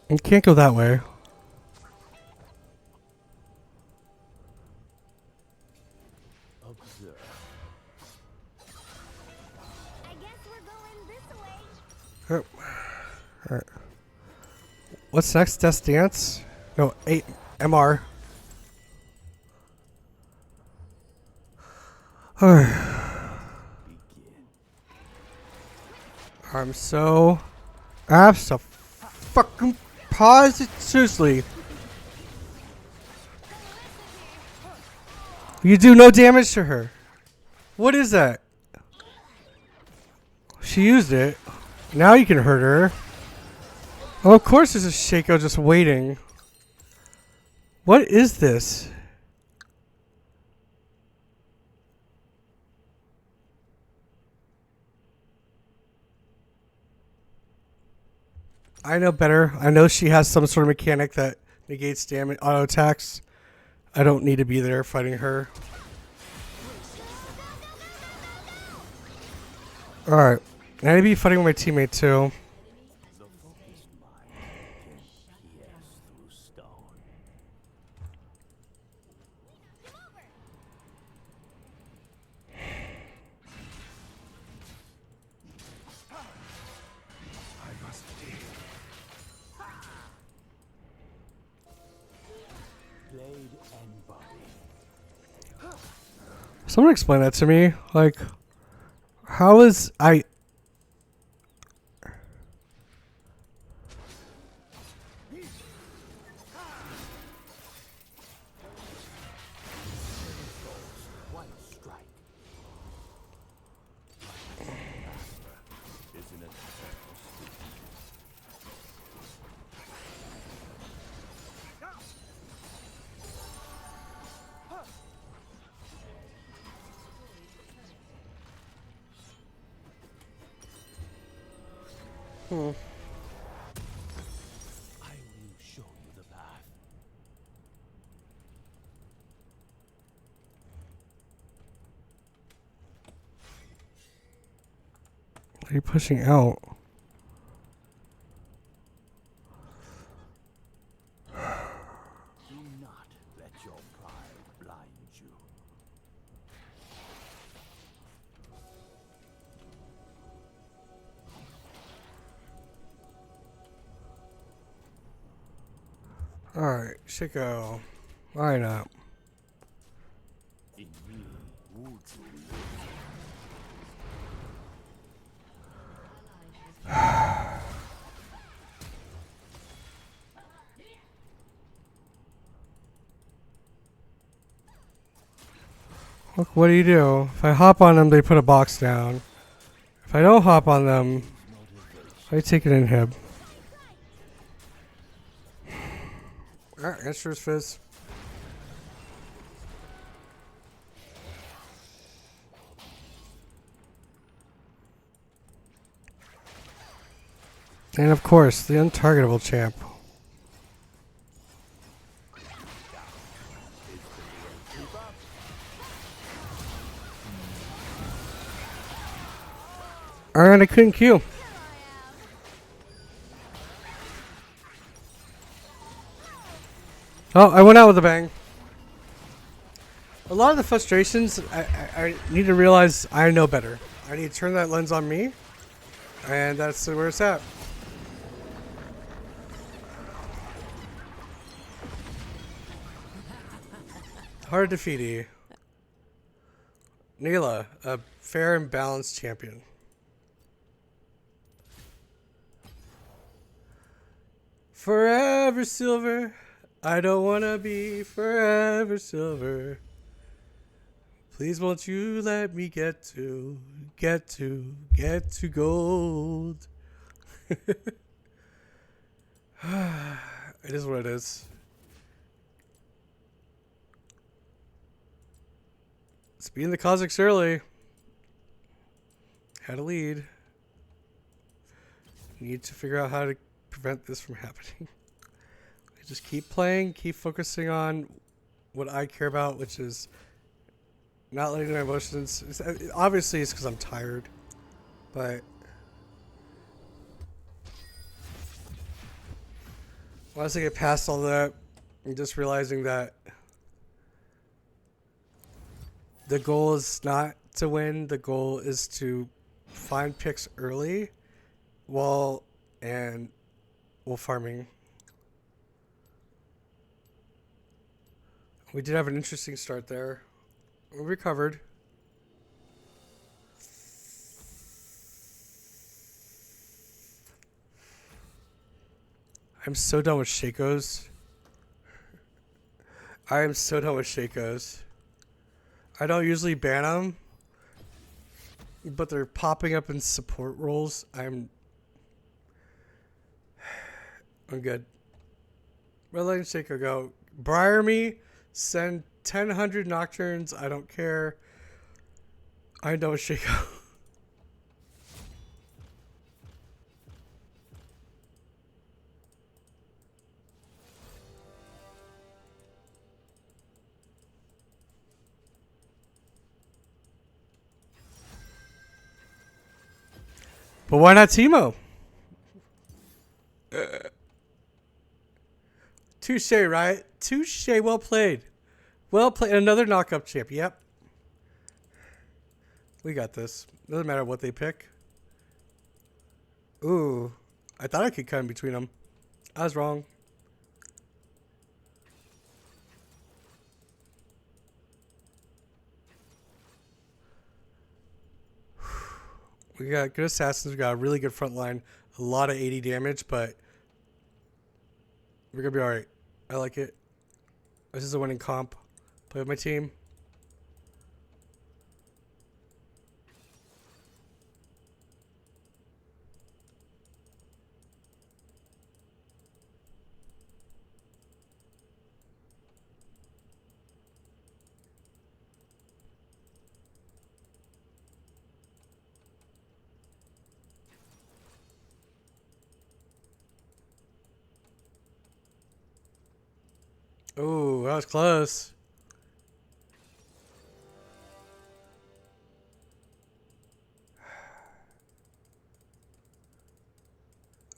You can't go that way. Observe. I guess we're going this way. Yep. Alright. What's next? Death Dance? No, 8 MR. I'm so fucking positively. You do no damage to her. What is that? She used it. Now you can hurt her. Oh, of course there's a Shaco just waiting. What is this? I know better. I know she has some sort of mechanic that negates damage, auto attacks. I don't need to be there fighting her. Alright. I need to be fighting with my teammate too. The focused mind can pierce through stone. I must dig. Blade and body. Someone explain that to me. Like, how is I... One strike. Hmm. I will show you the path. What are you pushing out? Do not let your pride blind you. Alright, Chico. Line up. In me, Wutsu Look, what do you do? If I hop on them, they put a box down. If I don't hop on them, I take an inhib. Alright, answers fizz. And of course, the untargetable champ. Alright, I couldn't queue. Oh, I went out with a bang. A lot of the frustrations, I need to realize I know better. I need to turn that lens on me, and that's where it's at. Hard defeaty. Neela, a fair and balanced champion. Forever silver. I don't want to be forever silver. Please won't you let me get to gold. It is what it is. It's being the Kazakhs early. Had a lead. Need to figure out how to prevent this from happening. I just keep playing, keep focusing on what I care about, which is not letting my emotions. Obviously, it's because I'm tired, but once I get past all that, I'm just realizing that the goal is not to win. The goal is to find picks early while farming. We did have an interesting start there. We recovered. I'm so done with Shakos. I am so done with Shakos. I don't usually ban them, but they're popping up in support roles. I'm good. We're letting Shaco go. Briar me, send 1,000 Nocturnes. I don't care. I know Shaco. But why not Teemo? Touche, right? Touche. Well played. Well played. Another knock-up champ. Yep. We got this. Doesn't matter what they pick. Ooh. I thought I could cut in between them. I was wrong. We got good assassins. We got a really good front line. A lot of 80 damage, but we're going to be all right. I like it. This is a winning comp. Play with my team. Oh, that was close.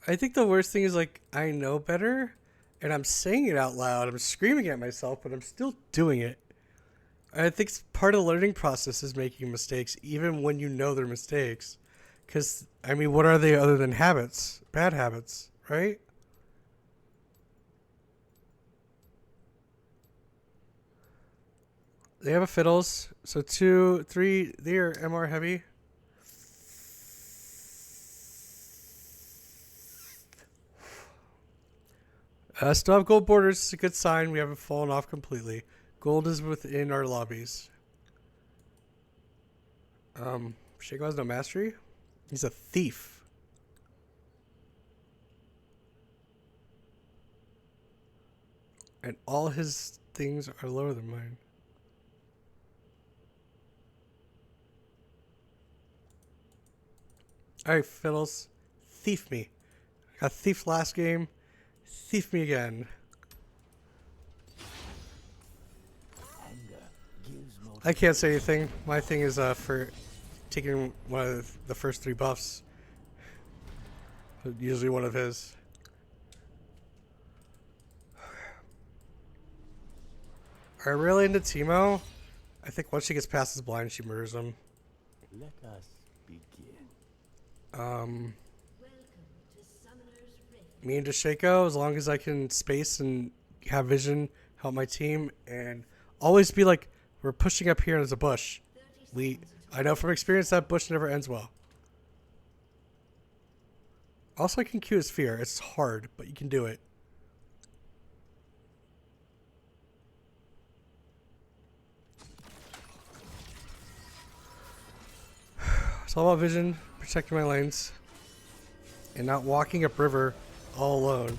I think the worst thing is like I know better and I'm saying it out loud. I'm screaming at myself, but I'm still doing it. I think part of the learning process is making mistakes, even when you know they're mistakes. Because, I mean, what are they other than habits? Bad habits, right? They have a fiddles. So 2, 3, they are MR heavy. Still have gold borders. It's a good sign. We haven't fallen off completely. Gold is within our lobbies. Shaco has no mastery. He's a thief. And all his things are lower than mine. Alright, Fiddles. Thief me. Got thief last game. Thief me again. I can't say anything. My thing is for taking one of the first 3 buffs. Usually one of his. Alright, really into Teemo. I think once she gets past his blind, she murders him. Let us begin. Me and Deshako, as long as I can space and have vision, help my team, and always be like, we're pushing up here and there's a bush. I know from experience that bush never ends well. Also, I can cue his fear. It's hard, but you can do it. It's all about vision, protecting my lanes, and not walking upriver all alone.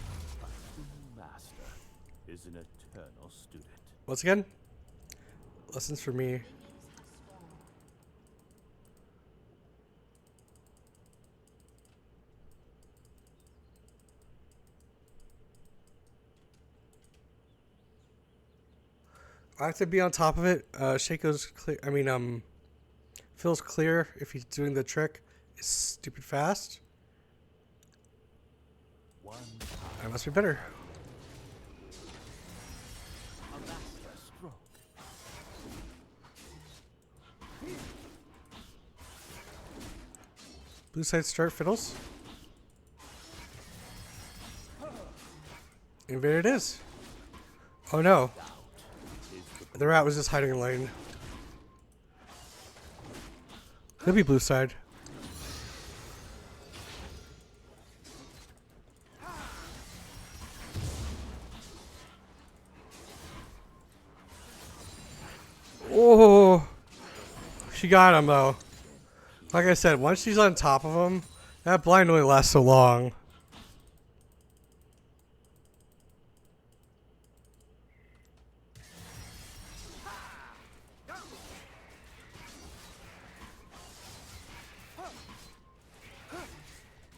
Master is an eternal student. Once again, lessons for me. I have to be on top of it. Shaco's clear. I mean, Phil's clear if he's doing the trick. Is stupid fast. I must be better. A master stroke. Blue side start Fiddles. Invader it is. Oh no. The rat was just hiding in lane. Could be blue side. Oh, she got him though. Like I said, once she's on top of him, that blind only lasts so long.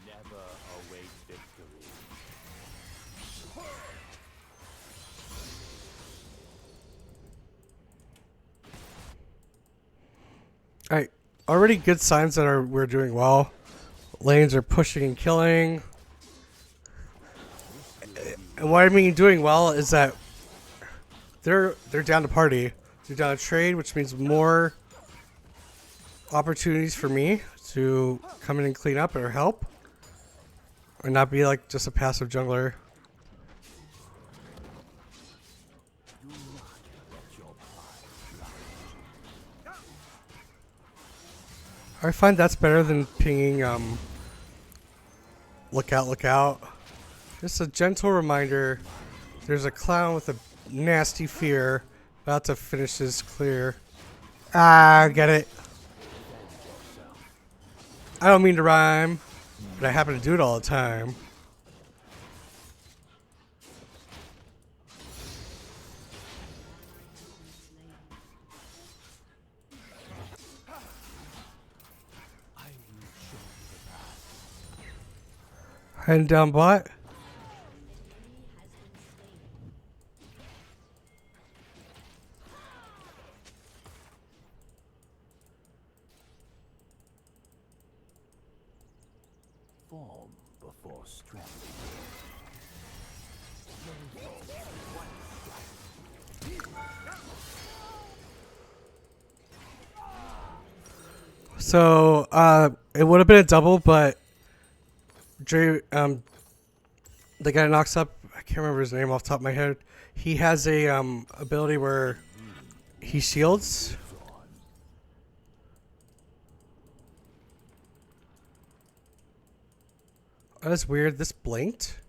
Never await victory. Alright, already good signs that we're doing well. Lanes are pushing and killing. And what I mean doing well is that they're down to party. They're down to trade, which means more opportunities for me to come in and clean up or help. Or not be like just a passive jungler. I find that's better than pinging look out, look out. Just a gentle reminder. There's a clown with a nasty fear about to finish his clear. Ah, get it. I don't mean to rhyme, but I happen to do it all the time. Heading down bot. Form before strength. So it would have been a double, but Dre, the guy that knocks up, I can't remember his name off the top of my head. He has a ability where he shields. Oh, that's weird. This blinked,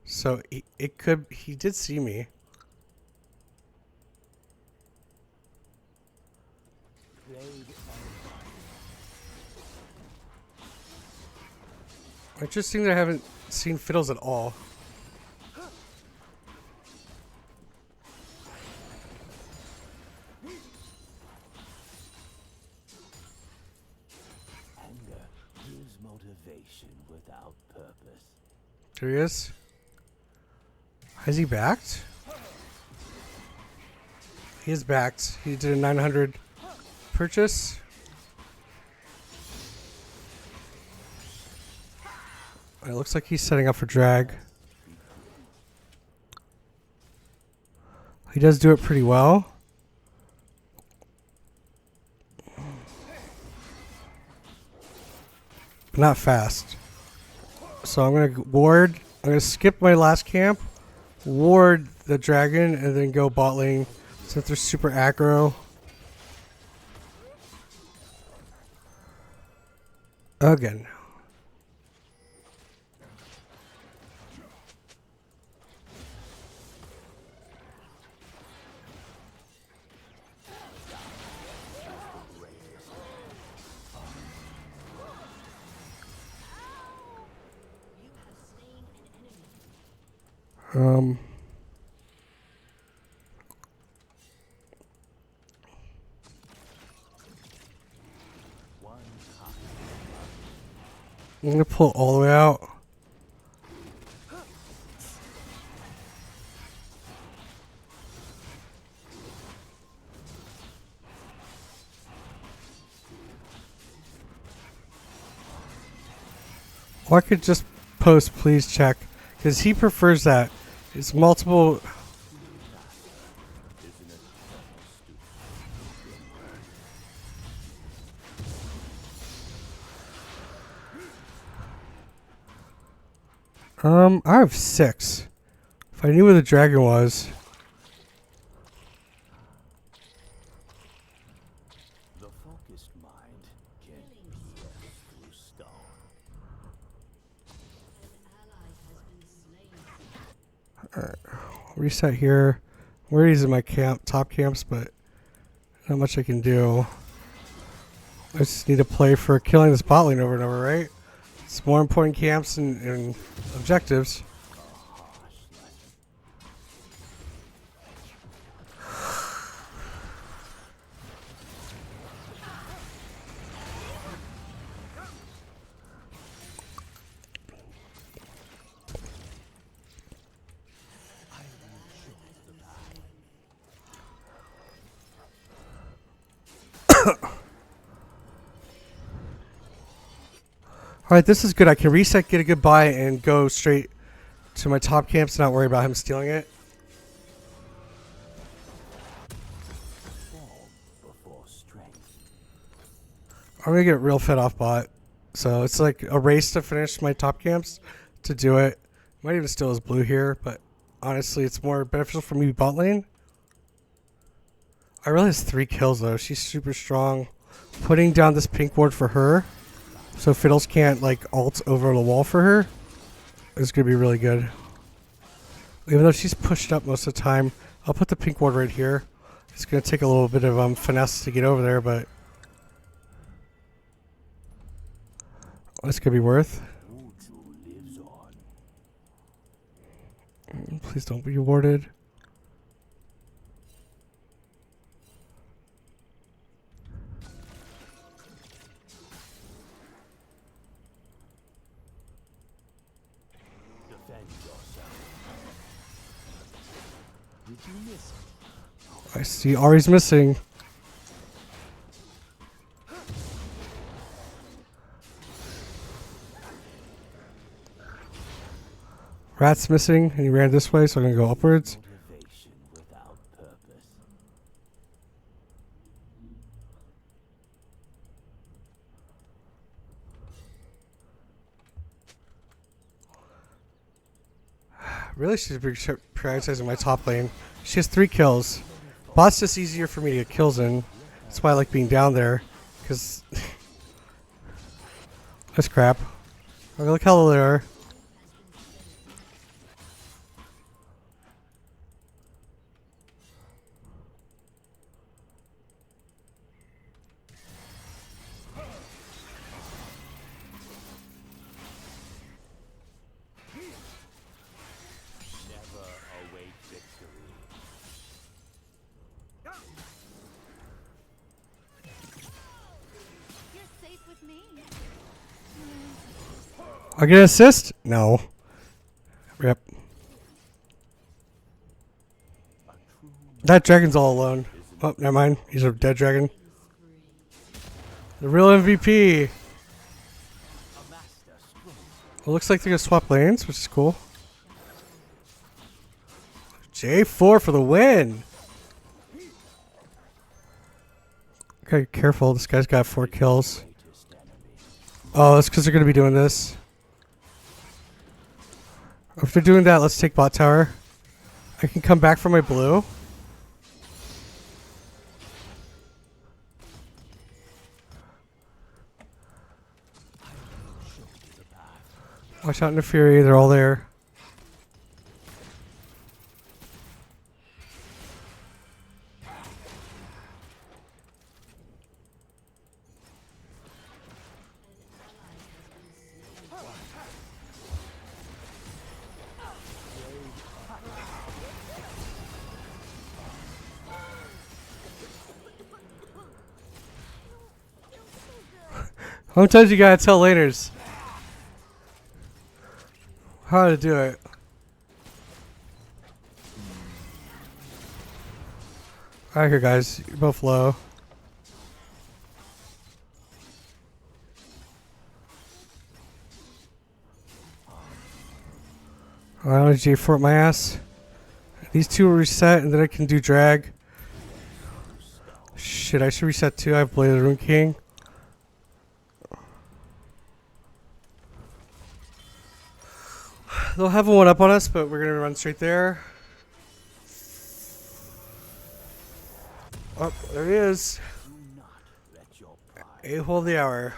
so it could. He did see me. Interesting that I haven't seen Fiddles at all. Anger gives motivation without purpose. There he is. Has he backed? He is backed. He did a 900 purchase. It looks like he's setting up for drag. He does do it pretty well. But not fast. So I'm going to ward. I'm going to skip my last camp, ward the dragon, and then go bot lane since they're super aggro. Again. I'm gonna pull all the way out. Or I could just post please check, because he prefers that. It's multiple. I have 6. If I knew where the dragon was. The focused mind can pierce through stone. Alright, reset here. Where is in my camp, top camps, but not much I can do. I just need to play for killing this bot lane over and over, right? It's more important camps and objectives. Alright, this is good. I can reset, get a good buy, and go straight to my top camps and not worry about him stealing it. Form before strength. I'm gonna get real fed off bot. So it's like a race to finish my top camps to do it. Might even steal his blue here, but honestly it's more beneficial for me bot lane. I really has 3 kills though. She's super strong. Putting down this pink ward for her, so Fiddles can't like ult over the wall for her, is gonna be really good. Even though she's pushed up most of the time, I'll put the pink ward right here. It's gonna take a little bit of finesse to get over there, but this could be worth. Lives on. Please don't be warded. Defend yourself. Did you miss it? I see Ari's missing. Rat's missing, and he ran this way, so I'm gonna go upwards. Motivation without purpose. Really should be prioritizing my top lane. She has 3 kills. Bot's just easier for me to get kills in. That's why I like being down there, because that's crap. Okay, look how low they are. Never await victory. You're safe with me. I get an assist? No. Rip. That dragon's all alone. Oh, never mind. He's a dead dragon. The real MVP. A master stroke. It looks like they're gonna swap lanes, which is cool. J4 for the win. Okay, careful. This guy's got 4 kills. Oh, that's because they're gonna be doing this. If they're doing that, let's take bot tower. I can come back from my blue. Watch out in the Fury, they're all there. Sometimes you gotta tell laners how to do it. Alright here guys, you're both low. Alright, I'm gonna J4 my ass. These two will reset and then I can do drag. Shit, I should reset too. I have Blade of the Rune King. They'll have a 1-up on us, but we're gonna run straight there. Oh, there he is. Do not let your pride. A-hole of the hour.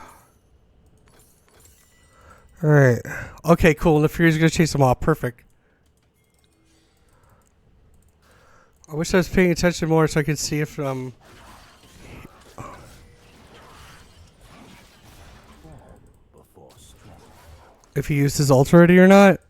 Alright. Okay, cool. And the Fury's gonna chase him off. Perfect. I wish I was paying attention more so I could see if Before strength. if he used his ult already or not.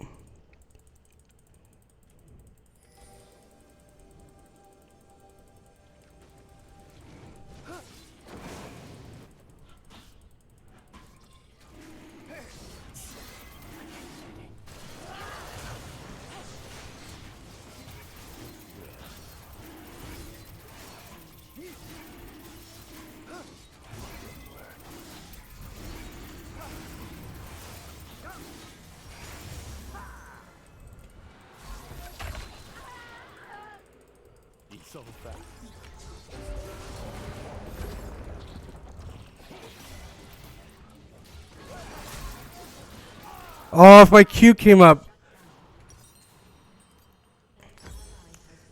It's so fast. Oh, if my Q came up.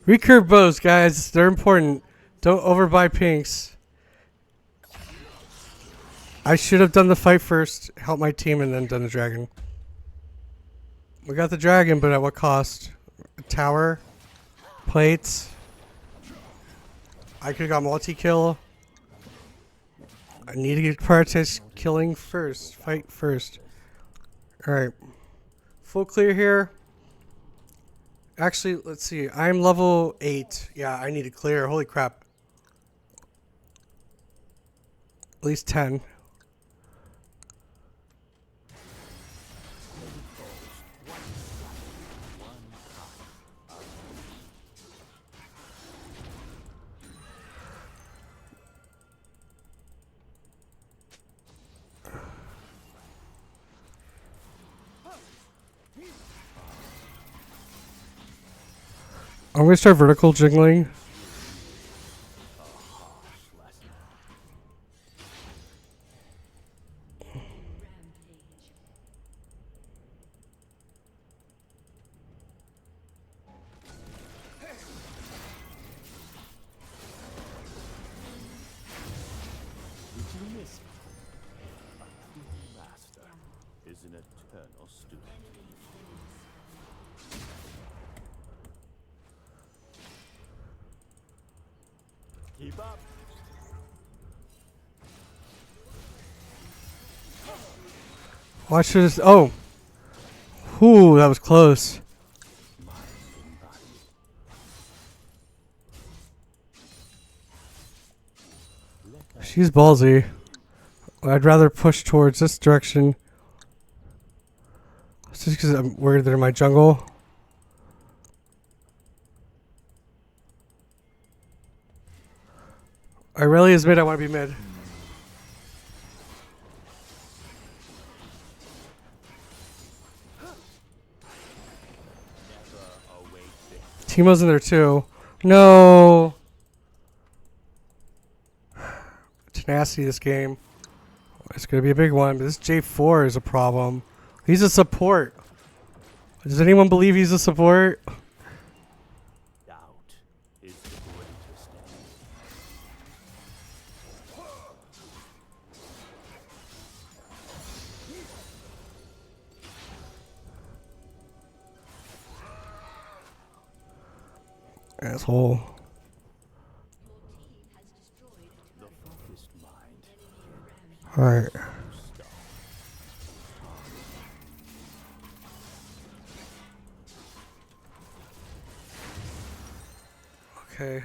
Recurve bows, guys. They're important. Don't overbuy pinks. I should have done the fight first, help my team, and then done the dragon. We got the dragon, but at what cost? Tower? Plates? I could have got multi-kill. I need to get prioritize killing first. Fight first. Alright. Full clear here. Actually, let's see. I'm level 8. Yeah, I need to clear. Holy crap. At least 10. I'm gonna start vertical jingling. Did you miss it? A true master is an eternal student. Keep up. Watch this. Oh. Ooh, that was close. She's ballsy. I'd rather push towards this direction. It's just because I'm worried they're in my jungle. Irelia's mid. I want to be mid. Teemo's in there too. No. Tenacity this game. It's going to be a big one. But this J4 is a problem. He's a support. Does anyone believe he's a support? Doubt is the greatest enemy. Asshole. The focused mind. Alright. Okay.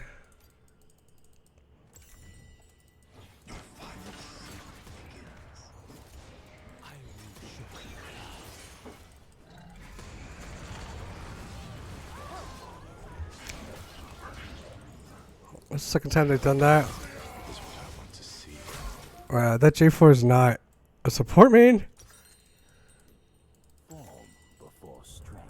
That's the second time they've done that. Wow, that J4 is not a support main? Form before strength.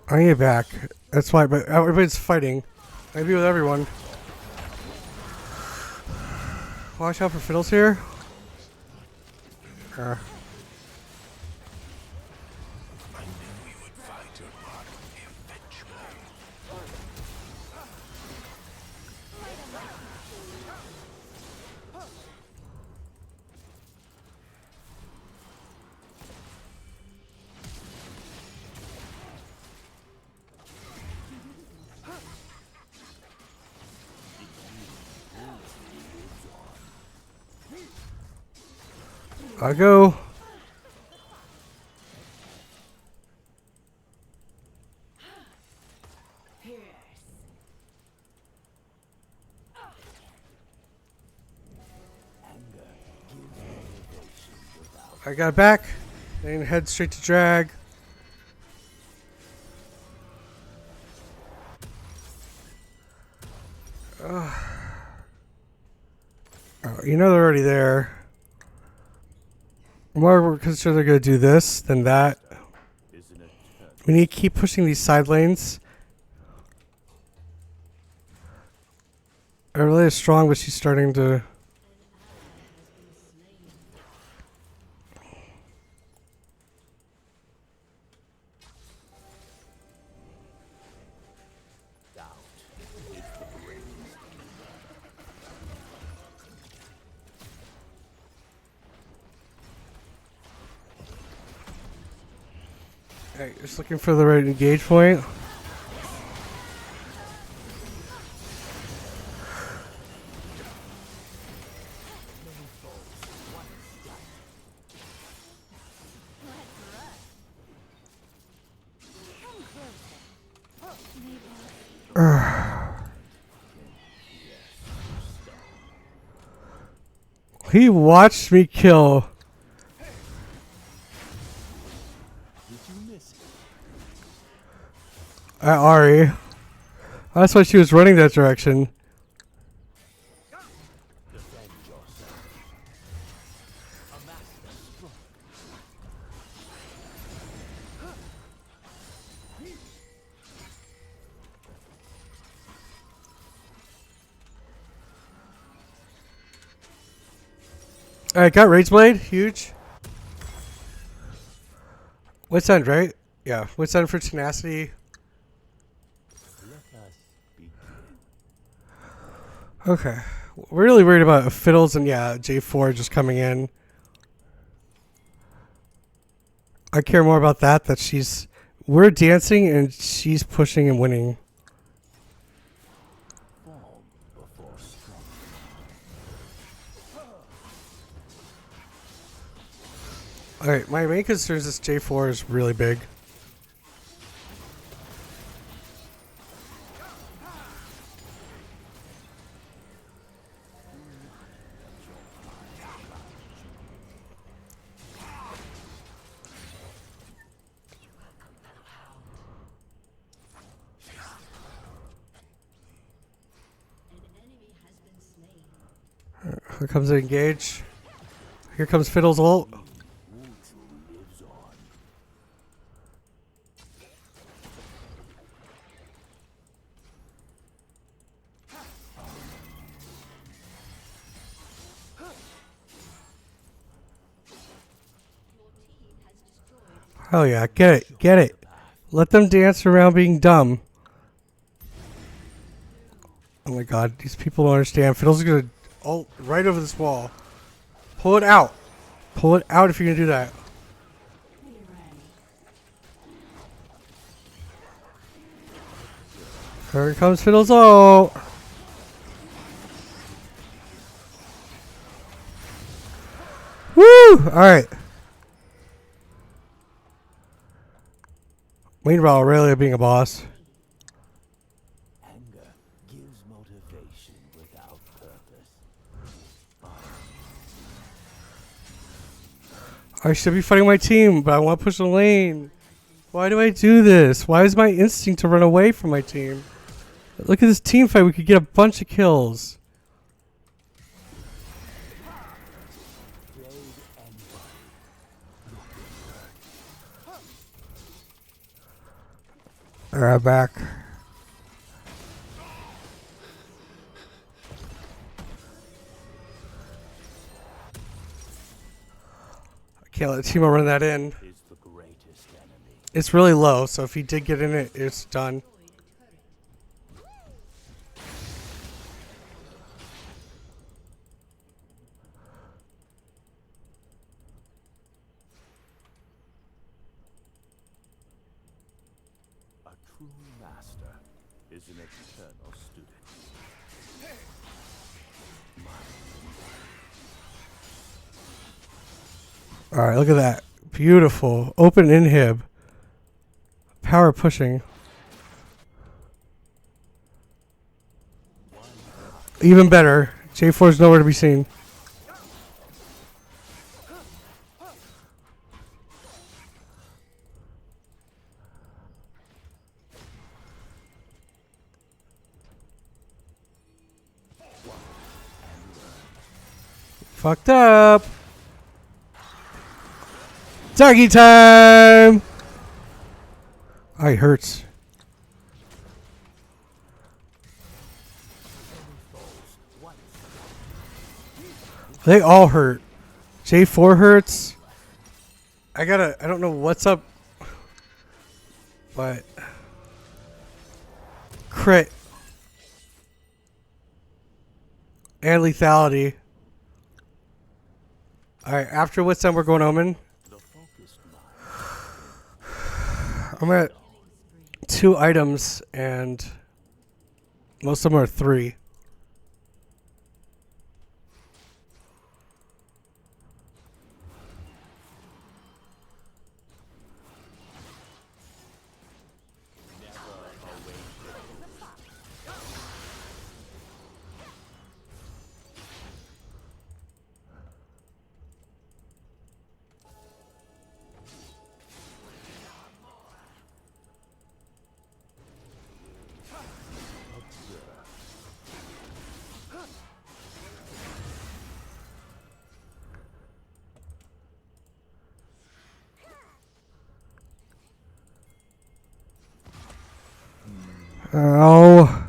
I need it back. That's why, but everybody's fighting. I be with everyone. Watch out for fiddles here. I knew we would find your mark eventually. I go. I got it back. Then head straight to drag. Oh, you know they're already there. More we're concerned they're going to do this than that. We need to keep pushing these side lanes. Aurelia is strong, but she's starting to... Hey, just looking for the right engage point. He watched me kill. Ari. That's why she was running that direction. Defend yourself. A master stroke. Alright, got Rage Blade. Huge. What's end, right? Yeah. What's end for tenacity? Let us begin. Okay. We're really worried about Fiddles and, yeah, J4 just coming in. I care more about that she's... We're dancing and she's pushing and winning. Form before strength. Alright, my main concern is this J4 is really big. Here comes the engage. Here comes Fiddle's ult. Lives on. Hell yeah, get it, get it. Let them dance around being dumb. Oh my god, these people don't understand. Fiddle's gonna ult right over this wall. Pull it out. Pull it out if you're gonna do that. Here comes Fiddle's ult. Woo! Alright. Meanwhile, Aurelia being a boss. Anger gives motivation without purpose. I should be fighting my team, but I want to push the lane. Why do I do this? Why is my instinct to run away from my team? Look at this team fight. We could get a bunch of kills. Alright, back. I can't let Timo run that in. Is the greatest enemy. It's really low, so if he did get in it, it's done. A true master is an eternal student. Alright, look at that. Beautiful. Open inhib. Power pushing. Even better. J4 is nowhere to be seen. Fucked up. Doggy time. Oh, he hurts. They all hurt. J4 hurts. I don't know what's up. But. Crit. And lethality. Alright, after what's done, we're going Omen. I'm at 2 items, and most of them are 3. Oh.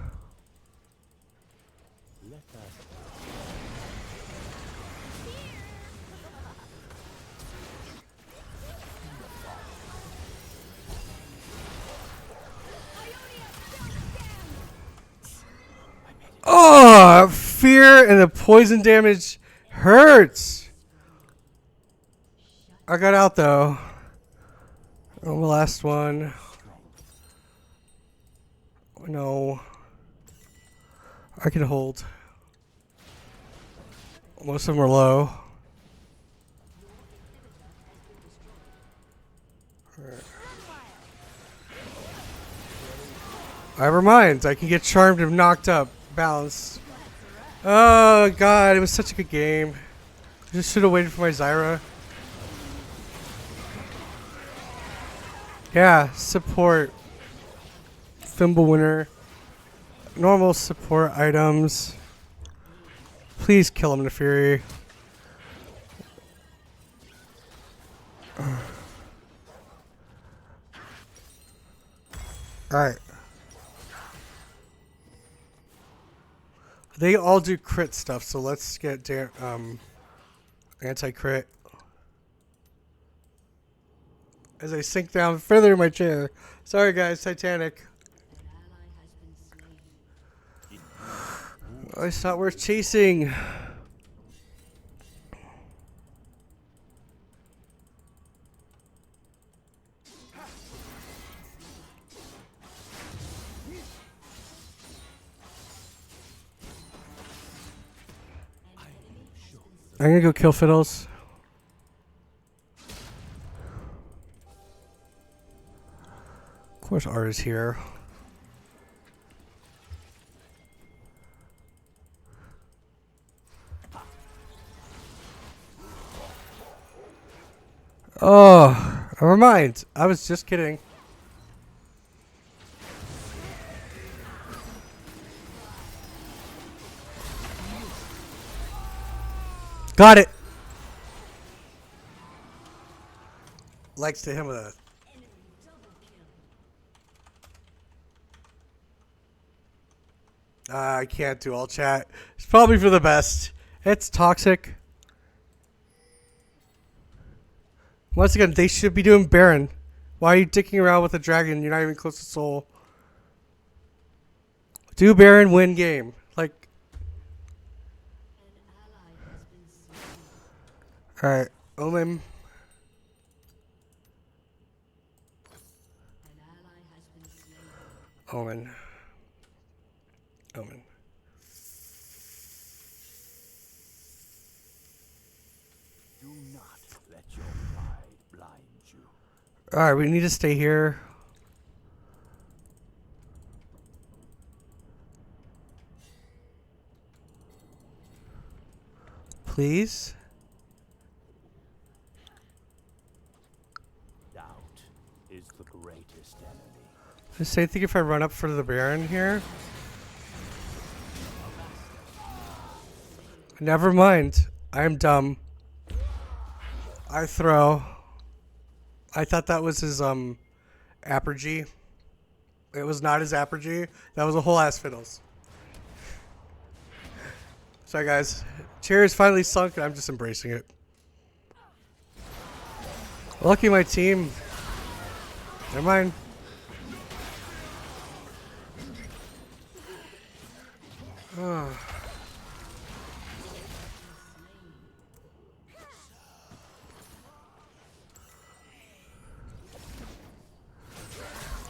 Oh, fear and the poison damage hurts. I got out though. Oh, the last one. No. I can hold. Most of them are low. Never mind. I can get charmed and knocked up. Balanced. Oh, God. It was such a good game. I just should have waited for my Zyra. Yeah, support. Thimble winner. Normal support items. Please kill him, Nefiri. Alright. They all do crit stuff, so let's get anti-crit. As I sink down further in my chair. Sorry guys, Titanic. Oh, it's not worth chasing. I'm gonna go kill Fiddles. Of course R is here. Oh, never mind. I was just kidding. Got it. Likes to him with a. I can't do all chat. It's probably for the best. It's toxic. Once again, they should be doing Baron. Why are you dicking around with a dragon? You're not even close to soul. Do Baron, win game. Like. Alright, Omen. Omen. Omen. Do not let your pride blind you. Alright, we need to stay here. Please? Doubt is the greatest enemy. The same thing if I run up for the Baron here. Never mind. I am dumb. I throw. I thought that was his apogee. It was not his apogee. That was a whole ass Fiddles. Sorry guys. Chair is finally sunk and I'm just embracing it. Lucky my team. Never mind. Oh.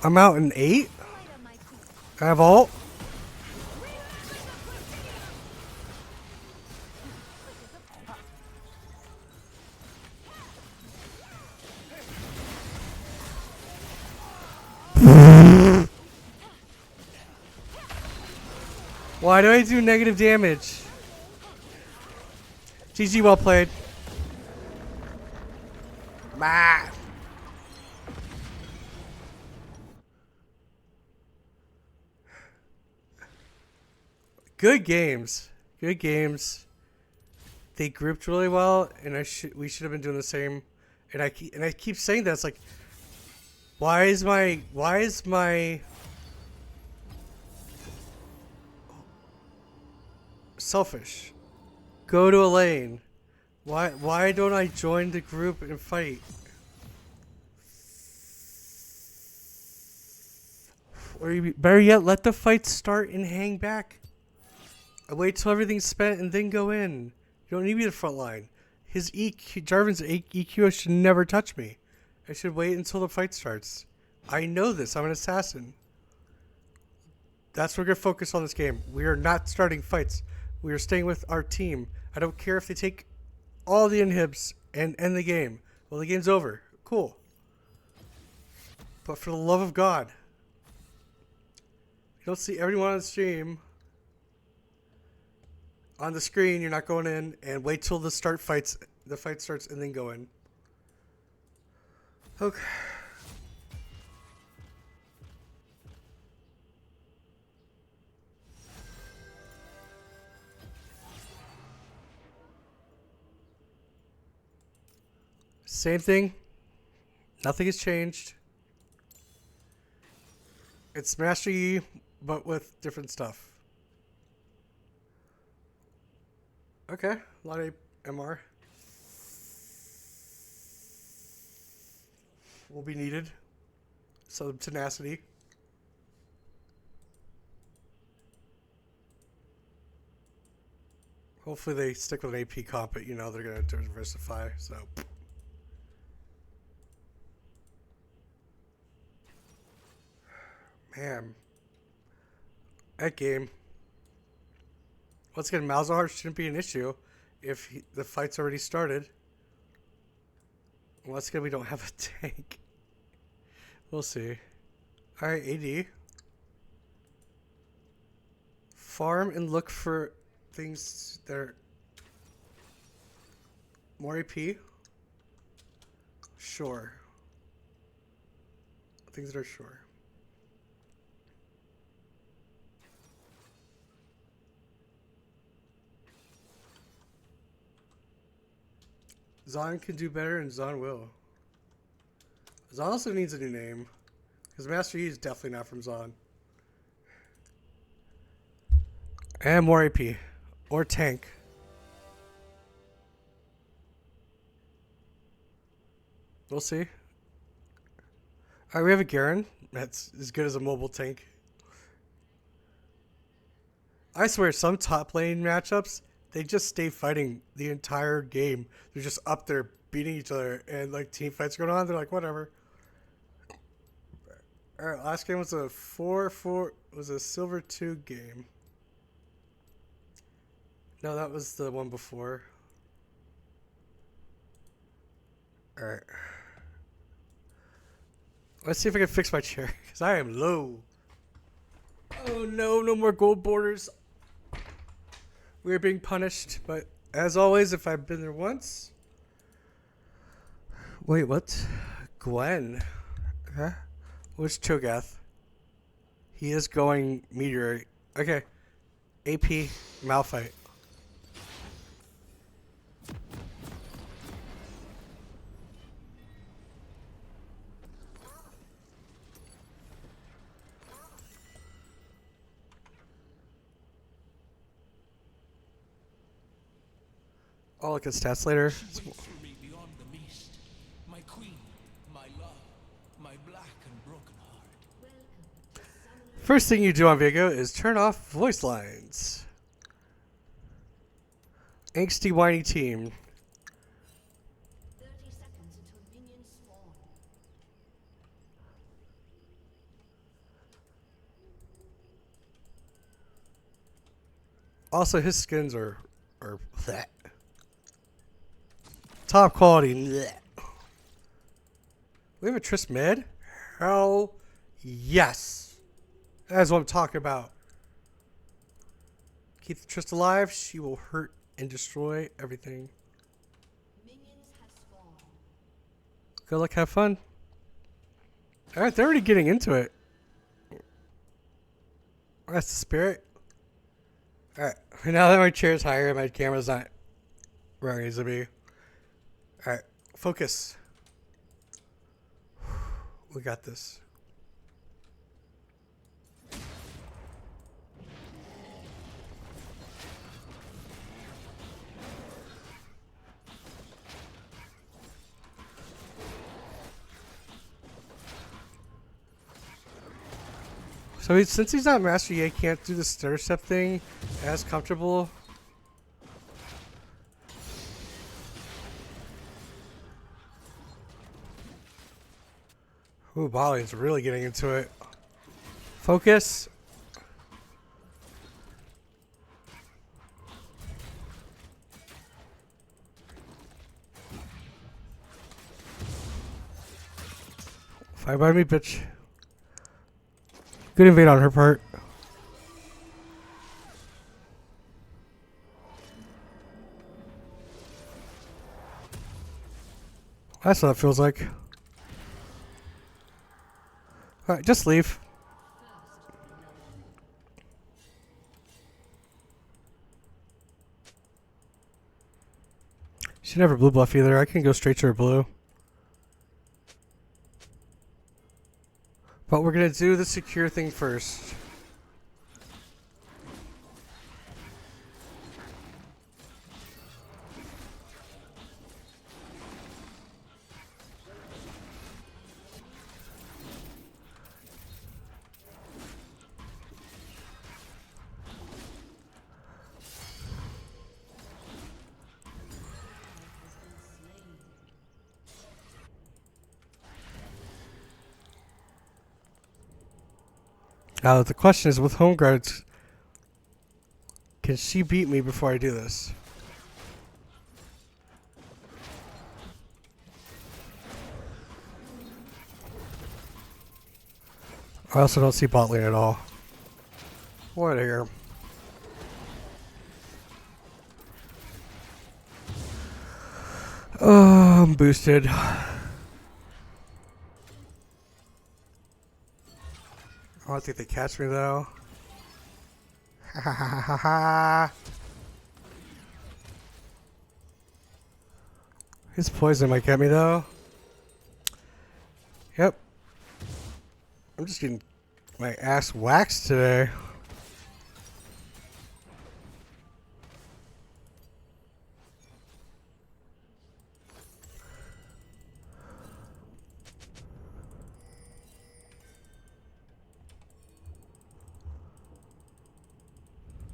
I'm out in 8. I have ult. Why do I do negative damage? GG, well played. Bah. Good games. Good games. They grouped really well, and we should have been doing the same. And I keep saying that. It's like, why is my selfish. Go to a lane. Why don't I join the group and fight? Or better yet, let the fight start and hang back. Wait till everything's spent and then go in. You don't need to be the front line. His EQ, Jarvan's EQ should never touch me. I should wait until the fight starts. I know this. I'm an assassin. That's what we're going to focus on this game. We are not starting fights. We are staying with our team. I don't care if they take all the inhibs and end the game. Well, the game's over. Cool. But for the love of God, you don't see everyone on the stream. On the screen, you're not going in, and wait till the fight starts, and then go in. Okay. Same thing. Nothing has changed. It's Master Yi, but with different stuff. Okay, a lot of MR will be needed. Some tenacity. Hopefully they stick with an AP comp, but you know they're going to diversify, so. Man. That game. Once again, Malzahar shouldn't be an issue if the fight's already started. Once again, we don't have a tank. We'll see. Alright, AD. Farm and look for things that are more AP. Sure. Things that are sure. Zon can do better, and Zon will. Zon also needs a new name, because Master Yi is definitely not from Zon. And more AP. Or tank. We'll see. Alright, we have a Garen. That's as good as a mobile tank. I swear, some top lane matchups, they just stay fighting the entire game. They're just up there beating each other, and like team fights going on. They're like, whatever. All right, last game was a 4-4. Was a silver 2 game. No, that was the one before. All right. Let's see if I can fix my chair, because I am low. Oh no, no more gold borders. We're being punished, but as always, if I've been there once. Wait, what? Gwen? Huh? Where's Cho'Gath? He is going meteorite. Okay. AP Malphite. I'll look at stats later. Beyond the mist, my queen, my love, my black and broken heart. First thing you do on Vigo is turn off voice lines. Angsty whiny team. 30 seconds until minions spawn. Also, his skins are that top quality. Bleh. We have a Triss mid? Hell yes. That's what I'm talking about. Keep the Triss alive. She will hurt and destroy everything. Minions have spawned. Good luck, have fun. Alright, they're already getting into it. That's the spirit. Alright, now that my chair's higher and my camera's not where it needs to be. Alright, focus. We got this. So since he's not master yet, he can't do the stutter step thing as comfortable. Ooh, Balian's really getting into it. Focus. Fine by me, bitch. Good invade on her part. That's what it feels like. Alright, just leave. She never blue buff either. I can go straight to her blue. But we're gonna do the secure thing first. Now the question is, with home guards, can she beat me before I do this? I also don't see bot lane at all. What here? Oh, I'm boosted. I don't think they catch me though. Ha ha ha ha ha. His poison might get me though. Yep. I'm just getting my ass waxed today.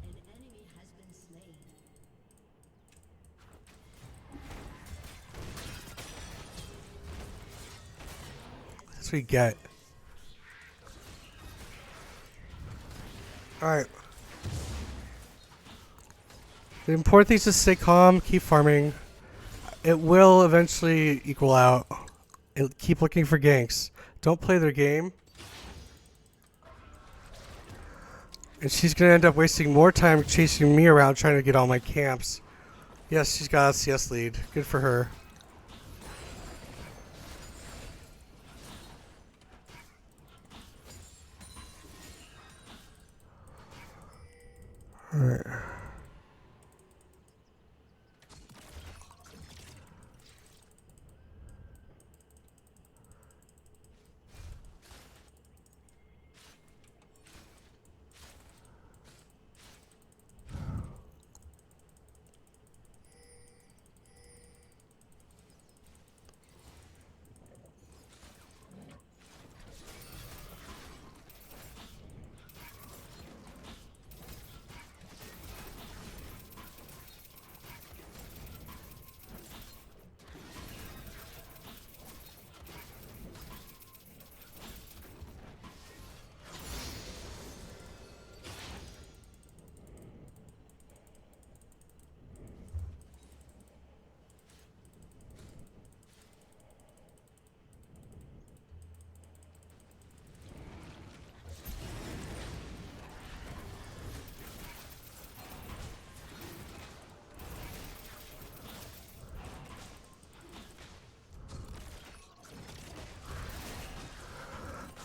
An enemy has been slain. That's what we get. Alright. The important thing is to stay calm, keep farming. It will eventually equal out. Keep looking for ganks. Don't play their game. And she's going to end up wasting more time chasing me around trying to get all my camps. Yes, she's got a CS lead. Good for her. Alright.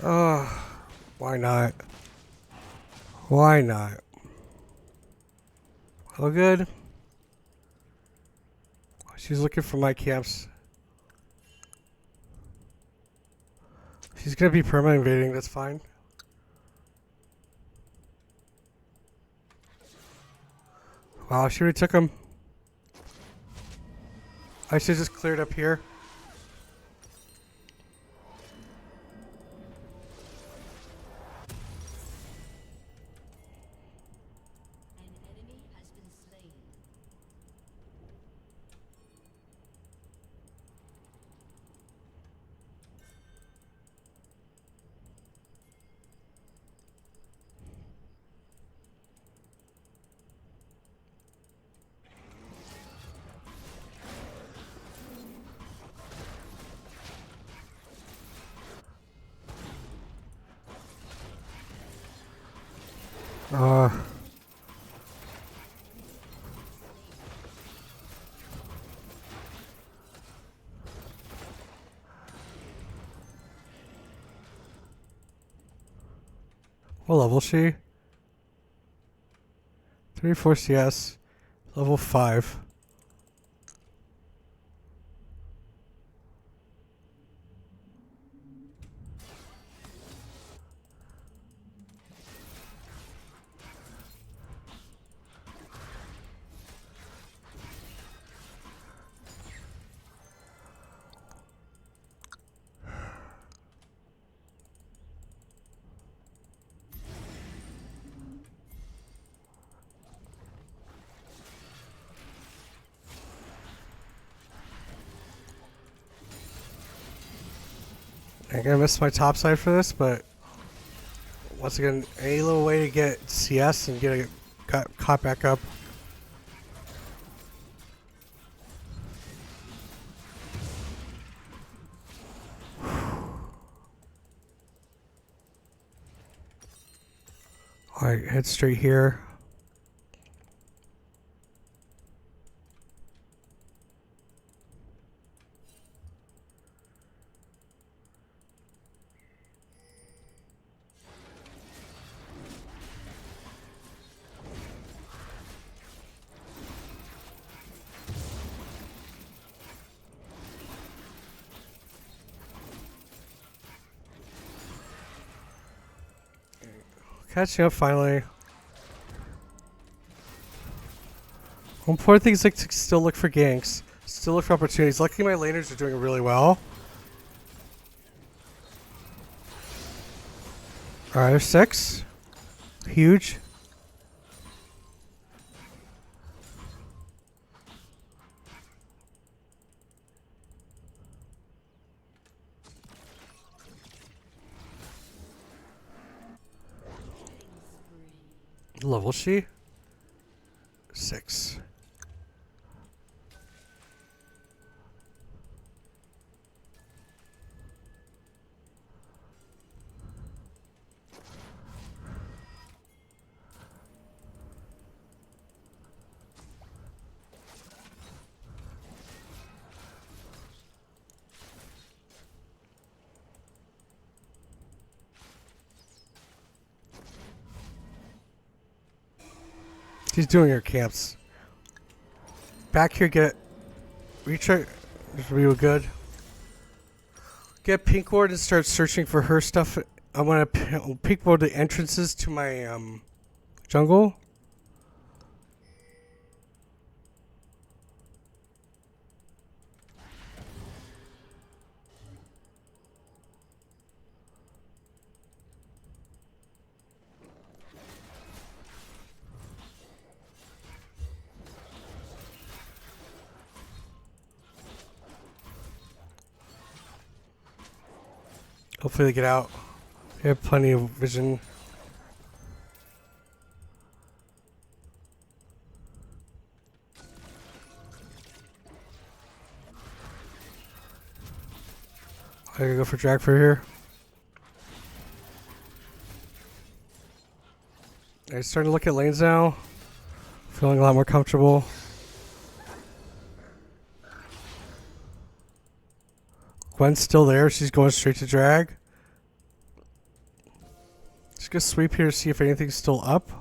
Oh, why not? Why not? All good? She's looking for my camps. She's gonna be perma invading, that's fine. Wow, she already took him. I should just cleared up here. Uh, what level is she? 34 CS, level 5. I'm gonna miss my top side for this, but once again, any little way to get CS and get caught back up. Alright, head straight here. Catching up finally. Important thing is like to still look for ganks. Still look for opportunities. Luckily my laners are doing really well. Alright, there's 6. Huge. Level she? 6. She's doing her camps. Back here, get retry. This will be good. Get pink ward and start searching for her stuff. I'm gonna pink ward the entrances to my jungle. Hopefully they get out. They have plenty of vision. I gotta go for drag for here. I'm starting to look at lanes now. Feeling a lot more comfortable. Gwen's still there. She's going straight to drag. Just gonna sweep here to see if anything's still up.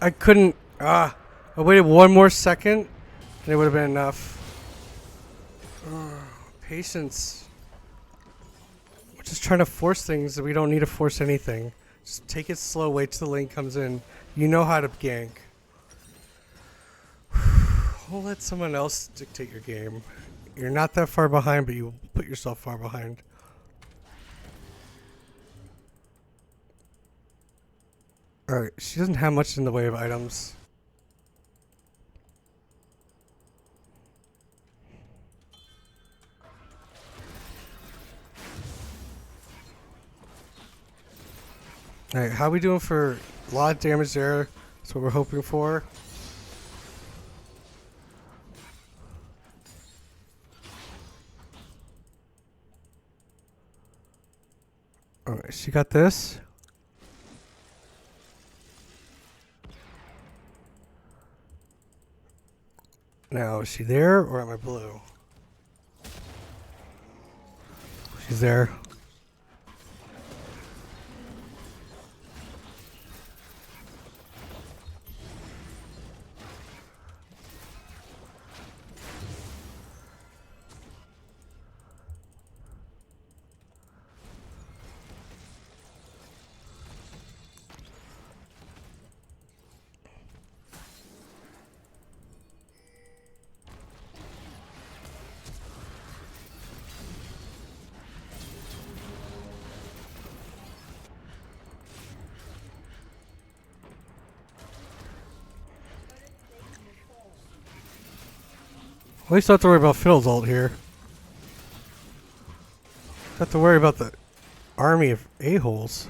I couldn't. I waited one more second, and it would have been enough. Patience. We're just trying to force things that we don't need to force anything. Just take it slow. Wait till the lane comes in. You know how to gank. Don't let someone else dictate your game. You're not that far behind, but you put yourself far behind. Alright, she doesn't have much in the way of items. Alright, how are we doing for a lot of damage there? That's what we're hoping for. Alright, she got this. Now, is she there or am I blue? She's there. At least I don't have to worry about Phil's ult here. I have to worry about the army of a-holes.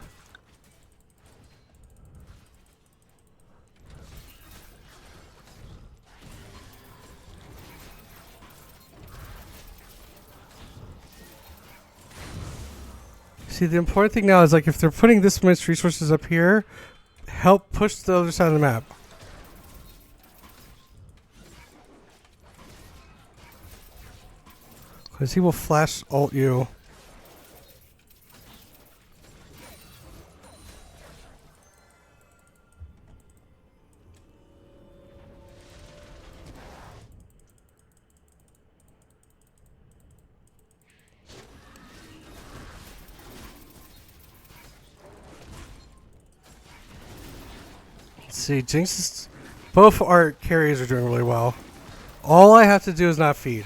See, the important thing now is like if they're putting this much resources up here, help push the other side of the map. Because he will flash ult you. Let's see, Jinx is... Both our carries are doing really well. All I have to do is not feed.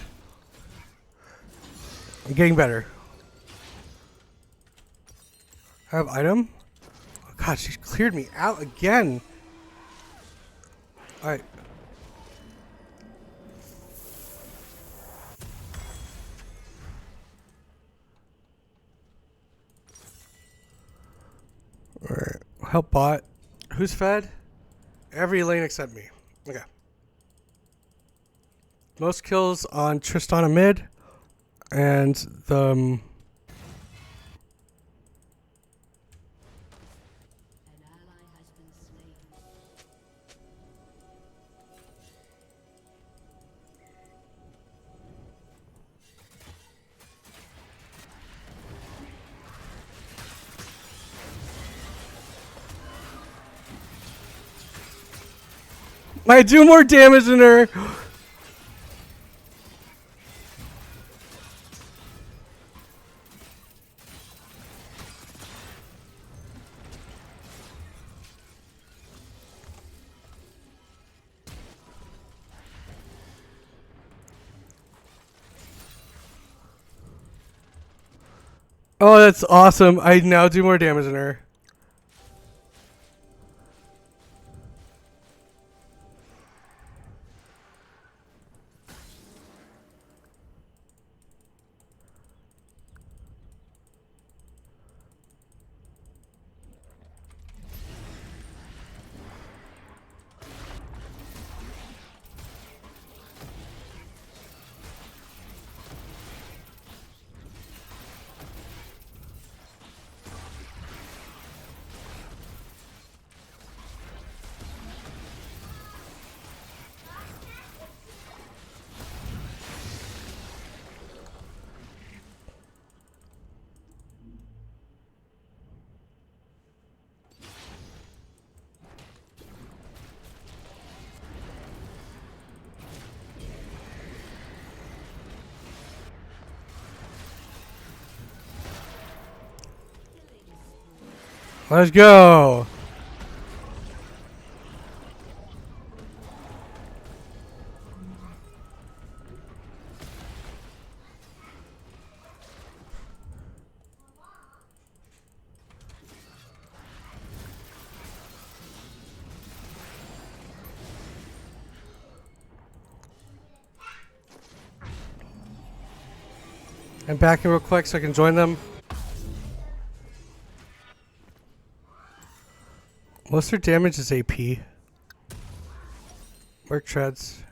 I'm getting better. I have item? Oh god, she cleared me out again. Alright. Alright. Help bot. Who's fed? Every lane except me. Okay. Most kills on Tristana mid. And the... An ally has been slain. I do more damage than her! Oh, that's awesome. I now do more damage than her. Let's go. I'm backing real quick so I can join them. Most of their damage is AP. Work treads.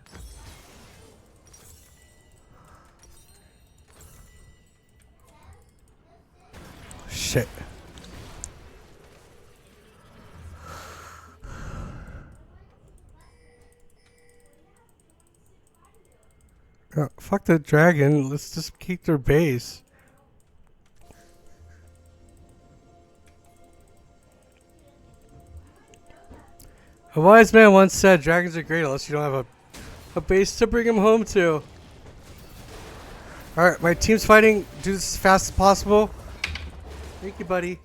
Shit. Oh, fuck the dragon. Let's just keep their base. A wise man once said, dragons are great unless you don't have a base to bring them home to. Alright, my team's fighting. Do this as fast as possible. Thank you, buddy.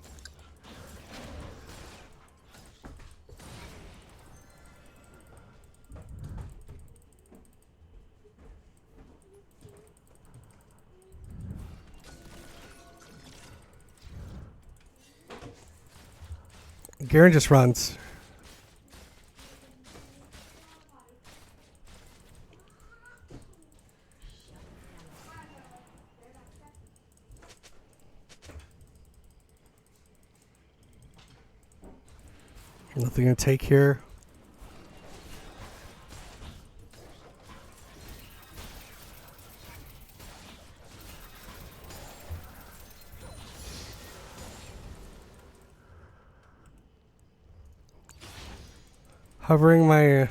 Garen just runs. Nothing to take here. Hovering my...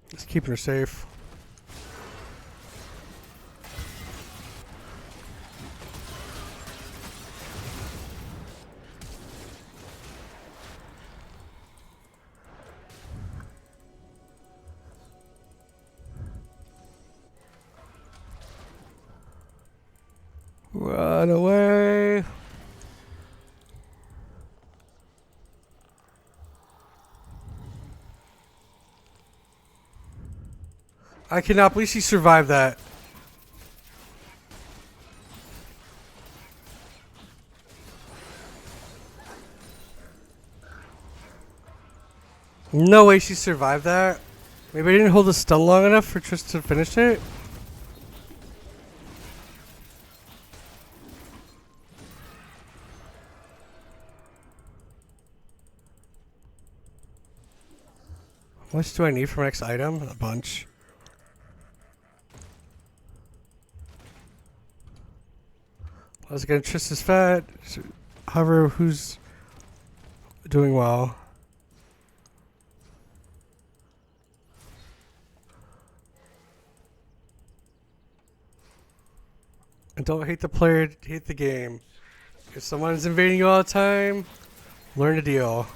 Just keeping her safe. Run away. I cannot believe she survived that. No way she survived that. Maybe I didn't hold the stun long enough for Trish to finish it. How much do I need for my next item? A bunch. I was gonna Triss is fat. However, who's doing well? And don't hate the player, hate the game. If someone's invading you all the time, learn to deal.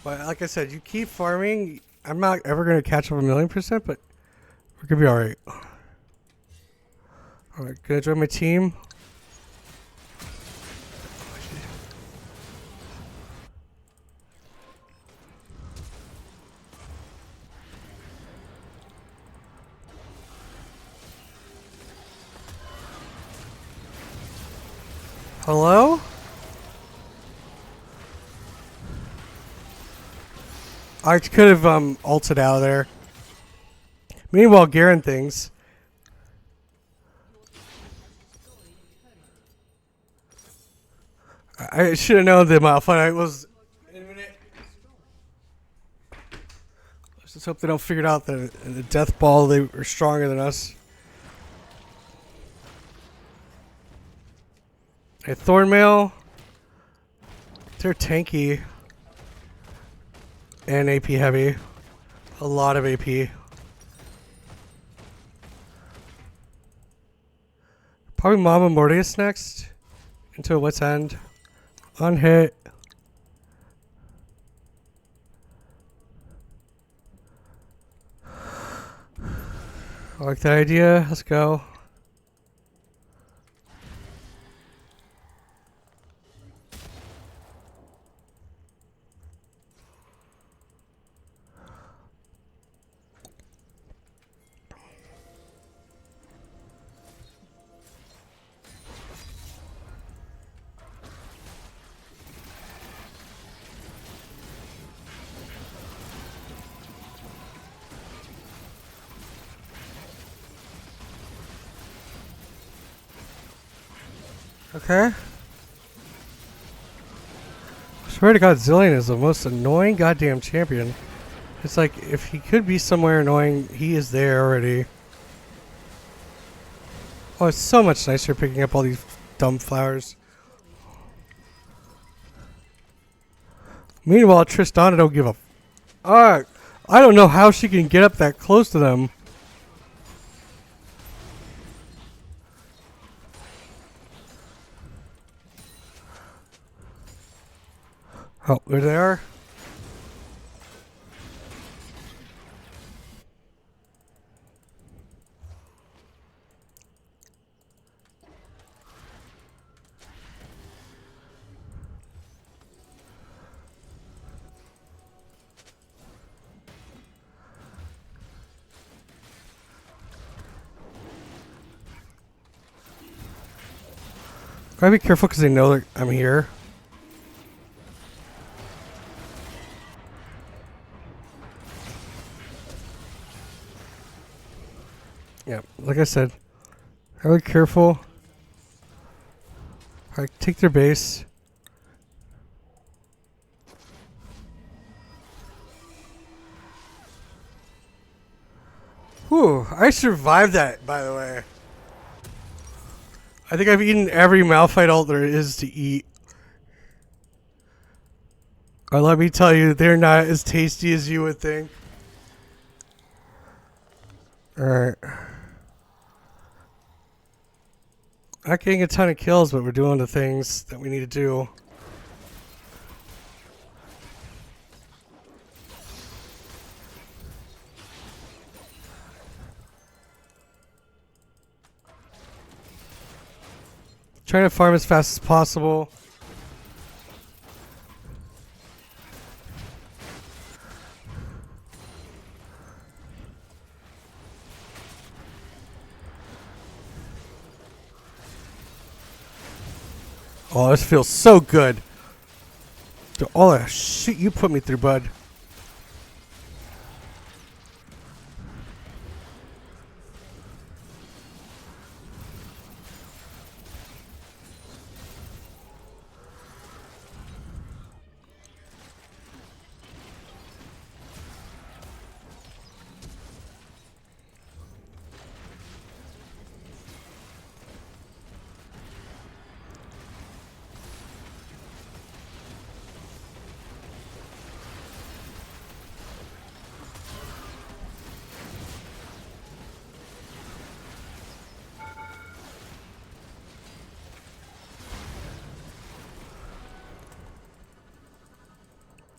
But like I said, you keep farming. I'm not ever going to catch up 1,000,000%, but we're going to be alright. Alright, gonna join my team. Hello? I could have ulted out of there. Meanwhile, Garen things. I should have known the amount of fun I was. Let's just hope they don't figure out that in the death ball they were stronger than us. Hey, Thornmail. They're tanky. And AP heavy. A lot of AP. Probably Mama Mortius next. Into a Wit's End. On hit. I like that idea. Let's go. Okay. I swear to God, Zillion is the most annoying goddamn champion. It's like, if he could be somewhere annoying, he is there already. Oh, it's so much nicer picking up all these dumb flowers. Meanwhile, Tristana don't give a... I don't know how she can get up that close to them. Oh, there they are. Gotta be careful because they know that I'm here. Yeah, like I said, gotta be careful. Alright, take their base. Whew, I survived that, by the way. I think I've eaten every Malphite ult there is to eat. Or let me tell you, they're not as tasty as you would think. Alright. Not getting a ton of kills, but we're doing the things that we need to do. Trying to farm as fast as possible. Oh, this feels so good. All that shit you put me through, bud.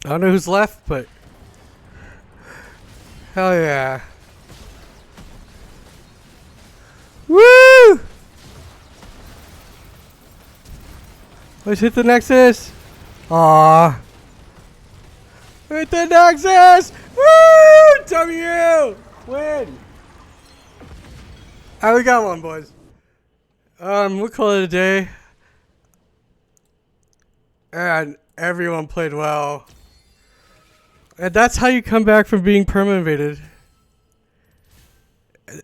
I don't know who's left, but hell yeah. Woo! Let's hit the Nexus. Aww. Hit the Nexus! Woo! W! Win! Alright, we got one, boys. We'll call it a day. And everyone played well. And that's how you come back from being perma-invaded.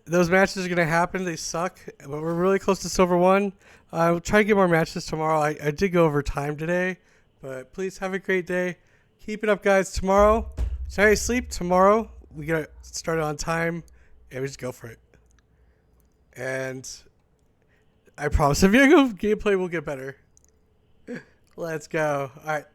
Those matches are going to happen. They suck. But we're really close to Silver 1. We'll try to get more matches tomorrow. I did go over time today. But please have a great day. Keep it up, guys. Tomorrow, tonight sleep. Tomorrow, we got to start on time. And we just go for it. And I promise the video gameplay will get better. Let's go. All right.